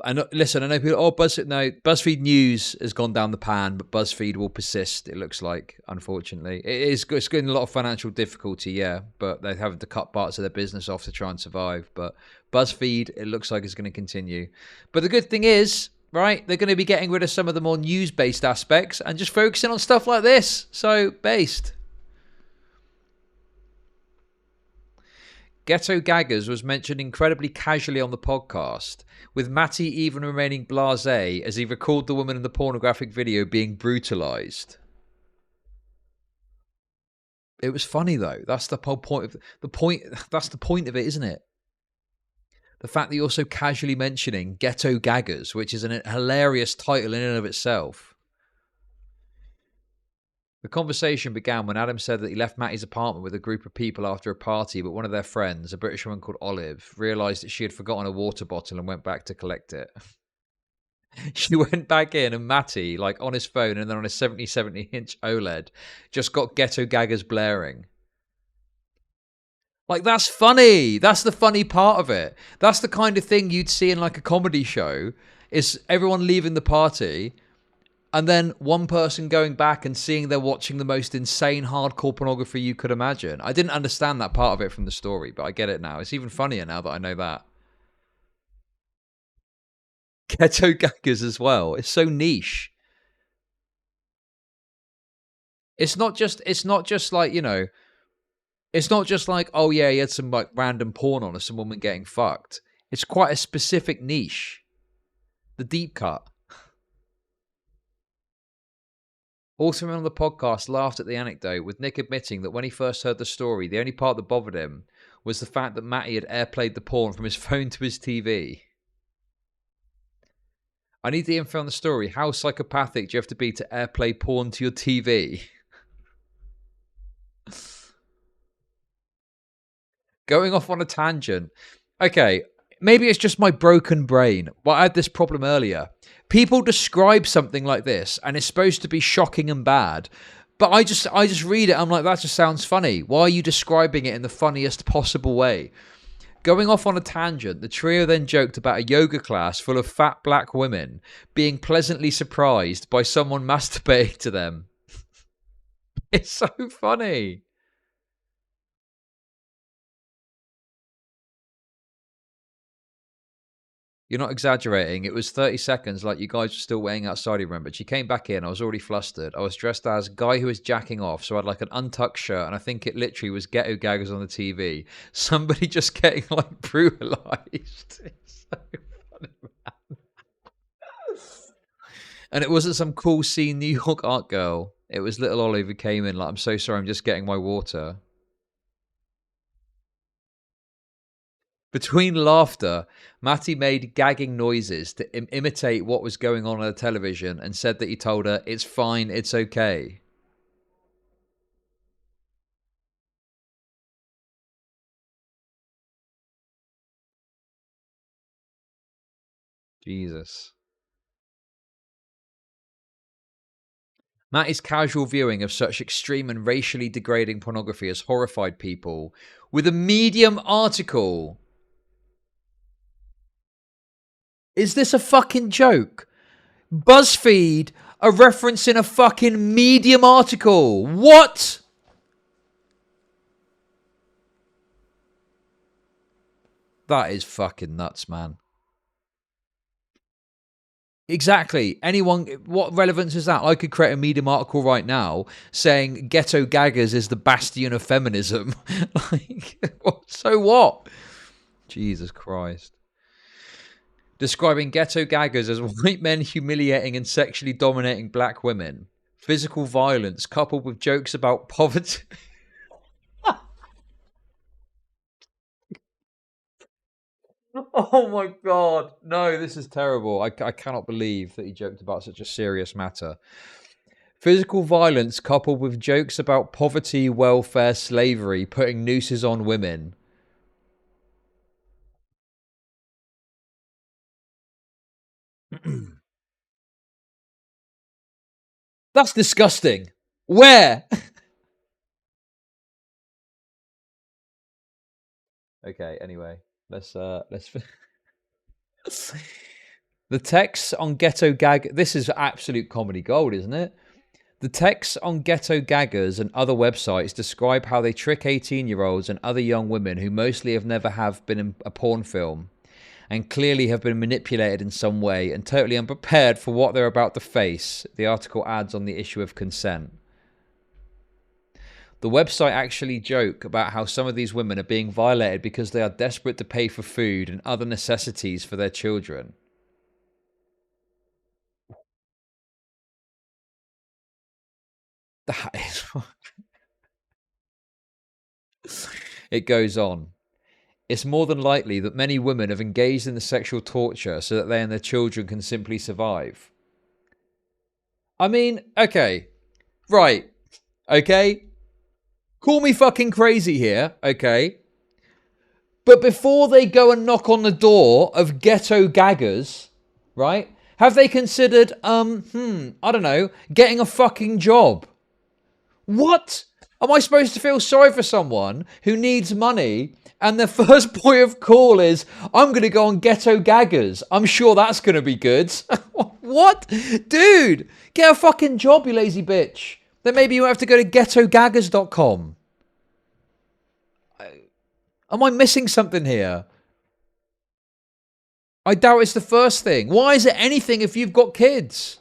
And listen, I know people, BuzzFeed News has gone down the pan, but BuzzFeed will persist, it looks like, unfortunately. It's getting a lot of financial difficulty, yeah, but they're having to cut parts of their business off to try and survive. But BuzzFeed, it looks like it's going to continue. But the good thing is, right, they're going to be getting rid of some of the more news-based aspects and just focusing on stuff like this. So, based. Ghetto Gaggers was mentioned incredibly casually on the podcast, with Matty even remaining blasé as he recalled the woman in the pornographic video being brutalised. It was funny though. That's the whole point of the point. That's the point of it, isn't it? The fact that you're so casually mentioning Ghetto Gaggers, which is a hilarious title in and of itself. The conversation began when Adam said that he left Matty's apartment with a group of people after a party, but one of their friends, a British woman called Olive, realised that she had forgotten a water bottle and went back to collect it. She went back in and Matty, like on his phone and then on his 70-inch OLED, just got Ghetto Gaggers blaring. Like, that's funny. That's the funny part of it. That's the kind of thing you'd see in like a comedy show, is everyone leaving the party and then one person going back and seeing they're watching the most insane hardcore pornography you could imagine. I didn't understand that part of it from the story, but I get it now. It's even funnier now that I know that. Ghetto Gaggers as well. It's so niche. It's not just like, you know, it's not just like, oh yeah, he had some like random porn on of some woman getting fucked. It's quite a specific niche. The deep cut. Also, on the podcast, laughed at the anecdote, with Nick admitting that when he first heard the story, the only part that bothered him was the fact that Matty had airplayed the porn from his phone to his TV. I need the info on the story. How psychopathic do you have to be to airplay porn to your TV? Going off on a tangent. Okay, maybe it's just my broken brain. Well, I had this problem earlier. People describe something like this, and it's supposed to be shocking and bad. But I just read it, I'm like, that just sounds funny. Why are you describing it in the funniest possible way? Going off on a tangent, the trio then joked about a yoga class full of fat black women being pleasantly surprised by someone masturbating to them. It's so funny. You're not exaggerating. It was 30 seconds, like you guys were still waiting outside, you remember. She came back in. I was already flustered. I was dressed as a guy who was jacking off. So I had like an untucked shirt, and I think it literally was Ghetto Gaggers on the TV. Somebody just getting like brutalized. It's so funny, man. And it wasn't some cool scene New York art girl. It was little Olive who came in like, I'm so sorry, I'm just getting my water. Between laughter, Matty made gagging noises to imitate what was going on the television and said that he told her, it's fine, it's okay. Jesus. Matty's casual viewing of such extreme and racially degrading pornography has horrified people with a Medium article. Is this a fucking joke? BuzzFeed are referencing a fucking Medium article. What? That is fucking nuts, man. Exactly. Anyone, what relevance is that? I could create a Medium article right now saying Ghetto Gaggers is the bastion of feminism. Like, so what? Jesus Christ. Describing Ghetto Gaggers as white men humiliating and sexually dominating black women. Physical violence coupled with jokes about poverty. Oh my God. No, this is terrible. I cannot believe that he joked about such a serious matter. Physical violence coupled with jokes about poverty, welfare, slavery, putting nooses on women. That's disgusting. Where? Okay, anyway. Let's the text on Ghetto Gag. This is absolute comedy gold, isn't it? The texts on Ghetto Gaggers and other websites describe how they trick 18-year-olds and other young women who mostly have been in a porn film and clearly have been manipulated in some way and totally unprepared for what they're about to face. The article adds on the issue of consent. The website actually joke about how some of these women are being violated because they are desperate to pay for food and other necessities for their children. That is... It goes on. It's more than likely that many women have engaged in the sexual torture so that they and their children can simply survive. I mean, okay. Right. Okay. Call me fucking crazy here, okay? But before they go and knock on the door of Ghetto Gaggers, right? Have they considered, I don't know, getting a fucking job? What? Am I supposed to feel sorry for someone who needs money and their first point of call is, I'm going to go on Ghetto Gaggers. I'm sure that's going to be good. What? Dude, get a fucking job, you lazy bitch. Then maybe you have to go to ghettogaggers.com. Am I missing something here? I doubt it's the first thing. Why is it anything if you've got kids?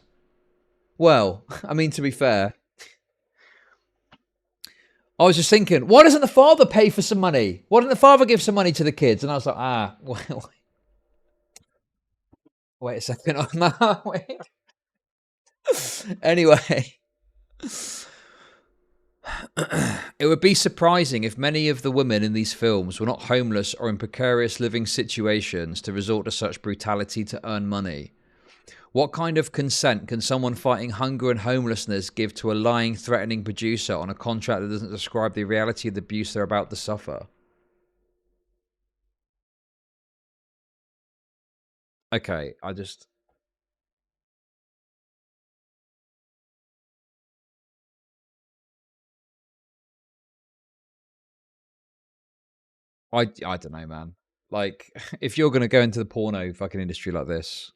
Well, I mean, to be fair, I was just thinking, why doesn't the father pay for some money? Why doesn't the father give some money to the kids? And I was like, well, wait a second. Wait. Anyway, it would be surprising if many of the women in these films were not homeless or in precarious living situations to resort to such brutality to earn money. What kind of consent can someone fighting hunger and homelessness give to a lying, threatening producer on a contract that doesn't describe the reality of the abuse they're about to suffer? Okay, I don't know, man. Like, if you're going to go into the porno fucking industry like this,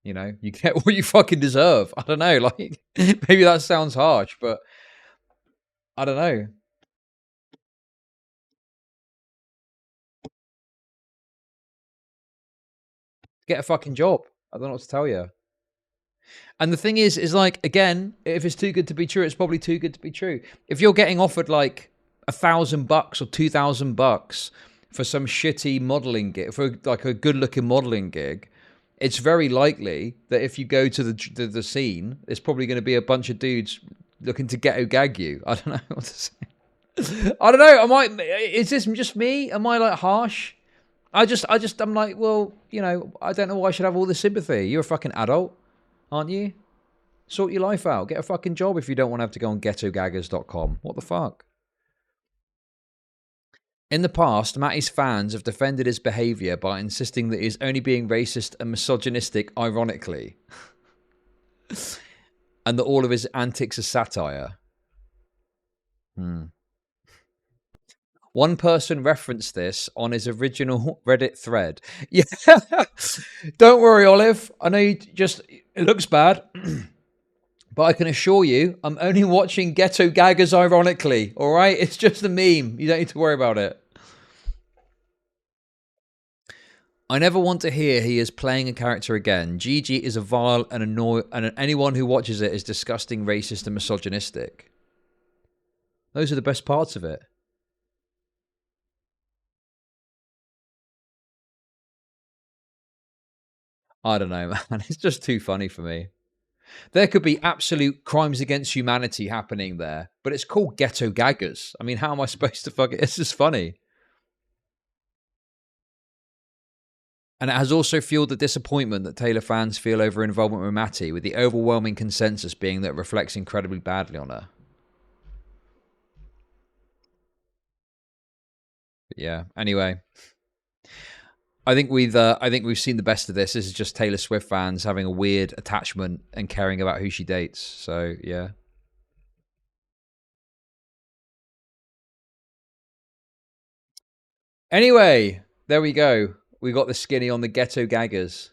you know, you get what you fucking deserve. I don't know, like, maybe that sounds harsh, but I don't know. get a fucking job. I don't know what to tell you. And the thing is like, again, if it's too good to be true, it's probably too good to be true. If you're getting offered like $1,000 or $2,000 for some shitty modeling gig, for like a good-looking modeling gig, it's very likely that if you go to the scene, there's probably going to be a bunch of dudes looking to ghetto gag you. I don't know what to say. I don't know. Is this just me? Am I like harsh? I'm like, well, you know, I don't know why I should have all this sympathy. You're a fucking adult, aren't you? Sort your life out. Get a fucking job if you don't want to have to go on ghettogaggers.com. What the fuck? In the past, Matty's fans have defended his behaviour by insisting that he's only being racist and misogynistic ironically. And that all of his antics are satire. One person referenced this on his original Reddit thread. Yeah. Don't worry, Olive. I know it looks bad. But I can assure you, I'm only watching Ghetto Gaggers ironically. All right? It's just a meme. You don't need to worry about it. I never want to hear he is playing a character again. GG is a vile and and anyone who watches it is disgusting, racist, and misogynistic. Those are the best parts of it. I don't know, man. It's just too funny for me. There could be absolute crimes against humanity happening there, but it's called Ghetto Gaggers. I mean, how am I supposed to fuck it? It's just funny. And it has also fueled the disappointment that Taylor fans feel over involvement with Matty, with the overwhelming consensus being that it reflects incredibly badly on her. But yeah, anyway. I think we've seen the best of this. This is just Taylor Swift fans having a weird attachment and caring about who she dates. So yeah. Anyway, there we go. We got the skinny on the Ghetto Gaggers.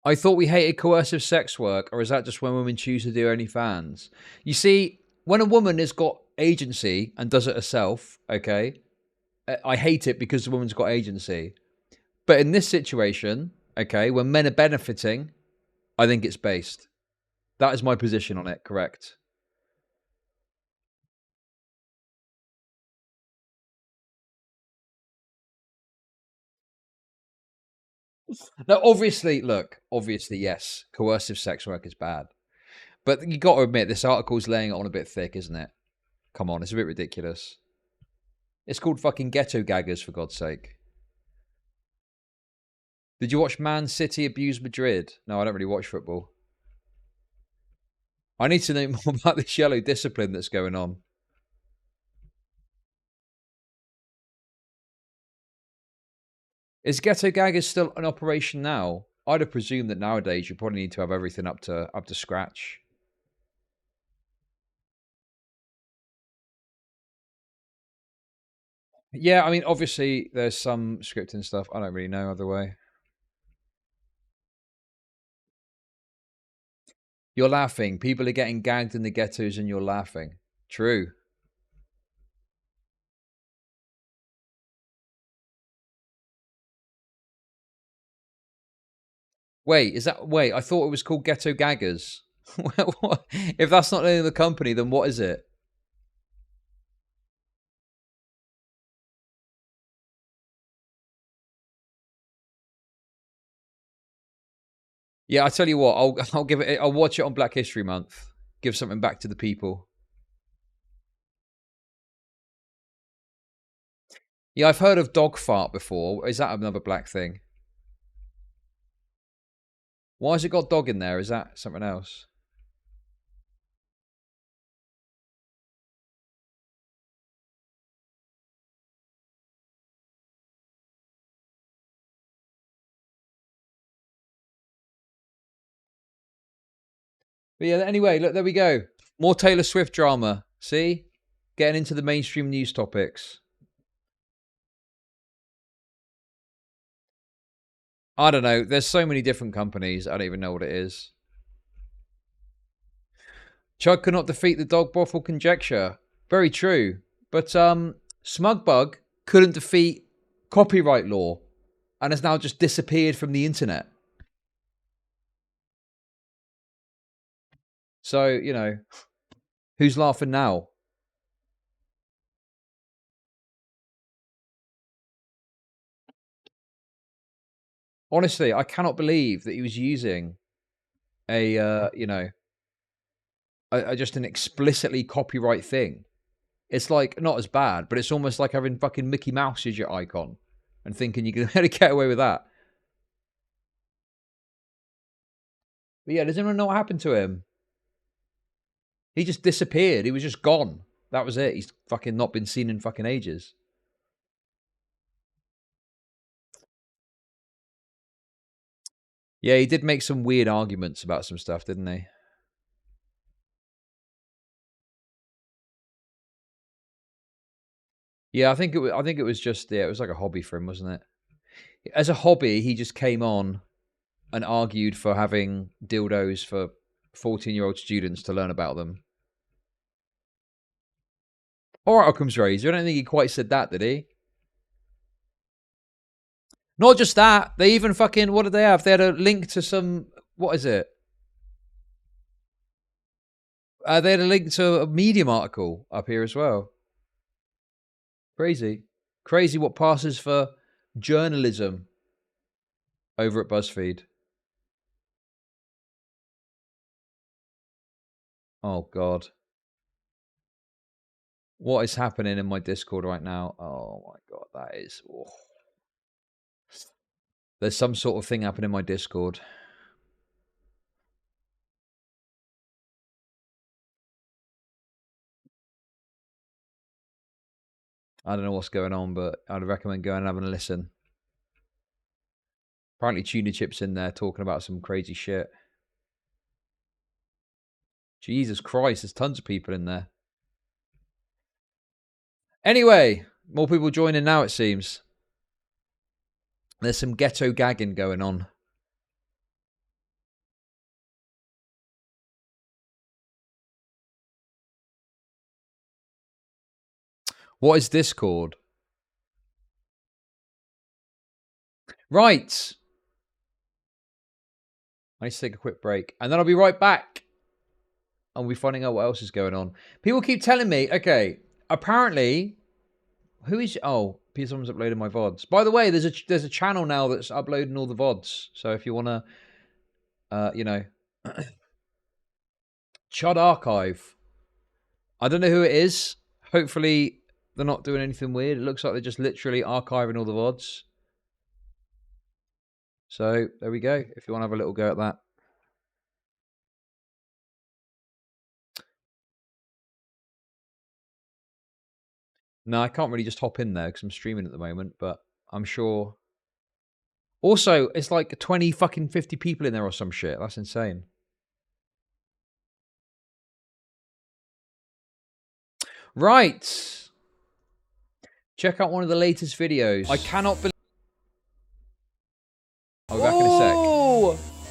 I thought we hated coercive sex work, or is that just when women choose to do OnlyFans? You see, when a woman has got agency and does it herself, okay, I hate it because the woman's got agency. But in this situation, okay, when men are benefiting, I think it's based. That is my position on it, correct? Now, obviously, yes, coercive sex work is bad. But you got to admit, this article's laying it on a bit thick, isn't it? Come on, it's a bit ridiculous. It's called fucking Ghetto Gaggers, for God's sake. Did you watch Man City abuse Madrid? No, I don't really watch football. I need to know more about this yellow discipline that's going on. Is Ghetto Gaggers still in operation now? I'd have presumed that nowadays you probably need to have everything up to scratch. Yeah, I mean, obviously there's some scripting stuff. I don't really know either way. You're laughing. People are getting gagged in the ghettos and you're laughing. True. Wait, I thought it was called Ghetto Gaggers. If that's not the name of the company, then what is it? Yeah, I tell you what, I'll watch it on Black History Month. Give something back to the people. Yeah, I've heard of dog fart before. Is that another black thing? Why has it got dog in there? Is that something else? But yeah, anyway, look, there we go. More Taylor Swift drama. See? Getting into the mainstream news topics. I don't know. There's so many different companies. I don't even know what it is. Chud could not defeat the dog brothel conjecture. Very true. But Smugbug couldn't defeat copyright law and has now just disappeared from the internet. So, you know, who's laughing now? Honestly, I cannot believe that he was using a, you know, just an explicitly copyright thing. It's like not as bad, but it's almost like having fucking Mickey Mouse as your icon and thinking you can get away with that. But yeah, does anyone know what happened to him? He just disappeared. He was just gone. That was it. He's fucking not been seen in fucking ages. Yeah, he did make some weird arguments about some stuff, didn't he? Yeah, I think it was just it was like a hobby for him, wasn't it? As a hobby, he just came on and argued for having dildos for 14-year-old students to learn about them. All right, Occam's razor. I don't think he quite said that, did he? Not just that. They even fucking, what did they have? They had a link to some, what is it? They had a link to a Medium article up here as well. Crazy. Crazy what passes for journalism over at BuzzFeed. Oh, God. What is happening in my Discord right now? Oh, my God. That is... Oh. There's some sort of thing happening in my Discord. I don't know what's going on, but I'd recommend going and having a listen. Apparently Tuna Chip's in there talking about some crazy shit. Jesus Christ, there's tons of people in there. Anyway, more people joining now, it seems. There's some ghetto gagging going on. What is Discord? Right. I need to take a quick break. And then I'll be right back. And we'll be finding out what else is going on. People keep telling me, okay, apparently, who is... Oh, someone's uploading my VODs. By the way, there's a channel now that's uploading all the VODs. So if you want to, you know... Chud Archive. I don't know who it is. Hopefully, they're not doing anything weird. It looks like they're just literally archiving all the VODs. So, there we go. If you want to have a little go at that. No, I can't really just hop in there because I'm streaming at the moment, but I'm sure. Also, it's like 20 fucking 50 people in there or some shit. That's insane. Right. Check out one of the latest videos. I cannot believe... I'll be back in a sec.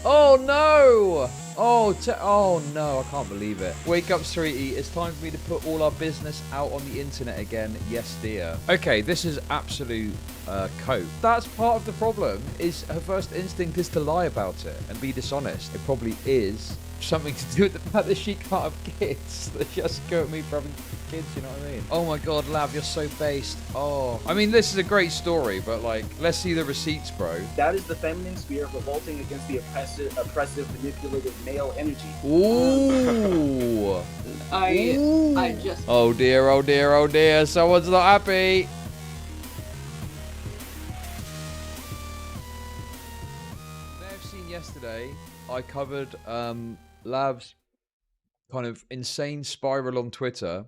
Oh no! Oh no, I can't believe it. Wake up, Sweetie. It's time for me to put all our business out on the internet again. Yes, dear. Okay, this is absolute cope. That's part of the problem, is her first instinct is to lie about it and be dishonest. It probably is something to do with the fact that she can't have kids. That she has to go at me for having kids, you know what I mean? Oh my God, Lav, you're so based. Oh. I mean, this is a great story, but like, let's see the receipts, bro. That is the feminine sphere revolting against the oppressive, manipulative male energy. Ooh. I just... Oh dear, oh dear, oh dear. Someone's not happy. You may have seen yesterday, I covered Lav's kind of insane spiral on Twitter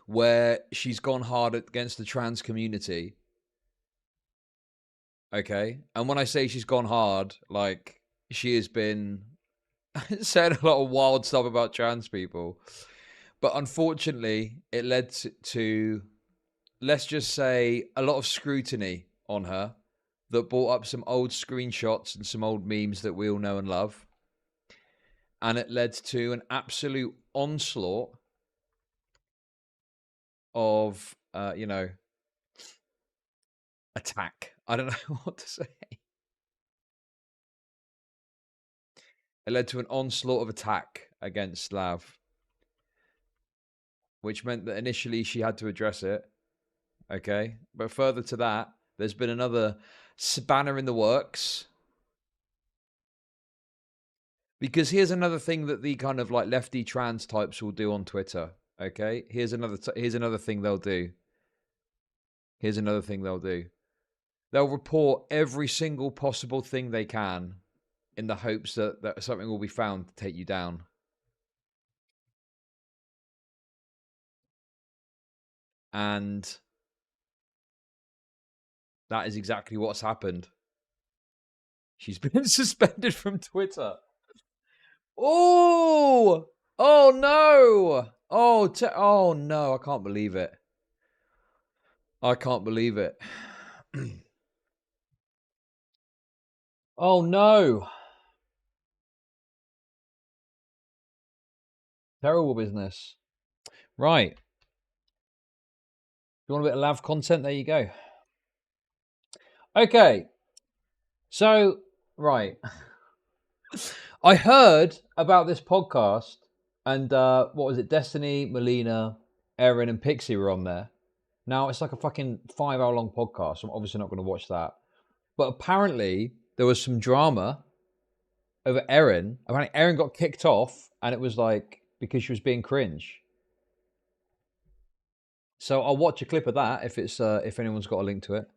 where she's gone hard against the trans community. Okay? And when I say she's gone hard, like, she has been saying a lot of wild stuff about trans people. But unfortunately, it led to, let's just say, a lot of scrutiny on her that brought up some old screenshots and some old memes that we all know and love. And it led to an absolute onslaught of, you know, attack. I don't know what to say. It led to an onslaught of attack against Slav, which meant that initially she had to address it. Okay. But further to that, there's been another spanner in the works. Because here's another thing that the kind of like lefty trans types will do on Twitter. Okay. Here's another thing they'll do. Here's another thing they'll do. They'll report every single possible thing they can in the hopes that something will be found to take you down. And that is exactly what's happened. She's been suspended from Twitter. Oh! Oh no! Oh no, I can't believe it. I can't believe it. Oh no. Terrible business. Right. If you want a bit of lav content, there you go. Okay. So, right. I heard about this podcast and what was it? Destiny, Melina, Erin and Pixie were on there. Now, it's like a fucking 5-hour long podcast. I'm obviously not going to watch that. But apparently, there was some drama over Erin. Apparently, Erin got kicked off and it was like because she was being cringe. So I'll watch a clip of that if anyone's got a link to it.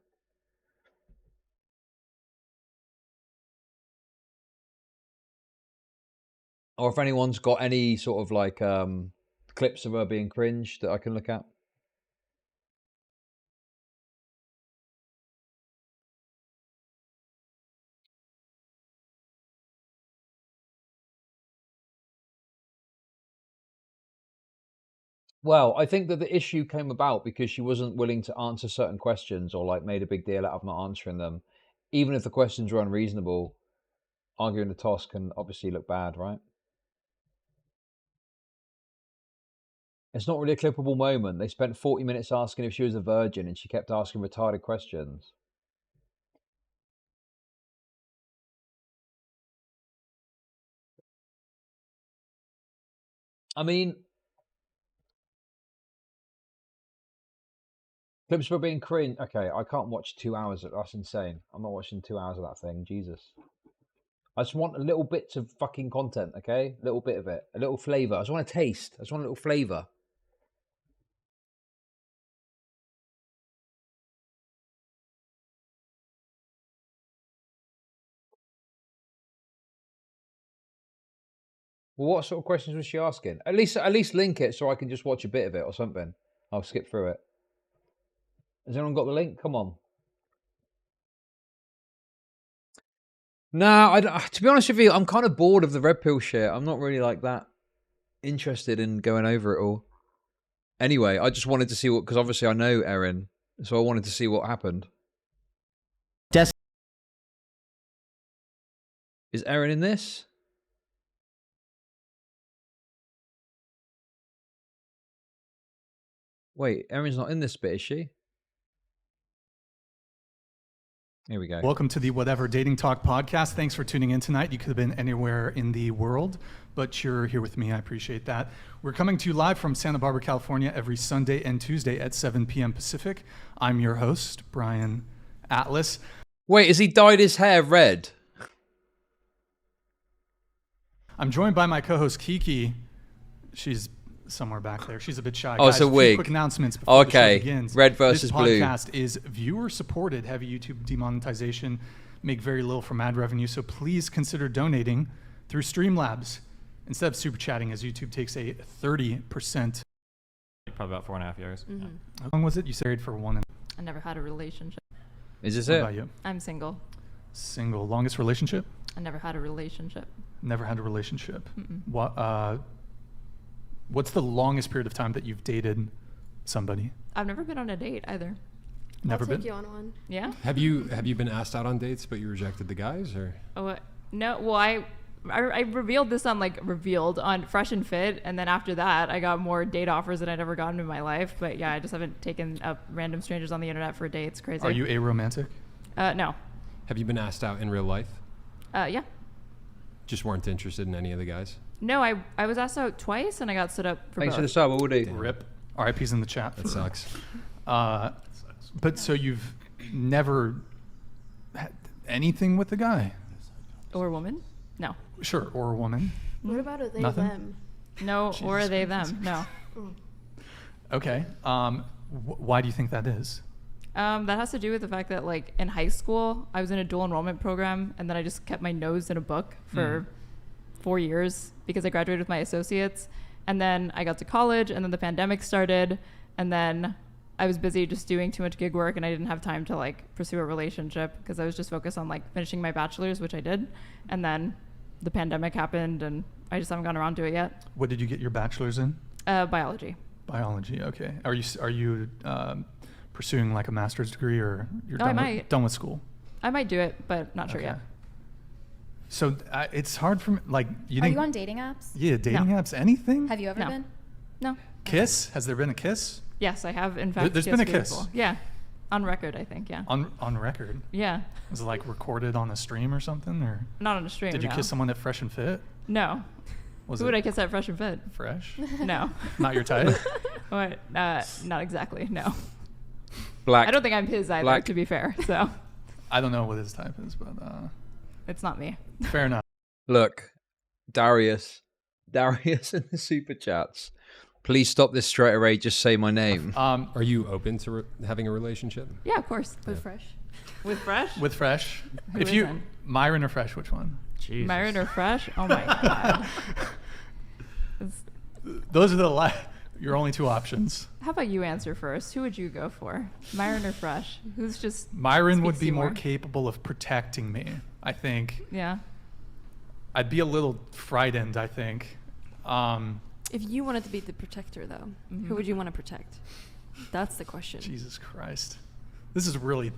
Or if anyone's got any sort of like clips of her being cringe that I can look at. Well, I think that the issue came about because she wasn't willing to answer certain questions or like made a big deal out of not answering them. Even if the questions were unreasonable, arguing the toss can obviously look bad, right? It's not really a clippable moment. They spent 40 minutes asking if she was a virgin and she kept asking retarded questions. I mean, clips for being cringe. Okay, I can't watch 2 hours. That's insane. I'm not watching 2 hours of that thing. Jesus. I just want a little bits of fucking content, okay? A little bit of it. A little flavour. I just want a taste. I just want a little flavour. Well, what sort of questions was she asking? At least link it so I can just watch a bit of it or something. I'll skip through it. Has anyone got the link? Come on. Nah, to be honest with you, I'm kind of bored of the red pill shit. I'm not really like that interested in going over it all. Anyway, I just wanted to see what, because obviously I know Erin, so I wanted to see what happened. Is Erin in this? Wait, Erin's not in this bit, is she? Here we go. Welcome to the Whatever Dating Talk podcast. Thanks for tuning in tonight. You could have been anywhere in the world, but you're here with me. I appreciate that. We're coming to you live from Santa Barbara, California, every Sunday and Tuesday at 7 p.m. Pacific. I'm your host, Brian Atlas. Wait, has he dyed his hair red? I'm joined by my co-host, Kiki. She's somewhere back there. She's a bit shy. Oh, Guys, it's a wig. Few quick announcements before the show begins. Red versus blue. This podcast is viewer-supported, heavy YouTube demonetization, make very little from ad revenue, so please consider donating through Streamlabs instead of super chatting, as YouTube takes a 30%. Probably about 4.5 years. Yeah. How long was it? You married for 1 and... I never had a relationship. Is this What it? about you? I'm single. Single. Longest relationship? I never had a relationship. Never had a relationship. Mm-mm. What? What's the longest period of time that you've dated somebody? I've never been on a date either. Never I'll been. take you on one. Yeah. Have you been asked out on dates, but you rejected the guys, or? Oh no. Well, I revealed this on Fresh and Fit, and then after that, I got more date offers than I'd ever gotten in my life. But yeah, I just haven't taken up random strangers on the internet for dates. Crazy. Are you aromantic? No. Have you been asked out in real life? Yeah. Just weren't interested in any of the guys? No, I was asked out twice, and I got stood up for Thanks both. for the sub, Woody. Rip. RIP's in the chat. That sucks. But so you've never had anything with a guy? Or a woman? No. Sure, or a woman. What about a they Nothing? them? No, or a they them. No. Okay. Why do you think that is? That has to do with the fact that, like, in high school, I was in a dual enrollment program, and then I just kept my nose in a book for 4 years because I graduated with my associates. And then I got to college, and then the pandemic started, and then I was busy just doing too much gig work, and I didn't have time to, like, pursue a relationship because I was just focused on, like, finishing my bachelor's, which I did. And then the pandemic happened, and I just haven't gotten around to it yet. What did you get your bachelor's in? Biology. Biology. Okay. Are you pursuing like a master's degree, or you're done with school? I might do it, but not sure yet. So it's hard for me. Like, Are you on dating apps? Yeah, dating apps. Anything? Have you ever been? No. Kiss? Has there been a kiss? Yes, I have. In fact, There's been a kiss. Before. Yeah, on record, I think. Yeah. On record. Yeah. Was it like recorded on a stream or something, or? Not on a stream. Did you no. kiss someone at Fresh and Fit? No. Who would I kiss at Fresh and Fit? Fresh? No. Not your type? What? Not exactly. No. Black. I don't think I'm his either. Black. To be fair, so. I don't know what his type is, but. It's not me. Fair enough. Look, Darius in the super chats. Please stop this straight away. Just say my name. Are you open to having a relationship? Yeah, of course. With Fresh. With Fresh? With Fresh. Who If you isn't? Myron or Fresh, which one? Jesus. Myron or Fresh? Oh my god. Those are your only two options. How about you answer first? Who would you go for? Myron or Fresh? Who's just Myron would speaks be to you more capable of protecting me, I think. Yeah. I'd be a little frightened, I think. If you wanted to be the protector, though, who would you want to protect? That's the question. Jesus Christ, this is really.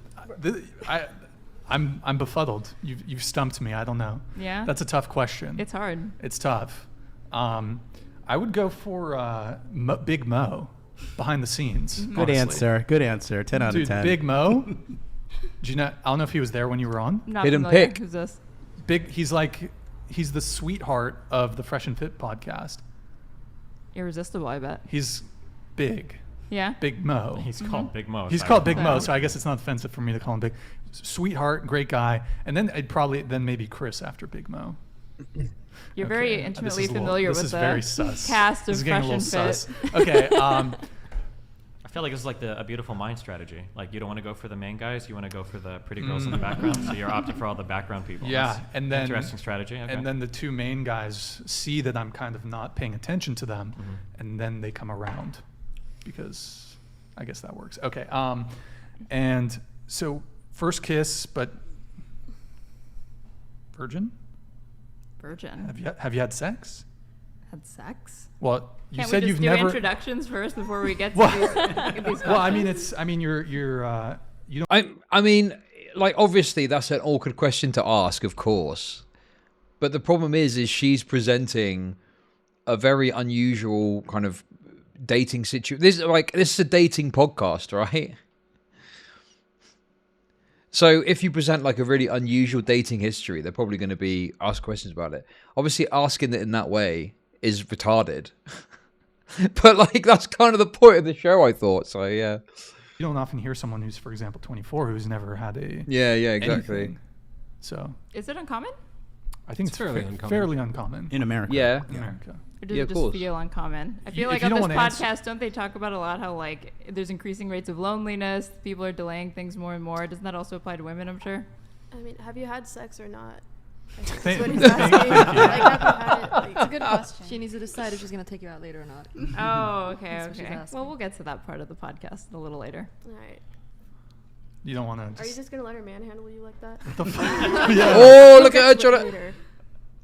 I'm befuddled. You've stumped me. I don't know. Yeah. That's a tough question. It's hard. It's tough. I would go for Big Mo, behind the scenes. Good answer. Good answer. 10 out of 10. Big Mo. Do you know? I don't know if he was there when you were on. Not familiar. Who's this? He's the sweetheart of the Fresh and Fit podcast. Irresistible, I bet. He's big. Yeah. Big Mo. He's called Big Mo. He's called Big Mo, so I guess it's not offensive for me to call him Big. Sweetheart, great guy, and then I'd probably maybe Chris after Big Mo. You're very intimately familiar with the cast of Fresh and Fit. Okay. I feel like it's like a beautiful mind strategy. Like, you don't want to go for the main guys, you want to go for the pretty girls in the background. So you're opting for all the background people. Yeah, That's and then interesting strategy. Okay. And then the two main guys see that I'm kind of not paying attention to them, and then they come around, because I guess that works. Okay. And so first kiss, but virgin. Virgin. Have you had sex? Had sex? Well, you Can't said we you've just do never. introductions first before we get to these Well, I mean, questions? you don't. I mean, like, obviously that's an awkward question to ask, of course. But the problem is she's presenting a very unusual kind of dating situation. This is a dating podcast, right? So if you present like a really unusual dating history, they're probably going to be asked questions about it. Obviously, asking it in that way is retarded. But like, that's kind of the point of the show, I thought. So yeah. You don't often hear someone who's, for example, 24 who's never had a. Yeah, exactly. Anything. So. Is it uncommon? I think it's fairly uncommon. In America. Yeah. In America. Or does it just feel uncommon? I feel like on this podcast, don't they talk about a lot how, like, there's increasing rates of loneliness, people are delaying things more and more. Doesn't that also apply to women, I'm sure? I mean, have you had sex or not? That's what he's asking. Like, have you had it? Like, It's a good question. She needs to decide if she's going to take you out later or not. Oh, okay, That's what she's okay. asking. Well, we'll get to that part of the podcast a little later. All right. You don't want to. Are you just gonna let her manhandle you like that? What the fuck? Yeah. Oh, look at her trying to.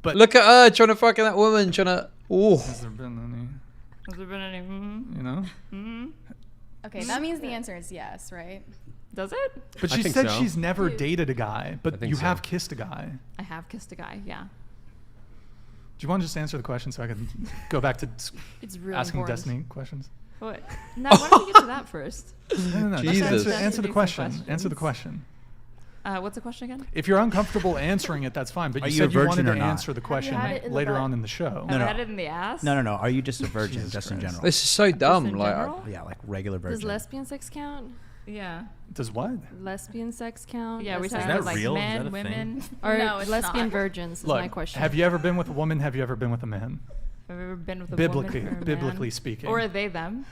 But look at her trying to fucking that woman trying to. Oh. Has there been any? Has there been any? You know. Okay, that means the answer is yes, right? Does it? But she said she's never dated a guy, but you have kissed a guy. I have kissed a guy. Yeah. Do you want to just answer the question so I can go back to It's really asking important. Destiny questions? What? No, why don't we get to that first? No. Jesus. Just answer the Some question. questions. Answer the question. What's the question again? If you're uncomfortable answering it, that's fine. But Are you you a said you wanted virgin to or not? answer the question had it in the later butt? on in the show. Have I had it in the ass? No. Are you just a virgin, Jesus just in Christ. general? This is so dumb. in Like, general? Yeah, like regular Does virgin. lesbian sex count? Yeah. Does what? Lesbian sex count? Yeah, we're Is talking that about like real? Is men, that a women. Or No, it's lesbian not. virgins is Look, my question. have you ever been with a woman? Have you ever been with a man? Have you ever been with a Biblically, woman or a biblically man? speaking. Or are they them?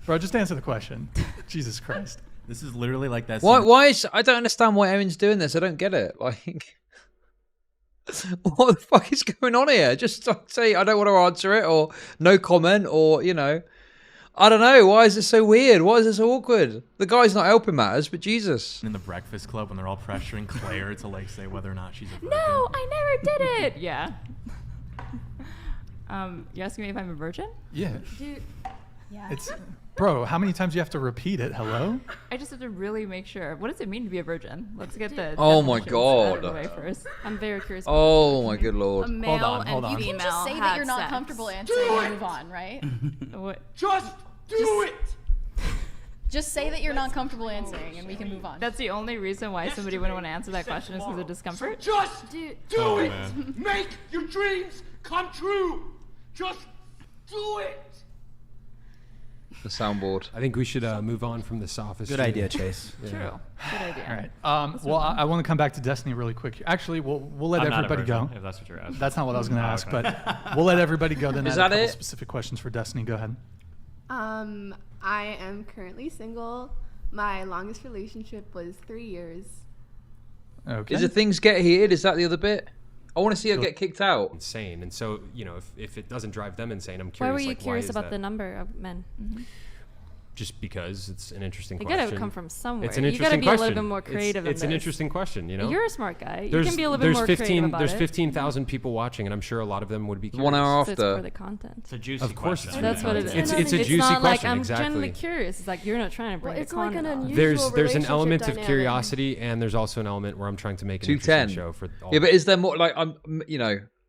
Bro, just answer the question. Jesus Christ. This is literally like that. why is I don't understand why Erin's doing this. I don't get it. Like, what the fuck is going on here? Just say I don't want to answer it, or no comment, or I don't know. Why is it so weird? Why is it so awkward? The guy's not helping matters, but Jesus. In the Breakfast Club when they're all pressuring Claire to like say whether or not she's a virgin. No, I never did it. Yeah. You're asking me if I'm a virgin? Yeah. Dude. Yeah. It's, bro, how many times do you have to repeat it? Hello? I just have to really make sure. What does it mean to be a virgin? Let's get the Oh my definitions out of the God. way first. I'm very curious. Oh my good lord. A male hold on. and You female can just say that have you're not sex. comfortable answering and move on, right? What? Just do it! Just say that you're not comfortable answering and we can move on. That's the only reason why somebody wouldn't want to answer that question is because of discomfort? Just Dude. do it! Make your dreams come true! Just do it! The soundboard. I think we should move on from the sophistry. Good idea, Chase. True. Good idea. All right. Well, I want to come back to Destiny really quick. Actually, we'll let I'm not a everybody virgin, go. if that's what you're asking. That's not what I was going to Oh, ask, okay. but we'll let everybody go. Then Is I have that a couple it? specific questions for Destiny. Go ahead. I am currently single. My longest relationship was 3 years. Okay. Is it things get heated? Is that the other bit? I want to see her get kicked out. Insane. And so, if it doesn't drive them insane, I'm curious. Why were you like, curious is about that? the number of men? Just because it's an interesting It question. gotta come from somewhere. It's an You interesting gotta be a little question. bit more creative It's in an this. interesting question, You're a smart guy. You There's- can be a little bit there's more 15, creative about There's it. 15,000 people watching, and I'm sure a lot of them would be curious. 1 hour So it's after. for the content. It's a juicy Of course question. That's what it is. It's a juicy not like question, I'm exactly. genuinely curious. It's like you're not trying to bring it's a like an content on. unusual There's an element of relationship curiosity, and there's also an element where I'm trying to make an 210. interesting show for all. Yeah, but is there more like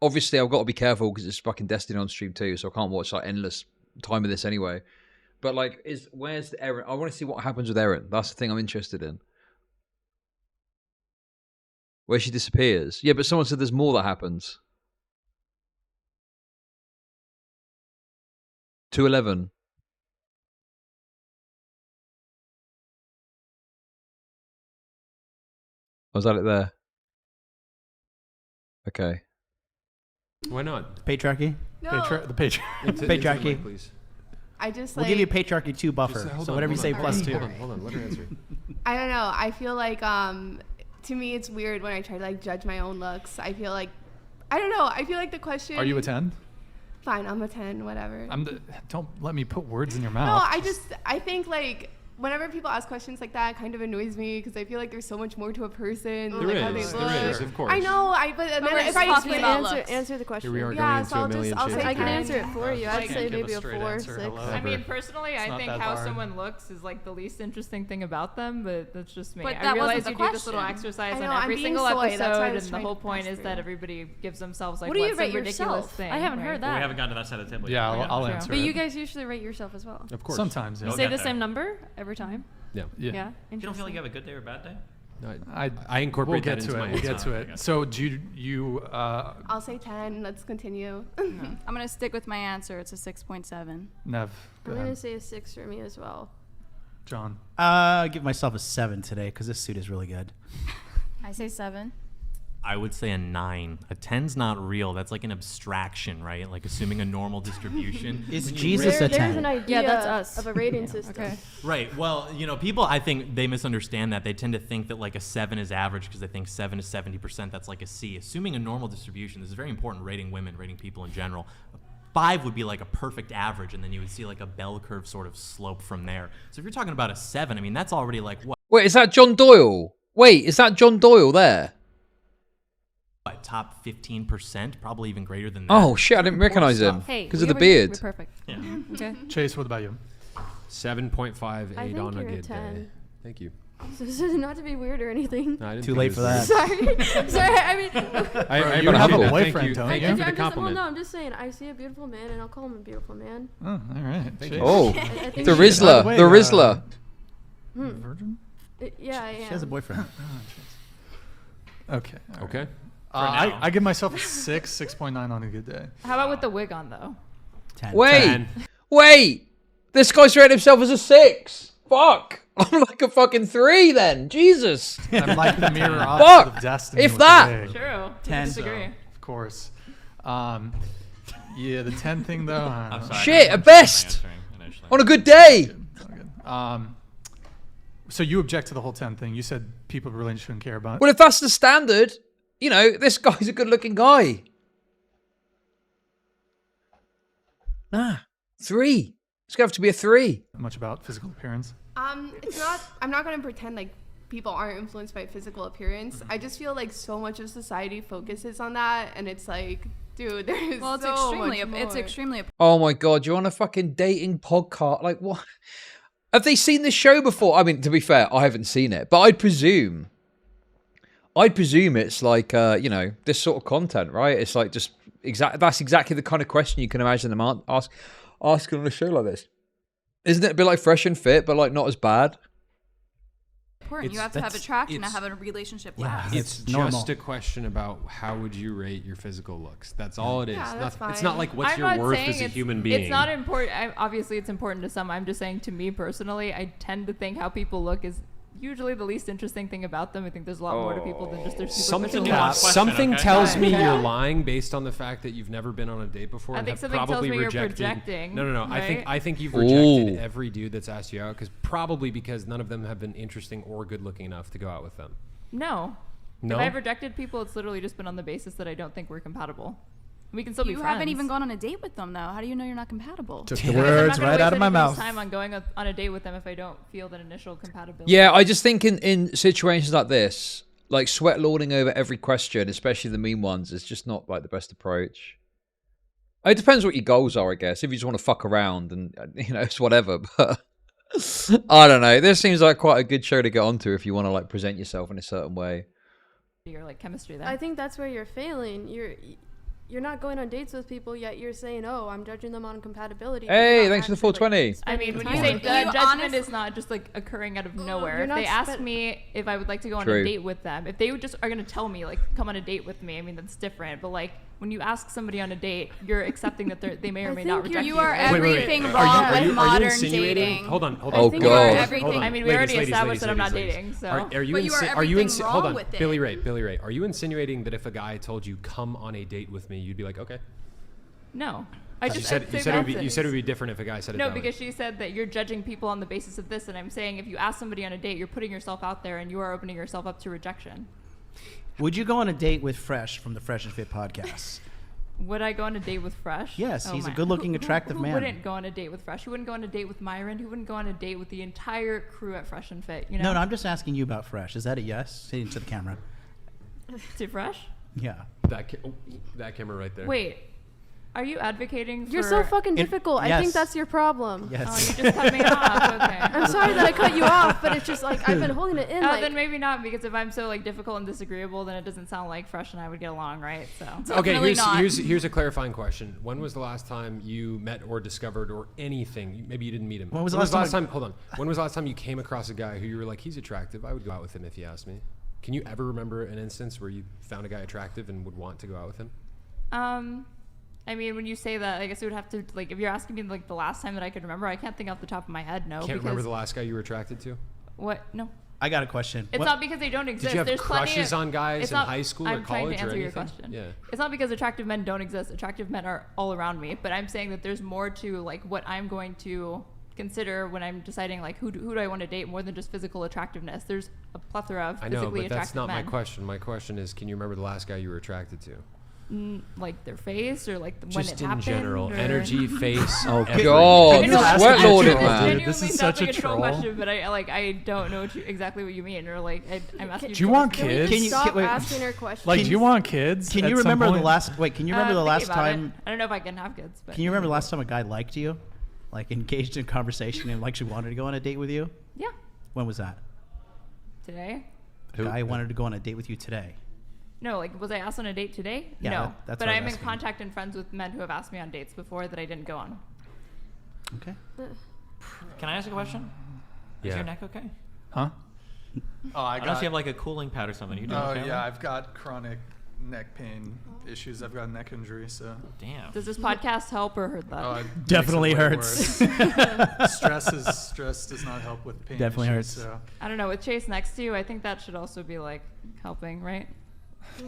obviously I've got to be careful because it's fucking Destiny on stream too, so I can't watch like endless time of this anyway. But like, where's the Erin? I want to see what happens with Erin. That's the thing I'm interested in. Where she disappears. Yeah, but someone said there's more that happens. 211. Was that it there? Okay. Why not? Patriarchy. No. The patriarchy. Patriarchy. Please. I just We'll give you Patriarchy 2 buffer. Just hold So on, whatever you hold say on. plus 2. Hold on. Let her answer. I don't know. I feel like to me it's weird when I try to like judge my own looks. I feel like I don't know. I feel like the question. Are you a 10? Fine, I'm a 10. Whatever. Don't let me put words in your No, mouth. I think like whenever people ask questions like that, it kind of annoys me because I feel like there's so much more to a person. There like how they is, look. there is, of course. I know. But then we're if just I talking explain about answer, looks. answer the question. Here we are yeah, going so into a million I'll say shades I can ten. answer it for you. I'd Can't say give a maybe a straight 4 or answer, 6. hello? I mean, personally, It's I not think that how hard. someone looks is like the least interesting thing about them, but that's just me. But I that realize wasn't you the do this little question. exercise I know, on I'm every being single soy, that's why I episode, was and the trying whole to point pass is that through. everybody gives themselves like What do you what's rate a ridiculous yourself? thing. I haven't right? heard Well, we that. haven't gotten to that side of the table Yeah, yet. I'll True. answer But it. you guys usually rate yourself as well. Of course. Sometimes, yeah. You We'll say get the there. same number every time. Yeah. Yeah. You don't feel like you have a good day or a bad day? I incorporate We'll that get into to my it. We'll get answer. to it. So do you I'll say 10. Let's continue. I'm gonna stick with my answer. It's a 6.7. Nev, go I'm gonna ahead. say a 6 for me as well. John. Give myself a 7 today because this suit is really good. I say 7. I would say a 9. A 10's not real. That's like an abstraction, right? Like assuming a normal distribution. Is Jesus a 10? There's an idea Yeah, that's us. of a rating system. Okay. Right. Well, people, I think they misunderstand that. They tend to think that like a 7 is average because they think 7 is 70%. That's like a C. Assuming a normal distribution, this is very important rating women, rating people in general. 5 would be like a perfect average, and then you would see like a bell curve sort of slope from there. So if you're talking about a 7, I mean, that's already like what? Wait, is that John Doyle? Wait, is that John Doyle there? top 15%, probably even greater than that. Oh shit! I didn't recognize him Hey, because of the beard. We're perfect. Yeah. Okay. Chase, what about you? 7.58 I think on a you're a good day. 10. Thank you. So this is not to be weird or anything. No, I didn't Too think late it for was that. weird. Sorry. I mean, I You have a appreciate it. boyfriend, don't Thank you? you for the well, compliment. no, I'm just saying. I see a beautiful man, and I'll call him a beautiful man. Oh, all right. Thank Chase. you. Oh, I think the you should. Rizzler, By the way, the Rizzler. Virgin? Yeah, I am. She has a boyfriend. Okay. all right. Okay. I give myself a 6.9 on a good day. How about with the wig on though? 10. Wait, wait. This guy's rated himself as a 6. Fuck. I'm like a fucking 3 then. Jesus. I'm like the mirror Fuck. opposite of destiny. If with the that. wig. True. 10. Disagree. Of course. Yeah, the 10 thing though. I don't know. sorry, Shit, I a was best. answering initially. On a good day. So you object to the whole 10 thing. You said people really shouldn't care about it. Well, if that's the standard, you know, this guy's a good-looking guy. Nah, 3. It's gonna have to be a 3. Much about physical appearance. It's not. I'm not going to pretend like people aren't influenced by physical appearance. I just feel like so much of society focuses on that, and it's like, dude, there's Well, it's so extremely. much more. It's extremely. Oh my god, you're on a fucking dating podcast. Like, what? Have they seen this show before? I mean, to be fair, I haven't seen it, but I'd presume it's like, you know, this sort of content, right? It's like just that's exactly the kind of question you can imagine them asking on a show like this. Isn't it a bit like Fresh and Fit, but like not as bad? Important. You have to have attraction to have a relationship last. It's just a question about how would you rate your physical looks. That's all it is. Yeah, that's It's fine. not like what's I'm your not worth saying as a it's- human being. It's not important. Obviously, it's important to some. I'm just saying, to me personally, I tend to think how people look is usually the least interesting thing about them. I think there's a lot more to people than just their superficial looks. Something okay? tells me Yeah. you're lying based on the fact that you've never been on a date before. I and think have something tells probably me you're rejected. projecting, No. right? I think you've rejected Ooh. every dude that's asked you out because none of them have been interesting or good looking enough to go out with them. No. No? If I've rejected people, it's literally just been on the basis that I don't think we're compatible. We can still be You friends. haven't even gone on a date with them though. How do you know you're not compatible? Took the Because I'm words not gonna right out waste of my anybody's mouth. time on going on a date with them if I don't feel that initial compatibility. Yeah, I just think in situations like this, like sweat lording over every question, especially the mean ones, is just not like the best approach. It depends what your goals are, I guess. If you just want to fuck around and, you know, it's whatever. But I don't know. This seems like quite a good show to get onto if you want to like present yourself in a certain way. Your like chemistry there. I think that's where you're failing. You're not going on dates with people yet. You're saying, "Oh, I'm judging them on compatibility." but Hey, you're not thanks for the actually, 420. like, I mean, spending when you time say with them. judgment is not just like occurring out of nowhere. You're If not they ask spend- me if I would like to go on True. a date with them, if they would just are going to tell me like come on a date with me, I mean that's different. But like when you ask somebody on a date, you're accepting that they may or I may not think reject You are right? everything Are you- wrong are with you modern insinuating? dating. Hold on. Oh, think you are God. everything- Hold on. I mean, we already Ladies, established that I'm not ladies. dating, so. Are you But you are are you everything hold wrong on, with it. Billy Ray, are you insinuating that if a guy told you come on a date with me, you'd be like, okay? No. I just you said I'd you say said that's it would be different if a guy said it. No, that way. because she said that you're judging people on the basis of this, and I'm saying if you ask somebody on a date, you're putting yourself out there and you are opening yourself up to rejection. Would you go on a date with Fresh from the Fresh and Fit podcast? Would I go on a date with Fresh? Yes, he's a my- good-looking, attractive who man. wouldn't go on a date with Fresh? Who wouldn't go on a date with Myron? Who wouldn't go on a date with the entire crew at Fresh and Fit? You know? No, I'm just asking you about Fresh. Is that a yes? Say it to the camera. To Fresh? Yeah. That camera right there. Wait, are you advocating for... You're so fucking difficult. I think that's your problem. Oh, you just cut me off. Okay. I'm sorry that I cut you off, but it's just like I've been holding it in. Oh, like, then maybe not, because if I'm so like difficult and disagreeable, then it doesn't sound like Fresh and I would get along, right? So Okay, here's a clarifying question. When was the last time you met or discovered or anything? Maybe you didn't meet him. When was the last time? Hold on. When was the last time you came across a guy who you were like, he's attractive? I would go out with him if he asked me. Can you ever remember an instance where you found a guy attractive and would want to go out with him? I mean, when you say that, I guess it would have to, like, if you're asking me, like, the last time that I could remember, I can't think off the top of my head, no. Can't remember the last guy you were attracted to? What? No. I got a question. It's not because they don't exist. Did you have There's crushes plenty of, on guys it's in not- high school I'm or trying college to or answer your anything? question. Yeah. It's not because attractive men don't exist. Attractive men are all around me, but I'm saying that there's more to, like, what I'm going to consider when I'm deciding, like, who do I want to date more than just physical attractiveness. There's a plethora of I know, physically but that's attractive not men. my question. My question is, can you remember the last guy you were attracted to? Like their face or like when Just it in happened? general, or? energy, face. Oh everything. God, I sweat loaded, genuinely man. This is sounds such a like troll troll. question, but I don't know exactly what you mean, or like I'm asking. Do you want Can we kids? just stop wait. asking her questions? Like, do you want kids? Can at you some remember the point? last? Wait, can you remember the Thinking last about time? it. I don't know if I can have kids, but Can you remember the last time a guy liked you, like engaged in conversation and like she wanted to go on a date with you? Yeah. When was that? Today? A guy wanted to go on a date with you today. No, like was I asked on a date today? Yeah, no, that's but what I I'm was in asking. contact and friends with men who have asked me on dates before that I didn't go on. Okay. Can I ask a question? Is Yeah. your neck okay? Huh? Oh, I Unless you have like a cooling pad or something. You doing Oh okay? yeah, I've got chronic neck pain issues. I've got a neck injury, so. Damn. Does this podcast help or hurt that? Oh, it makes Definitely it way hurts. worse. Stress does not help with pain. Definitely issues, hurts. So. I don't know. With Chase next to you, I think that should also be like helping, right?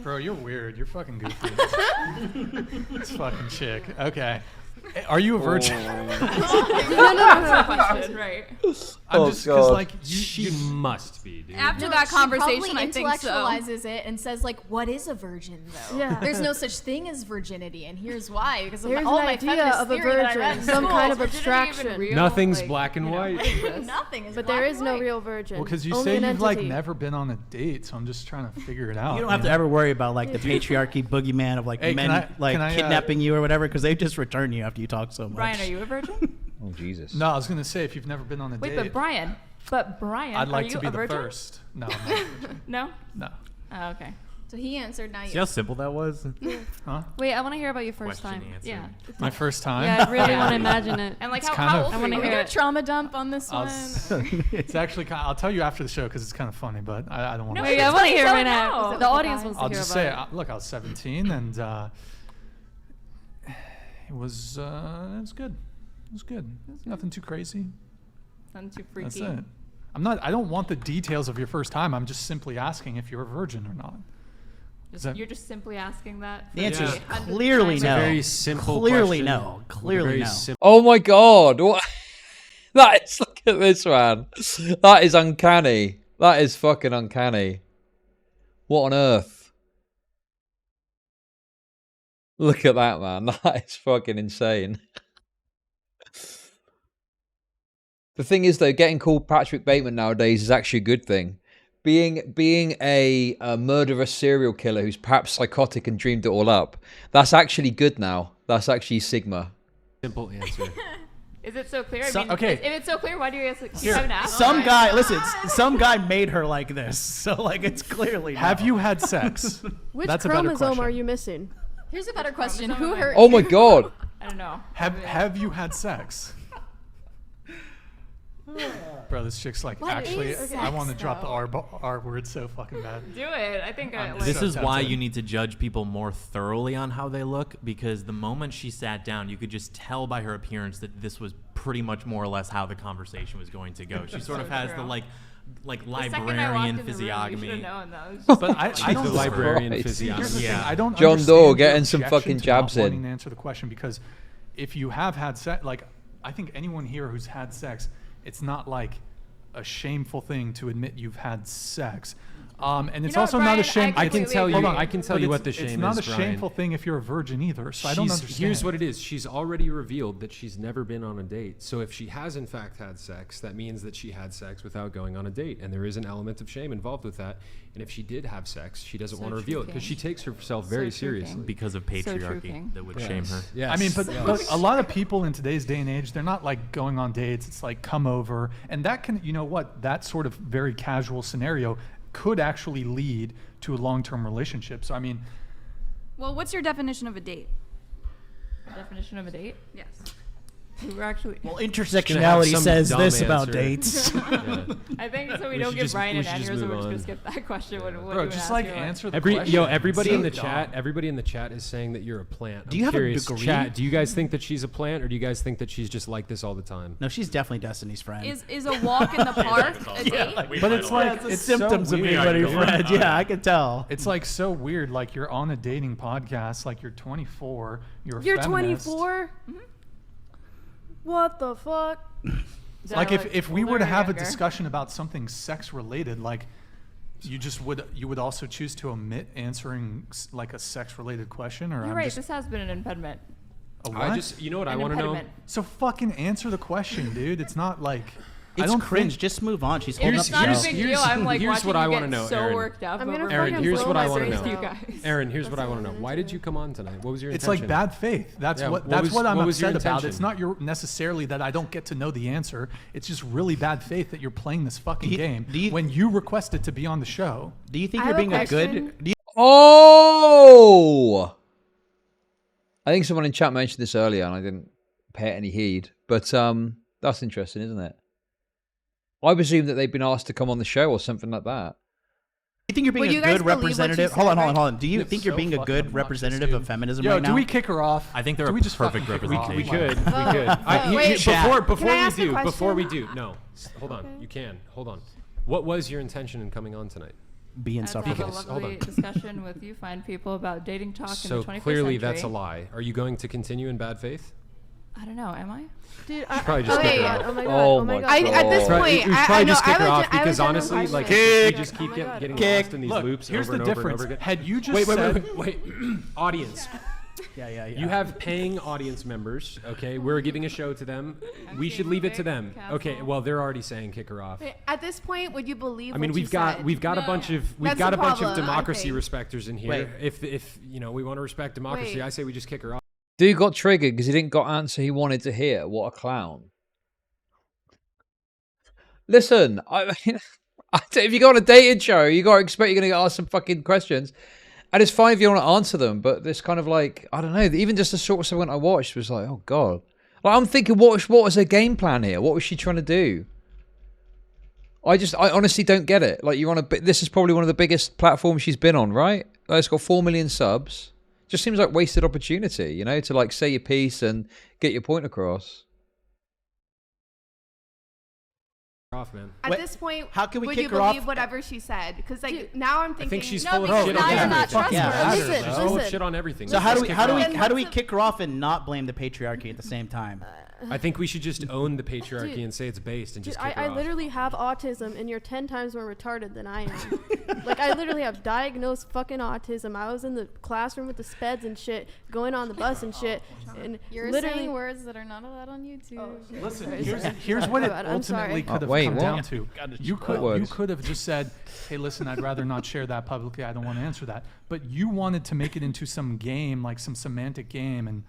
Bro, you're weird. You're fucking goofy. This fucking chick. Okay. Are you a virgin? Right. I'm just because like She must be, dude. After No, that she conversation, probably I think so. intellectualizes it and says like, "What is a virgin, though? Yeah. There's no such thing as virginity, and here's why. Because of Here's all an my idea feminist of a theory that I read virgin, in some school. kind of Is virginity even abstraction. real? Nothing's Like, black and you know, white. what is this? Nothing is. But black there and is no white. real virgin. Well, because you Only say an you've like entity. never been on a date, so I'm just trying to figure it out. You don't have to ever worry about like the patriarchy boogeyman of like Hey, men can I, kidnapping you or whatever because they just return you after you talk so much. Brian, are you a virgin? Oh Jesus. No, I was gonna say if you've never been on a Wait, date. but Brian, I'd like are you to be a the virgin? first. No, I'm not a virgin. No. No. Oh, okay. So he answered. Now See you. how simple that was? Huh? Wait, I want to hear about your first Question time. answered. Yeah. My first time. Yeah, I really want to imagine it. And like It's how kind of- old I were want you? to hear a trauma dump on this one. It's actually kind I'll tell you after the show because it's kind of funny, but I don't want No, to. wait, I want to hear it Tell right it now. now. The audience wants to I'll hear just about say, look, I was 17 and it was good. It was good. Nothing too crazy. Nothing too freaky. That's it. I don't want the details of your first time. I'm just simply asking if you're a virgin or not. You're just simply asking that. The answer is for 100 clearly times? no. It's a very simple Clearly question. no. Clearly no. Oh my God! What? That is. Look at this, man. That is uncanny. That is fucking uncanny. What on earth? Look at that, man. That is fucking insane. The thing is, though, getting called Patrick Bateman nowadays is actually a good thing. Being a murderous serial killer who's perhaps psychotic and dreamed it all up, that's actually good now. That's actually Sigma. Simple answer. Is it so clear? So- I mean, okay. if it's so clear, why do you guys Here, haven't asked? some guy, listen, some guy made her like this, so like it's clearly. Have no. you had sex? Which That's a better chromosome question. are you missing? Here's a better question. Who hurt? Oh my God! I don't know. Have you had sex? Bro, this chick's like, What actually, is I want to sex, drop the though? R word so fucking bad. Do it. I think I like. This So is why tempted. you need to judge people more thoroughly on how they look, because the moment she sat down, you could just tell by her appearance that this was pretty much more or less how the conversation was going to go. She sort of has the like The second I walked librarian in the room, you physiognomy. should've known that. But I don't. the librarian Christ. physiognomy. Here's the thing, Yeah. I don't John understand Doe your getting some objection fucking to jabs not in. wanting to answer the question, because if you have had sex, like I think anyone here who's had sex, it's not like a shameful thing to admit you've had sex. And it's know also what, not a Brian? shame. I I can completely tell you. agree. Hold on. I can tell But you what it's- the shame is. It's not a Brian. shameful thing if you're a virgin either. So I don't understand. Here's what it is. She's already revealed that she's never been on a date. So if she has in fact had sex, that means that she had sex without going on a date, and there is an element of shame involved with that. And if she did have sex, she doesn't So want to reveal it true, because King. she takes herself very So true, King. seriously. because of true, patriarchy King. that would Yes. shame her. Yes. I mean, but a lot of people in today's day and age, they're not like going on dates. It's like come over, and that can, you know what, that sort of very casual scenario could actually lead to a long-term relationship. So I mean, Well, what's your definition of a date? Definition of a date? Yes. We were actually. Well, Gonna have intersectionality some says dumb this about answer. dates. Yeah. I think so. We We don't should give just- Brian we an should just aneurysm. move We're just on. gonna skip that question. What bro, you just ask like you? answer the Everybody question. in the So chat, dumb. everybody in the chat is saying that you're a plant. Do I'm you have a curious, degree? Chat, do you guys think that she's a plant, or do you guys think that she's just like this all the time? No, she's definitely Destiny's friend. Is a walk in the park a date? But it's like it's it's symptoms so of weird. being one of your friends. Yeah, I can tell. It's like so weird. Like you're on a dating podcast. Like you're 24. You're a You're feminist. 24? What the fuck? Like if we older were to or have a younger? discussion about something sex related, like You would also choose to omit answering like a sex-related question, or You're right. This has been an impediment. A what? You know what I want to know? So fucking answer the question, dude. It's not like It's cringe. Just move on. She's holding up the It's not a big deal. I'm like here's watching what you I want to get know, so Aaron. worked up. Aaron, here's what I want to know. You guys. Aaron, here's what I want to know. Why did you come on tonight? What was your It's intention? like bad faith. That's what I'm upset about. It's not necessarily that I don't get to know the answer. It's just really bad faith that you're playing this fucking game when you requested to be on the show. Do you think you're being a good? Oh! I think someone in chat mentioned this earlier, and I didn't pay it any heed. But that's interesting, isn't it? I presume that they've been asked to come on the show or something like that. Do you think you're being a good representative? Hold on. Do you think you're being a good representative of feminism right now? Do we kick her off? I think they're a perfect representation. We could. Before we do. No. Hold on. You can. Hold on. What was your intention in coming on tonight? Be insufferable. Have a lovely discussion with you fine people about dating talk in the 21st century. So clearly that's a lie. Are you going to continue in bad faith? I don't know. Am I? Dude, probably just kick her off. Oh my god. Oh my god. At this point, we probably just kick her off because I honestly, like, we just keep getting lost in these loops here's over the and over difference. and over again. Had you just said, wait, audience. Yeah. You have paying audience members, okay? We're giving a show to them. We should leave it to them. Okay, well, they're already saying kick her off. At this point, would you believe? I mean, we've got a bunch of democracy respecters in here. Wait. If you know we want to respect democracy, I say we just kick her off. Dude got triggered because he didn't got answer he wanted to hear. What a clown. Listen, I mean, if you go on a dating show, you got to expect you're going to get asked some fucking questions. And it's fine if you want to answer them, but this kind of like, I don't know, even just the sort of segment I watched was like, oh God. Like, I'm thinking, what was her game plan here? What was she trying to do? I honestly don't get it. Like, this is probably one of the biggest platforms she's been on, right? Like, it's got 4 million subs. Just seems like wasted opportunity, you know, to like say your piece and get your point across. Off, man. At this point, how can we would kick you her off? believe whatever she said? Because like now I'm thinking. I think she's full of shit on everything. She's full of shit on everything. So how do we kick her off and not blame the patriarchy at the same time? I think we should just own the patriarchy and say it's based and just kick her I off. literally have autism, and you're 10 times more retarded than I am. Like, I literally have diagnosed fucking autism. I was in the classroom with the speds and shit, going on the bus and shit, and You're literally saying words that are not allowed on YouTube. Listen, here's what it ultimately could have come down to. You could have just said, hey, listen, I'd rather not share that publicly. I don't want to answer that. But you wanted to make it into some game, like some semantic game, and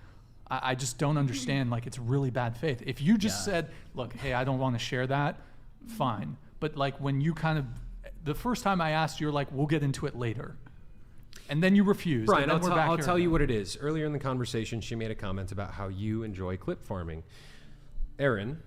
I just don't understand. Like, it's really bad faith. If you just said, look, hey, I don't want to share that, fine. But like when you kind of, the first time I asked, you're like, we'll get into it later. And then you refused. Brian, I'll tell you what it is. Earlier in the conversation, she made a comment about how you enjoy clip farming. Aaron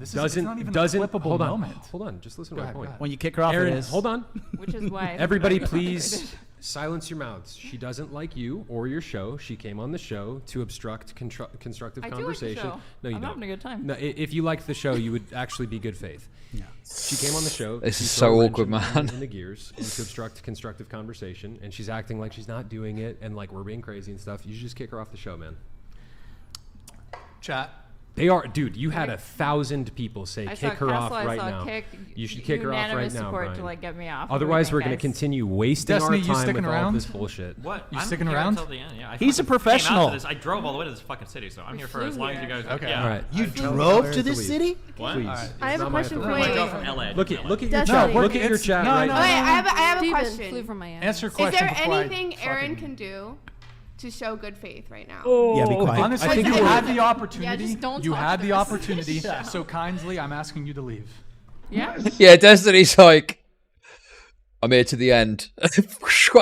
it's not even a clippable moment. Hold on. Just listen to my point. When you kick her off, Aaron, it is. hold on. Which is why. Everybody, please silence your mouths. She doesn't like you or your show. She came on the show to obstruct constructive conversation. I do like the show. No, you I'm don't. having a good time. No, if you liked the show, you would actually be good faith. Yeah. She came on the show. This is so awkward, man. In the gears and to obstruct constructive conversation, and she's acting like she's not doing it, and like we're being crazy and stuff. You should just kick her off the show, man. Chat. They are, dude. You had 1,000 people say kick her off right now. You should kick her off right now, support Brian. to like get me off. Otherwise, we're going to continue wasting Destiny, our time with around? all this bullshit. What? You I'm sticking here around? Until the end. Yeah, He's a professional. I drove all the way to this fucking city, so I'm here for as long as you guys. Okay. Yeah. All right. You drove to this city? What? Please. Right. I have a question for I you. drove from LA. Look at your Destiny. chat. Look at your chat right now. Wait, I have a Steven question. flew from Miami. Answer Is question. there before anything I Aaron fucking- can do to show good faith right now? Yeah, be quiet. Honestly, I think you you had were- the opportunity. just don't you talk had to the us. opportunity. So kindly, I'm asking you to leave. Yeah. Yeah, Destiny's like, I'm here to the end.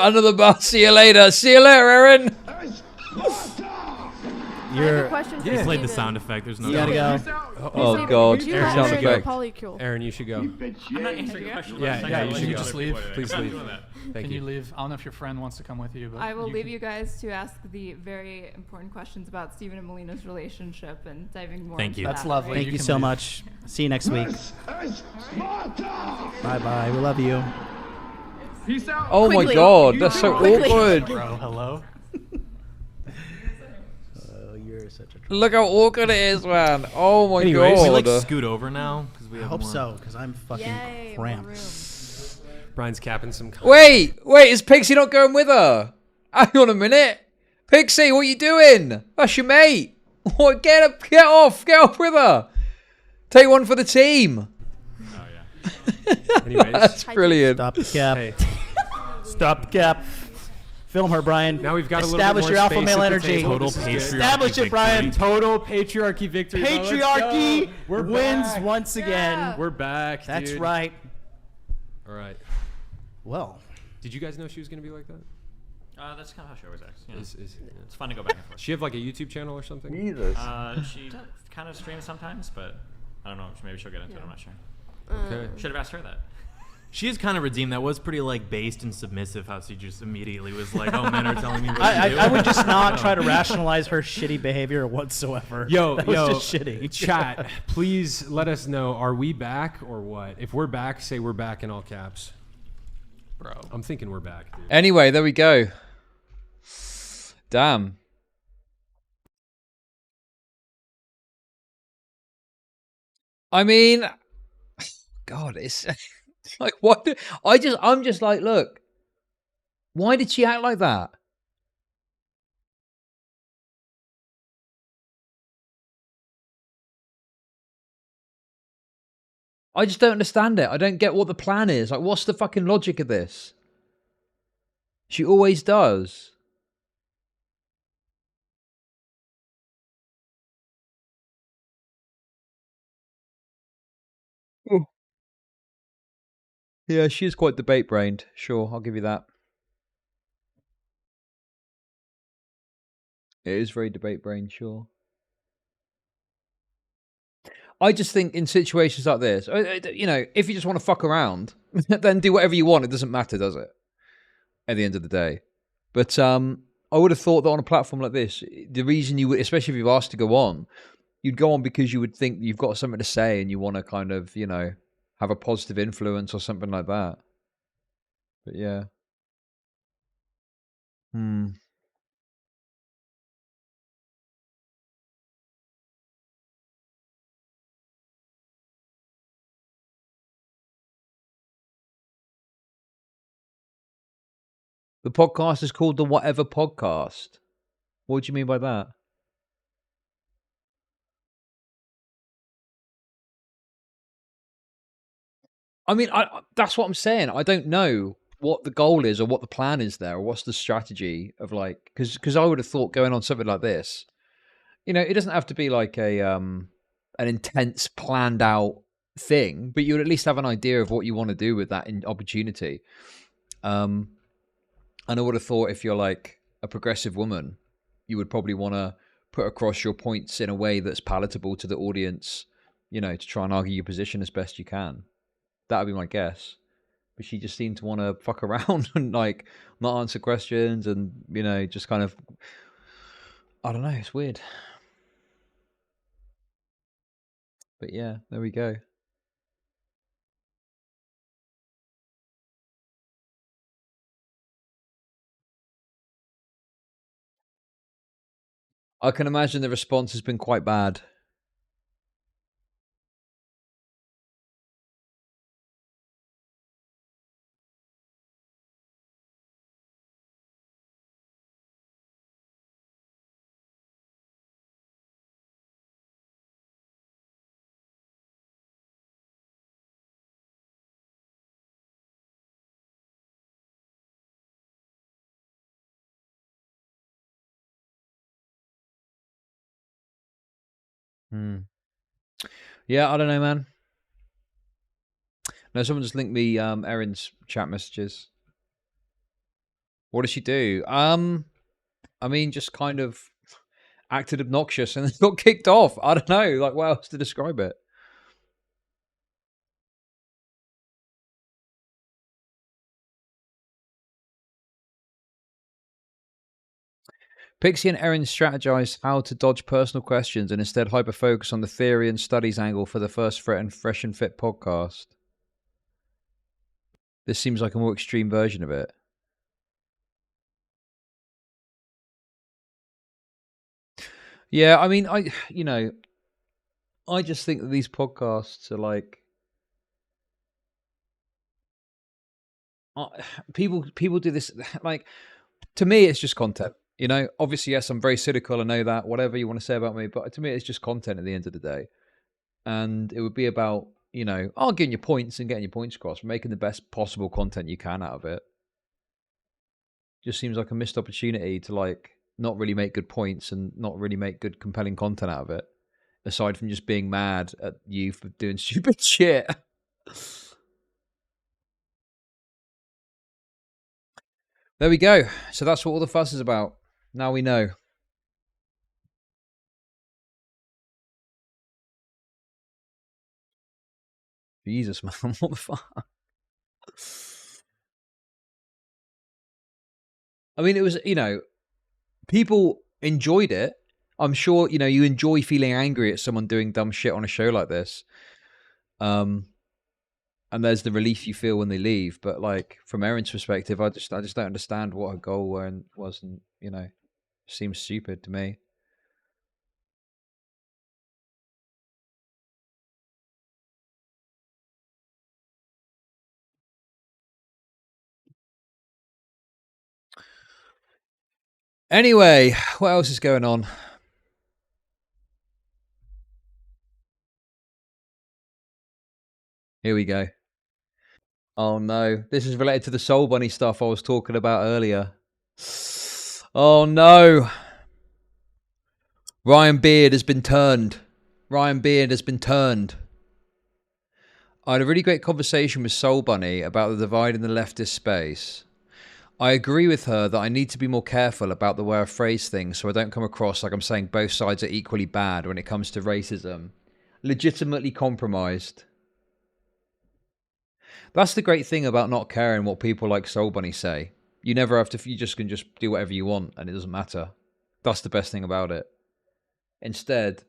Under the bus. See you later. See you later, Aaron. You're. He played the sound effect. There's no. You gotta go. Oh God. You Sound have effect. polycule. Aaron, you should go. I'm not answering questions. Yeah, you should you go. just leave? Please leave. Thank Can you. you leave? I don't know if your friend wants to come with you, but I will leave you guys to ask the very important questions about Stephen and Melina's relationship and diving more. Thank into you. that, That's lovely. right? Thank you can so leave. much. See you next week. Bye bye. We love you. Peace out. Oh my Quickly. God. That's so awkward. Bro, hello. You're such a. Look how awkward it is, man. Oh my Anyways, we like God. scoot over now because we I have hope more. so, because I'm fucking Yay, cramped. more room. Brian's capping some. Wait, is Pixie not going with her? Hang on a minute. Pixie, what are you doing? That's your mate. What? Get off with her. Take one for the team. Oh yeah. Anyways, that's brilliant. Stop cap. Hey. Stop cap. Film her, Brian. Now we've got establish a your little bit alpha more male space energy. Total patriarchy. Establish it, Brian. Total patriarchy victory. Patriarchy We're wins back. once again. We're back. That's dude. right. All right. Well, did you guys know she was going to be like that? That's kind of how she always acts. You know. Yeah. It's fun to go back and forth. She have like a YouTube channel or something? She kind of streams sometimes, but I don't know. Maybe she'll get into it. I'm not sure. Okay. Should have asked her that. She is kind of redeemed. That was pretty like based and submissive. How she just immediately was like, "Oh, men are telling me what to do." I would just not try to rationalize her shitty behavior whatsoever. That was just shitty. Chat, please let us know. Are we back or what? If we're back, say we're back in all caps. Bro, I'm thinking we're back, dude. Anyway, there we go. Damn. I mean, God, it's like what? I'm just like, look, why did she act like that? I just don't understand it. I don't get what the plan is. Like, what's the fucking logic of this? She always does. Oh. Yeah, she is quite debate-brained. Sure, I'll give you that. It is very debate-brained, sure. I just think in situations like this, you know, if you just want to fuck around, then do whatever you want. It doesn't matter, does it? At the end of the day. But I would have thought that on a platform like this, the reason you would, especially if you've asked to go on, you'd go on because you would think you've got something to say and you want to kind of, you know, have a positive influence or something like that. But yeah. The podcast is called the Whatever Podcast. What do you mean by that? I mean, that's what I'm saying. I don't know what the goal is or what the plan is there or what's the strategy of like, because I would have thought going on something like this, you know, it doesn't have to be like an intense planned out thing, but you would at least have an idea of what you want to do with that opportunity. And I would have thought if you're like a progressive woman, you would probably want to put across your points in a way that's palatable to the audience, you know, to try and argue your position as best you can. That would be my guess. But she just seemed to want to fuck around and like not answer questions and, you know, just kind of, I don't know, it's weird. But yeah, there we go. I can imagine the response has been quite bad. Yeah, I don't know, man. No, someone just linked me Erin's chat messages. What did she do? I mean, just kind of acted obnoxious and then got kicked off. I don't know, like what else to describe it? Pixie and Erin strategized how to dodge personal questions and instead hyper-focus on the theory and studies angle for the first Fresh and Fit podcast. This seems like a more extreme version of it. Yeah, I mean, I just think that these podcasts are like, people do this. Like, to me, it's just content. You know, obviously, yes, I'm very cynical. I know that. Whatever you want to say about me, but to me, it's just content at the end of the day. And it would be about, you know, getting your points and getting your points across, making the best possible content you can out of it. Just seems like a missed opportunity to like not really make good points and not really make good compelling content out of it, aside from just being mad at you for doing stupid shit. There we go. So that's what all the fuss is about. Now we know. Jesus, man, what the fuck? I mean, it was, you know, people enjoyed it. I'm sure, you know, you enjoy feeling angry at someone doing dumb shit on a show like this. And there's the relief you feel when they leave. But like from Erin's perspective, I just don't understand what her goal was, and you know, seems stupid to me. Anyway, what else is going on? Here we go. Oh no, this is related to the Soul Bunny stuff I was talking about earlier. Oh no. Ryan Beard has been turned. Ryan Beard has been turned. I had a really great conversation with Soul Bunny about the divide in the leftist space. I agree with her that I need to be more careful about the way I phrase things so I don't come across like I'm saying both sides are equally bad when it comes to racism. Legitimately compromised. That's the great thing about not caring what people like Soul Bunny say. You never have to, you just can just do whatever you want and it doesn't matter. That's the best thing about it. Instead,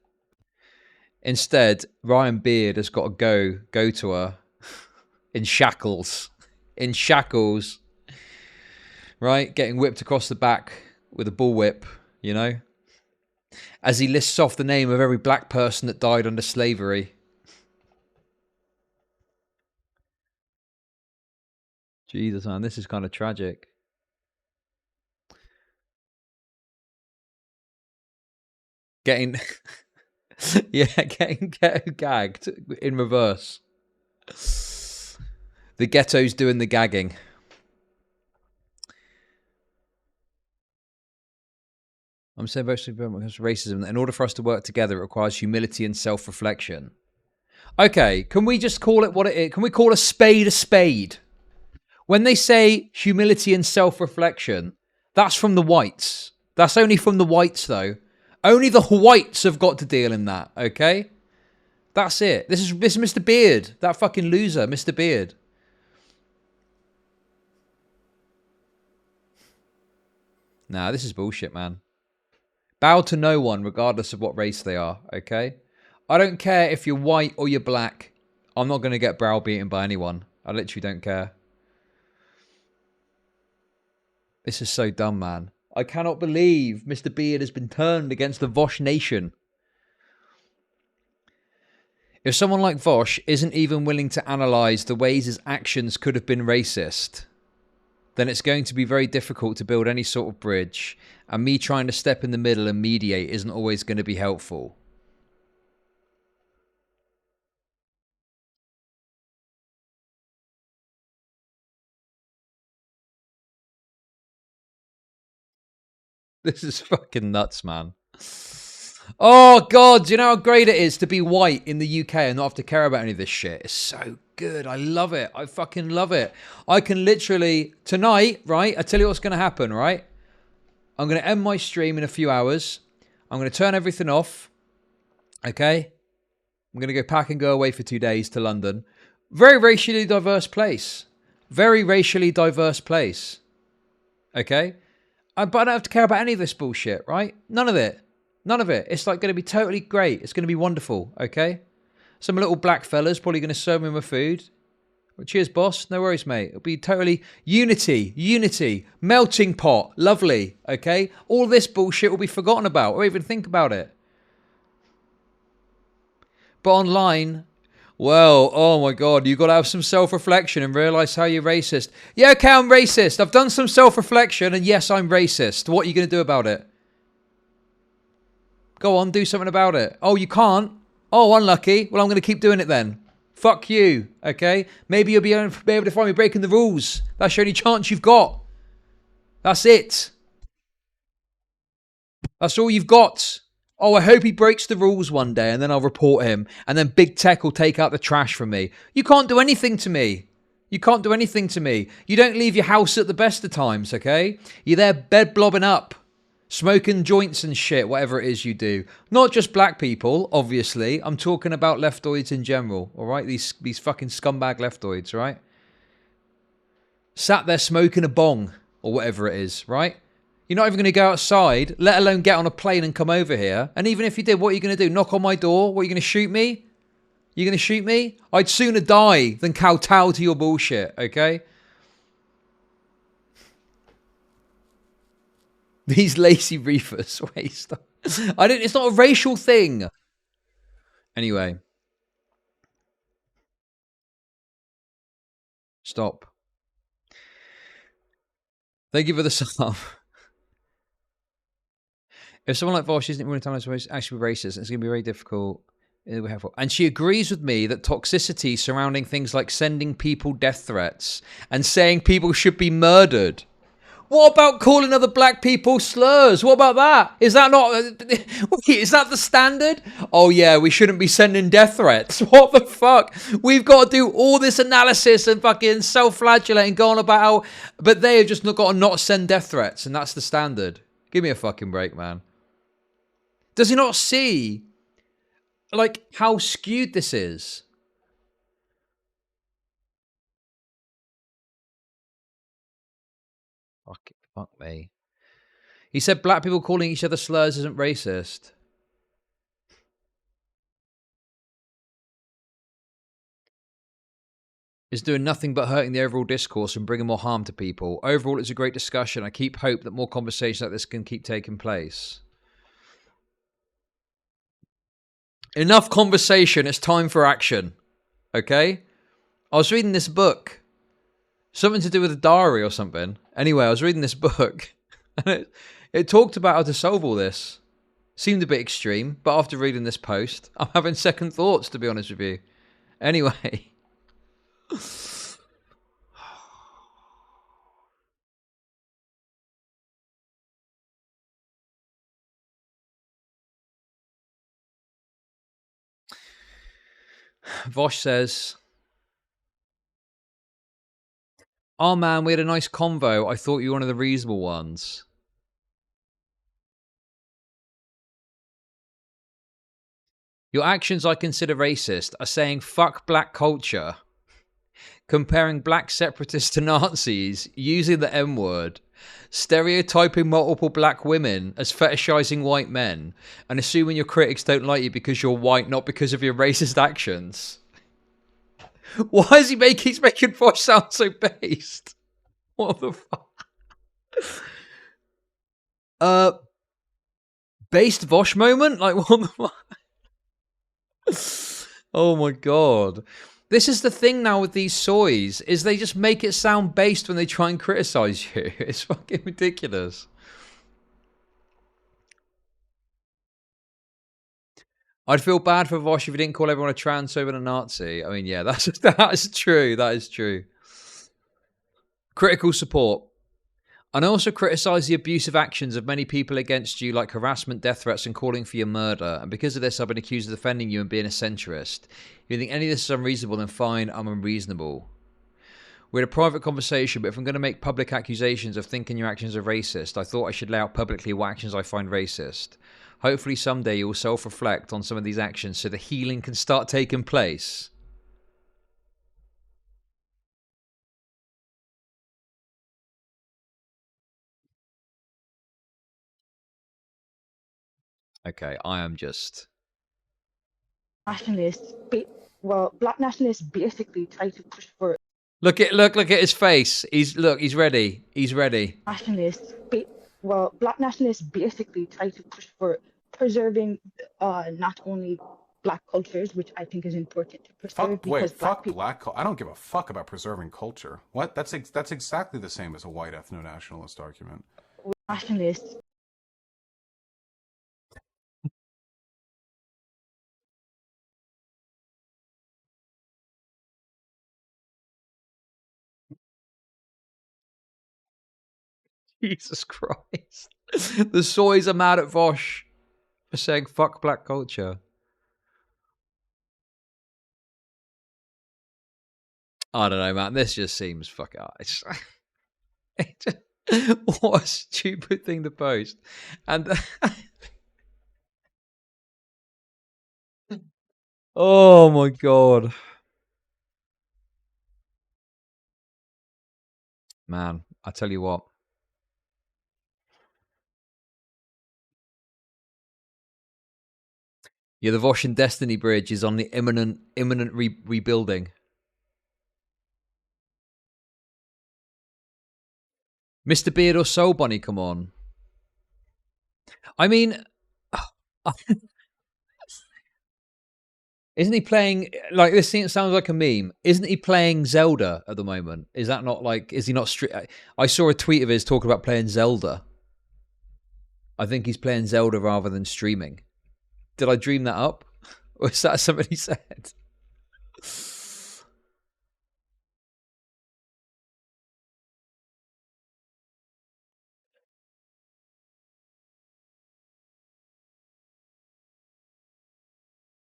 Ryan Beard has got to go to her in shackles. In shackles. Right? Getting whipped across the back with a bullwhip, you know? As he lists off the name of every black person that died under slavery. Jesus, man, this is kind of tragic. Getting gagged in reverse. The ghetto's doing the gagging. I'm saying racism. That in order for us to work together, it requires humility and self-reflection. Okay, can we just call it what it is? Can we call a spade a spade? When they say humility and self-reflection, that's from the whites. That's only from the whites, though. Only the whites have got to deal in that, okay? That's it. This is Mr. Beard, that fucking loser, Mr. Beard. Nah, this is bullshit, man. Bow to no one, regardless of what race they are, okay? I don't care if you're white or you're black. I'm not going to get browbeaten by anyone. I literally don't care. This is so dumb, man. I cannot believe Mr. Beard has been turned against the Vosh nation. If someone like Vosh isn't even willing to analyse the ways his actions could have been racist, then it's going to be very difficult to build any sort of bridge, and me trying to step in the middle and mediate isn't always going to be helpful. This is fucking nuts, man. Oh, God, do you know how great it is to be white in the UK and not have to care about any of this shit? It's so good. I love it. I fucking love it. I can literally, tonight, right, I tell you what's going to happen, right? I'm going to end my stream in a few hours. I'm going to turn everything off, okay? I'm going to go pack and go away for 2 days to London. Very racially diverse place. Very racially diverse place, okay? But I don't have to care about any of this bullshit, right? None of it. None of it. It's like going to be totally great. It's going to be wonderful, okay? Some little black fella's probably going to serve me my food. Well, cheers, boss. No worries, mate. It'll be totally unity, melting pot, lovely, okay? All this bullshit will be forgotten about or even think about it. But online, Well, oh my God, you've got to have some self-reflection and realise how you're racist. Yeah, okay, I'm racist. I've done some self-reflection and yes, I'm racist. What are you going to do about it? Go on, do something about it. Oh, you can't? Oh, unlucky. Well, I'm going to keep doing it then. Fuck you, okay? Maybe you'll be able to find me breaking the rules. That's the only chance you've got. That's it. That's all you've got. Oh, I hope he breaks the rules one day and then I'll report him. And then big tech will take out the trash from me. You can't do anything to me. You can't do anything to me. You don't leave your house at the best of times, okay? You're there bed blobbing up. Smoking joints and shit, whatever it is you do. Not just black people, obviously. I'm talking about leftoids in general, all right? These fucking scumbag leftoids, right? Sat there smoking a bong or whatever it is, right? You're not even going to go outside, let alone get on a plane and come over here. And even if you did, what are you going to do? Knock on my door? What, are you going to shoot me? You're going to shoot me? I'd sooner die than kowtow to your bullshit, okay? These lazy reefers. Wait, stop. It's not a racial thing. Anyway. Stop. Thank you for the sub. If someone like Vosh isn't willing to tell us it's actually racist, it's going to be very difficult. It'll be helpful. And she agrees with me that toxicity surrounding things like sending people death threats and saying people should be murdered. What about calling other black people slurs? What about that? Is that not... is that the standard? Oh yeah, we shouldn't be sending death threats. What the fuck? We've got to do all this analysis and fucking self-flagellate and go on about how... But they have just got to not send death threats, and that's the standard. Give me a fucking break, man. Does he not see, like, how skewed this is? Fuck me. He said black people calling each other slurs isn't racist. It's doing nothing but hurting the overall discourse and bringing more harm to people. Overall, it's a great discussion. I keep hope that more conversations like this can keep taking place. Enough conversation. It's time for action. Okay? I was reading this book. Something to do with a diary or something. Anyway, I was reading this book. And it talked about how to solve all this. Seemed a bit extreme. But after reading this post, I'm having second thoughts, to be honest with you. Anyway. Vosh says, oh man, we had a nice convo. I thought you were one of the reasonable ones. Your actions I consider racist are saying fuck black culture, comparing black separatists to Nazis, using the M-word, stereotyping multiple black women as fetishizing white men, and assuming your critics don't like you because you're white, not because of your racist actions. Why is he's making Vosh sound so based? What the fuck? Based Vosh moment? Like, what the fuck? Oh my god. This is the thing now with these soys, is they just make it sound based when they try and criticize you. It's fucking ridiculous. I'd feel bad for Vosh if he didn't call everyone a transphobe and a Nazi. I mean, yeah, that is true. That is true. Critical support. And I also criticise the abusive actions of many people against you, like harassment, death threats, and calling for your murder. And because of this, I've been accused of defending you and being a centrist. If you think any of this is unreasonable, then fine, I'm unreasonable. We had a private conversation, but if I'm going to make public accusations of thinking your actions are racist, I thought I should lay out publicly what actions I find racist. Hopefully someday you will self-reflect on some of these actions so the healing can start taking place. Okay, I am just... Nationalists, black nationalists basically try to push for... Look at his face. He's ready. He's ready. Nationalists, black nationalists basically try to push for preserving not only black cultures, which I think is important to preserve. Fuck, wait, because fuck I don't give a fuck about preserving culture. What? That's exactly the same as a white ethno-nationalist argument. Nationalists. Jesus Christ. The soys are mad at Vosh for saying fuck black culture. I don't know, man. This just seems fuck out. What a stupid thing to post. And oh my god. Man, I tell you what. Yeah, the Vosh and Destiny Bridge is on the imminent rebuilding. Mr. Beard or Soul Bunny, come on. I mean, isn't he playing, like, this thing sounds like a meme. Isn't he playing Zelda at the moment? Is that not like, is he not, I saw a tweet of his talking about playing Zelda. I think he's playing Zelda rather than streaming. Did I dream that up? Or is that something he said?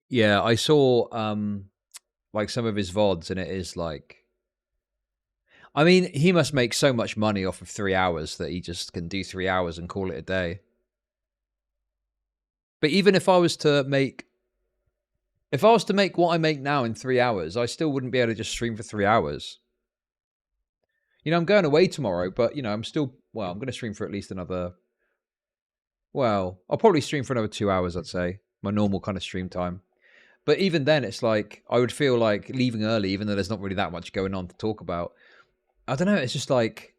Yeah, I saw like some of his VODs, and it is like, I mean, he must make so much money off of 3 hours that he just can do 3 hours and call it a day. But even if I was to make what I make now in 3 hours, I still wouldn't be able to just stream for 3 hours. You know, I'm going away tomorrow, but, you know, I'm going to stream for at least another, well, I'll probably stream for another 2 hours, I'd say. My normal kind of stream time. But even then, it's like, I would feel like leaving early, even though there's not really that much going on to talk about. I don't know, it's just like,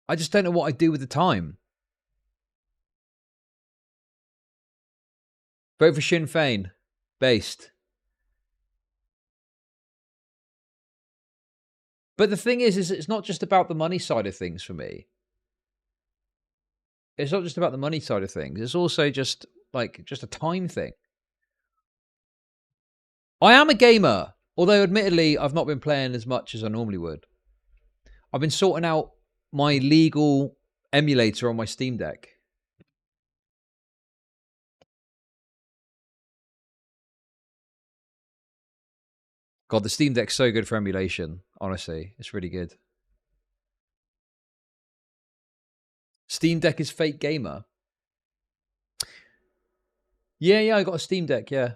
I just don't know what I'd do with the time. Vote for Sinn Féin. Based. But the thing is it's not just about the money side of things for me. It's not just about the money side of things. It's also just a time thing. I am a gamer, although admittedly I've not been playing as much as I normally would. I've been sorting out my legal emulator on my Steam Deck. God, the Steam Deck's so good for emulation. Honestly, it's really good. Steam Deck is fake gamer. Yeah, I got a Steam Deck, yeah.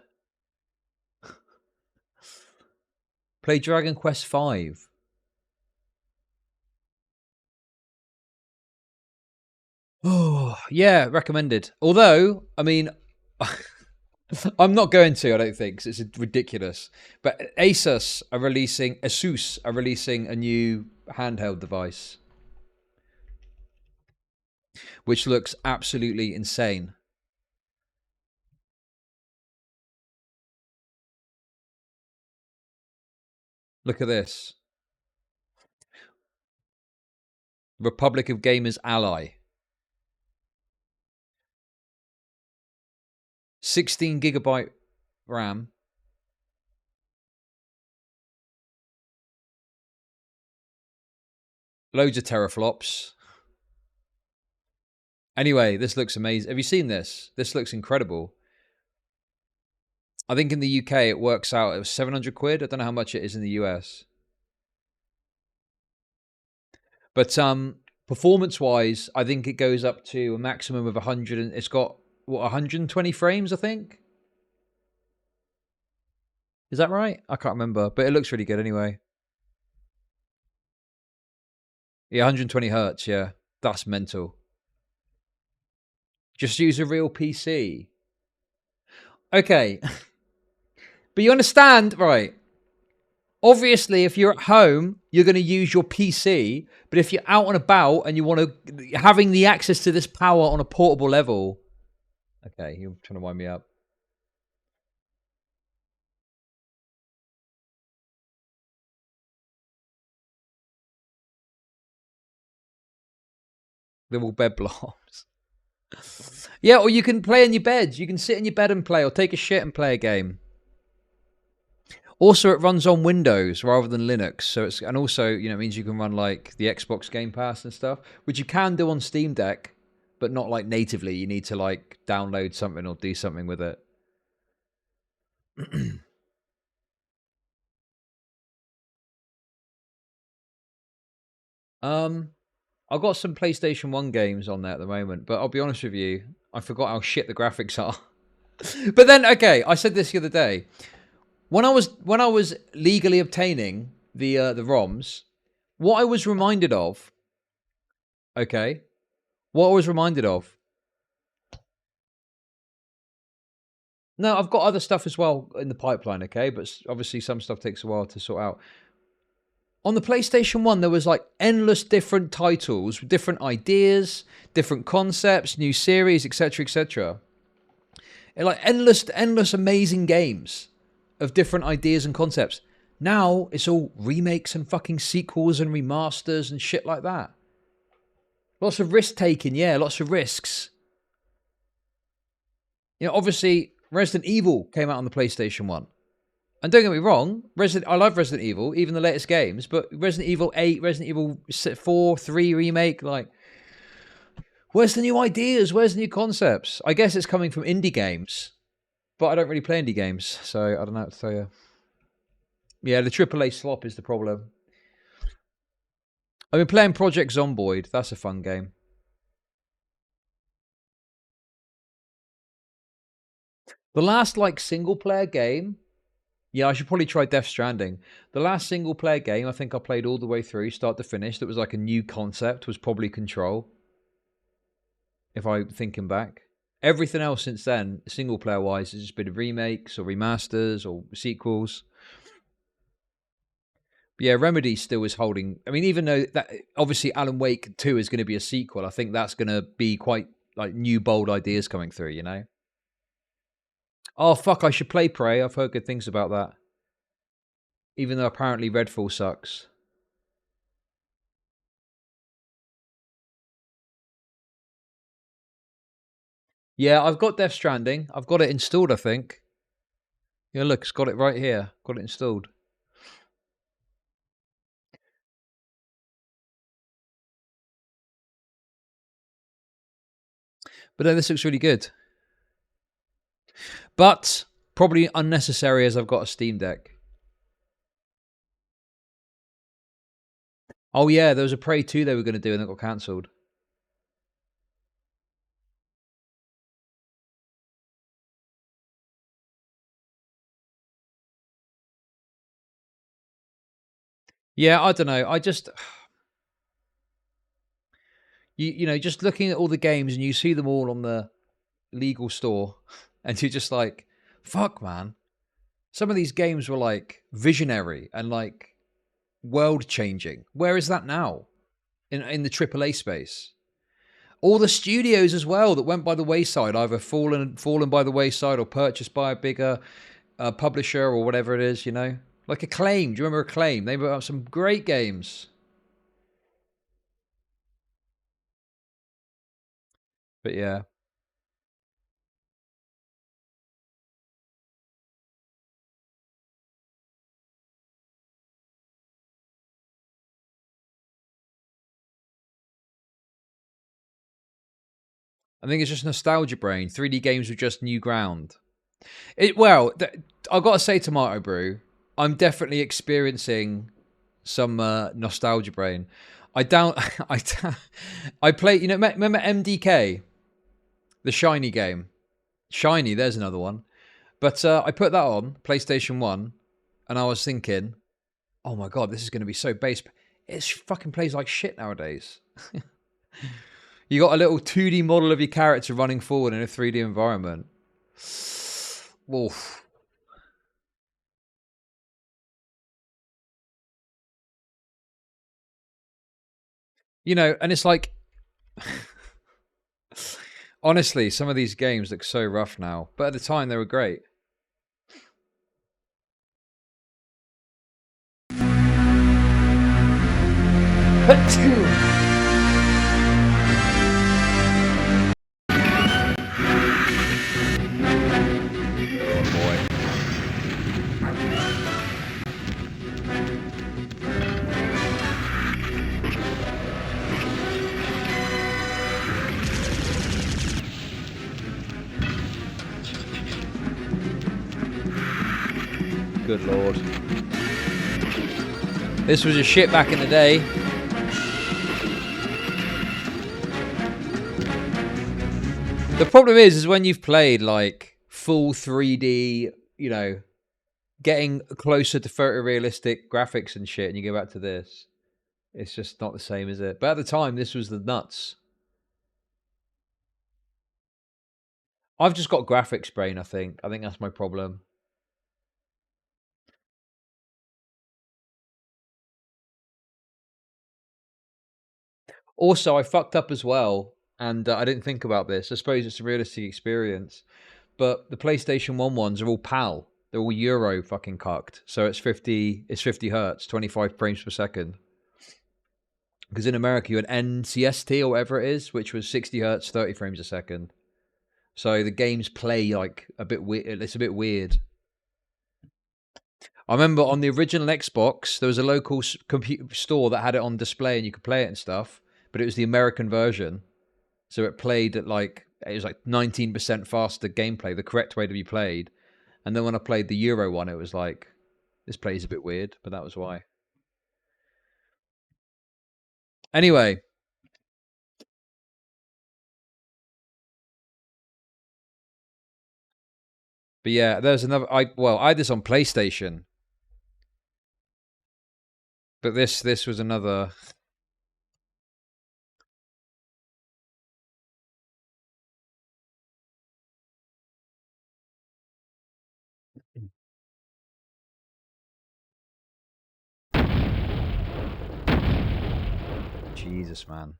Play Dragon Quest V. Oh, yeah, recommended. Although, I mean, I'm not going to, I don't think, because it's ridiculous. But Asus are releasing a new handheld device, which looks absolutely insane. Look at this. Republic of Gamers Ally. 16 gigabyte RAM. Loads of teraflops. Anyway, this looks amazing. Have you seen this? This looks incredible. I think in the UK it works out, it was 700 quid. I don't know how much it is in the US. But performance-wise, I think it goes up to a maximum of 100. And it's got, what, 120 frames, I think? Is that right? I can't remember. But it looks really good anyway. Yeah, 120 hertz, yeah. That's mental. Just use a real PC. Okay. But you understand, right? Obviously, if you're at home, you're going to use your PC. But if you're out and about and you want to, having the access to this power on a portable level, Okay, you're trying to wind me up. They're all bed blobs. Yeah, or you can play in your bed. You can sit in your bed and play, or take a shit and play a game. Also, it runs on Windows rather than Linux, so it's, and also, you know, it means you can run like the Xbox Game Pass and stuff, which you can do on Steam Deck, but not like natively. You need to like download something or do something with it. I've got some PlayStation 1 games on there at the moment, but I'll be honest with you, I forgot how shit the graphics are. But then, okay, I said this the other day. When I was legally obtaining the ROMs, what I was reminded of, okay, what I was reminded of. No, I've got other stuff as well in the pipeline, okay, but obviously some stuff takes a while to sort out. On the PlayStation 1, there was like endless different titles, different ideas, different concepts, new series, etc., etc. Like endless amazing games of different ideas and concepts. Now it's all remakes and fucking sequels and remasters and shit like that. Lots of risk taking, yeah, lots of risks. You know, obviously Resident Evil came out on the PlayStation 1. And don't get me wrong, I love Resident Evil, even the latest games, but Resident Evil 8, Resident Evil 4, 3 remake, like, where's the new ideas? Where's the new concepts? I guess it's coming from indie games, but I don't really play indie games, so I don't know what to tell you. Yeah, the AAA slop is the problem. I've been playing Project Zomboid. That's a fun game. The last, like, single-player game... Yeah, I should probably try Death Stranding. The last single-player game I think I played all the way through, start to finish, that was like a new concept, was probably Control. If I'm thinking back. Everything else since then, single-player-wise, has just been remakes or remasters or sequels. But yeah, Remedy still is holding... I mean, even though that obviously Alan Wake 2 is going to be a sequel, I think that's going to be quite like new, bold ideas coming through, you know? Oh, fuck, I should play Prey. I've heard good things about that. Even though apparently Redfall sucks. Yeah, I've got Death Stranding. I've got it installed, I think. Yeah, look, it's got it right here. Got it installed. But no, this looks really good. But probably unnecessary as I've got a Steam Deck. Oh yeah, there was a Prey 2 they were going to do and it got cancelled. Yeah, I don't know. I just... You know, just looking at all the games and you see them all on the legal store and you're just like, fuck, man. Some of these games were like visionary and like world changing. Where is that now in the AAA space? All the studios as well that went by the wayside, either fallen by the wayside or purchased by a bigger publisher or whatever it is, you know? Like Acclaim. Do you remember Acclaim? They put out some great games. But yeah. I think it's just nostalgia brain. 3D games were just new ground. Well, I've got to say, Tomato Brew, I'm definitely experiencing some nostalgia brain. I play, you know, remember MDK? The Shiny game. Shiny, there's another one. But I put that on, PlayStation 1, and I was thinking, oh my god, this is going to be so base. It fucking plays like shit nowadays. You got a little 2D model of your character running forward in a 3D environment. Wolf. You know, and it's like... Honestly, some of these games look so rough now, but at the time they were great. Oh boy. Good lord. This was a shit back in the day. The problem is when you've played like full 3D, you know, getting closer to photorealistic graphics and shit, and you go back to this, it's just not the same, is it? But at the time, this was the nuts. I've just got graphics brain, I think. I think that's my problem. Also, I fucked up as well, and I didn't think about this. I suppose it's a realistic experience, but the PlayStation 1 ones are all PAL. They're all Euro fucking cucked. So it's 50 hertz, 25 frames per second. Because in America, you had NCST or whatever it is, which was 60 hertz, 30 frames a second. So the games play like a bit weird. It's a bit weird. I remember on the original Xbox, there was a local computer store that had it on display and you could play it and stuff, but it was the American version. So it played at like, it was like 19% faster gameplay, the correct way to be played. And then when I played the Euro one, it was like, this plays a bit weird, but that was why. Anyway. But yeah, there's another, I had this on PlayStation. But this was another. Jesus, man.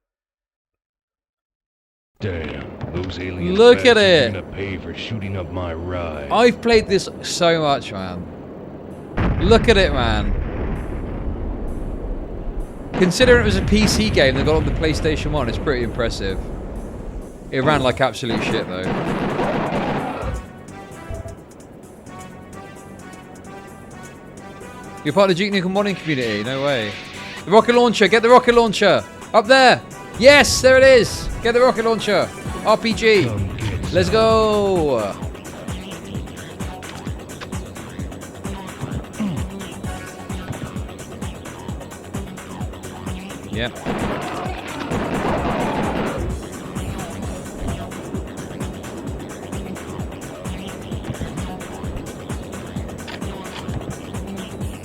Damn, those aliens Look at bastards it. are gonna pay for shooting up my ride. I've played this so much, man. Look at it, man. Considering it was a PC game that got on the PlayStation 1, it's pretty impressive. It ran like absolute shit, though. You're part of the Duke Nukem modding community? No way. The rocket launcher! Get the rocket launcher! Up there! Yes! There it is! Get the rocket launcher! RPG! Let's go! Yep.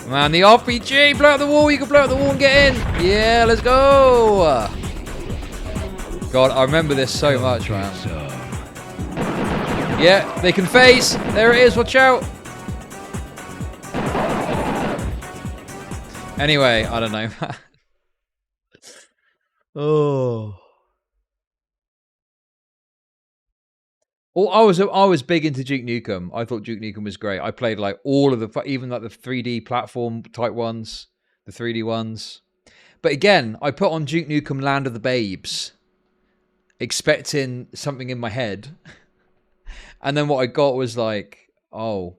Man, the RPG! Blow out the wall! You can blow out the wall and get in! Yeah, let's go! God, I remember this so much, man. Yeah, they can phase! There it is, watch out! Anyway, I don't know. Oh. Oh, I was big into Duke Nukem. I thought Duke Nukem was great. I played like all of the, even like the 3D platform type ones, the 3D ones. But again, I put on Duke Nukem Land of the Babes, expecting something in my head. And then what I got was like, oh,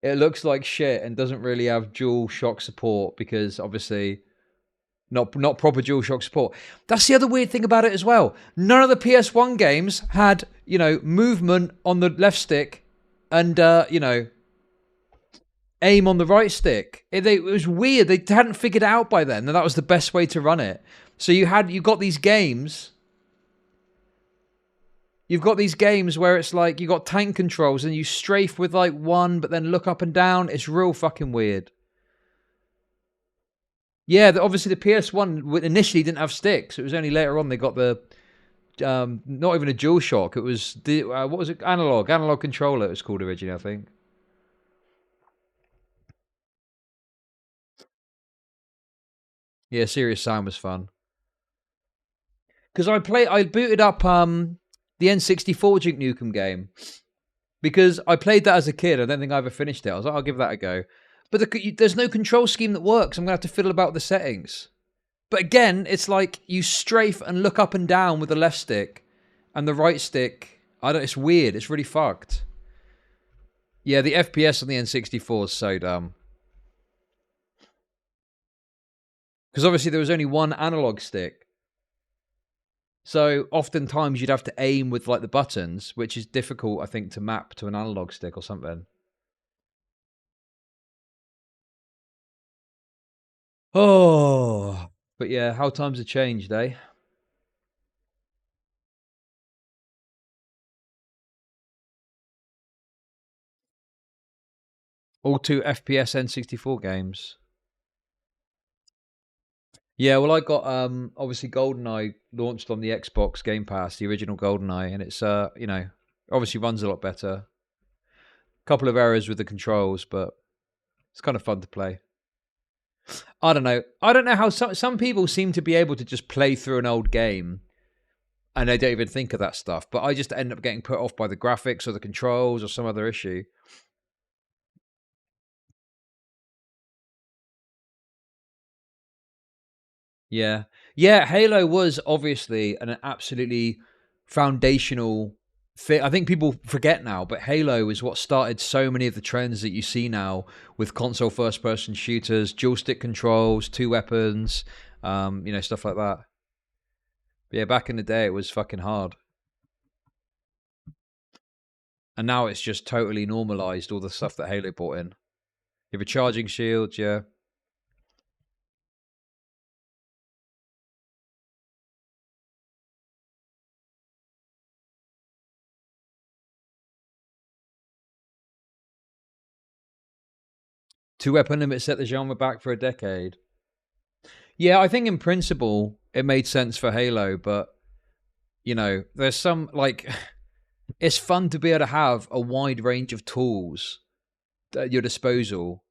it looks like shit and doesn't really have dual shock support because obviously not proper DualShock support. That's the other weird thing about it as well. None of the PS1 games had, you know, movement on the left stick and, you know, aim on the right stick. It was weird. They hadn't figured it out by then that that was the best way to run it. So you got these games. You've got these games where it's like you got tank controls and you strafe with like one, but then look up and down. It's real fucking weird. Yeah, obviously the PS1 initially didn't have sticks. It was only later on they got the, not even a DualShock. It was, what was it? Analog controller it was called originally, I think. Yeah, Serious Sound was fun. Because I booted up the N64 Duke Nukem game because I played that as a kid. I don't think I ever finished it. I was like, I'll give that a go. But there's no control scheme that works. I'm going to have to fiddle about with the settings. But again, it's like you strafe and look up and down with the left stick and the right stick. It's weird. It's really fucked. Yeah, the FPS on the N64 is so dumb. Because obviously there was only one analog stick. So oftentimes you'd have to aim with like the buttons, which is difficult, I think, to map to an analog stick or something. Oh, but yeah, how times have changed, eh? All 2 FPS N64 games. Yeah, well, I got obviously GoldenEye launched on the Xbox Game Pass, the original GoldenEye, and it's you know, obviously runs a lot better. Couple of errors with the controls, but it's kind of fun to play. I don't know. I don't know how some people seem to be able to just play through an old game and they don't even think of that stuff, but I just end up getting put off by the graphics or the controls or some other issue. Yeah. Yeah, Halo was obviously an absolutely foundational thing. I think people forget now, but Halo is what started so many of the trends that you see now with console first-person shooters, dual stick controls, 2 weapons, you know, stuff like that. But yeah, back in the day, it was fucking hard. And now it's just totally normalized, all the stuff that Halo brought in. You have a charging shield, yeah. Two weapon limit set the genre back for a decade. Yeah, I think in principle it made sense for Halo, but you know, there's some like it's fun to be able to have a wide range of tools at your disposal.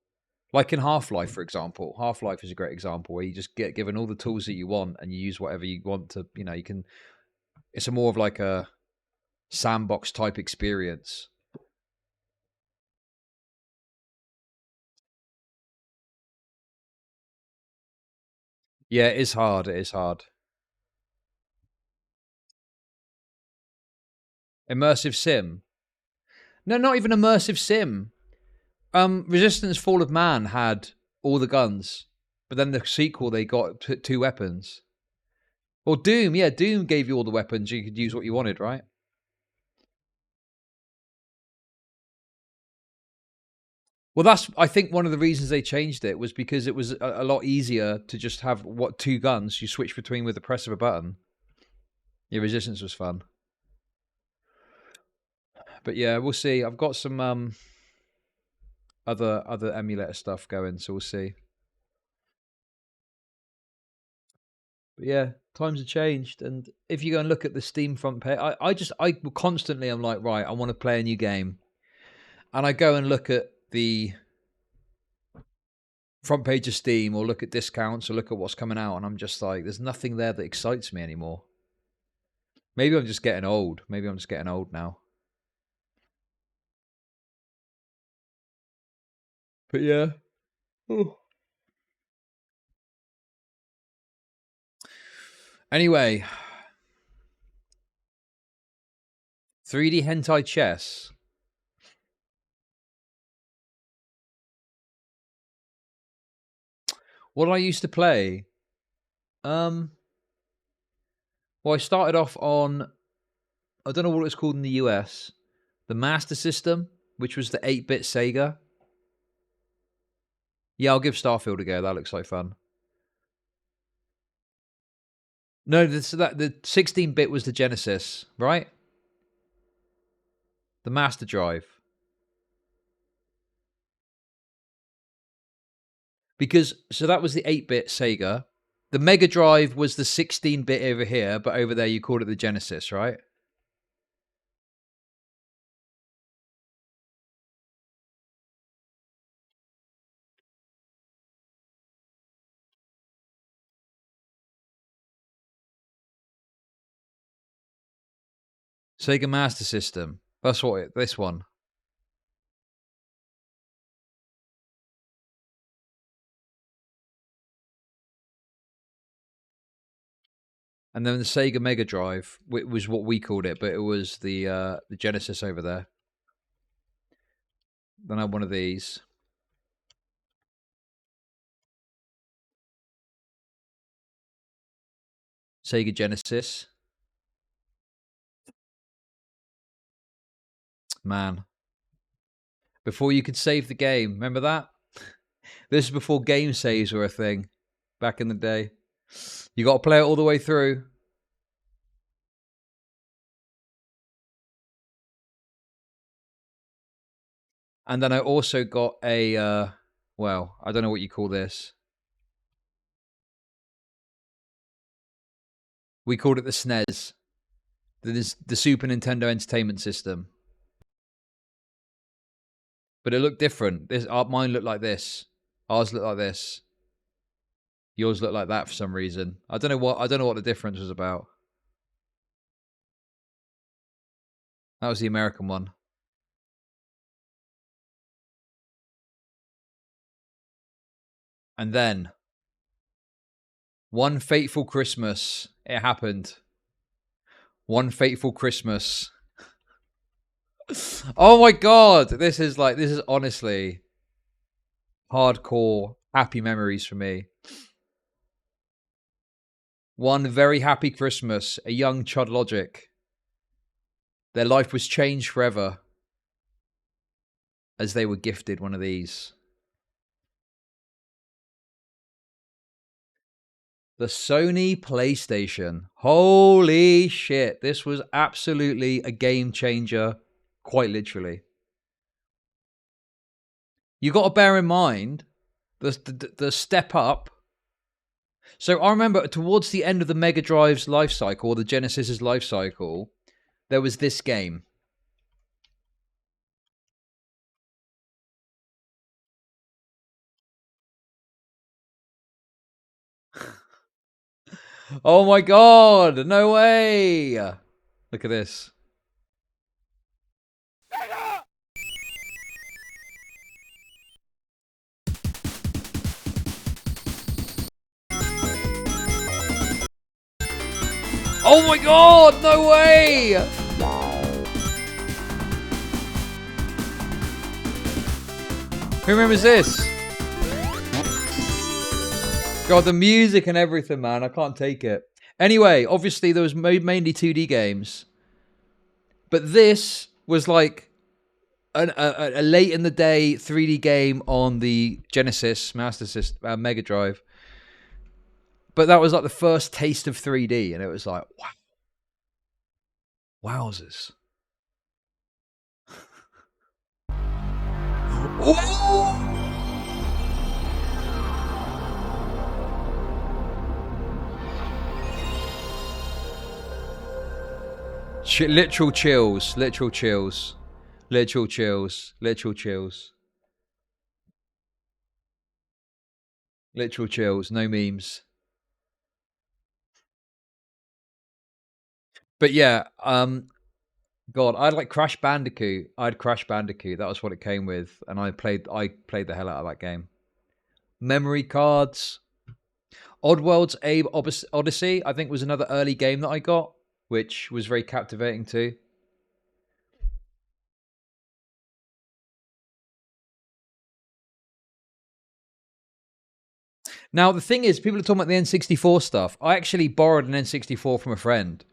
Like in Half-Life, for example. Half-Life is a great example where you just get given all the tools that you want and you use whatever you want to, you know, you can it's a more of like a sandbox type experience. Yeah, it is hard. It is hard. Immersive sim. No, not even immersive sim. Resistance Fall of Man had all the guns, but then the sequel they got 2 weapons. Or Doom, yeah, Doom gave you all the weapons. You could use what you wanted, right? Well, that's I think one of the reasons they changed it was because it was a lot easier to just have 2 guns you switch between with the press of a button. Yeah, Resistance was fun. But yeah, we'll see. I've got some other emulator stuff going, so we'll see. But yeah, times have changed, and if you go and look at the Steam front page, I constantly am like, right, I want to play a new game, and I go and look at the front page of Steam or look at discounts or look at what's coming out, and I'm just like, there's nothing there that excites me anymore. Maybe I'm just getting old. Maybe I'm just getting old now. But yeah. Ooh. Anyway, 3D hentai chess. What I used to play? Well, I started off on, I don't know what it's called in the US, the Master System, which was the 8-bit Sega. Yeah, I'll give Starfield a go. That looks like fun. No, the 16-bit was the Genesis, right? The Master Drive. Because, so that was the 8-bit Sega. The Mega Drive was the 16-bit over here, but over there you called it the Genesis, right? Sega Master System. That's what this one. And then the Sega Mega Drive was what we called it, but it was the Genesis over there. Then I had one of these. Sega Genesis. Man. Before you could save the game. Remember that? This is before game saves were a thing back in the day. You got to play it all the way through. And then I also got a, well, I don't know what you call this. We called it the SNES. The Super Nintendo Entertainment System. But it looked different. Mine looked like this. Ours looked like this. Yours looked like that for some reason. I don't know what the difference was about. That was the American one. And then, one fateful Christmas, it happened. One fateful Christmas. Oh my god! This is honestly hardcore happy memories for me. One very happy Christmas, a young ChudLogic. Their life was changed forever as they were gifted one of these. The Sony PlayStation. Holy shit. This was absolutely a game changer, quite literally. You got to bear in mind the step up. So I remember towards the end of the Mega Drive's life cycle, or the Genesis's life cycle, there was this game. Oh my god, no way! Look at this. Oh my god, no way! Who remembers this? God, the music and everything, man. I can't take it. Anyway, obviously there was mainly 2D games. But this was like a late in the day 3D game on the Genesis Master System, Mega Drive. But that was like the first taste of 3D, and it was like, wow. Wowzers. Ooh! Literal chills, literal chills, literal chills, literal chills. Literal chills, no memes. But yeah, God, I had like Crash Bandicoot. I had Crash Bandicoot. That was what it came with, and I played the hell out of that game. Memory cards. Oddworld's Abe Odyssey, I think, was another early game that I got, which was very captivating too. Now, the thing is, people are talking about the N64 stuff. I actually borrowed an N64 from a friend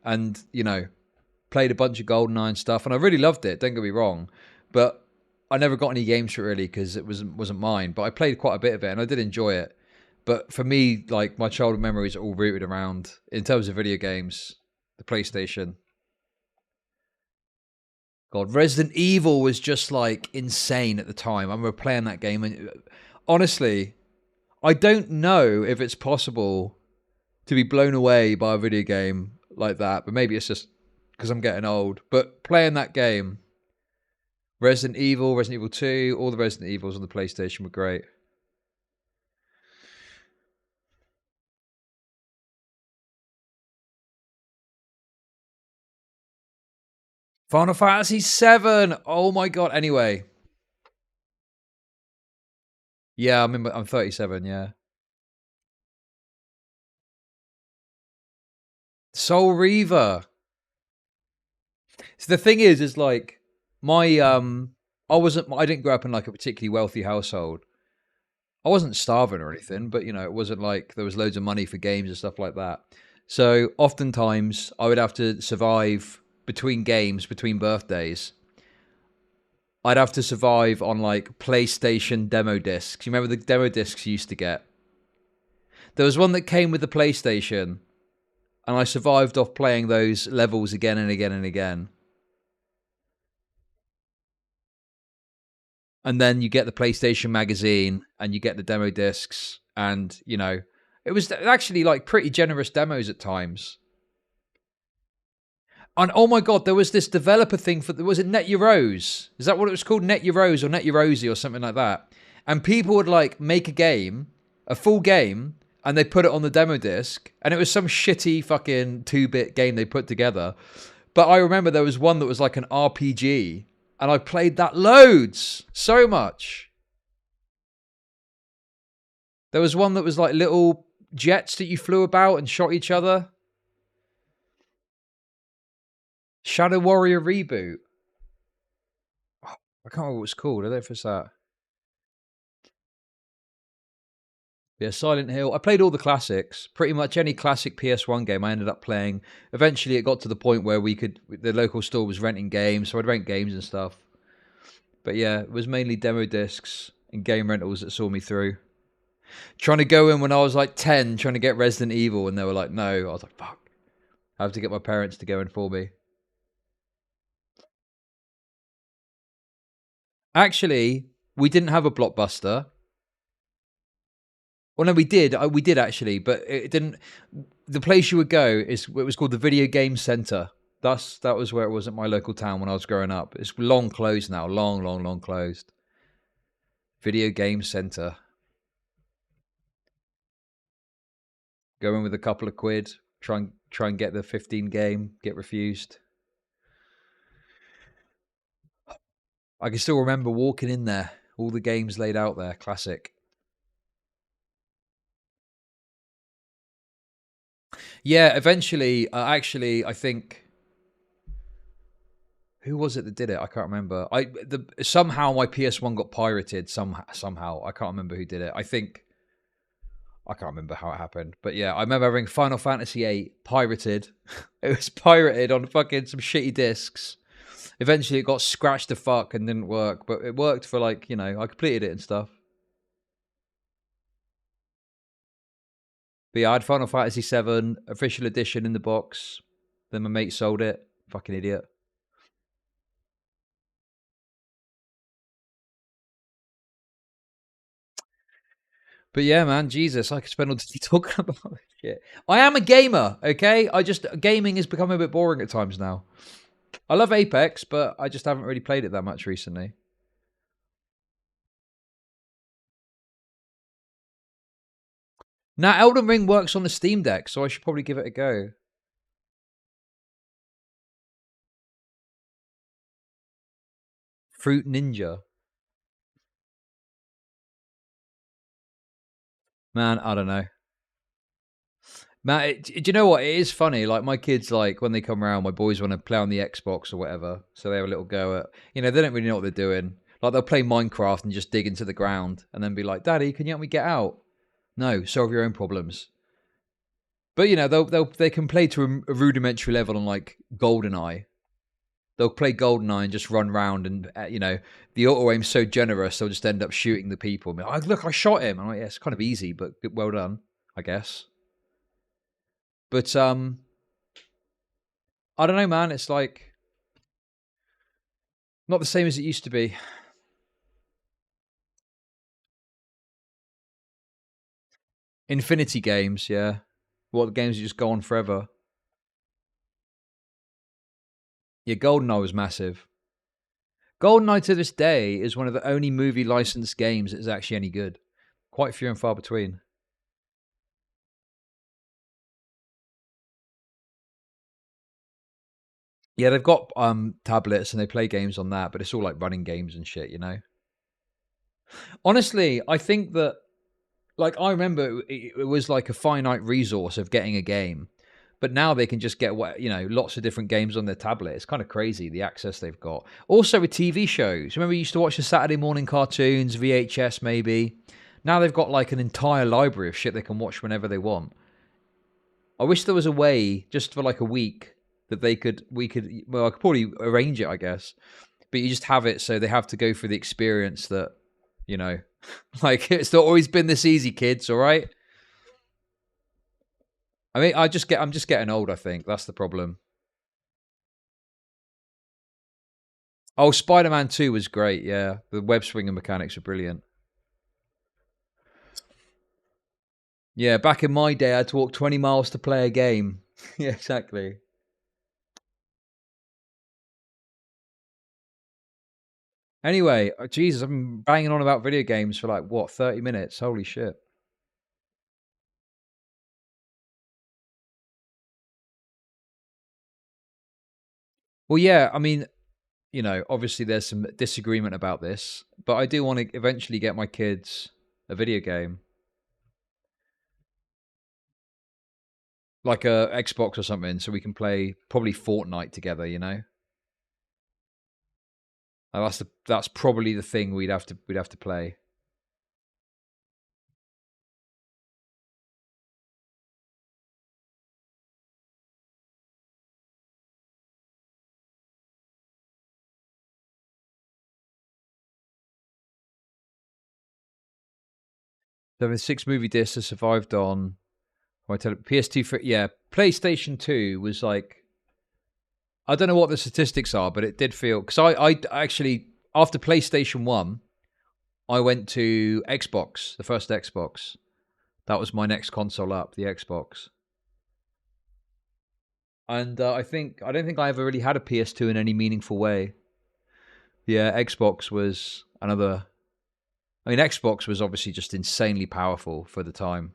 and, you know, played a bunch of GoldenEye stuff, and I really loved it, don't get me wrong. But I never got any games for it really because it wasn't mine. But I played quite a bit of it, and I did enjoy it. But for me, like, my childhood memories are all rooted around, in terms of video games, the PlayStation. God, Resident Evil was just, like, insane at the time. I remember playing that game, and honestly, I don't know if it's possible to be blown away by a video game like that, but maybe it's just because I'm getting old. But playing that game, Resident Evil 2, all the Resident Evils on the PlayStation were great. Final Fantasy 7. Oh my god. Anyway. Yeah, I'm 37, yeah. Soul Reaver. So the thing is like my I didn't grow up in like a particularly wealthy household. I wasn't starving or anything, but you know, it wasn't like there was loads of money for games and stuff like that. So oftentimes I would have to survive between games, between birthdays. I'd have to survive on like PlayStation demo discs. You remember the demo discs you used to get? There was one that came with the PlayStation, and I survived off playing those levels again and again and again. And then you get the PlayStation magazine and you get the demo discs, and you know, it was actually like pretty generous demos at times. And oh my god, there was this developer thing for, was it Net Euros? Is that what it was called? Net Euros or Net Eurosi or something like that. And people would like make a game, a full game, and they put it on the demo disc, and it was some shitty fucking 2-bit game they put together. But I remember there was one that was like an RPG, and I played that loads, so much. There was one that was like little jets that you flew about and shot each other. Shadow Warrior Reboot. Oh, I can't remember what it's called. I don't know if it's that. Yeah, Silent Hill. I played all the classics. Pretty much any classic PS1 game I ended up playing. Eventually it got to the point where the local store was renting games, so I'd rent games and stuff. But yeah, it was mainly demo discs and game rentals that saw me through. Trying to go in when I was like 10, trying to get Resident Evil, and they were like, no. I was like, fuck. I have to get my parents to go in for me. Actually, we didn't have a Blockbuster. Well, no, we did. We did actually, but it didn't. The place you would go it was called the Video Game Center. That was where it was at my local town when I was growing up. It's long closed now. Long closed. Video Game Center. Go in with a couple of quid. Try and get the 15 game. Get refused. I can still remember walking in there. All the games laid out there. Classic. Yeah, eventually, actually, I think, who was it that did it? I can't remember. Somehow my PS1 got pirated. Somehow I can't remember who did it. I can't remember how it happened. But yeah, I remember having Final Fantasy VIII pirated. It was pirated on fucking some shitty discs. Eventually, it got scratched to fuck and didn't work. But it worked for like, you know, I completed it and stuff. But yeah, I had Final Fantasy VII official edition in the box. Then my mate sold it. Fucking idiot. But yeah, man, Jesus, I could spend all day talking about this shit. I am a gamer, okay? Gaming is becoming a bit boring at times now. I love Apex, but I just haven't really played it that much recently. Now, Elden Ring works on the Steam Deck, so I should probably give it a go. Fruit Ninja. Man, I don't know. Man, do you know what? It is funny. Like, my kids, like, when they come around, my boys want to play on the Xbox or whatever. So they have a little go at, you know, they don't really know what they're doing. Like, they'll play Minecraft and just dig into the ground and then be like, Daddy, can you help me get out? No, solve your own problems. But, you know, they can play to a rudimentary level on, like, GoldenEye. They'll play GoldenEye and just run around and, you know, the auto-aim's so generous, they'll just end up shooting the people. And be like, look, I shot him. I'm like, yeah, it's kind of easy, but well done, I guess. But, I don't know, man. It's like, not the same as it used to be. Infinity games, yeah. What, the games that just go on forever. Yeah, GoldenEye was massive. GoldenEye to this day is one of the only movie licensed games that is actually any good. Quite few and far between. Yeah, they've got tablets and they play games on that, but it's all like running games and shit, you know? Honestly, I think that, like, I remember it was like a finite resource of getting a game, but now they can just get, you know, lots of different games on their tablet. It's kind of crazy, the access they've got. Also with TV shows. Remember you used to watch the Saturday morning cartoons, VHS maybe? Now they've got like an entire library of shit they can watch whenever they want. I wish there was a way, just for like a week, that I could probably arrange it, I guess. But you just have it so they have to go through the experience that, you know, like, it's not always been this easy, kids, all right? I mean, I'm just getting old, I think. That's the problem. Oh, Spider-Man 2 was great, yeah. The web swinging mechanics are brilliant. Yeah, back in my day, I had to walk 20 miles to play a game. Yeah, exactly. Anyway, Jesus, I've been banging on about video games for like, what, 30 minutes? Holy shit. Well, yeah, I mean, you know, obviously there's some disagreement about this, but I do want to eventually get my kids a video game. Like a Xbox or something, so we can play probably Fortnite together, you know? That's probably the thing we'd have to play. So the 6 movie discs have survived on PS2 for, yeah, PlayStation 2 was like, I don't know what the statistics are, but it did feel, because I actually, after PlayStation 1, I went to Xbox, the first Xbox. That was my next console up, the Xbox. And I don't think I ever really had a PS2 in any meaningful way. Yeah, Xbox was another. I mean, Xbox was obviously just insanely powerful for the time.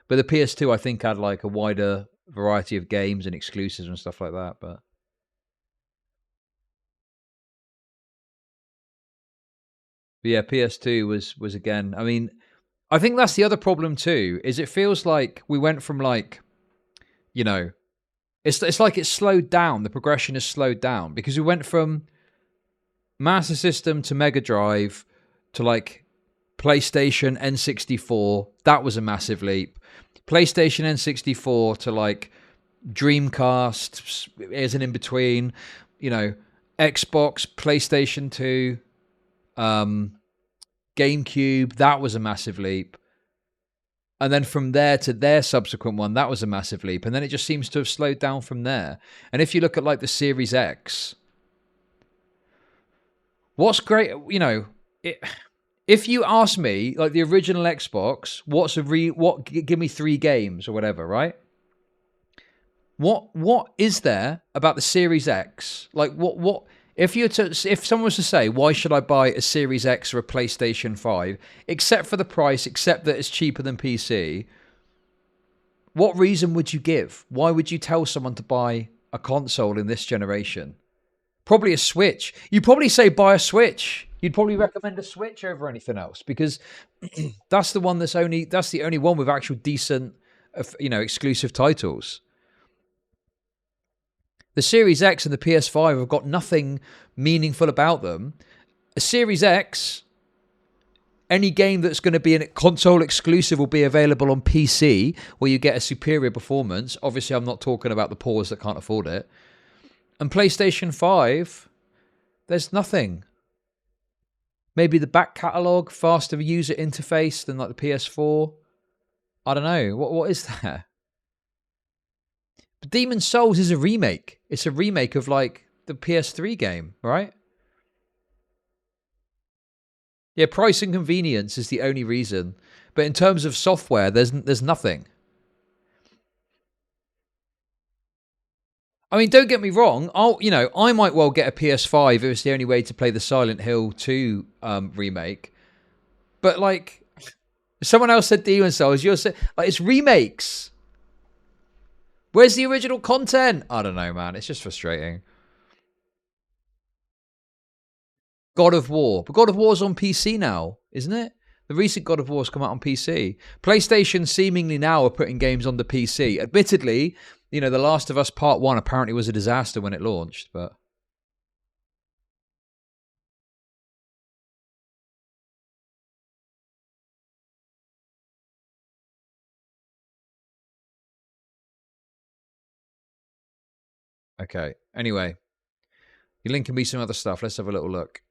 But the PS2, I think, had like a wider variety of games and exclusives and stuff like that. But yeah, PS2 was again. I mean, I think that's the other problem too. Is it feels like we went from like, you know, it's like it's slowed down. The progression has slowed down because we went from Master System to Mega Drive to like PlayStation N64. That was a massive leap. PlayStation N64 to like Dreamcast is an in between. You know, Xbox, PlayStation 2, GameCube. That was a massive leap. And then from there to their subsequent one, that was a massive leap. And then it just seems to have slowed down from there. And if you look at like the Series X, what's great, you know, if you ask me, like the original Xbox, give me 3 games or whatever, right? What is there about the Series X? Like what if someone was to say, why should I buy a Series X or a PlayStation 5, except for the price, except that it's cheaper than PC, what reason would you give? Why would you tell someone to buy a console in this generation? Probably a Switch. You'd probably say buy a Switch. You'd probably recommend a Switch over anything else because that's the only one with actual decent, you know, exclusive titles. The Series X and the PS5 have got nothing meaningful about them. A Series X, any game that's going to be a console exclusive will be available on PC, where you get a superior performance. Obviously, I'm not talking about the poors that can't afford it. And PlayStation 5, there's nothing. Maybe the back catalogue, faster user interface than like the PS4. I don't know. What is that? But Demon's Souls is a remake. It's a remake of like the PS3 game, right? Yeah, price and convenience is the only reason. But in terms of software, there's nothing. I mean, don't get me wrong. I might well get a PS5 if it's the only way to play the Silent Hill 2 remake. But like, someone else said Demon's Souls. You're saying like it's remakes. Where's the original content? I don't know, man. It's just frustrating. God of War. But God of War's on PC now, isn't it? The recent God of War's come out on PC. PlayStation seemingly now are putting games on the PC. Admittedly, you know, The Last of Us Part 1 apparently was a disaster when it launched, but... Okay, anyway. You're linking me some other stuff. Let's have a little look.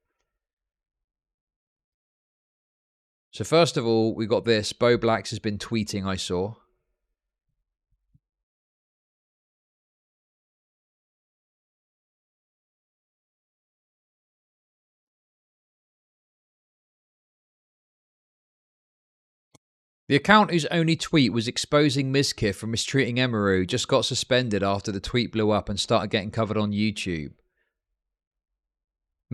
So first of all, we got this. Bo Blacks has been tweeting, I saw. The account whose only tweet was exposing MIZKIF for mistreating EMIRU just got suspended after the tweet blew up and started getting covered on YouTube.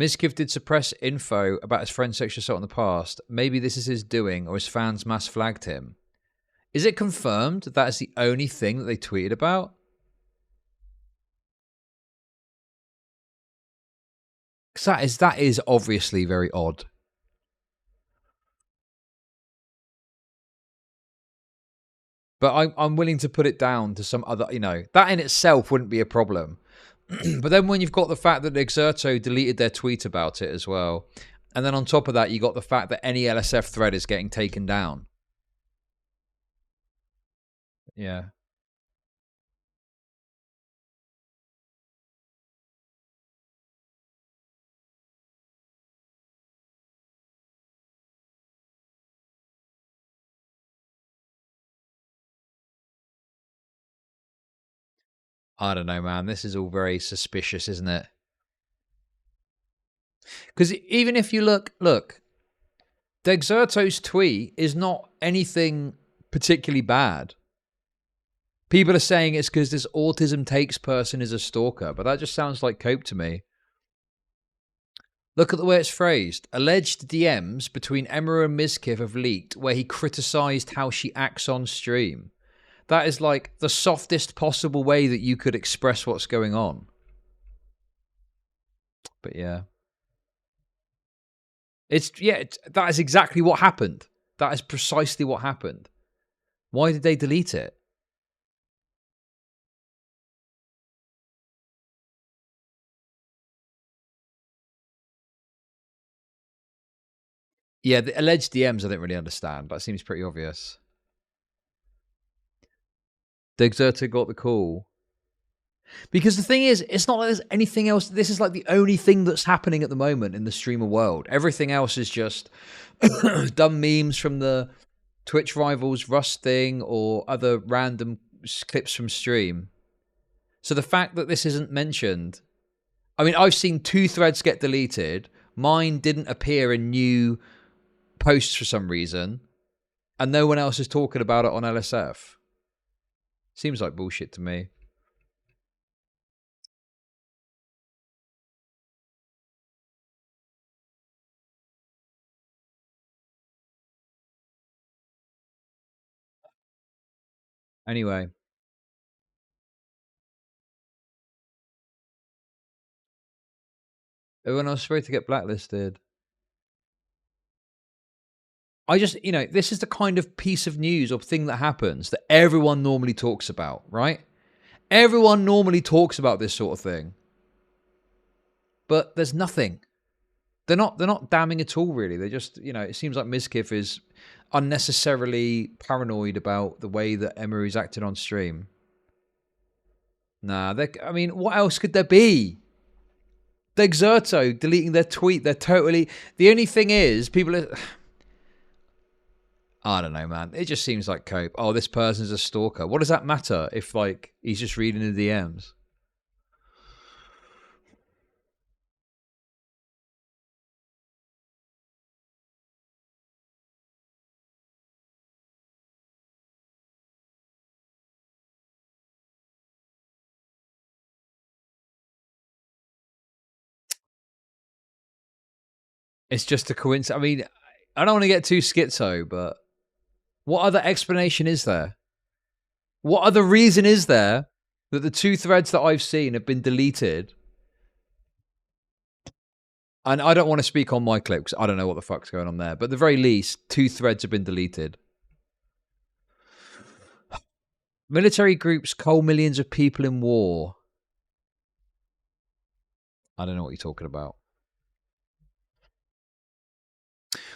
MIZKIF did suppress info about his friend's sexual assault in the past. Maybe this is his doing, or his fans mass flagged him. Is it confirmed that is the only thing that they tweeted about? Because that is obviously very odd. But I'm willing to put it down to some other, you know, that in itself wouldn't be a problem. But then when you've got the fact that Exerto deleted their tweet about it as well, and then on top of that, you got the fact that any LSF thread is getting taken down. Yeah. I don't know, man. This is all very suspicious, isn't it? Because even if you look, Dexerto's tweet is not anything particularly bad. People are saying it's because this autism takes person is a stalker, but that just sounds like cope to me. Look at the way it's phrased. Alleged DMs between EMIRU and MIZKIF have leaked where he criticised how she acts on stream. That is like the softest possible way that you could express what's going on. But yeah. That is exactly what happened. That is precisely what happened. Why did they delete it? Yeah, the alleged DMs I don't really understand. That seems pretty obvious. The Exerto got the call. Because the thing is, it's not like there's anything else. This is like the only thing that's happening at the moment in the streamer world. Everything else is just dumb memes from the Twitch rivals Rust thing or other random clips from stream. So the fact that this isn't mentioned... I mean, I've seen 2 threads get deleted. Mine didn't appear in new posts for some reason. And no one else is talking about it on LSF. Seems like bullshit to me. Anyway. Everyone else supposed to get blacklisted. I just, you know, this is the kind of piece of news or thing that happens that everyone normally talks about, right? Everyone normally talks about this sort of thing. But there's nothing. They're not damning at all, really. They just, you know, it seems like MIZKIF is unnecessarily paranoid about the way that EMIRU's acted on stream. Nah, I mean, what else could there be? The Exerto deleting their tweet, they're totally... The only thing is, people are... I don't know, man. It just seems like cope. Oh, this person's a stalker. What does that matter if, like, he's just reading the DMs? It's just a coincidence. I mean, I don't want to get too schizo, but what other explanation is there? What other reason is there that the 2 threads that I've seen have been deleted. And I don't want to speak on my clip because I don't know what the fuck's going on there. But at the very least, 2 threads have been deleted. Military groups cull millions of people in war. I don't know what you're talking about.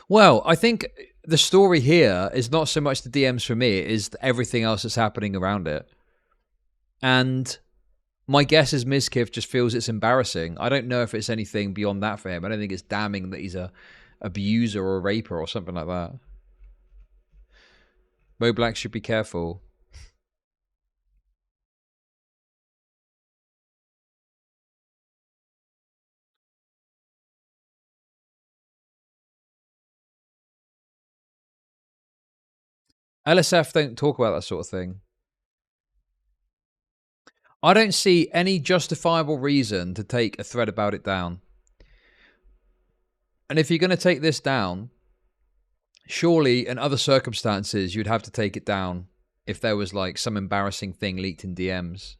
Well, I think the story here is not so much the DMs for me, it is everything else that's happening around it. And my guess is MIZKIF just feels it's embarrassing. I don't know if it's anything beyond that for him. I don't think it's damning that he's a abuser or a raper or something like that. Mo Black should be careful. LSF don't talk about that sort of thing. I don't see any justifiable reason to take a thread about it down. And if you're going to take this down, surely in other circumstances you'd have to take it down if there was like some embarrassing thing leaked in DMs.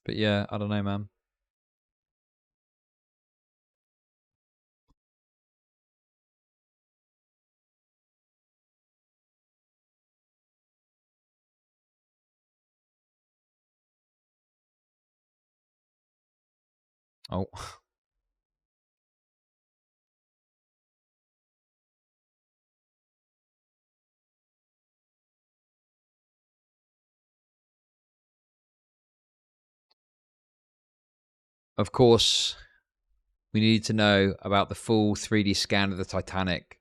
But yeah, I don't know, man. Oh. Of course, we need to know about the full 3D scan of the Titanic.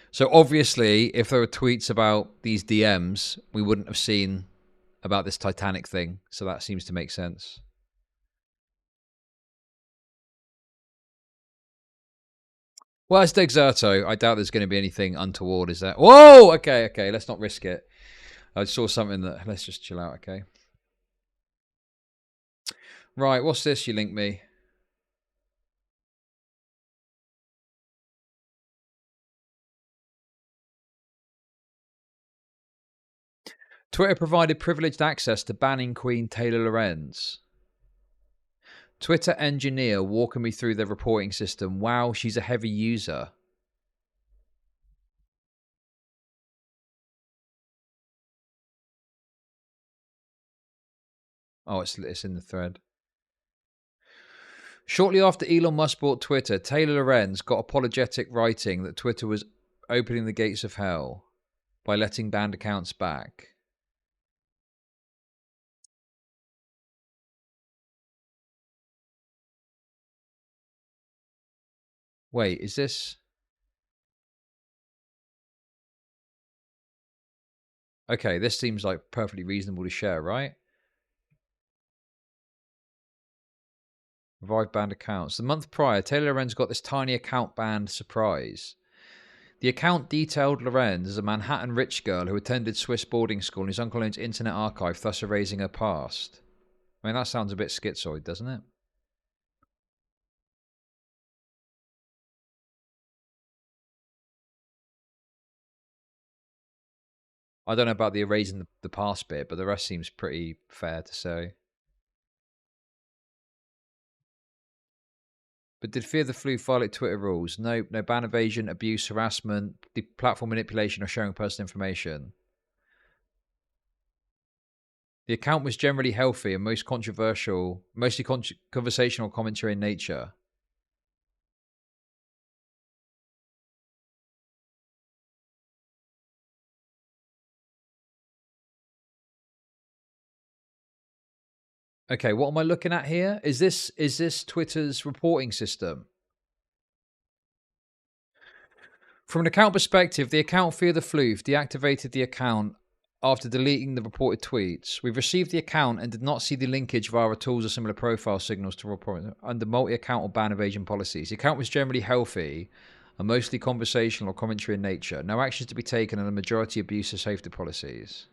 So obviously, if there were tweets about these DMs, we wouldn't have seen about this Titanic thing. So that seems to make sense. Well, it's Dexerto. I doubt there's going to be anything untoward, is there? Whoa! Okay, okay. Let's not risk it. I saw something that... Let's just chill out, okay? Right, what's this you linked me? Twitter provided privileged access to banning Queen Taylor Lorenz. Twitter engineer walking me through their reporting system. Wow, she's a heavy user. Oh, it's in the thread. Shortly after Elon Musk bought Twitter, Taylor Lorenz got apologetic writing that Twitter was opening the gates of hell by letting banned accounts back. Wait, is this... Okay, this seems like perfectly reasonable to share, right? Revive banned accounts. The month prior, Taylor Lorenz got this tiny account banned surprise. The account detailed Lorenz as a Manhattan rich girl who attended Swiss boarding school and whose uncle owns Internet Archive, thus erasing her past. I mean, that sounds a bit schizoid, doesn't it? I don't know about the erasing the past bit, but the rest seems pretty fair to say. But did Fear the Flu violate Twitter rules? No, no ban evasion, abuse, harassment, platform manipulation, or sharing personal information. The account was generally healthy and mostly conversational commentary in nature. Okay, what am I looking at here? Is this Twitter's reporting system? From an account perspective, the account Fear the Floof deactivated the account after deleting the reported tweets. We've received the account and did not see the linkage via tools or similar profile signals to report under multi-account or ban evasion policies. The account was generally healthy and mostly conversational or commentary in nature. No actions to be taken and a majority abuse of safety policies.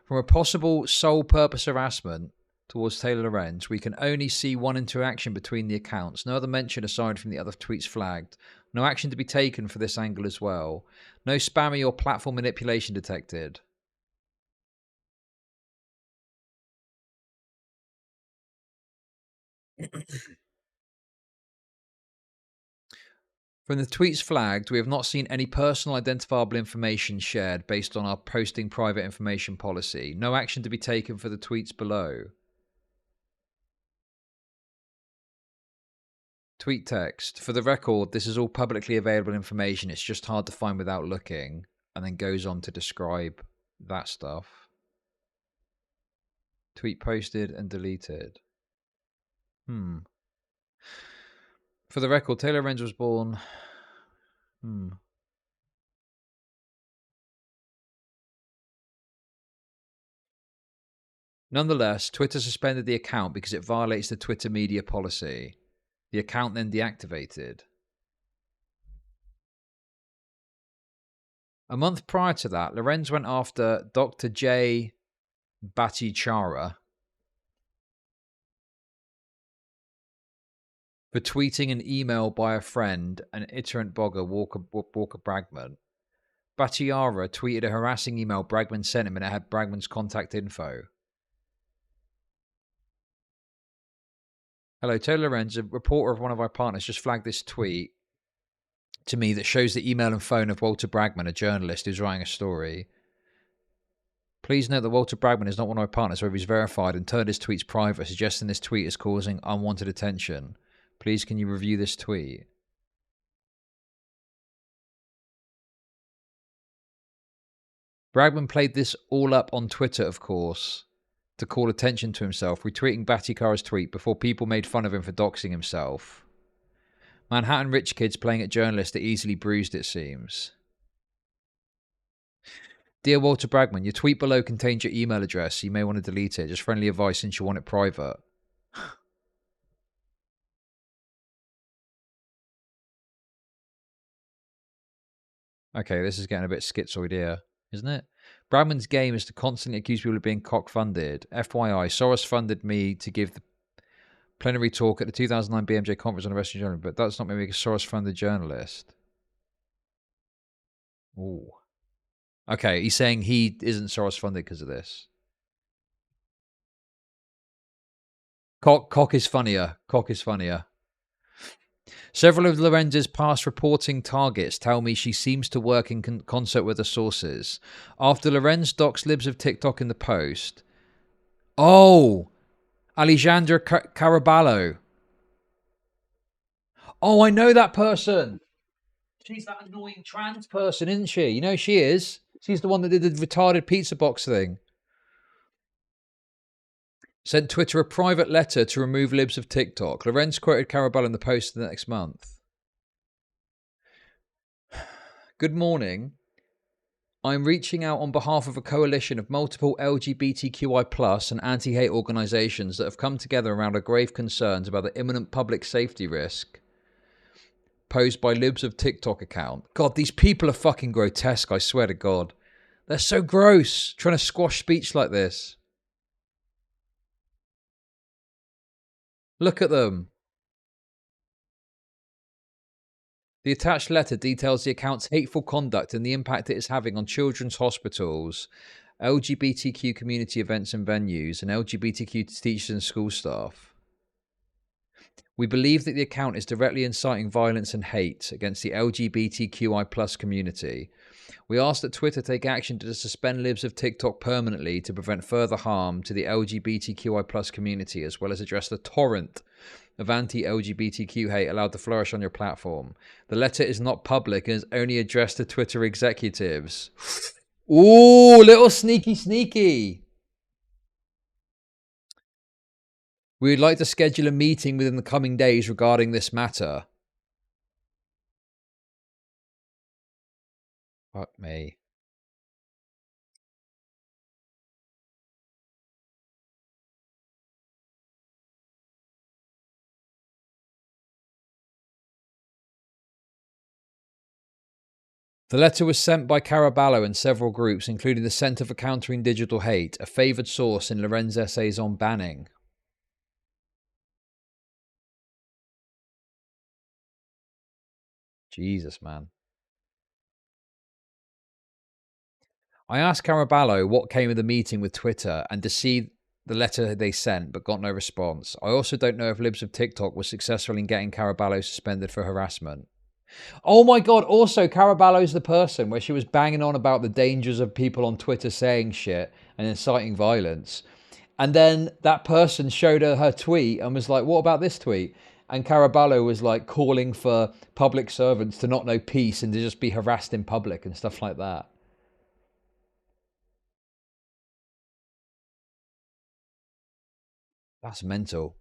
From a possible sole purpose harassment, towards Taylor Lorenz. We can only see one interaction between the accounts. No other mention aside from the other tweets flagged. No action to be taken for this angle as well. No spammy or platform manipulation detected. From the tweets flagged, we have not seen any personal identifiable information shared based on our posting private information policy. No action to be taken for the tweets below. Tweet text. For the record, this is all publicly available information. It's just hard to find without looking. And then goes on to describe that stuff. Tweet posted and deleted. For the record, Taylor Lorenz was born... Nonetheless, Twitter suspended the account because it violates the Twitter media policy. The account then deactivated. A month prior to that, Lorenz went after Dr. J. Bhattacharya for tweeting an email by a friend, an iterant blogger, Walker Bragman. Bhattacharya tweeted a harassing email Bragman sent him and it had Bragman's contact info. Hello, Taylor Lorenz, a reporter of one of our partners, just flagged this tweet to me that shows the email and phone of Walter Bragman, a journalist who's writing a story. Please note that Walter Bragman is not one of our partners, however he's verified and turned his tweets private, suggesting this tweet is causing unwanted attention. Please can you review this tweet? Bragman played this all up on Twitter, of course, to call attention to himself, retweeting Bhattacharya's tweet before people made fun of him for doxing himself. Manhattan rich kids playing at journalists are easily bruised, it seems. Dear Walter Bragman, your tweet below contains your email address. You may want to delete it. Just friendly advice since you want it private. Okay, this is getting a bit schizoid here, isn't it? Bragman's game is to constantly accuse people of being cock-funded. FYI, Soros funded me to give the plenary talk at the 2009 BMJ conference on arresting journalists, but that's not me being a Soros-funded journalist. Ooh. Okay, he's saying he isn't Soros-funded because of this. Cock is funnier. Cock is funnier. Several of Lorenz's past reporting targets tell me she seems to work in concert with her sources. After Lorenz doxed libs of TikTok in the post... Oh! Alejandra Caraballo. Oh, I know that person. She's that annoying trans person, isn't she? You know she is. She's the one that did the retarded pizza box thing. Sent Twitter a private letter to remove libs of TikTok. Lorenz quoted Caraballo in the post the next month. Good morning. I'm reaching out on behalf of a coalition of multiple LGBTQI+ and anti-hate organisations that have come together around our grave concerns about the imminent public safety risk posed by libs of TikTok account. God, these people are fucking grotesque, I swear to God. They're so gross, trying to squash speech like this. Look at them. The attached letter details the account's hateful conduct and the impact it is having on children's hospitals, LGBTQ community events and venues, and LGBTQ teachers and school staff. We believe that the account is directly inciting violence and hate against the LGBTQI+ community. We ask that Twitter take action to suspend libs of TikTok permanently to prevent further harm to the LGBTQI+ community, as well as address the torrent of anti-LGBTQ hate allowed to flourish on your platform. The letter is not public and is only addressed to Twitter executives. Ooh, little sneaky. We would like to schedule a meeting within the coming days regarding this matter. Fuck me. The letter was sent by Caraballo and several groups, including the Center for Countering Digital Hate, a favoured source in Lorenz's essays on banning. Jesus, man. I asked Caraballo what came of the meeting with Twitter and to see the letter they sent, but got no response. I also don't know if Libs of TikTok was successful in getting Caraballo suspended for harassment. Oh my God, also Caraballo's the person where she was banging on about the dangers of people on Twitter saying shit and inciting violence. And then that person showed her tweet and was like, what about this tweet? And Caraballo was like calling for public servants to not know peace and to just be harassed in public and stuff like that. That's mental.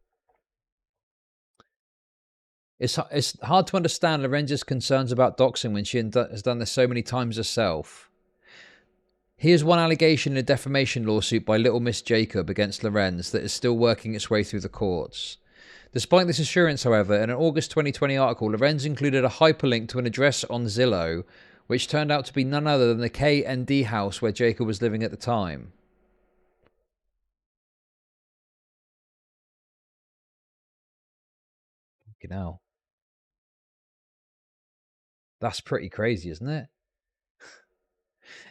It's hard to understand Lorenza's concerns about doxing when she has done this so many times herself. Here's one allegation in a defamation lawsuit by Little Miss Jacob against Lorenz that is still working its way through the courts. Despite this assurance, however, in an August 2020 article, Lorenz included a hyperlink to an address on Zillow, which turned out to be none other than the KND house where Jacob was living at the time. Fucking hell. That's pretty crazy, isn't it?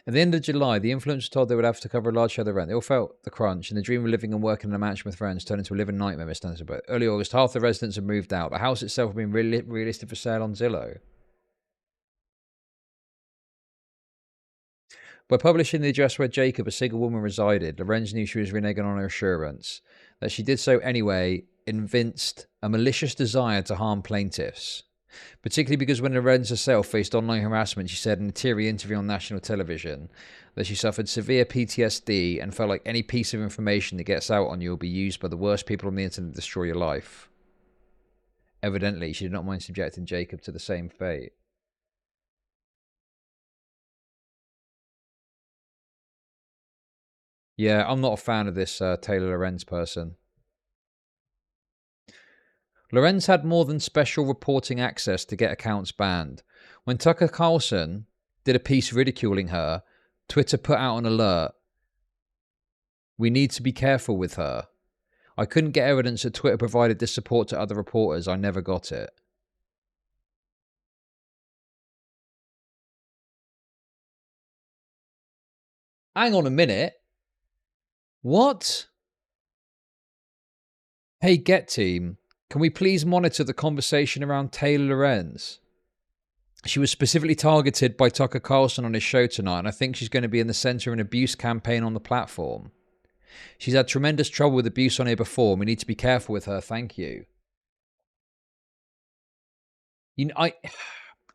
At the end of July, the influencers told they would have to cover a large share of the rent. They all felt the crunch, and the dream of living and working in a mansion with friends turned into a living nightmare, Miss Stanton. But early August, half the residents had moved out. The house itself had been relisted for sale on Zillow. By publishing the address where Jacob, a single woman, resided, Lorenz knew she was reneging on her assurance. That she did so anyway evinced a malicious desire to harm plaintiffs. Particularly because when Lorenz herself faced online harassment, she said in a teary interview on national television that she suffered severe PTSD and felt like any piece of information that gets out on you will be used by the worst people on the internet to destroy your life. Evidently, she did not mind subjecting Jacob to the same fate. Yeah, I'm not a fan of this Taylor Lorenz person. Lorenz had more than special reporting access to get accounts banned. When Tucker Carlson did a piece ridiculing her, Twitter put out an alert. We need to be careful with her. I couldn't get evidence that Twitter provided this support to other reporters. I never got it. Hang on a minute. What? Hey, Get Team. Can we please monitor the conversation around Taylor Lorenz? She was specifically targeted by Tucker Carlson on his show tonight, and I think she's going to be in the center of an abuse campaign on the platform. She's had tremendous trouble with abuse on here before, and we need to be careful with her. Thank you. You know,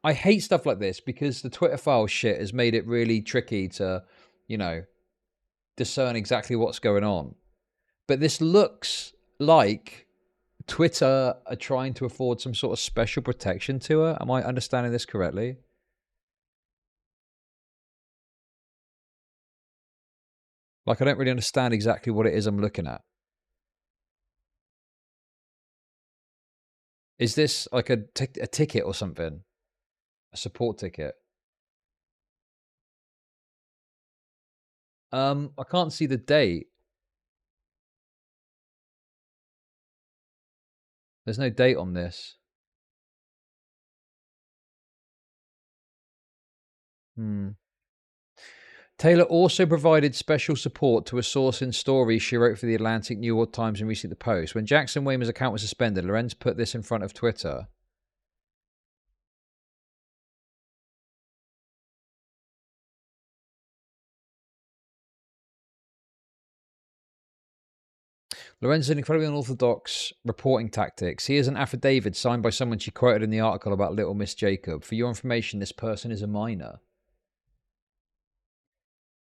I hate stuff like this because the Twitter file shit has made it really tricky to, you know, discern exactly what's going on. But this looks like Twitter are trying to afford some sort of special protection to her. Am I understanding this correctly? Like, I don't really understand exactly what it is I'm looking at. Is this like a ticket or something? A support ticket? I can't see the date. There's no date on this. Taylor also provided special support to a source in stories she wrote for the Atlantic, New York Times, and recently the Post. When Jackson Wayman's account was suspended, Lorenz put this in front of Twitter. Lorenz had incredibly unorthodox reporting tactics. Here's an affidavit signed by someone she quoted in the article about Little Miss Jacob. For your information, this person is a minor.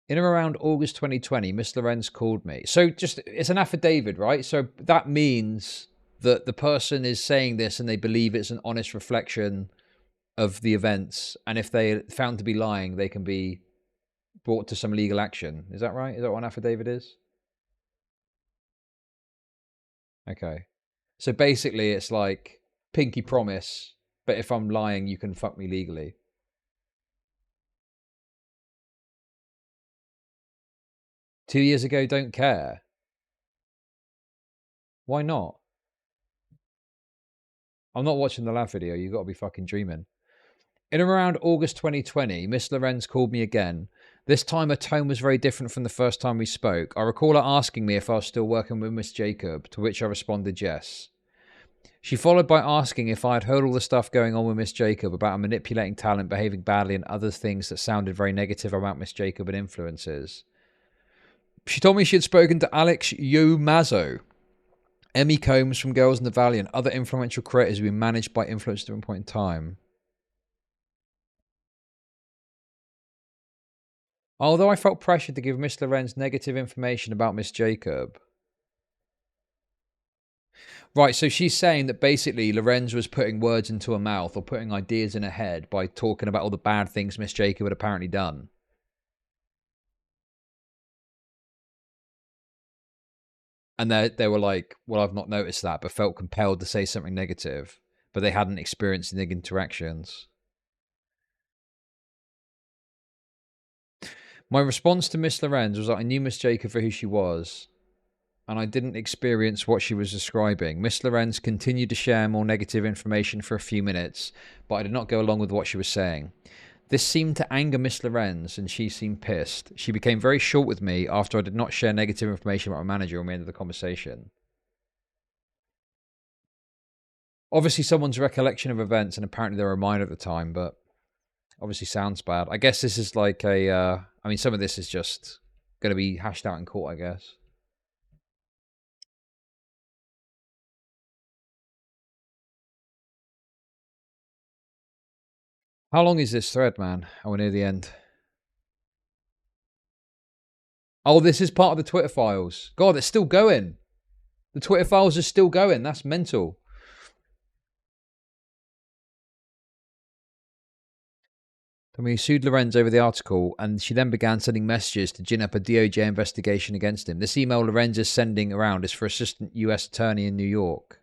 In or around August 2020, Miss Lorenz called me. So just, it's an affidavit, right? So that means that the person is saying this and they believe it's an honest reflection of the events. And if they're found to be lying, they can be brought to some legal action. Is that right? Is that what an affidavit is? Okay. So basically it's like pinky promise, but if I'm lying, you can fuck me legally. Two years ago, don't care. Why not? I'm not watching the lab video. You've got to be fucking dreaming. In around August 2020, Miss Lorenz called me again. This time her tone was very different from the first time we spoke. I recall her asking me if I was still working with Miss Jacob, to which I responded yes. She followed by asking if I had heard all the stuff going on with Miss Jacob about her manipulating talent, behaving badly, and other things that sounded very negative about Miss Jacob and influences. She told me she had spoken to Alex Mazzo, Emmy Combs from Girls in the Valley, and other influential creators who had been managed by influencers at one point in time. Although I felt pressured to give Miss Lorenz negative information about Miss Jacob. Right, so she's saying that basically Lorenz was putting words into her mouth or putting ideas in her head by talking about all the bad things Miss Jacob had apparently done. And they were like, well, I've not noticed that, but felt compelled to say something negative. But they hadn't experienced the interactions. My response to Miss Lorenz was that I knew Miss Jacob for who she was, and I didn't experience what she was describing. Miss Lorenz continued to share more negative information for a few minutes, but I did not go along with what she was saying. This seemed to anger Miss Lorenz, and she seemed pissed. She became very short with me after I did not share negative information about my manager when we ended the conversation. Obviously, someone's recollection of events, and apparently they were mine at the time, but obviously sounds bad. I guess this is like a... I mean, some of this is just going to be hashed out in court, I guess. How long is this thread, man? Oh, we're near the end. Oh, this is part of the Twitter files. God, it's still going. The Twitter files are still going. That's mental. I mean, he sued Lorenz over the article, and she then began sending messages to gin up a DOJ investigation against him. This email Lorenz is sending around is for Assistant U.S. Attorney in New York.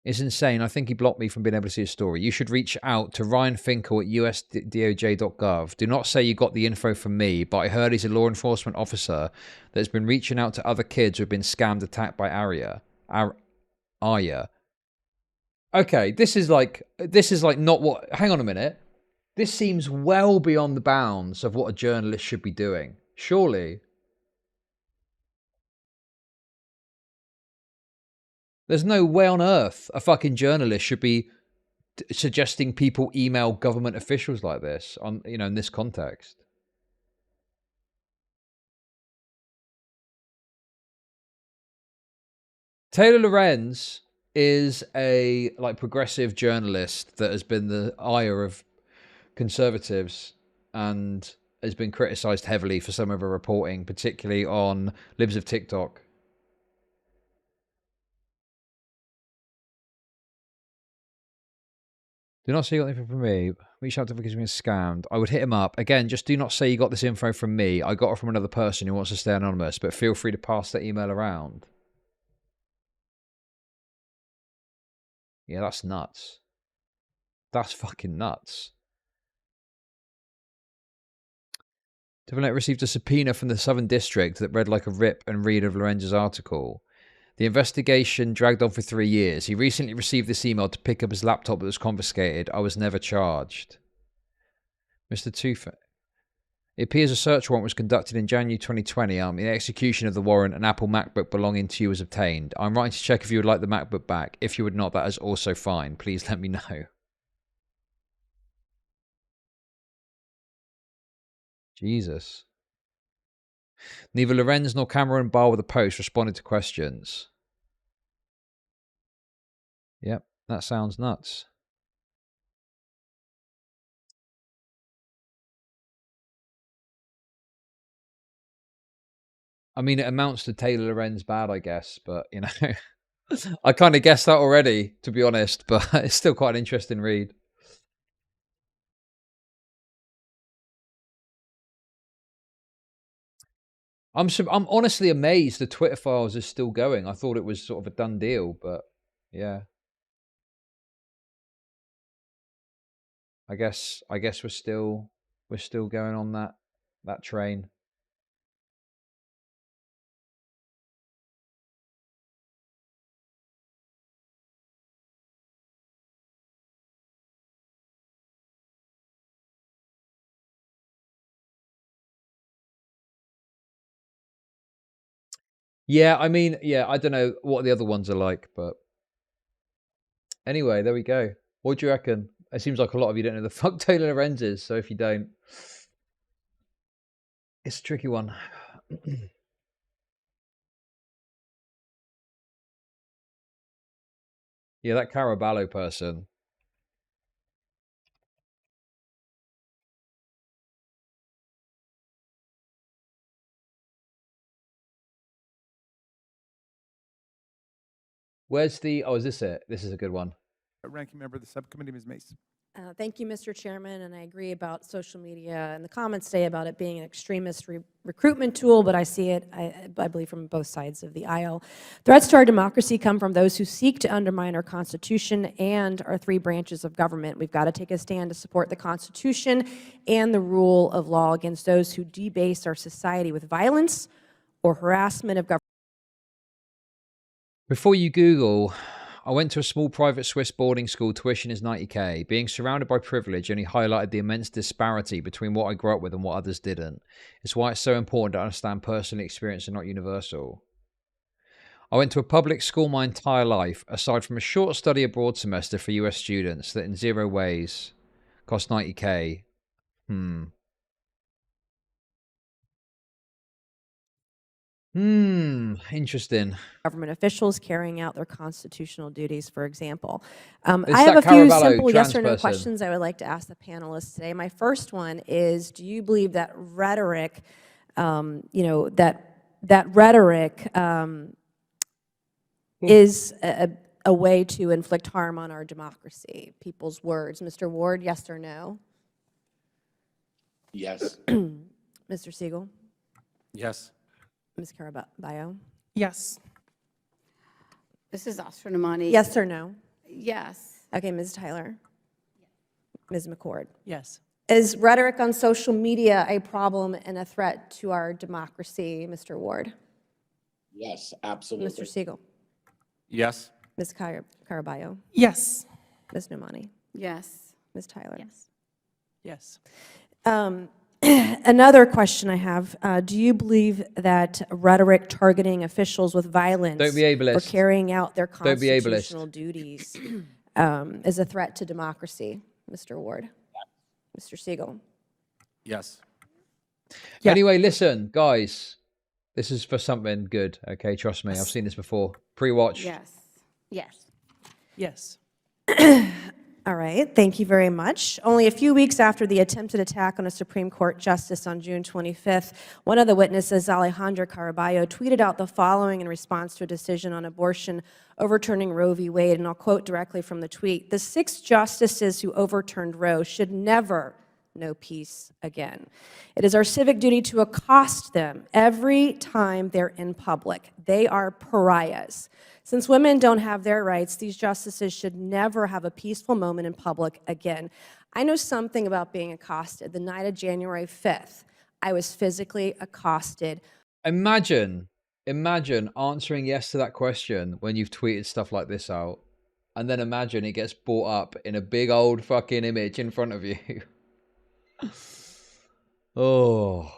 It's insane. I think he blocked me from being able to see his story. You should reach out to Ryan Finkel at usdoj.gov. Do not say you got the info from me, but I heard he's a law enforcement officer that's been reaching out to other kids who have been scammed, attacked by Arya. Okay, this is like not what... Hang on a minute. This seems well beyond the bounds of what a journalist should be doing. Surely. There's no way on earth a fucking journalist should be suggesting people email government officials like this on, you know, in this context. Taylor Lorenz is a progressive journalist that has been the ire of conservatives and has been criticized heavily for some of her reporting, particularly on Libs of TikTok. Do not say you got anything from me. Reach out to because being scammed. I would hit him up. Again, just do not say you got this info from me. I got it from another person who wants to stay anonymous, but feel free to pass that email around. Yeah, that's nuts. That's fucking nuts. Definitely received a subpoena from the Southern District that read like a rip and read of Lorenz's article. The investigation dragged on for 3 years. He recently received this email to pick up his laptop that was confiscated. I was never charged. Mr. Tooth. It appears a search warrant was conducted in January 2020. In the execution of the warrant, an Apple MacBook belonging to you was obtained. I'm writing to check if you would like the MacBook back. If you would not, that is also fine. Please let me know. Jesus. Neither Lorenz nor Cameron Barr with the Post responded to questions. Yep, that sounds nuts. I mean, it amounts to Taylor Lorenz bad, I guess, but, you know, I kind of guessed that already, to be honest, but it's still quite an interesting read. I'm honestly amazed the Twitter files is still going. I thought it was sort of a done deal, but yeah. I guess we're still going on that train. Yeah, I mean, yeah, I don't know what the other ones are like, but anyway, there we go. What do you reckon? It seems like a lot of you don't know the fuck Taylor Lorenz is, so if you don't, it's a tricky one. Yeah, that Caraballo person. Where's the... Oh, is this it? This is a good one. Ranking member of the subcommittee, Ms. Mace. Thank you, Mr. Chairman, and I agree about social media and the comments today about it being an extremist recruitment tool, but I see it, I believe, from both sides of the aisle. Threats to our democracy come from those who seek to undermine our Constitution and our three branches of government. We've got to take a stand to support the Constitution and the rule of law against those who debase our society with violence or harassment of government. Before you Google, I went to a small private Swiss boarding school, tuition is 90k. Being surrounded by privilege only highlighted the immense disparity between what I grew up with and what others didn't. It's why it's so important to understand personal experience and not universal. I went to a public school my entire life, aside from a short study abroad semester for US students that in zero ways cost 90k. Interesting. Government officials carrying out their constitutional duties, for example. I have a few simple yes or no questions I would like to ask the panelists today. My first one is, do you believe that rhetoric, that rhetoric is a way to inflict harm on our democracy? People's words. Mr. Ward, yes or no? Yes. Mr. Siegel? Yes. Ms. Caraballo? Yes. This is Astronomani. Yes or no? Yes. Okay, Ms. Tyler? Ms. McCord? Yes. Is rhetoric on social media a problem and a threat to our democracy, Mr. Ward? Yes, absolutely. Mr. Siegel? Yes. Ms. Caraballo? Yes. Ms. Nomani? Yes. Ms. Tyler? Yes. Another question I have, do you believe that rhetoric targeting officials with violence Don't be ableist. or carrying out their Don't be ableist. constitutional duties is a threat to democracy, Mr. Ward? Mr. Siegel? Yes. Anyway, listen, guys. This is for something good, okay? Trust me. I've seen this before. Pre-watch. Yes. Yes. Yes. All right, thank you very much. Only a few weeks after the attempted attack on a Supreme Court justice on June 25th, one of the witnesses, Alejandra Caraballo, tweeted out the following in response to a decision on abortion overturning Roe v. Wade, and I'll quote directly from the tweet. "The 6 justices who overturned Roe should never know peace again. It is our civic duty to accost them every time they're in public. They are pariahs. Since women don't have their rights, these justices should never have a peaceful moment in public again." I know something about being accosted. The night of January 5th, I was physically accosted. Imagine answering yes to that question when you've tweeted stuff like this out, and then imagine it gets brought up in a big old fucking image in front of you. Oh.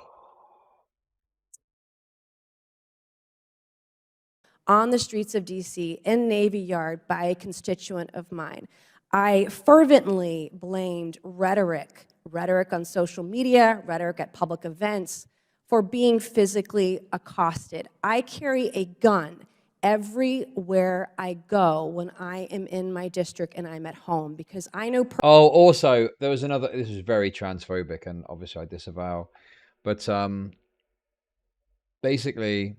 On the streets of DC in Navy Yard by a constituent of mine. I fervently blamed rhetoric on social media, rhetoric at public events, for being physically accosted. I carry a gun everywhere I go when I am in my district and I'm at home because I know... Oh, also, there was another... This is very transphobic and obviously I disavow. But basically...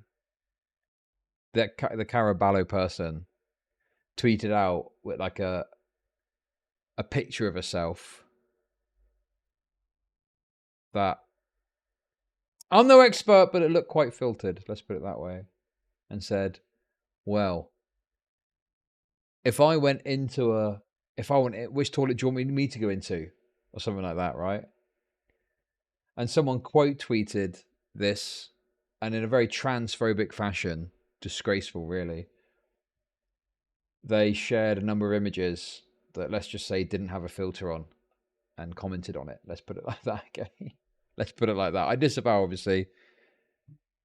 the Caraballo person tweeted out with like a picture of herself that I'm no expert, but it looked quite filtered, let's put it that way, and said, well, if I went into which toilet do you want me to go into? Or something like that, right? And someone quote tweeted this, and in a very transphobic fashion, disgraceful really, they shared a number of images that, let's just say, didn't have a filter on and commented on it. Let's put it like that, okay? Let's put it like that. I disavow, obviously.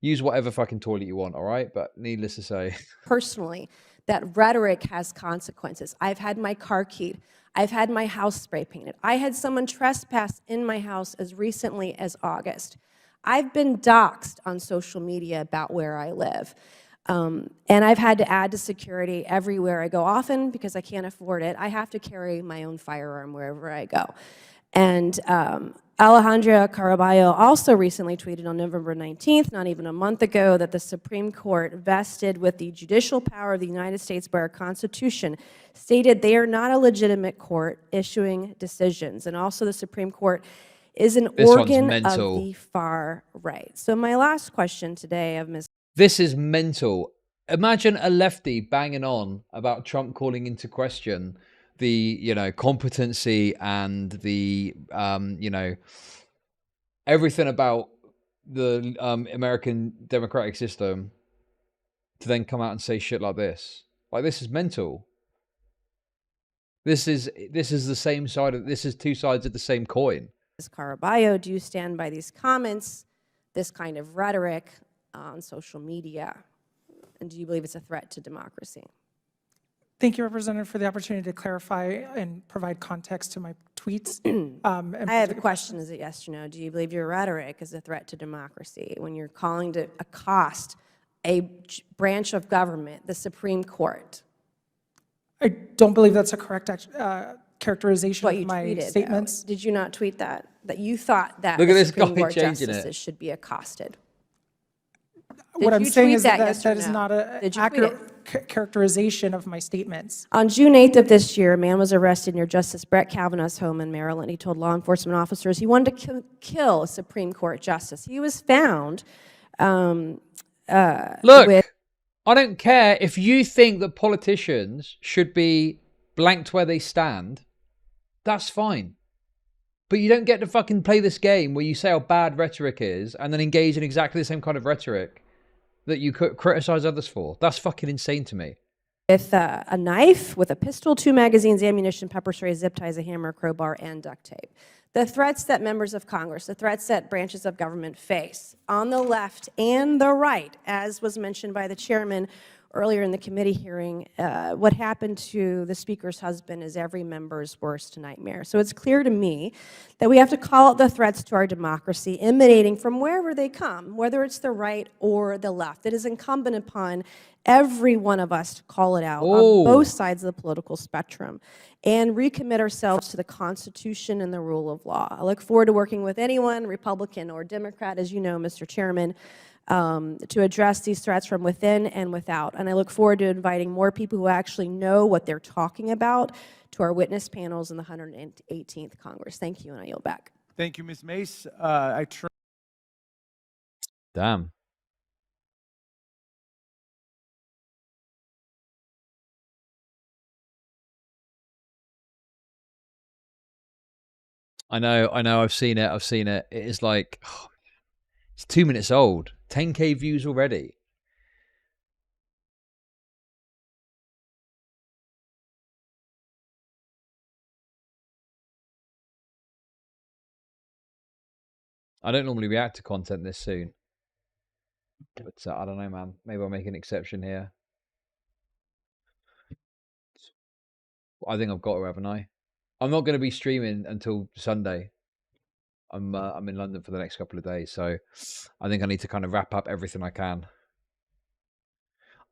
use whatever fucking toilet you want, all right? But needless to say. Personally, that rhetoric has consequences. I've had my car keyed. I've had my house spray painted. I had someone trespass in my house as recently as August. I've been doxxed on social media about where I live. And I've had to add to security everywhere I go. Often, because I can't afford it, I have to carry my own firearm wherever I go. And Alejandra Caraballo also recently tweeted on November 19th, not even a month ago, that the Supreme Court, vested with the judicial power of the United States by our Constitution, stated they are not a legitimate court issuing decisions. And also the Supreme Court is an organ of the far right. So my last question today of Ms. This is mental. Imagine a lefty banging on about Trump calling into question the, you know, competency and the, you know, everything about the American democratic system, to then come out and say shit like this. Like, this is mental. This is the same side of, this is two sides of the same coin. Ms. Caraballo, do you stand by these comments, this kind of rhetoric on social media? And do you believe it's a threat to democracy? Thank you, Representative, for the opportunity to clarify and provide context to my tweets. I have a question. Is it yes or no? Do you believe your rhetoric is a threat to democracy when you're calling to accost a branch of government, the Supreme Court? I don't believe that's a correct characterization of my tweeted, statements. Though. Did you not tweet that? That you thought that Look at the this Supreme guy Court changing justices it. should be accosted? What I'm saying is that yes that is not an accurate characterization of my statements. On June 8th of this year, a man was arrested near Justice Brett Kavanaugh's home in Maryland. He told law enforcement officers he wanted to kill a Supreme Court justice. He was found Look, I don't care if you think that politicians should be blanked where they stand. That's fine. But you don't get to fucking play this game where you say how bad rhetoric is and then engage in exactly the same kind of rhetoric that you could criticize others for. That's fucking insane to me. with a knife, with a pistol, 2 magazines, ammunition, pepper spray, zip ties, a hammer, crowbar, and duct tape. The threats that members of Congress, the threats that branches of government face on the left and the right, as was mentioned by the chairman earlier in the committee hearing, what happened to the speaker's husband is every member's worst nightmare. So it's clear to me that we have to call out the threats to our democracy emanating from wherever they come, whether it's the right or the left. It is incumbent upon every one of us to call it out on both sides of the political spectrum and recommit ourselves to the Constitution and the rule of law. I look forward to working with anyone, Republican or Democrat, as you know, Mr. Chairman, to address these threats from within and without. And I look forward to inviting more people who actually know what they're talking about to our witness panels in the 118th Congress. Thank you, and I yield back. Thank you, Ms. Mace. Damn. I know, I've seen it. It is like, oh, it's 2 minutes old. 10K views already. I don't normally react to content this soon. But I don't know, man. Maybe I'll make an exception here. I think I've got to, haven't I? I'm not going to be streaming until Sunday. I'm in London for the next couple of days, so I think I need to kind of wrap up everything I can.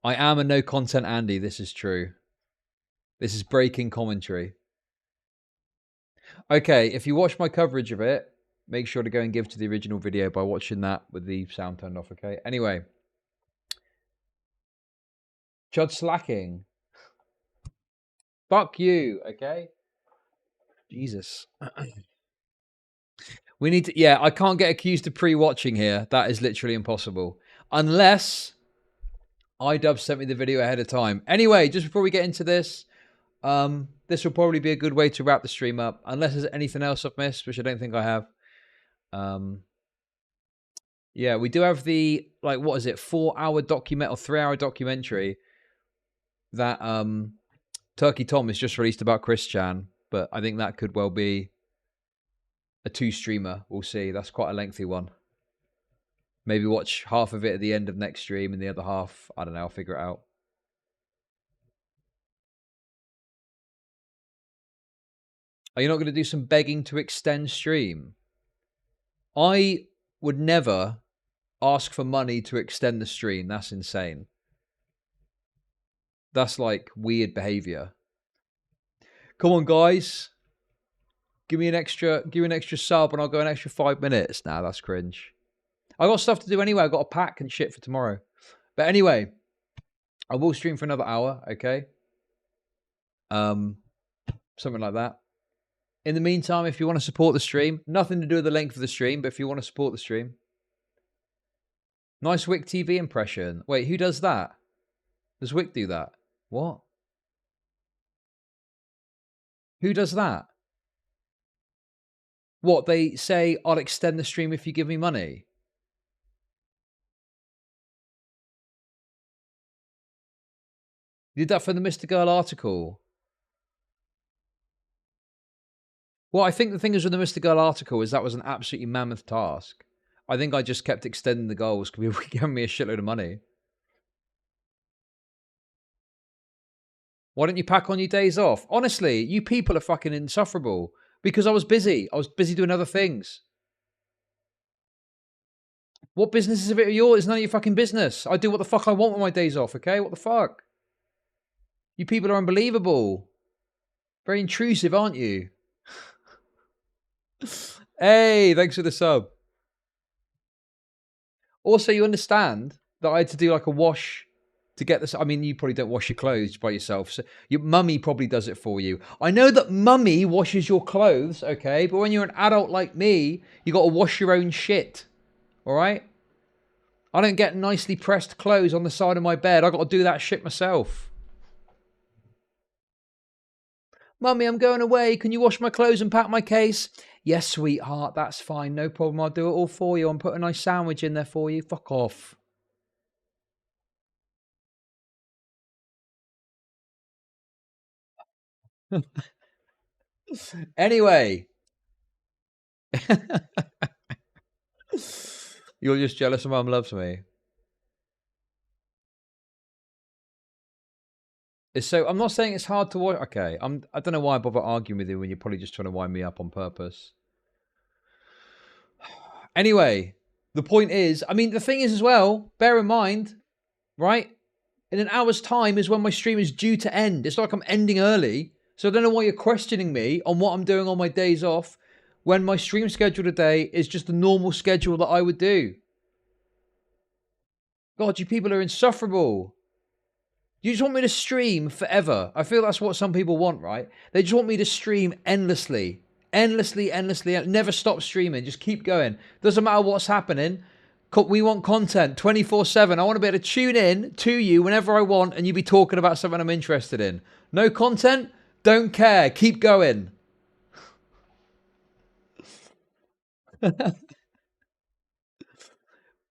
I am a no content Andy. This is true. This is breaking commentary. Okay, if you watch my coverage of it, make sure to go and give to the original video by watching that with the sound turned off, okay? Anyway. Chud slacking. Fuck you, okay? Jesus. We need to... Yeah, I can't get accused of pre-watching here. That is literally impossible. Unless iDub sent me the video ahead of time. Anyway, just before we get into this, this will probably be a good way to wrap the stream up. Unless there's anything else I've missed, which I don't think I have. Yeah, we do have the, like, what is it, 4-hour document or 3-hour documentary that Turkey Tom has just released about Chris Chan, but I think that could well be a 2-streamer. We'll see. That's quite a lengthy one. Maybe watch half of it at the end of next stream and the other half, I don't know, I'll figure it out. Are you not going to do some begging to extend stream? I would never ask for money to extend the stream. That's insane. That's like weird behavior. Come on, guys. Give me an extra sub and I'll go an extra 5 minutes. Nah, that's cringe. I got stuff to do anyway. I got a pack and shit for tomorrow. But anyway, I will stream for another hour, okay? Something like that. In the meantime, if you want to support the stream, nothing to do with the length of the stream, but if you want to support the stream. Nice Wick TV impression. Wait, who does that? Does Wick do that? What? Who does that? What, they say, I'll extend the stream if you give me money? You did that for the Mr. Girl article. Well, I think the thing is with the Mr. Girl article is that was an absolutely mammoth task. I think I just kept extending the goals because people were giving me a shitload of money. Why don't you pack on your days off? Honestly, you people are fucking insufferable. Because I was busy. I was busy doing other things. What business is it yours? It's none of your fucking business. I do what the fuck I want with my days off, okay? What the fuck? You people are unbelievable. Very intrusive, aren't you? Hey, thanks for the sub. Also, you understand that I had to do like a wash to get this. I mean, you probably don't wash your clothes by yourself. So your mummy probably does it for you. I know that mummy washes your clothes, okay? But when you're an adult like me, you got to wash your own shit. All right? I don't get nicely pressed clothes on the side of my bed. I got to do that shit myself. Mummy, I'm going away. Can you wash my clothes and pack my case? Yes, sweetheart. That's fine. No problem. I'll do it all for you. I'll put a nice sandwich in there for you. Fuck off. Anyway. You're just jealous Mum loves me. So I'm not saying it's hard to watch. Okay, I don't know why I bother arguing with you when you're probably just trying to wind me up on purpose. Anyway, the point is, I mean, the thing is as well, bear in mind, right? In an hour's time is when my stream is due to end. It's like I'm ending early. So I don't know why you're questioning me on what I'm doing on my days off when my stream schedule today is just the normal schedule that I would do. God, you people are insufferable. You just want me to stream forever. I feel that's what some people want, right? They just want me to stream endlessly. Endlessly. Never stop streaming. Just keep going. Doesn't matter what's happening. We want content 24/7. I want to be able to tune in to you whenever I want and you be talking about something I'm interested in. No content? Don't care. Keep going.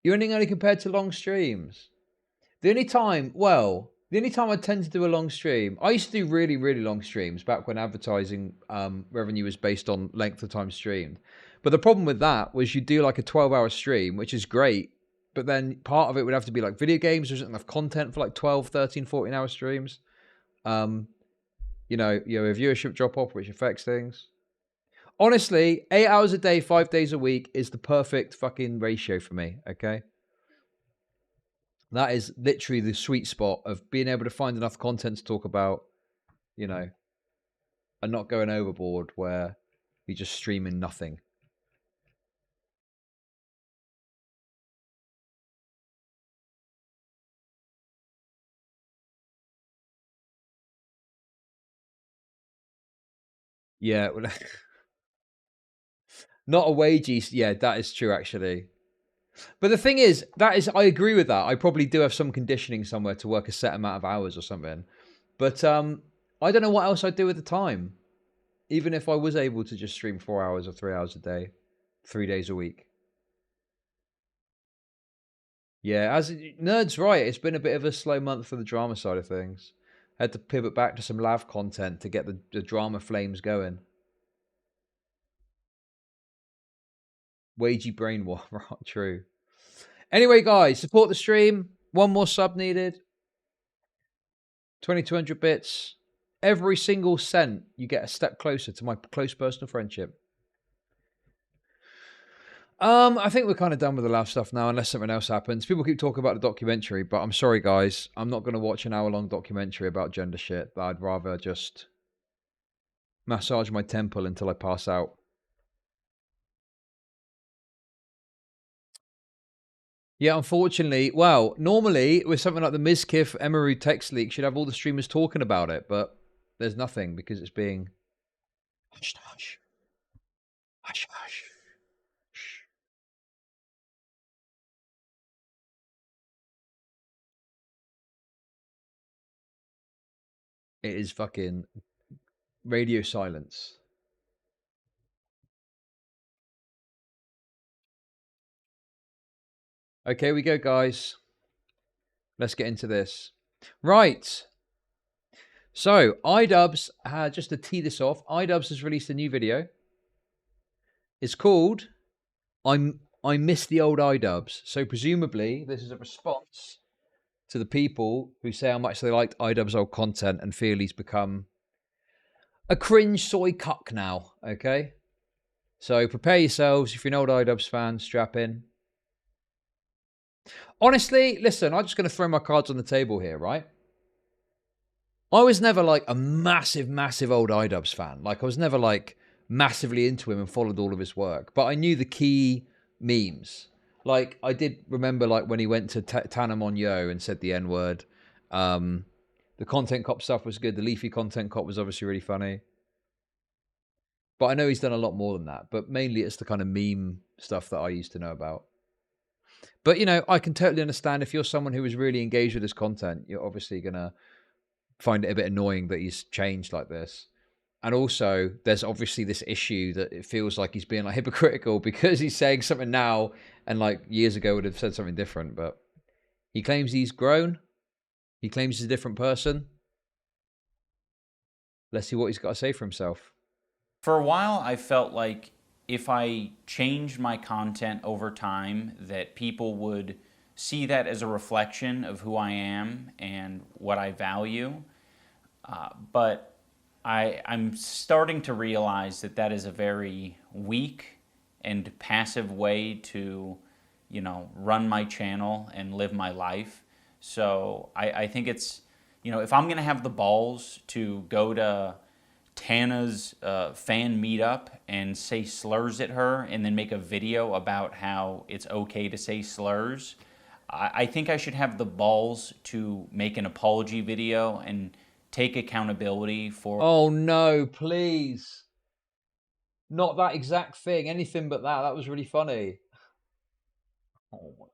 You're only compared to long streams. The only time I tend to do a long stream, I used to do really, really long streams back when advertising revenue was based on length of time streamed. But the problem with that was you do like a 12-hour stream, which is great, but then part of it would have to be like video games. There isn't enough content for like 12, 13, 14-hour streams. You know, a viewership drop off, which affects things. Honestly, 8 hours a day, 5 days a week is the perfect fucking ratio for me, okay? That is literally the sweet spot of being able to find enough content to talk about, you know, and not going overboard where you're just streaming nothing. Yeah. Not a wagey. Yeah, that is true, actually. But the thing is, I agree with that. I probably do have some conditioning somewhere to work a set amount of hours or something. But I don't know what else I'd do with the time. Even if I was able to just stream 4 hours or 3 hours a day, 3 days a week. Yeah, as Nerd's right, it's been a bit of a slow month for the drama side of things. I had to pivot back to some lav content to get the drama flames going. Wagey brain war, right? True. Anyway, guys, support the stream. One more sub needed. 2,200 bits. Every single cent, you get a step closer to my close personal friendship. I think we're kind of done with the laugh stuff now, unless something else happens. People keep talking about the documentary, but I'm sorry, guys. I'm not going to watch an hour-long documentary about gender shit. I'd rather just massage my temple until I pass out. Yeah, unfortunately, well, normally with something like the MIZKIF EMIRU text leak, you'd have all the streamers talking about it, but there's nothing because it's being hush hush. Hush hush. It is fucking radio silence. Okay, we go, guys. Let's get into this. Right. So, iDubbbz, just to tee this off, iDubbbz has released a new video. It's called I Miss the Old iDubbbz. So, presumably, this is a response to the people who say how much they liked iDubbbz's old content and feel he's become a cringe soy cuck now, okay? So prepare yourselves. If you're an old iDubbbz fan, strap in. Honestly, listen, I'm just going to throw my cards on the table here, right? I was never like a massive, massive old iDubbbz fan. Like, I was never like massively into him and followed all of his work. But I knew the key memes. Like, I did remember, like, when he went to Tanamon Yo and said the N-word. The Content Cop stuff was good. The Leafy Content Cop was obviously really funny. But I know he's done a lot more than that. But mainly it's the kind of meme stuff that I used to know about. But, you know, I can totally understand if you're someone who is really engaged with his content, you're obviously going to find it a bit annoying that he's changed like this. And also, there's obviously this issue that it feels like he's being like hypocritical because he's saying something now and like years ago would have said something different. But he claims he's grown. He claims he's a different person. Let's see what he's got to say for himself. For a while, I felt like if I changed my content over time, that people would see that as a reflection of who I am and what I value. But I'm starting to realize that that is a very weak and passive way to, you know, run my channel and live my life. So I think it's, you know, if I'm going to have the balls to go to Tana's fan meetup and say slurs at her and then make a video about how it's okay to say slurs, I think I should have the balls to make an apology video and take accountability for... Oh no, please. Not that exact thing. Anything but that. That was really funny. Oh my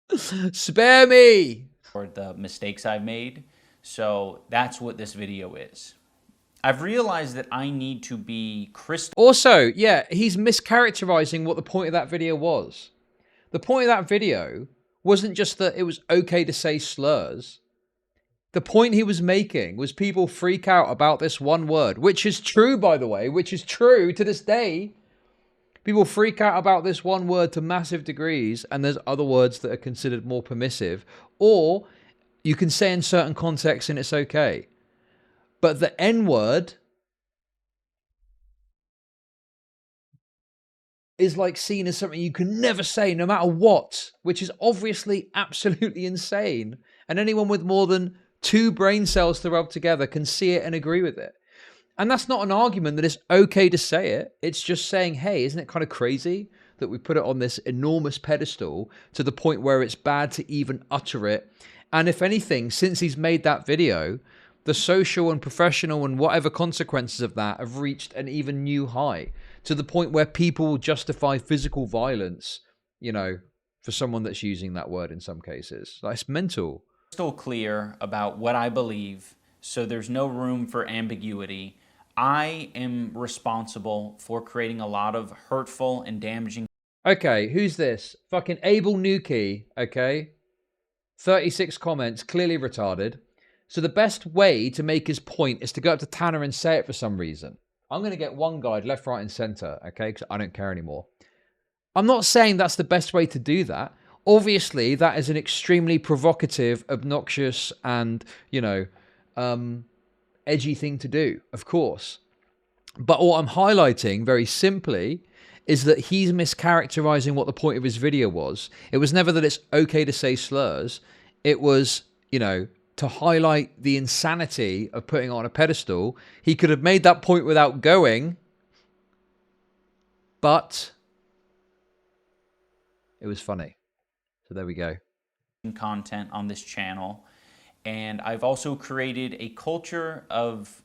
God. Spare me! For the mistakes I've made. So that's what this video is. I've realized that I need to be crystal... Also, yeah, he's mischaracterizing what the point of that video was. The point of that video wasn't just that it was okay to say slurs. The point he was making was people freak out about this one word, which is true, by the way, which is true to this day. People freak out about this one word to massive degrees, and there's other words that are considered more permissive, or you can say in certain contexts and it's okay. But the N-word is like seen as something you can never say no matter what, which is obviously absolutely insane. And anyone with more than 2 brain cells to rub together can see it and agree with it. And that's not an argument that it's okay to say it. It's just saying, hey, isn't it kind of crazy that we put it on this enormous pedestal to the point where it's bad to even utter it? And if anything, since he's made that video, the social and professional and whatever consequences of that have reached an even new high, to the point where people will justify physical violence, you know, for someone that's using that word in some cases. Like, it's mental. Crystal clear about what I believe, so there's no room for ambiguity. I am responsible for creating a lot of hurtful and damaging... Okay, who's this? Fucking Abel Nuki, okay? 36 comments, clearly retarded. So the best way to make his point is to go up to Tanner and say it for some reason. I'm going to get one guide left, right, and center, okay? Because I don't care anymore. I'm not saying that's the best way to do that. Obviously, that is an extremely provocative, obnoxious, and, edgy thing to do, of course. But what I'm highlighting very simply is that he's mischaracterizing what the point of his video was. It was never that it's okay to say slurs. It was, to highlight the insanity of putting it on a pedestal. He could have made that point without going, but it was funny. So there we go. Content on this channel. And I've also created a culture of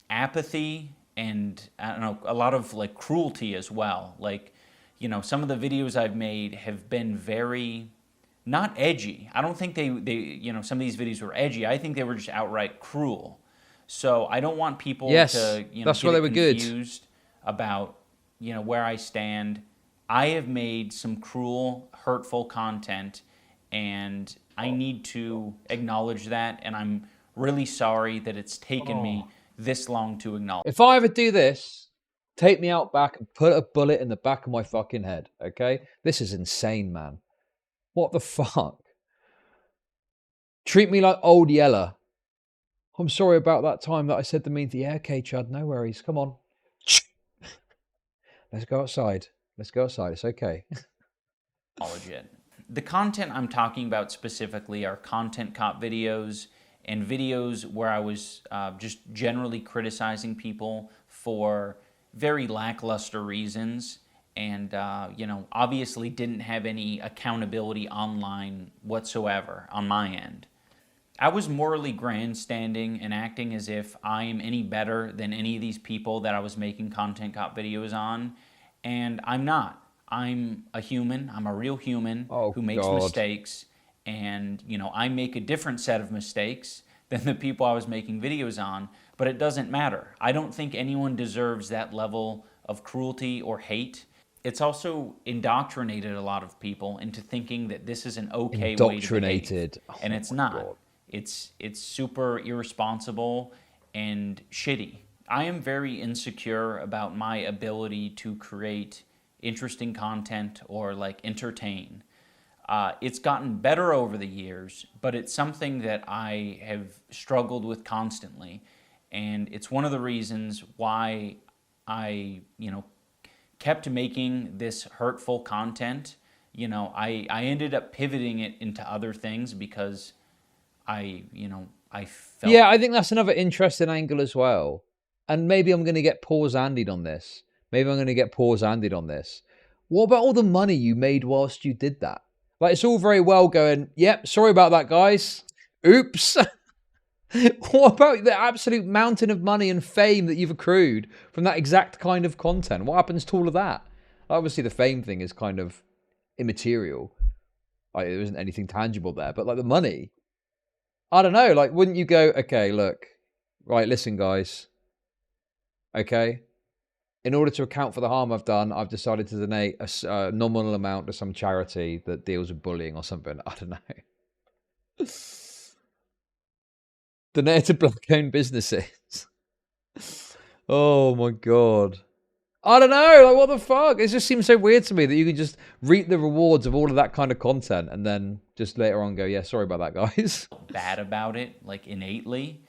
apathy and, I don't know, a lot of like cruelty as well. Like, some of the videos I've made have been very, not edgy. I don't think they some of these videos were edgy. I think they were just outright cruel. So I don't want people to, that's why they were confused about, where I stand. I have made some cruel, hurtful content, and I need to acknowledge that, and I'm really sorry that it's taken me this long to acknowledge. If I ever do this, take me out back and put a bullet in the back of my fucking head, okay? This is insane, man. What the fuck? Treat me like old Yeller. I'm sorry about that time that I said the mean thing. Yeah, okay, Chud, no worries. Come on. Let's go outside. Let's go outside. It's okay. Acknowledge it. The content I'm talking about specifically are content cop videos and videos where I was just generally criticizing people for very lackluster reasons and, obviously didn't have any accountability online whatsoever on my end. I was morally grandstanding and acting as if I am any better than any of these people that I was making content cop videos on, and I'm not. I'm a human. I'm a real human who makes mistakes, and I make a different set of mistakes than the people I was making videos on, but it doesn't matter. I don't think anyone deserves that level of cruelty or hate. It's also indoctrinated a lot of people into thinking that this is an okay way to behave, and it's not. It's super irresponsible and shitty. I am very insecure about my ability to create interesting content or like entertain. It's gotten better over the years, but it's something that I have struggled with constantly. And it's one of the reasons why I, kept making this hurtful content. I ended up pivoting it into other things because I felt... Yeah, I think that's another interesting angle as well. And maybe I'm going to get pause-andied on this. What about all the money you made whilst you did that? Like, it's all very well going, yep, sorry about that, guys. Oops. What about the absolute mountain of money and fame that you've accrued from that exact kind of content? What happens to all of that? Obviously, the fame thing is kind of immaterial. Like, there isn't anything tangible there. But, like, the money, I don't know. Like, wouldn't you go, okay, look, right, listen, guys. Okay? In order to account for the harm I've done, I've decided to donate a nominal amount to some charity that deals with bullying or something. I don't know. Donate to black-owned businesses. Oh, my God. I don't know. Like, what the fuck? It just seems so weird to me that you can just reap the rewards of all of that kind of content and then just later on go, yeah, sorry about that, guys. Bad about it, like, innately.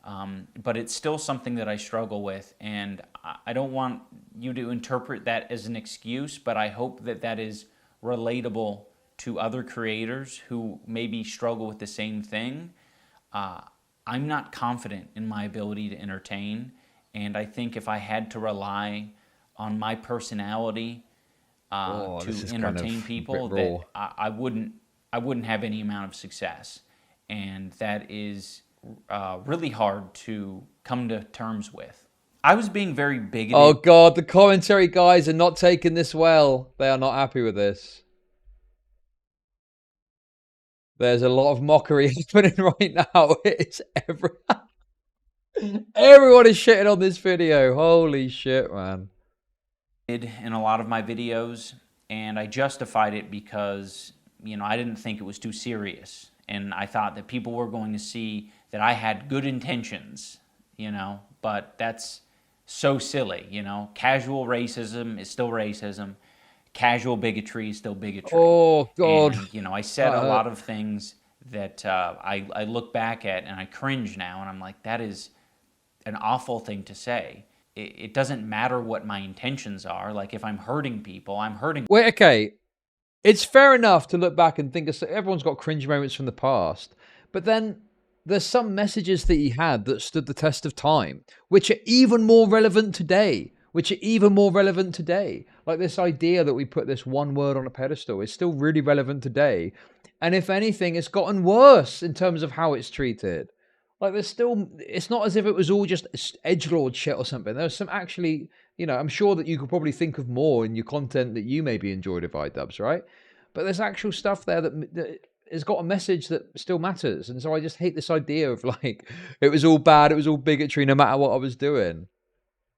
But it's still something that I struggle with, and I don't want you to interpret that as an excuse, but I hope that that is relatable to other creators who maybe struggle with the same thing. I'm not confident in my ability to entertain, and I think if I had to rely on my personality to entertain people, that I wouldn't have any amount of success, and that is really hard to come to terms with. I was being very bigoted. Oh God, the commentary guys are not taking this well. They are not happy with this. There's a lot of mockery happening right now. It's everyone is shitting on this video. Holy shit, man. In a lot of my videos, and I justified it because, I didn't think it was too serious. And I thought that people were going to see that I had good intentions, but that's so silly, Casual racism is still racism. casual bigotry is still bigotry. Oh, God. And, you know, I said a lot of things that I look back at and I cringe now, and I'm like, that is an awful thing to say. It doesn't matter what my intentions are. Like, if I'm hurting people, I'm hurting. Wait, okay. It's fair enough to look back and think everyone's got cringe moments from the past, but then there's some messages that he had that stood the test of time, which are even more relevant today. Like this idea that we put this one word on a pedestal is still really relevant today. And if anything, it's gotten worse in terms of how it's treated. Like it's not as if it was all just edgelord shit or something. There's some actually, you know, I'm sure that you could probably think of more in your content that you maybe enjoyed of iDubbbz, right? But there's actual stuff there that has got a message that still matters. And so I just hate this idea of like, it was all bad, it was all bigotry no matter what I was doing.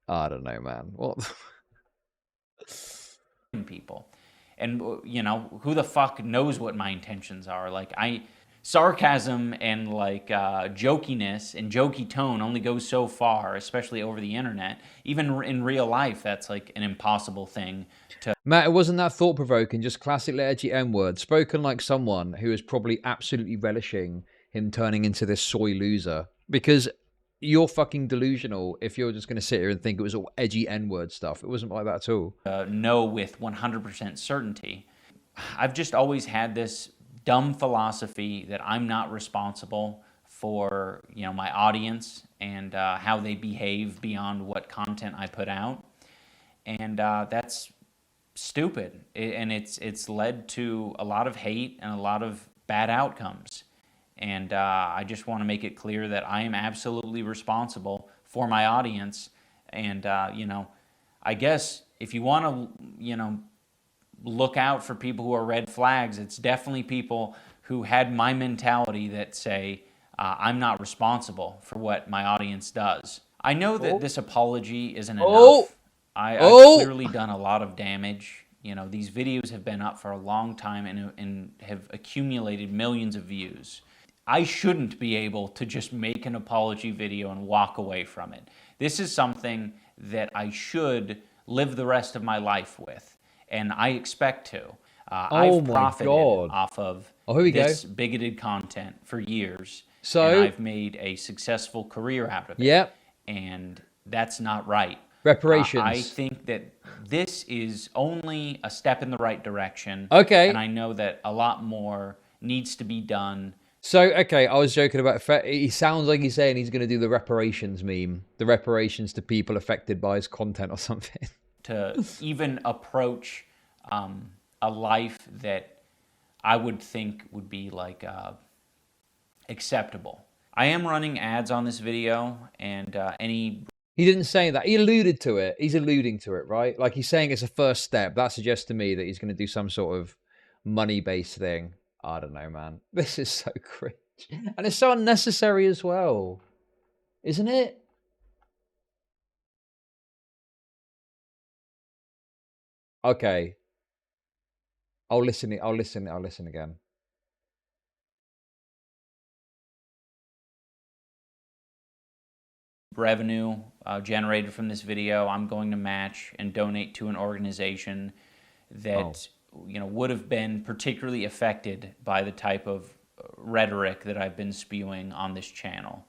I don't know, man. What? People. And, you know, who the fuck knows what my intentions are? Like, sarcasm and like jokiness and jokey tone only goes so far, especially over the internet. Even in real life, that's like an impossible thing to... Matt, it wasn't that thought-provoking, just classic edgy N-word, spoken like someone who is probably absolutely relishing him turning into this soy loser. Because you're fucking delusional if you're just going to sit here and think it was all edgy N-word stuff. It wasn't like that at all. Know with 100% certainty. I've just always had this dumb philosophy that I'm not responsible for, you know, my audience and how they behave beyond what content I put out. And that's stupid. And it's led to a lot of hate and a lot of bad outcomes. And I just want to make it clear that I am absolutely responsible for my audience. And, you know, I guess if you want to, you know, look out for people who are red flags, it's definitely people who had my mentality that say, I'm not responsible for what my audience does. I know that this apology isn't enough. I've clearly done a lot of damage. You know, these videos have been up for a long time and have accumulated millions of views. I shouldn't be able to just make an apology video and walk away from it. This is something that I should live the rest of my life with, and I expect to. I've profited off of this bigoted content for years, and I've made a successful career out of it. Yep. And that's not right. Reparations. I think that this is only a step in the right direction. Okay. And I know that a lot more needs to be done. So, okay, I was joking about... He sounds like he's saying he's going to do the reparations meme. The reparations to people affected by his content or something. To even approach a life that I would think would be like acceptable. I am running ads on this video, and any... He didn't say that. He alluded to it. He's alluding to it, right? Like, he's saying it's a first step. That suggests to me that he's going to do some sort of money-based thing. I don't know, man. This is so cringe. And it's so unnecessary as well. Isn't it? Okay. I'll listen again. Revenue generated from this video, I'm going to match and donate to an organization that you know, would have been particularly affected by the type of rhetoric that I've been spewing on this channel.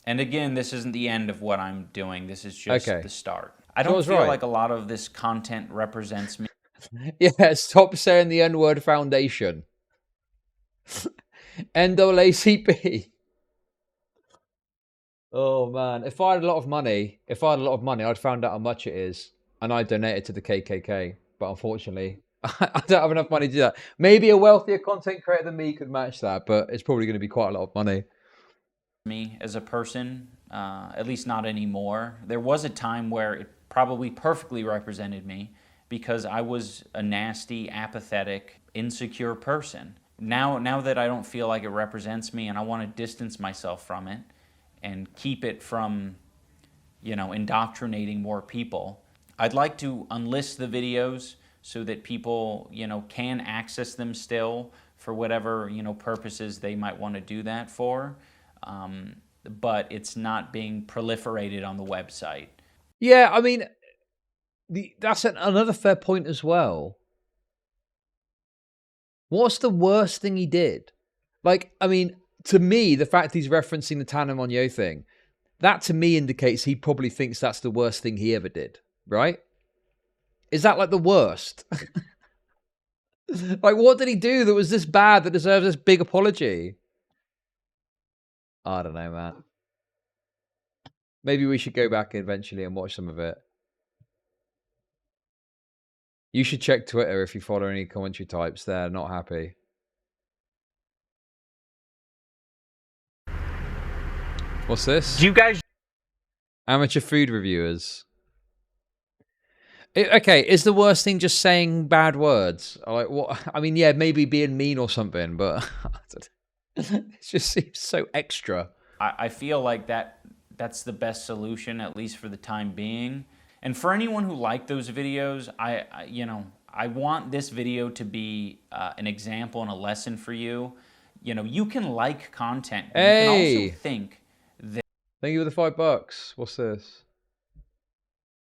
And again, this isn't the end of what I'm doing. This is just the start. I don't feel like a lot of this content represents me. Yeah, stop saying the N-word foundation. NAACP. Oh man, if I had a lot of money, I'd find out how much it is, and I'd donate it to the KKK. But unfortunately, I don't have enough money to do that. Maybe a wealthier content creator than me could match that, but it's probably going to be quite a lot of money. Me as a person, at least not anymore. There was a time where it probably perfectly represented me because I was a nasty, apathetic, insecure person. Now that I don't feel like it represents me and I want to distance myself from it and keep it from, you know, indoctrinating more people, I'd like to unlist the videos so that people, you know, can access them still for whatever, you know, purposes they might want to do that for. But it's not being proliferated on the website. Yeah, I mean, that's another fair point as well. What's the worst thing he did? Like, I mean, to me, the fact he's referencing the Tana Mongeau thing, that to me indicates he probably thinks that's the worst thing he ever did, right? Is that like the worst? Like, what did he do that was this bad that deserves this big apology? I don't know, man. Maybe we should go back eventually and watch some of it. You should check Twitter if you follow any commentary types. They're not happy. What's this? Do you guys... Amateur food reviewers. Okay, is the worst thing just saying bad words? Like, what? I mean, yeah, maybe being mean or something, but it just seems so extra. I feel like that's the best solution, at least for the time being. And for anyone who liked those videos, I want this video to be an example and a lesson for you. You know, you can like content, but you can also think that... Thank you for the $5. What's this?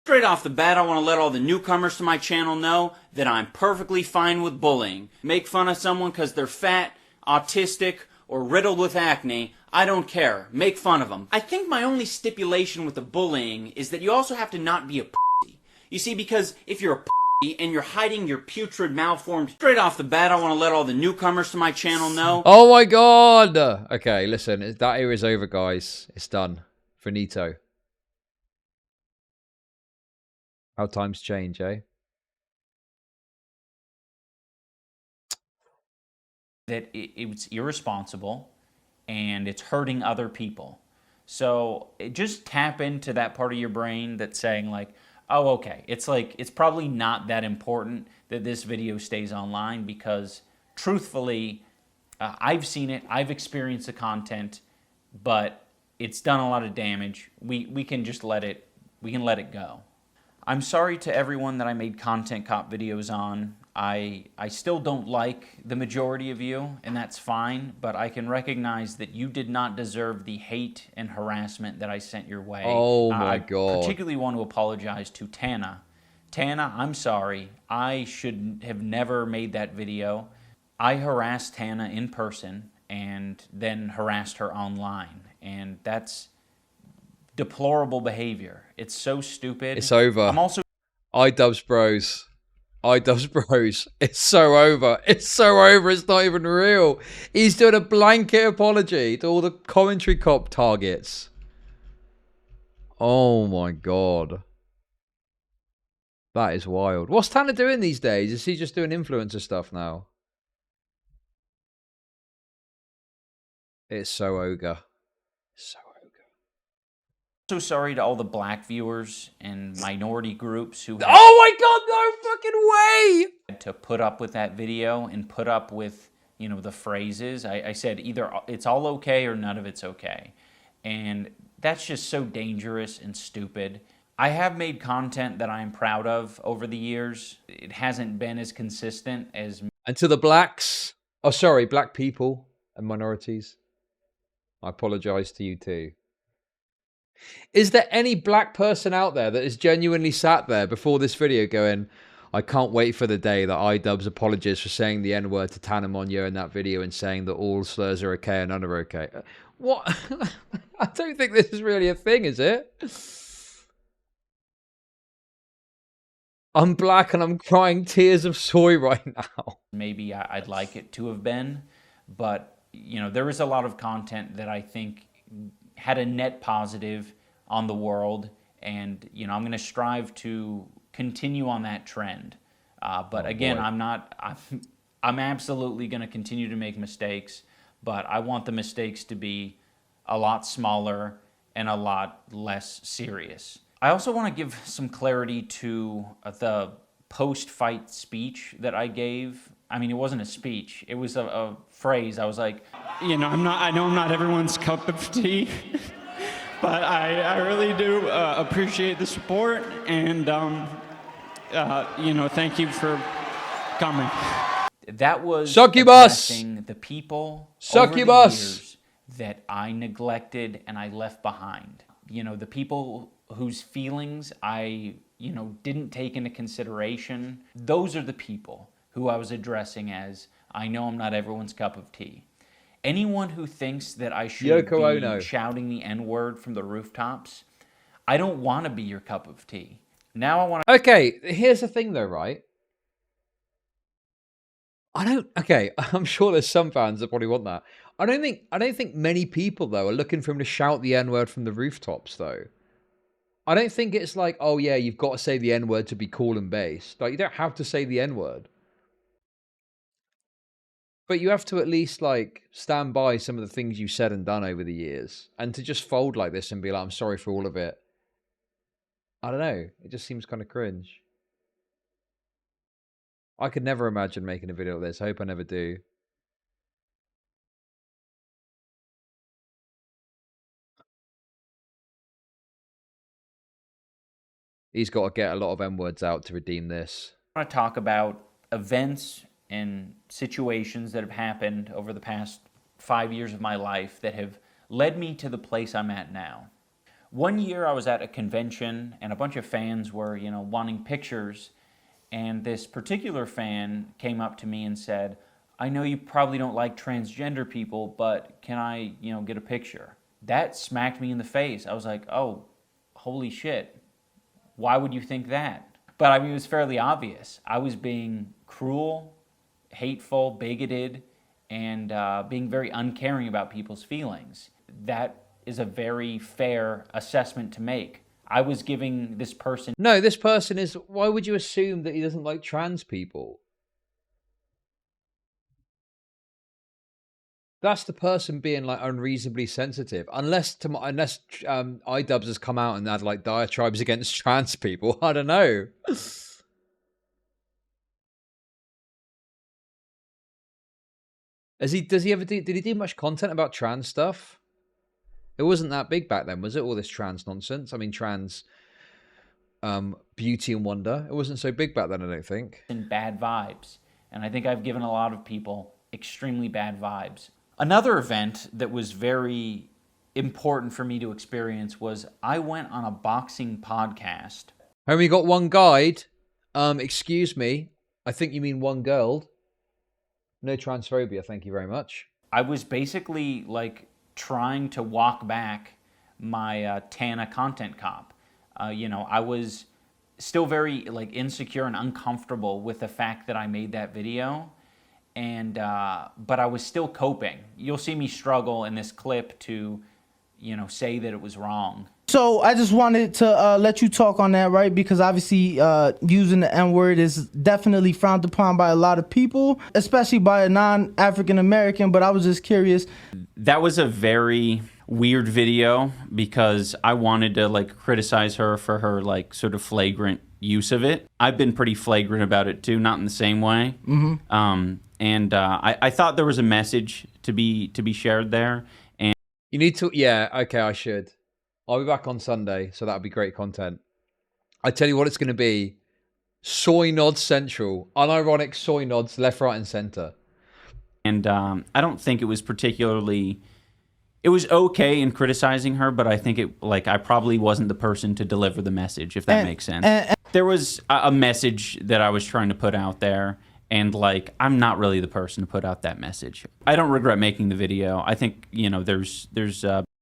Straight off the bat, I want to let all the newcomers to my channel know that I'm perfectly fine with bullying. Make fun of someone because they're fat, autistic, or riddled with acne. I don't care. Make fun of them. I think my only stipulation with the bullying is that you also have to not be a pussy. You see, because if you're a pussy and you're hiding your putrid, malformed... Straight off the bat, I want to let all the newcomers to my channel know... Oh my god! Okay, listen, that era is over, guys. It's done. Finito. How times change, eh? That it's irresponsible and it's hurting other people. So just tap into that part of your brain that's saying like, oh, okay, it's probably not that important that this video stays online, because truthfully, I've seen it, I've experienced the content, but it's done a lot of damage. We can just let it go. I'm sorry to everyone that I made content cop videos on. I still don't like the majority of you, and that's fine, but I can recognize that you did not deserve the hate and harassment that I sent your way. Oh my god. I particularly want to apologize to Tana. Tana, I'm sorry. I should have never made that video. I harassed Tana in person and then harassed her online, and that's deplorable behavior. It's so stupid. It's over. I'm also... iDubbbz bros. iDubbbz bros. It's so over. It's so over. It's not even real. He's doing a blanket apology to all the commentary cop targets. Oh my god. That is wild. What's Tanner doing these days? Is he just doing influencer stuff now? It's so ogre. So so sorry to all the black viewers and minority groups who... Oh my god, no fucking way! ...had to put up with that video and put up with, you know, the phrases. I said either it's all okay or none of it's okay. And that's just so dangerous and stupid. I have made content that I'm proud of over the years. It hasn't been as consistent as... And to the blacks, oh sorry, black people and minorities, I apologize to you too. Is there any black person out there that is genuinely sat there before this video going, I can't wait for the day that iDubbbz apologizes for saying the N-word to Tana Mongeau in that video and saying that all slurs are okay and none are okay? What? I don't think this is really a thing, is it? I'm black and I'm crying tears of joy right now. Maybe I'd like it to have been, but, you know, there is a lot of content that I think had a net positive on the world, and you know, I'm going to strive to continue on that trend. But again, I'm absolutely going to continue to make mistakes, but I want the mistakes to be a lot smaller and a lot less serious. I also want to give some clarity to the post-fight speech that I gave. I mean, it wasn't a speech. It was a phrase. I was like, you know, I know I'm not everyone's cup of tea, but I really do appreciate the support, and you know, thank you for coming. That was Succubus! Addressing the people Succubus! over the years that I neglected and I left behind. You know, the people whose feelings I, you know, didn't take into consideration. Those are the people who I was addressing as I know I'm not everyone's cup of tea. Anyone who thinks that I should Yoko be Ono. shouting the N-word from the rooftops, I don't want to be your cup of tea. Now I want to... Okay, here's the thing though, right? Okay, I'm sure there's some fans that probably want that. I don't think many people though are looking for him to shout the N-word from the rooftops though. I don't think it's like, oh yeah, you've got to say the N-word to be cool and based. Like, you don't have to say the N-word. But you have to at least, like, stand by some of the things you said and done over the years. And to just fold like this and be like, I'm sorry for all of it. I don't know. It just seems kind of cringe. I could never imagine making a video like this. I hope I never do. He's got to get a lot of N-words out to redeem this. I want to talk about events and situations that have happened over the past 5 years of my life that have led me to the place I'm at now. One year I was at a convention and a bunch of fans were, wanting pictures, and this particular fan came up to me and said, I know you probably don't like transgender people, but can I, get a picture? That smacked me in the face. I was like, oh, holy shit. Why would you think that? But I mean, it was fairly obvious. I was being cruel, hateful, bigoted, and being very uncaring about people's feelings. That is a very fair assessment to make. I was giving this person... No, this person is... Why would you assume that he doesn't like trans people? That's the person being like unreasonably sensitive. Unless iDubbbz has come out and had like diatribes against trans people. I don't know. Did he do much content about trans stuff? It wasn't that big back then, was it? All this trans nonsense. I mean, trans beauty and wonder. It wasn't so big back then, I don't think. And bad vibes. And I think I've given a lot of people extremely bad vibes. Another event that was very important for me to experience was I went on a boxing podcast. Homie got one guide. Excuse me. I think you mean one girl. No transphobia, thank you very much. I was basically like trying to walk back my Tana content cop. I was still very like insecure and uncomfortable with the fact that I made that video. And but I was still coping. You'll see me struggle in this clip to, say that it was wrong. So I just wanted to let you talk on that, right? Because obviously using the N-word is definitely frowned upon by a lot of people, especially by a non-African American. But I was just curious. That was a very weird video because I wanted to like criticize her for her like sort of flagrant use of it. I've been pretty flagrant about it too, not in the same way. Mm-hmm. And I thought there was a message to be shared there. And you need to, yeah, okay, I should. I'll be back on Sunday, so that'll be great content. I tell you what it's going to be. Soy nods central. Unironic soy nods left, right, and center. And I don't think it was particularly... It was okay in criticizing her, but I think I probably wasn't the person to deliver the message, if that makes sense. There was a message that I was trying to put out there. And like, I'm not really the person to put out that message. I don't regret making the video. I think, there's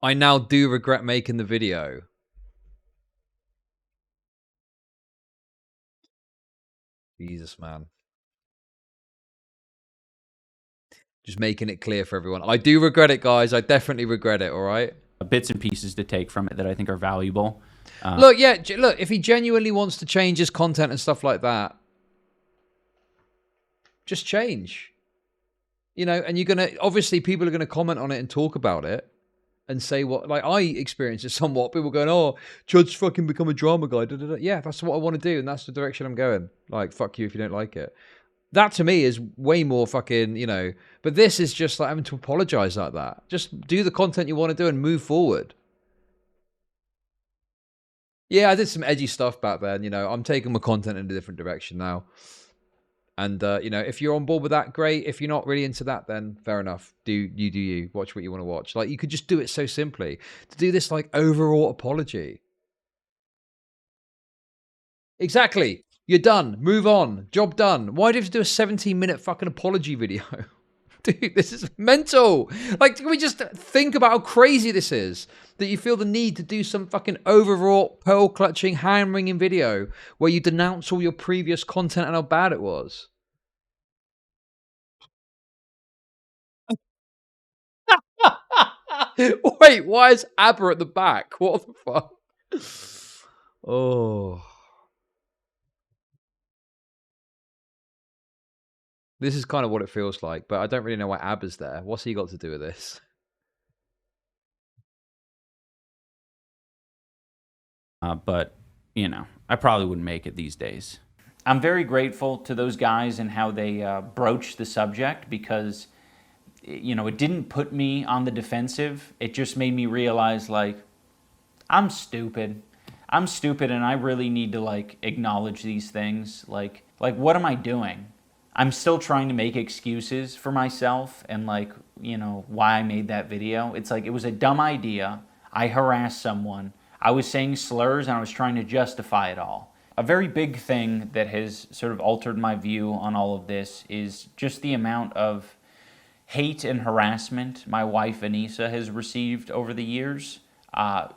I now do regret making the video. Jesus, man. Just making it clear for everyone. I do regret it, guys. I definitely regret it, all right? Bits and pieces to take from it that I think are valuable. Look, if he genuinely wants to change his content and stuff like that, just change. And you're going to... Obviously, people are going to comment on it and talk about it and say what... Like, I experienced it somewhat. People going, oh, Chud's fucking become a drama guy. Da, da, da. Yeah, that's what I want to do, and that's the direction I'm going. Like, fuck you if you don't like it. That, to me, is way more fucking, But this is just like having to apologize like that. Just do the content you want to do and move forward. Yeah, I did some edgy stuff back then, I'm taking my content in a different direction now. And, if you're on board with that, great. If you're not really into that, then fair enough. Do you. Watch what you want to watch. Like, you could just do it so simply. To do this, like, overall apology. Exactly. You're done. Move on. Job done. Why do you have to do a 17-minute fucking apology video? Dude, this is mental. Like, can we just think about how crazy this is? That you feel the need to do some fucking overwrought, pearl-clutching, hand-wringing video where you denounce all your previous content and how bad it was. Wait, why is ABBA at the back? What the fuck? Oh. This is kind of what it feels like, but I don't really know why ABBA's there. What's he got to do with this? But, you know, I probably wouldn't make it these days. I'm very grateful to those guys and how they broached the subject because, you know, it didn't put me on the defensive. It just made me realize, like, I'm stupid. I'm stupid and I really need to, like, acknowledge these things. Like what am I doing? I'm still trying to make excuses for myself and, like, you know, why I made that video. It's like, it was a dumb idea. I harassed someone. I was saying slurs and I was trying to justify it all. A very big thing that has sort of altered my view on all of this is just the amount of hate and harassment my wife Anissa has received over the years.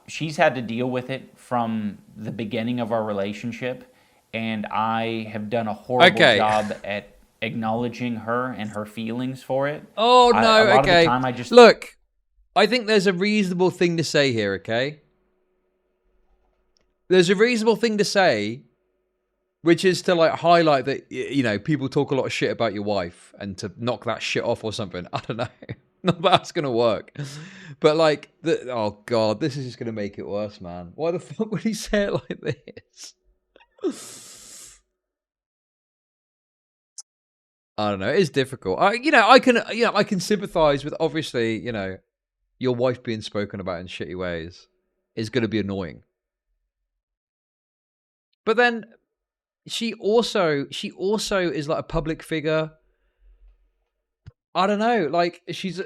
She's had to deal with it from the beginning of our relationship, and I have done a horrible job at acknowledging her and her feelings for it. Oh, no, a lot okay. of the time I just... Look, I think there's a reasonable thing to say here, okay? There's a reasonable thing to say, which is to, like, highlight that, you know, people talk a lot of shit about your wife and to knock that shit off or something. I don't know. Not that that's going to work. But, like, oh, God, this is just going to make it worse, man. Why the fuck would he say it like this? I don't know. It is difficult. I can sympathize with, obviously, you know, your wife being spoken about in shitty ways is going to be annoying. But then she also is like a public figure. I don't know. Like, she's.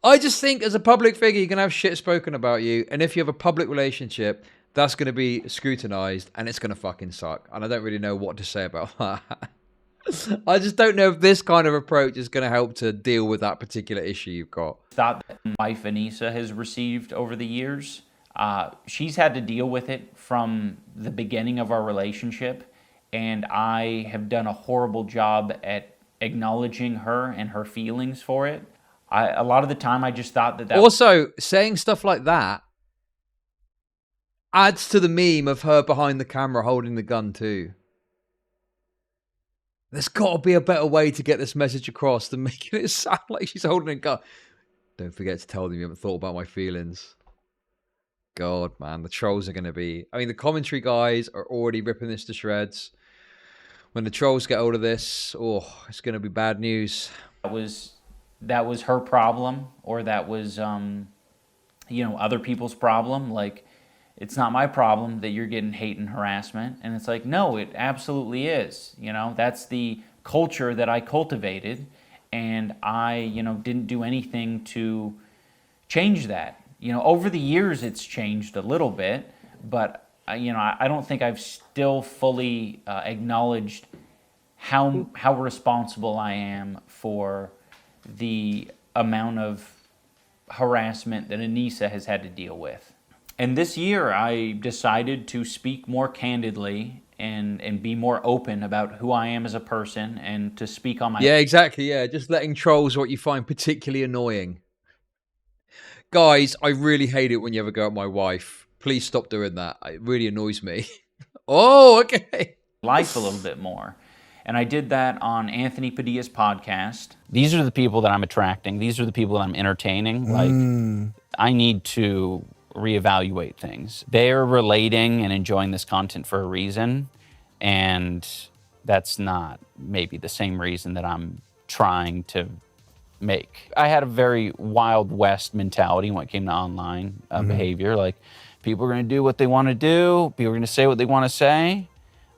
I just think as a public figure, you can have shit spoken about you, and if you have a public relationship, that's going to be scrutinized, and it's going to fucking suck. And I don't really know what to say about that. I just don't know if this kind of approach is going to help to deal with that particular issue you've got. Thought that my wife Anissa has received over the years. She's had to deal with it from the beginning of our relationship, and I have done a horrible job at acknowledging her and her feelings for it. A lot of the time I just thought that Also, saying stuff like that adds to the meme of her behind the camera holding the gun too. There's got to be a better way to get this message across than making it sound like she's holding a gun. Don't forget to tell them you haven't thought about my feelings. God, man, the trolls are going to be... I mean, the commentary guys are already ripping this to shreds. When the trolls get hold of this, oh, it's going to be bad news. That was her problem, or that was, you know, other people's problem. Like, it's not my problem that you're getting hate and harassment. And it's like, no, it absolutely is. You know, that's the culture that I cultivated, and I, you know, didn't do anything to change that. You know, over the years it's changed a little bit, but, you know, I don't think I've still fully acknowledged how responsible I am for the amount of harassment that Anissa has had to deal with. And this year I decided to speak more candidly and be more open about who I am as a person and to speak on my... Yeah, exactly, yeah. Just letting trolls what you find particularly annoying. Guys, I really hate it when you ever go at my wife. Please stop doing that. It really annoys me. Oh, okay. Life a little bit more. And I did that on Anthony Padilla's podcast. These are the people that I'm attracting. These are the people that I'm entertaining. Like, I need to reevaluate things. They're relating and enjoying this content for a reason, and that's not maybe the same reason that I'm trying to make. I had a very Wild West mentality when it came to online behavior. Like, people are going to do what they want to do. People are going to say what they want to say.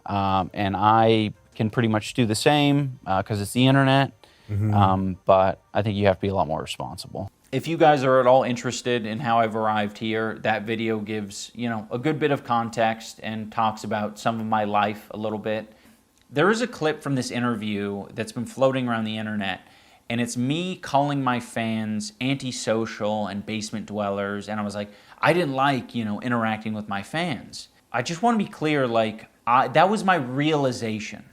And I can pretty much do the same because it's the internet. But I think you have to be a lot more responsible. If you guys are at all interested in how I've arrived here, that video gives, a good bit of context and talks about some of my life a little bit. There is a clip from this interview that's been floating around the internet, and it's me calling my fans antisocial and basement dwellers, and I was like, I didn't like, interacting with my fans. I just want to be clear, that was my realization.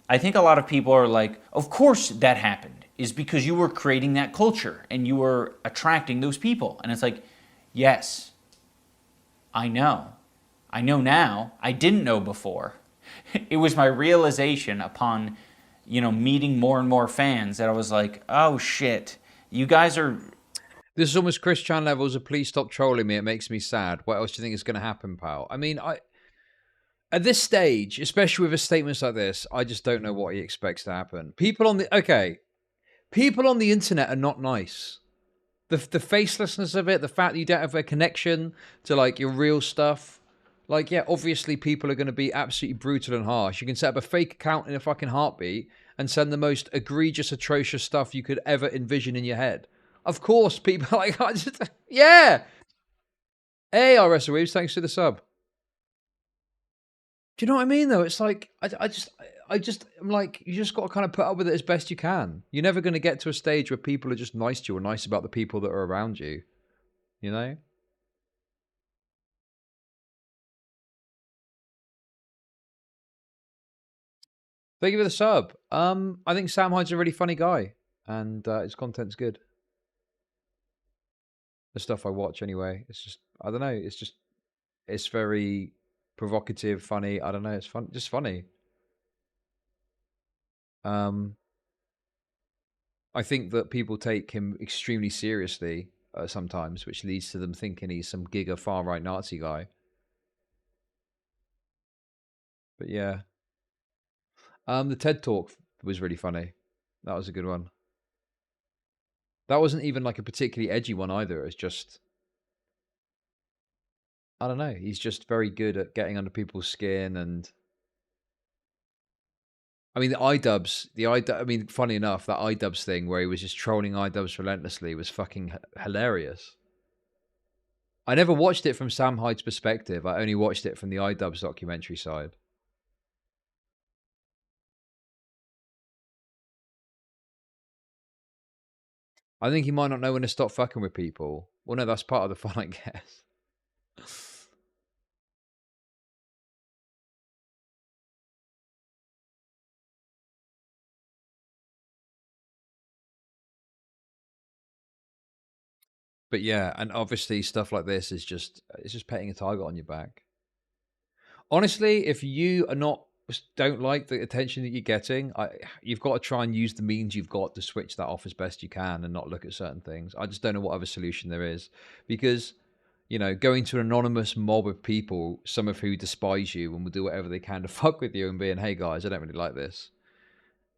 I think a lot of people are like, of course that happened, is because you were creating that culture and you were attracting those people. And it's like, yes, I know. I know now. I didn't know before. It was my realization upon, meeting more and more fans that I was like, oh shit, you guys are... This is almost Chris Chan levels of please stop trolling me. It makes me sad. What else do you think is going to happen, pal? I mean, at this stage, especially with statements like this, I just don't know what he expects to happen. People on the internet are not nice. The facelessness of it, the fact that you don't have a connection to your real stuff. Obviously people are going to be absolutely brutal and harsh. You can set up a fake account in a fucking heartbeat and send the most egregious, atrocious stuff you could ever envision in your head. Of course, people yeah. Hey, RS Weaves, thanks for the sub. Do you know what I mean, though? It's like, I'm like, you just got to kind of put up with it as best you can. You're never going to get to a stage where people are just nice to you or nice about the people that are around you. You know? Thank you for the sub. I think Sam Hyde's a really funny guy, and his content's good. The stuff I watch, anyway. It's just, I don't know. It's very provocative, funny. I don't know. It's fun, just funny. I think that people take him extremely seriously sometimes, which leads to them thinking he's some giga far-right Nazi guy. But yeah. The TED Talk was really funny. That was a good one. That wasn't even a particularly edgy one either. It's just, I don't know. He's just very good at getting under people's skin. And I mean, I mean, funny enough, that iDubbbz thing where he was just trolling iDubbbz relentlessly was fucking hilarious. I never watched it from Sam Hyde's perspective. I only watched it from the iDubbbz documentary side. I think he might not know when to stop fucking with people. Well, no, that's part of the fun, I guess. But yeah, and obviously stuff like this is just, it's just putting a target on your back. Honestly, if you don't like the attention that you're getting, you've got to try and use the means you've got to switch that off as best you can and not look at certain things. I just don't know what other solution there is, because, going to an anonymous mob of people, some of who despise you and will do whatever they can to fuck with you and being, hey guys, I don't really like this.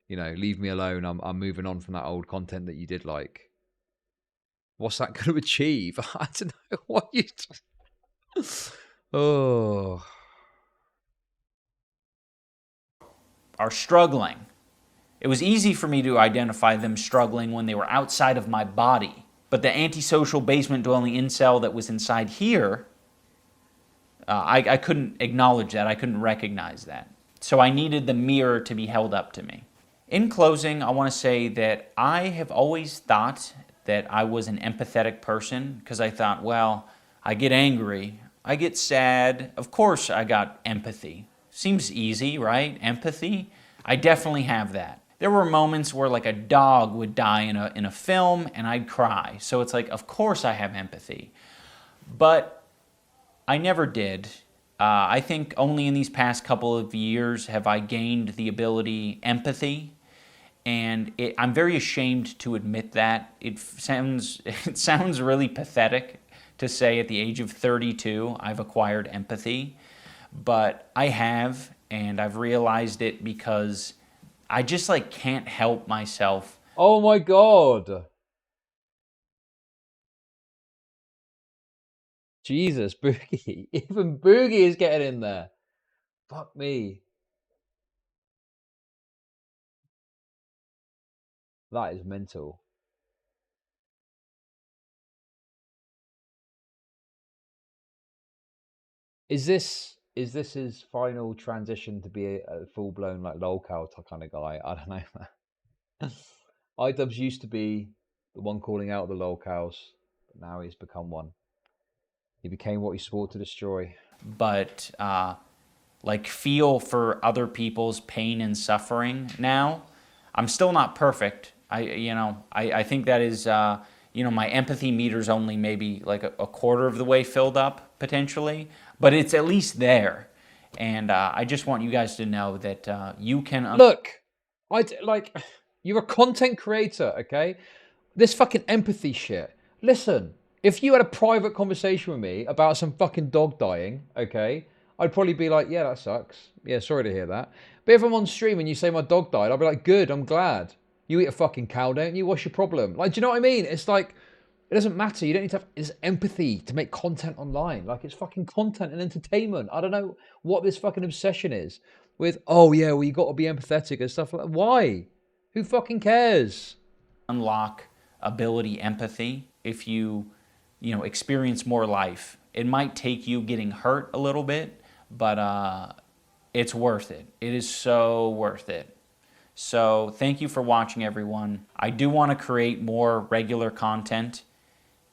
Leave me alone. I'm moving on from that old content that you did like. What's that going to achieve? I don't know what you... Oh... are struggling. It was easy for me to identify them struggling when they were outside of my body. But the antisocial basement-dwelling incel that was inside here, I couldn't acknowledge that. I couldn't recognize that. So I needed the mirror to be held up to me. In closing, I want to say that I have always thought that I was an empathetic person, because I thought, well, I get angry, I get sad, of course I got empathy. Seems easy, right? Empathy. I definitely have that. There were moments where a dog would die in a film and I'd cry. So it's like, of course I have empathy. But I never did. I think only in these past couple of years have I gained the ability, empathy. And I'm very ashamed to admit that. It sounds really pathetic to say at the age of 32 I've acquired empathy. But I have, and I've realized it because I just can't help myself. Oh my God. Jesus, Boogie. Even Boogie is getting in there. Fuck me. That is mental. Is this his final transition to be a full blown like lolcow kind of guy? I don't know, man. iDubbbz used to be the one calling out the lolcows, but now he's become one. He became what he swore to destroy. But like feel for other people's pain and suffering now. I'm still not perfect. I think that is my empathy meter's only maybe like a quarter of the way filled up potentially, but it's at least there. And I just want you guys to know that you can Look, you're a content creator, okay? This fucking empathy shit. Listen, if you had a private conversation with me about some fucking dog dying, okay, I'd probably be like, yeah, that sucks. Yeah, sorry to hear that. But if I'm on stream and you say my dog died, I'll be like, good, I'm glad. You eat a fucking cow, don't you? What's your problem? Like, do you know what I mean? It's like, it doesn't matter. You don't need to have it's empathy to make content online. Like, it's fucking content and entertainment. I don't know what this fucking obsession is with, oh yeah, well, you got to be empathetic and stuff like that. Why? Who fucking cares? unlock ability empathy if you experience more life. It might take you getting hurt a little bit, but it's worth it. It is so worth it. So thank you for watching, everyone. I do want to create more regular content,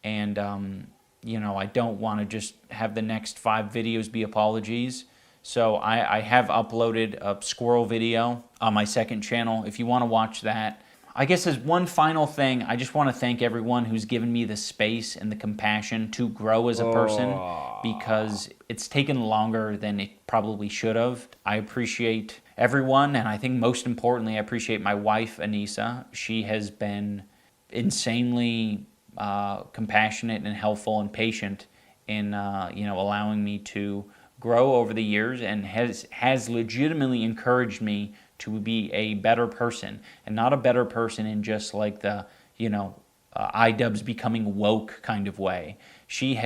and I don't want to just have the next 5 videos be apologies. So I have uploaded a squirrel video on my second channel if you want to watch that. I guess as one final thing, I just want to thank everyone who's given me the space and the compassion to grow as a person, because it's taken longer than it probably should have. I appreciate everyone, and I think most importantly, I appreciate my wife, Anissa. She has been insanely compassionate and helpful and patient in allowing me to grow over the years, and has legitimately encouraged me to be a better person, and not a better person in just like the iDubbbz becoming woke kind of way. She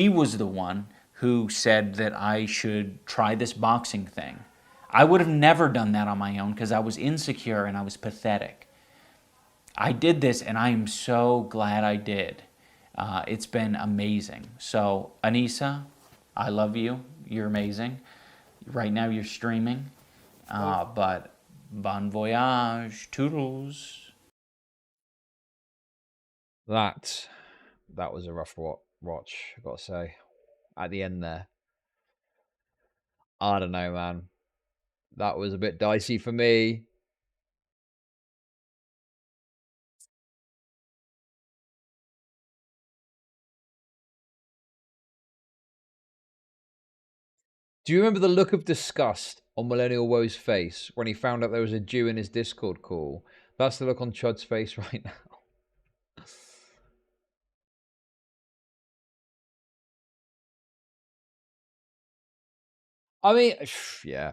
was the one who said that I should try this boxing thing. I would have never done that on my own because I was insecure and I was pathetic. I did this, and I am so glad I did. It's been amazing. So Anissa, I love you. You're amazing. Right now you're streaming. But bon voyage, toodles. That was a rough watch, I've got to say. At the end there. I don't know, man. That was a bit dicey for me. Do you remember the look of disgust on Millennial Woe's face when he found out there was a Jew in his Discord call? That's the look on Chud's face right now. I mean, yeah,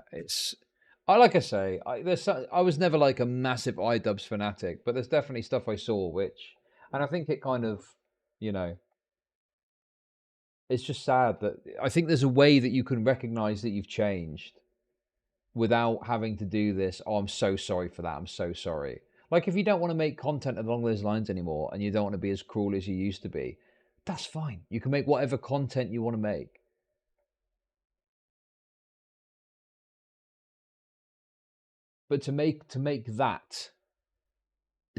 like I say, I was never like a massive iDubbbz fanatic, but there's definitely stuff I saw and I think it kind of, it's just sad that I think there's a way that you can recognize that you've changed without having to do this. Oh, I'm so sorry for that. I'm so sorry. Like, if you don't want to make content along those lines anymore and you don't want to be as cruel as you used to be, that's fine. You can make whatever content you want to make. But to make that,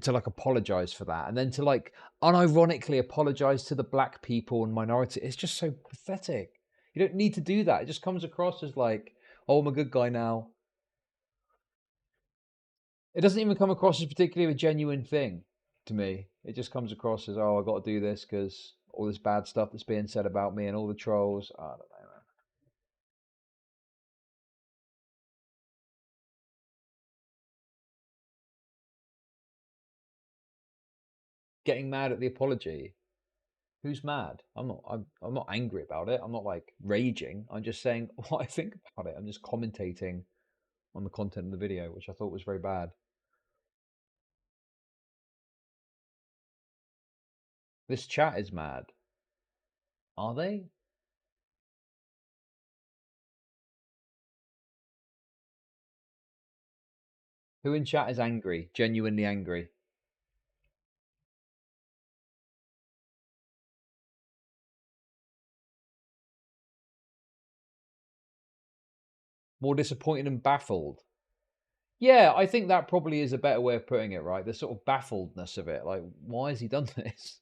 to like apologize for that, and then to like unironically apologize to the black people and minority, it's just so pathetic. You don't need to do that. It just comes across as like, oh, I'm a good guy now. It doesn't even come across as particularly a genuine thing to me. It just comes across as, oh, I got to do this because all this bad stuff that's being said about me and all the trolls. I don't know, man. Getting mad at the apology. Who's mad? I'm not angry about it. I'm not like raging. I'm just saying what I think about it. I'm just commentating on the content of the video, which I thought was very bad. This chat is mad. Are they? Who in chat is angry? Genuinely angry? More disappointed and baffled. Yeah, I think that probably is a better way of putting it, right? The sort of baffledness of it. Like, why has he done this?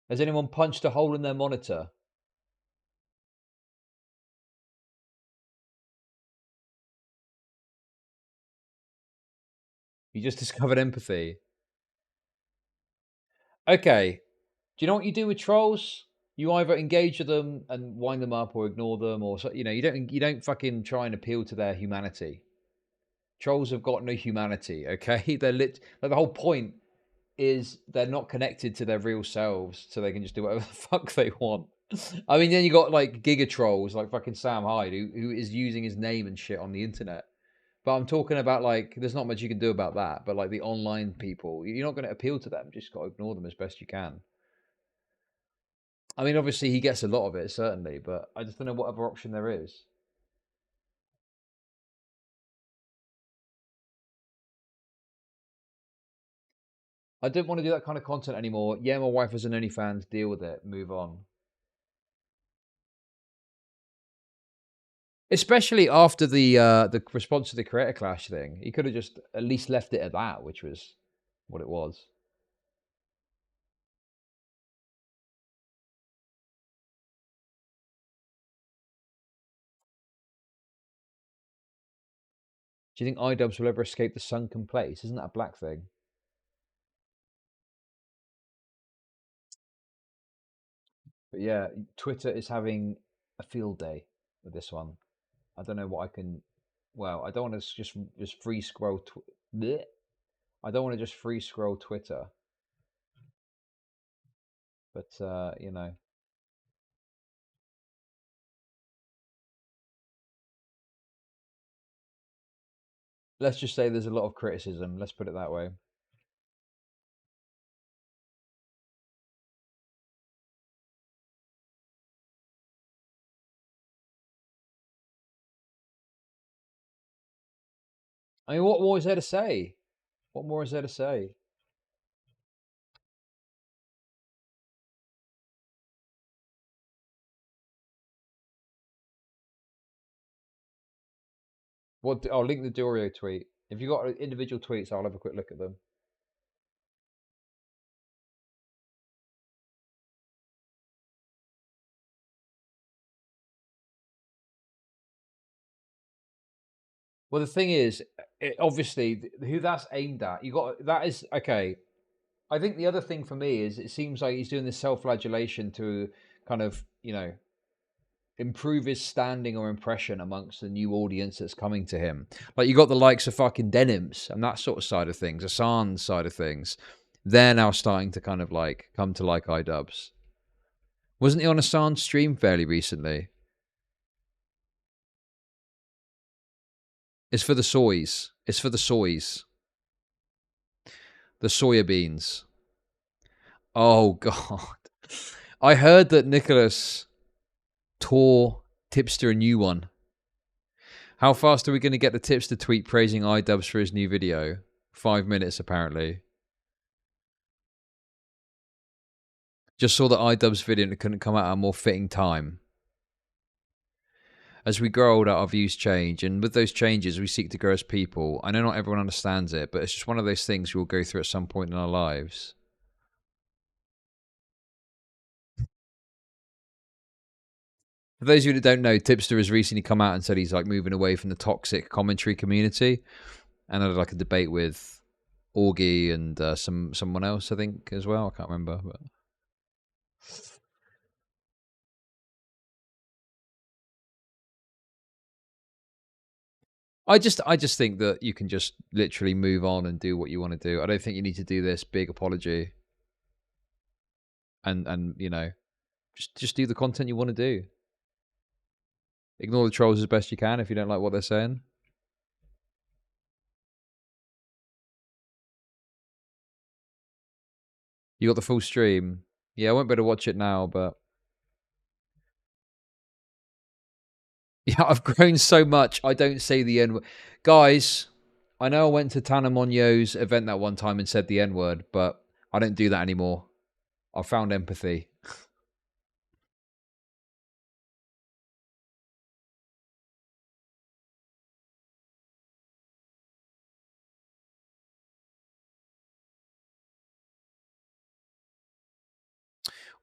Has anyone punched a hole in their monitor? You just discovered empathy. Okay. Do you know what you do with trolls? You either engage with them and wind them up, or ignore them, or you know, you don't fucking try and appeal to their humanity. Trolls have got no humanity. Okay, they're like the whole point is they're not connected to their real selves, so they can just do whatever the fuck they want. I mean, then you got like giga trolls like fucking Sam Hyde, who is using his name and shit on the internet. But I'm talking about like, there's not much you can do about that. But like the online people, you're not going to appeal to them. Just got to ignore them as best you can. I mean, obviously he gets a lot of it, certainly, but I just don't know what other option there is. I don't want to do that kind of content anymore. Yeah, my wife has an OnlyFans. Deal with it. Move on. Especially after the response to the Creator Clash thing, he could have just at least left it at that, which was what it was. Do you think iDubbbz will ever escape the sunken place? Isn't that a black thing? But yeah, Twitter is having a field day with this one. I don't know what I can. Well, I don't want to just free scroll. I don't want to just free scroll Twitter. But you know, let's just say there's a lot of criticism. Let's put it that way. I mean, what more is there to say? What more is there to say? What? I'll link the Dorio tweet. If you've got individual tweets, I'll have a quick look at them. Well, the thing is, obviously, who that's aimed at, you got that is okay. I think the other thing for me is it seems like he's doing this self-flagellation to kind of, you know, improve his standing or impression amongst the new audience that's coming to him. Like you got the likes of fucking Denims and that sort of side of things, Asan's side of things. They're now starting to kind of like come to like iDubbbz. Wasn't he on Asan's stream fairly recently? It's for the soys. It's for the soys. The soya beans. Oh, God. I heard that Nicholas tore Tipster a new one. How fast are we going to get the Tipster tweet praising iDubbbz for his new video? 5 minutes, apparently. Just saw the iDubbbz video and it couldn't come out at a more fitting time. As we grow older, our views change, and with those changes, we seek to grow as people. I know not everyone understands it, but it's just one of those things we will go through at some point in our lives. For those of you that don't know, Tipster has recently come out and said he's like moving away from the toxic commentary community, and I had like a debate with Augie and someone else, I think, as well. I can't remember, but. I just think that you can just literally move on and do what you want to do. I don't think you need to do this big apology. And you know, just do the content you want to do. Ignore the trolls as best you can if you don't like what they're saying. You got the full stream. Yeah, I won't be able to watch it now, but yeah, I've grown so much. I don't say the N-word. Guys, I know I went to Tana Monyo's event that one time and said the N-word, but I don't do that anymore. I found empathy.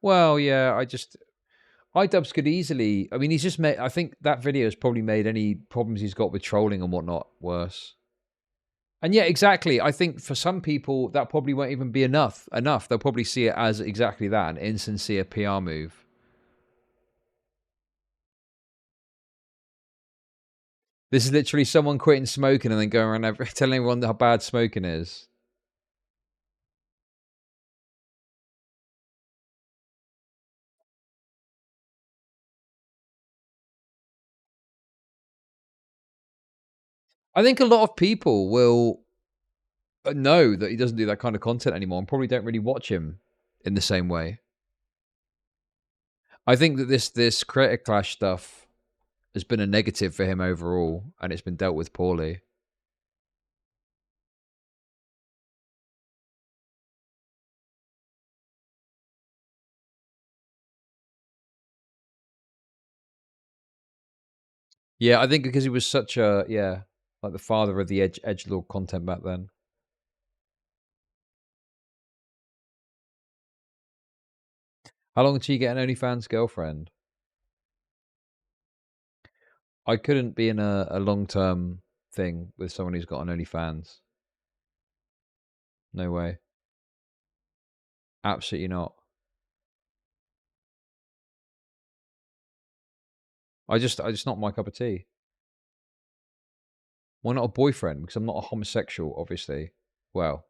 Well, yeah, iDubbbz could easily, I mean, he's just made, I think that video has probably made any problems he's got with trolling and whatnot worse. And yeah, exactly. I think for some people, that probably won't even be enough. They'll probably see it as exactly that, an insincere PR move. This is literally someone quitting smoking and then going around telling everyone how bad smoking is. I think a lot of people will know that he doesn't do that kind of content anymore and probably don't really watch him in the same way. I think that this creator clash stuff has been a negative for him overall, and it's been dealt with poorly. Yeah, I think because he was such a, like the father of the edgelord content back then. How long until you get an OnlyFans girlfriend? I couldn't be in a long-term thing with someone who's got an OnlyFans. No way. Absolutely not. I just not my cup of tea. Why not a boyfriend? Because I'm not a homosexual, obviously. Well,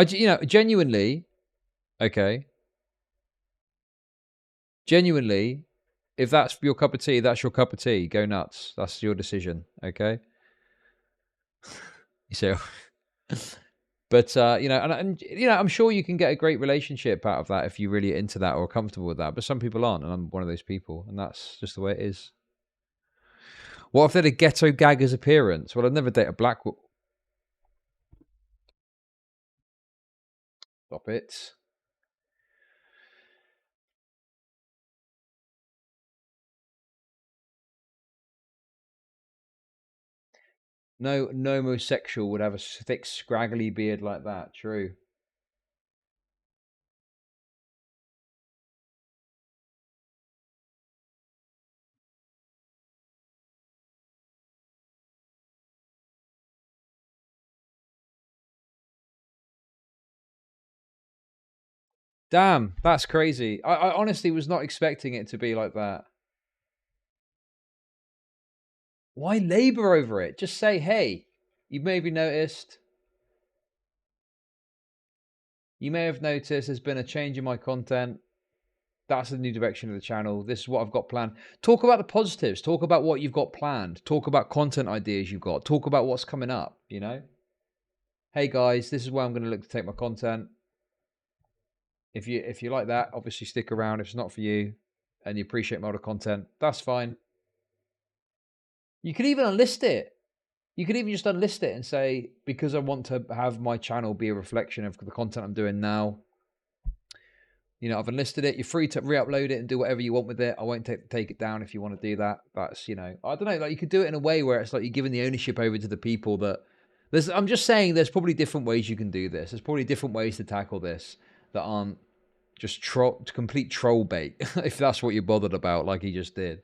genuinely, okay. Genuinely, if that's your cup of tea, that's your cup of tea. Go nuts. That's your decision, okay? So, but I'm sure you can get a great relationship out of that if you're really into that or are comfortable with that. But some people aren't, and I'm one of those people, and that's just the way it is. What if they had a ghetto gagger's appearance? Well, I'd never date a black woman. Stop it. No homosexual would have a thick, scraggly beard like that. True. Damn, that's crazy. I honestly was not expecting it to be like that. Why labor over it? Just say, hey, you maybe noticed. You may have noticed there's been a change in my content. That's the new direction of the channel. This is what I've got planned. Talk about the positives. Talk about what you've got planned. Talk about content ideas you've got. Talk about what's coming up, you know? Hey guys, this is where I'm going to look to take my content. If you like that, obviously stick around. If it's not for you and you appreciate my other content, that's fine. You could even unlist it. You could even just unlist it and say, because I want to have my channel be a reflection of the content I'm doing now, you know, I've enlisted it. You're free to re-upload it and do whatever you want with it. I won't take it down if you want to do that. That's, you know, I don't know. Like, you could do it in a way where it's like you're giving the ownership over to the people that... I'm just saying there's probably different ways you can do this. There's probably different ways to tackle this that aren't just complete troll bait, if that's what you're bothered about, like he just did.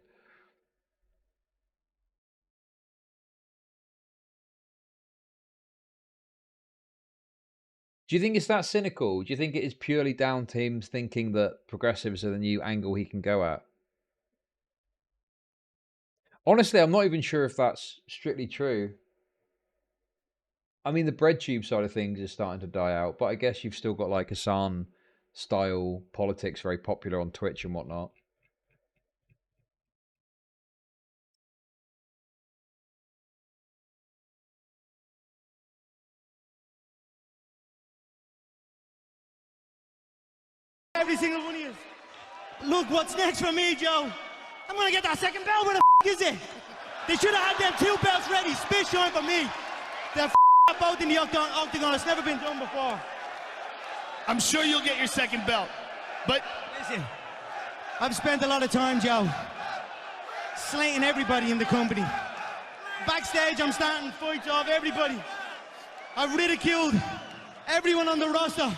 Do you think it's that cynical? Do you think it is purely down to him thinking that progressives are the new angle he can go at? Honestly, I'm not even sure if that's strictly true. I mean, the bread tube side of things is starting to die out, but I guess you've still got like Hassan style politics very popular on Twitch and whatnot. Every single one of you. Look, what's next for me, Joe? I'm gonna get that second belt. Where the is it? They should have had them 2 belts ready. Spit shine for me. They're both in the octagon. It's never been done before. I'm sure you'll get your second belt. But listen, I've spent a lot of time, Joe, slating everybody in the company. Backstage, I'm starting fights off everybody. I've ridiculed everyone on the roster.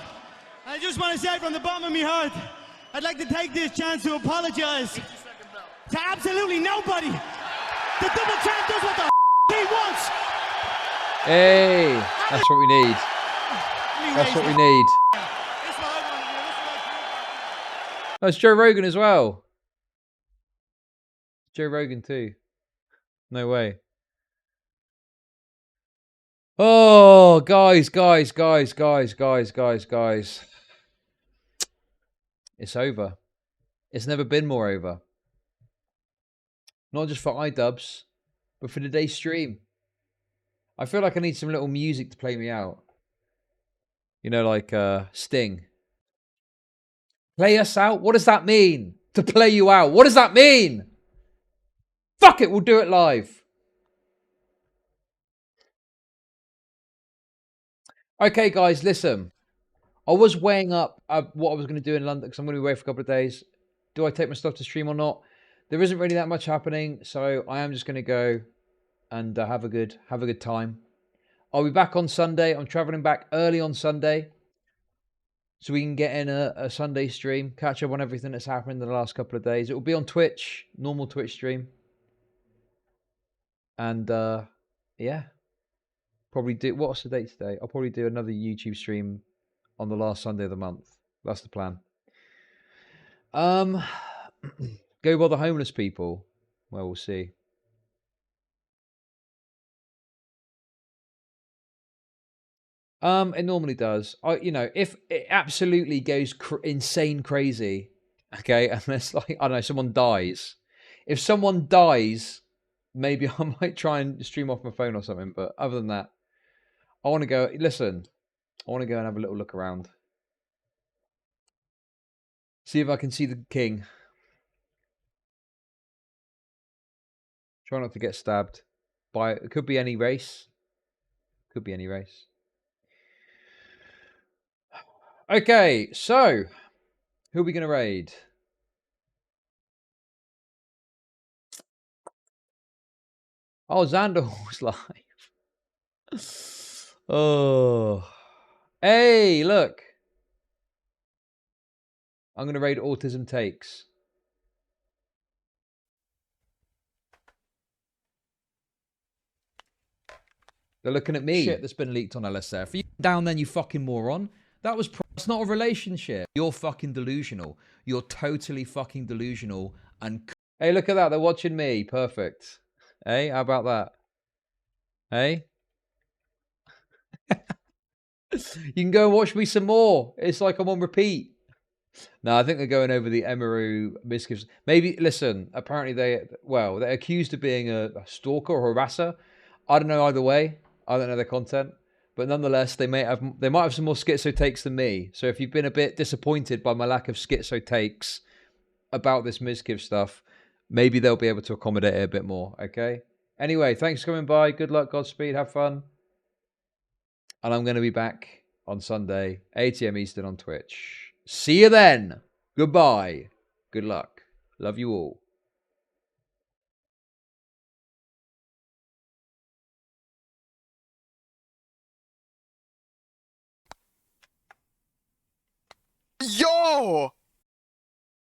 I just want to say from the bottom of my heart, I'd like to take this chance to apologize to absolutely nobody. The double champ does what the he wants. Hey, that's what we need. That's what we need. Oh, it's Joe Rogan as well. Joe Rogan too. No way. Oh, guys. It's over. It's never been more over. Not just for iDubbbz, but for today's stream. I feel like I need some little music to play me out. You know, like Sting. Play us out? What does that mean? To play you out. What does that mean? Fuck it, we'll do it live. Okay, guys, listen. I was weighing up what I was going to do in London because I'm going to be away for a couple of days. Do I take my stuff to stream or not? There isn't really that much happening, so I am just going to go and have a good time. I'll be back on Sunday. I'm traveling back early on Sunday, so we can get in a Sunday stream, catch up on everything that's happened in the last couple of days. It will be on Twitch, normal Twitch stream, and yeah, probably do. What's the date today? I'll probably do another YouTube stream on the last Sunday of the month. That's the plan. Go bother homeless people. Well, we'll see. It normally does. If it absolutely goes insane crazy, okay, unless like I don't know, someone dies. If someone dies, maybe I might try and stream off my phone or something. But other than that, I want to go. Listen, I want to go and have a little look around. See if I can see the king. Try not to get stabbed by it. Could be any race. Could be any race. Okay, so who are we going to raid? Oh, Xander's live. Oh. Hey, look. I'm going to raid Autism Takes. They're looking at me. Shit that's been leaked on LSF. You down then, you fucking moron. That was... It's not a relationship. You're fucking delusional. You're totally fucking delusional. And... Hey, look at that. They're watching me. Perfect. Hey, how about that? Hey? You can go and watch me some more. It's like I'm on repeat. No, I think they're going over the EMIRU MIZKIF. Maybe, listen, apparently they're accused of being a stalker or harasser. I don't know either way. I don't know their content. But nonetheless, they might have some more schizo takes than me. So if you've been a bit disappointed by my lack of schizo takes about this MIZKIF stuff, maybe they'll be able to accommodate it a bit more, okay? Anyway, thanks for coming by. Good luck, Godspeed, have fun. And I'm going to be back on Sunday, 8 AM Eastern on Twitch. See you then. Goodbye. Good luck. Love you all. Yo!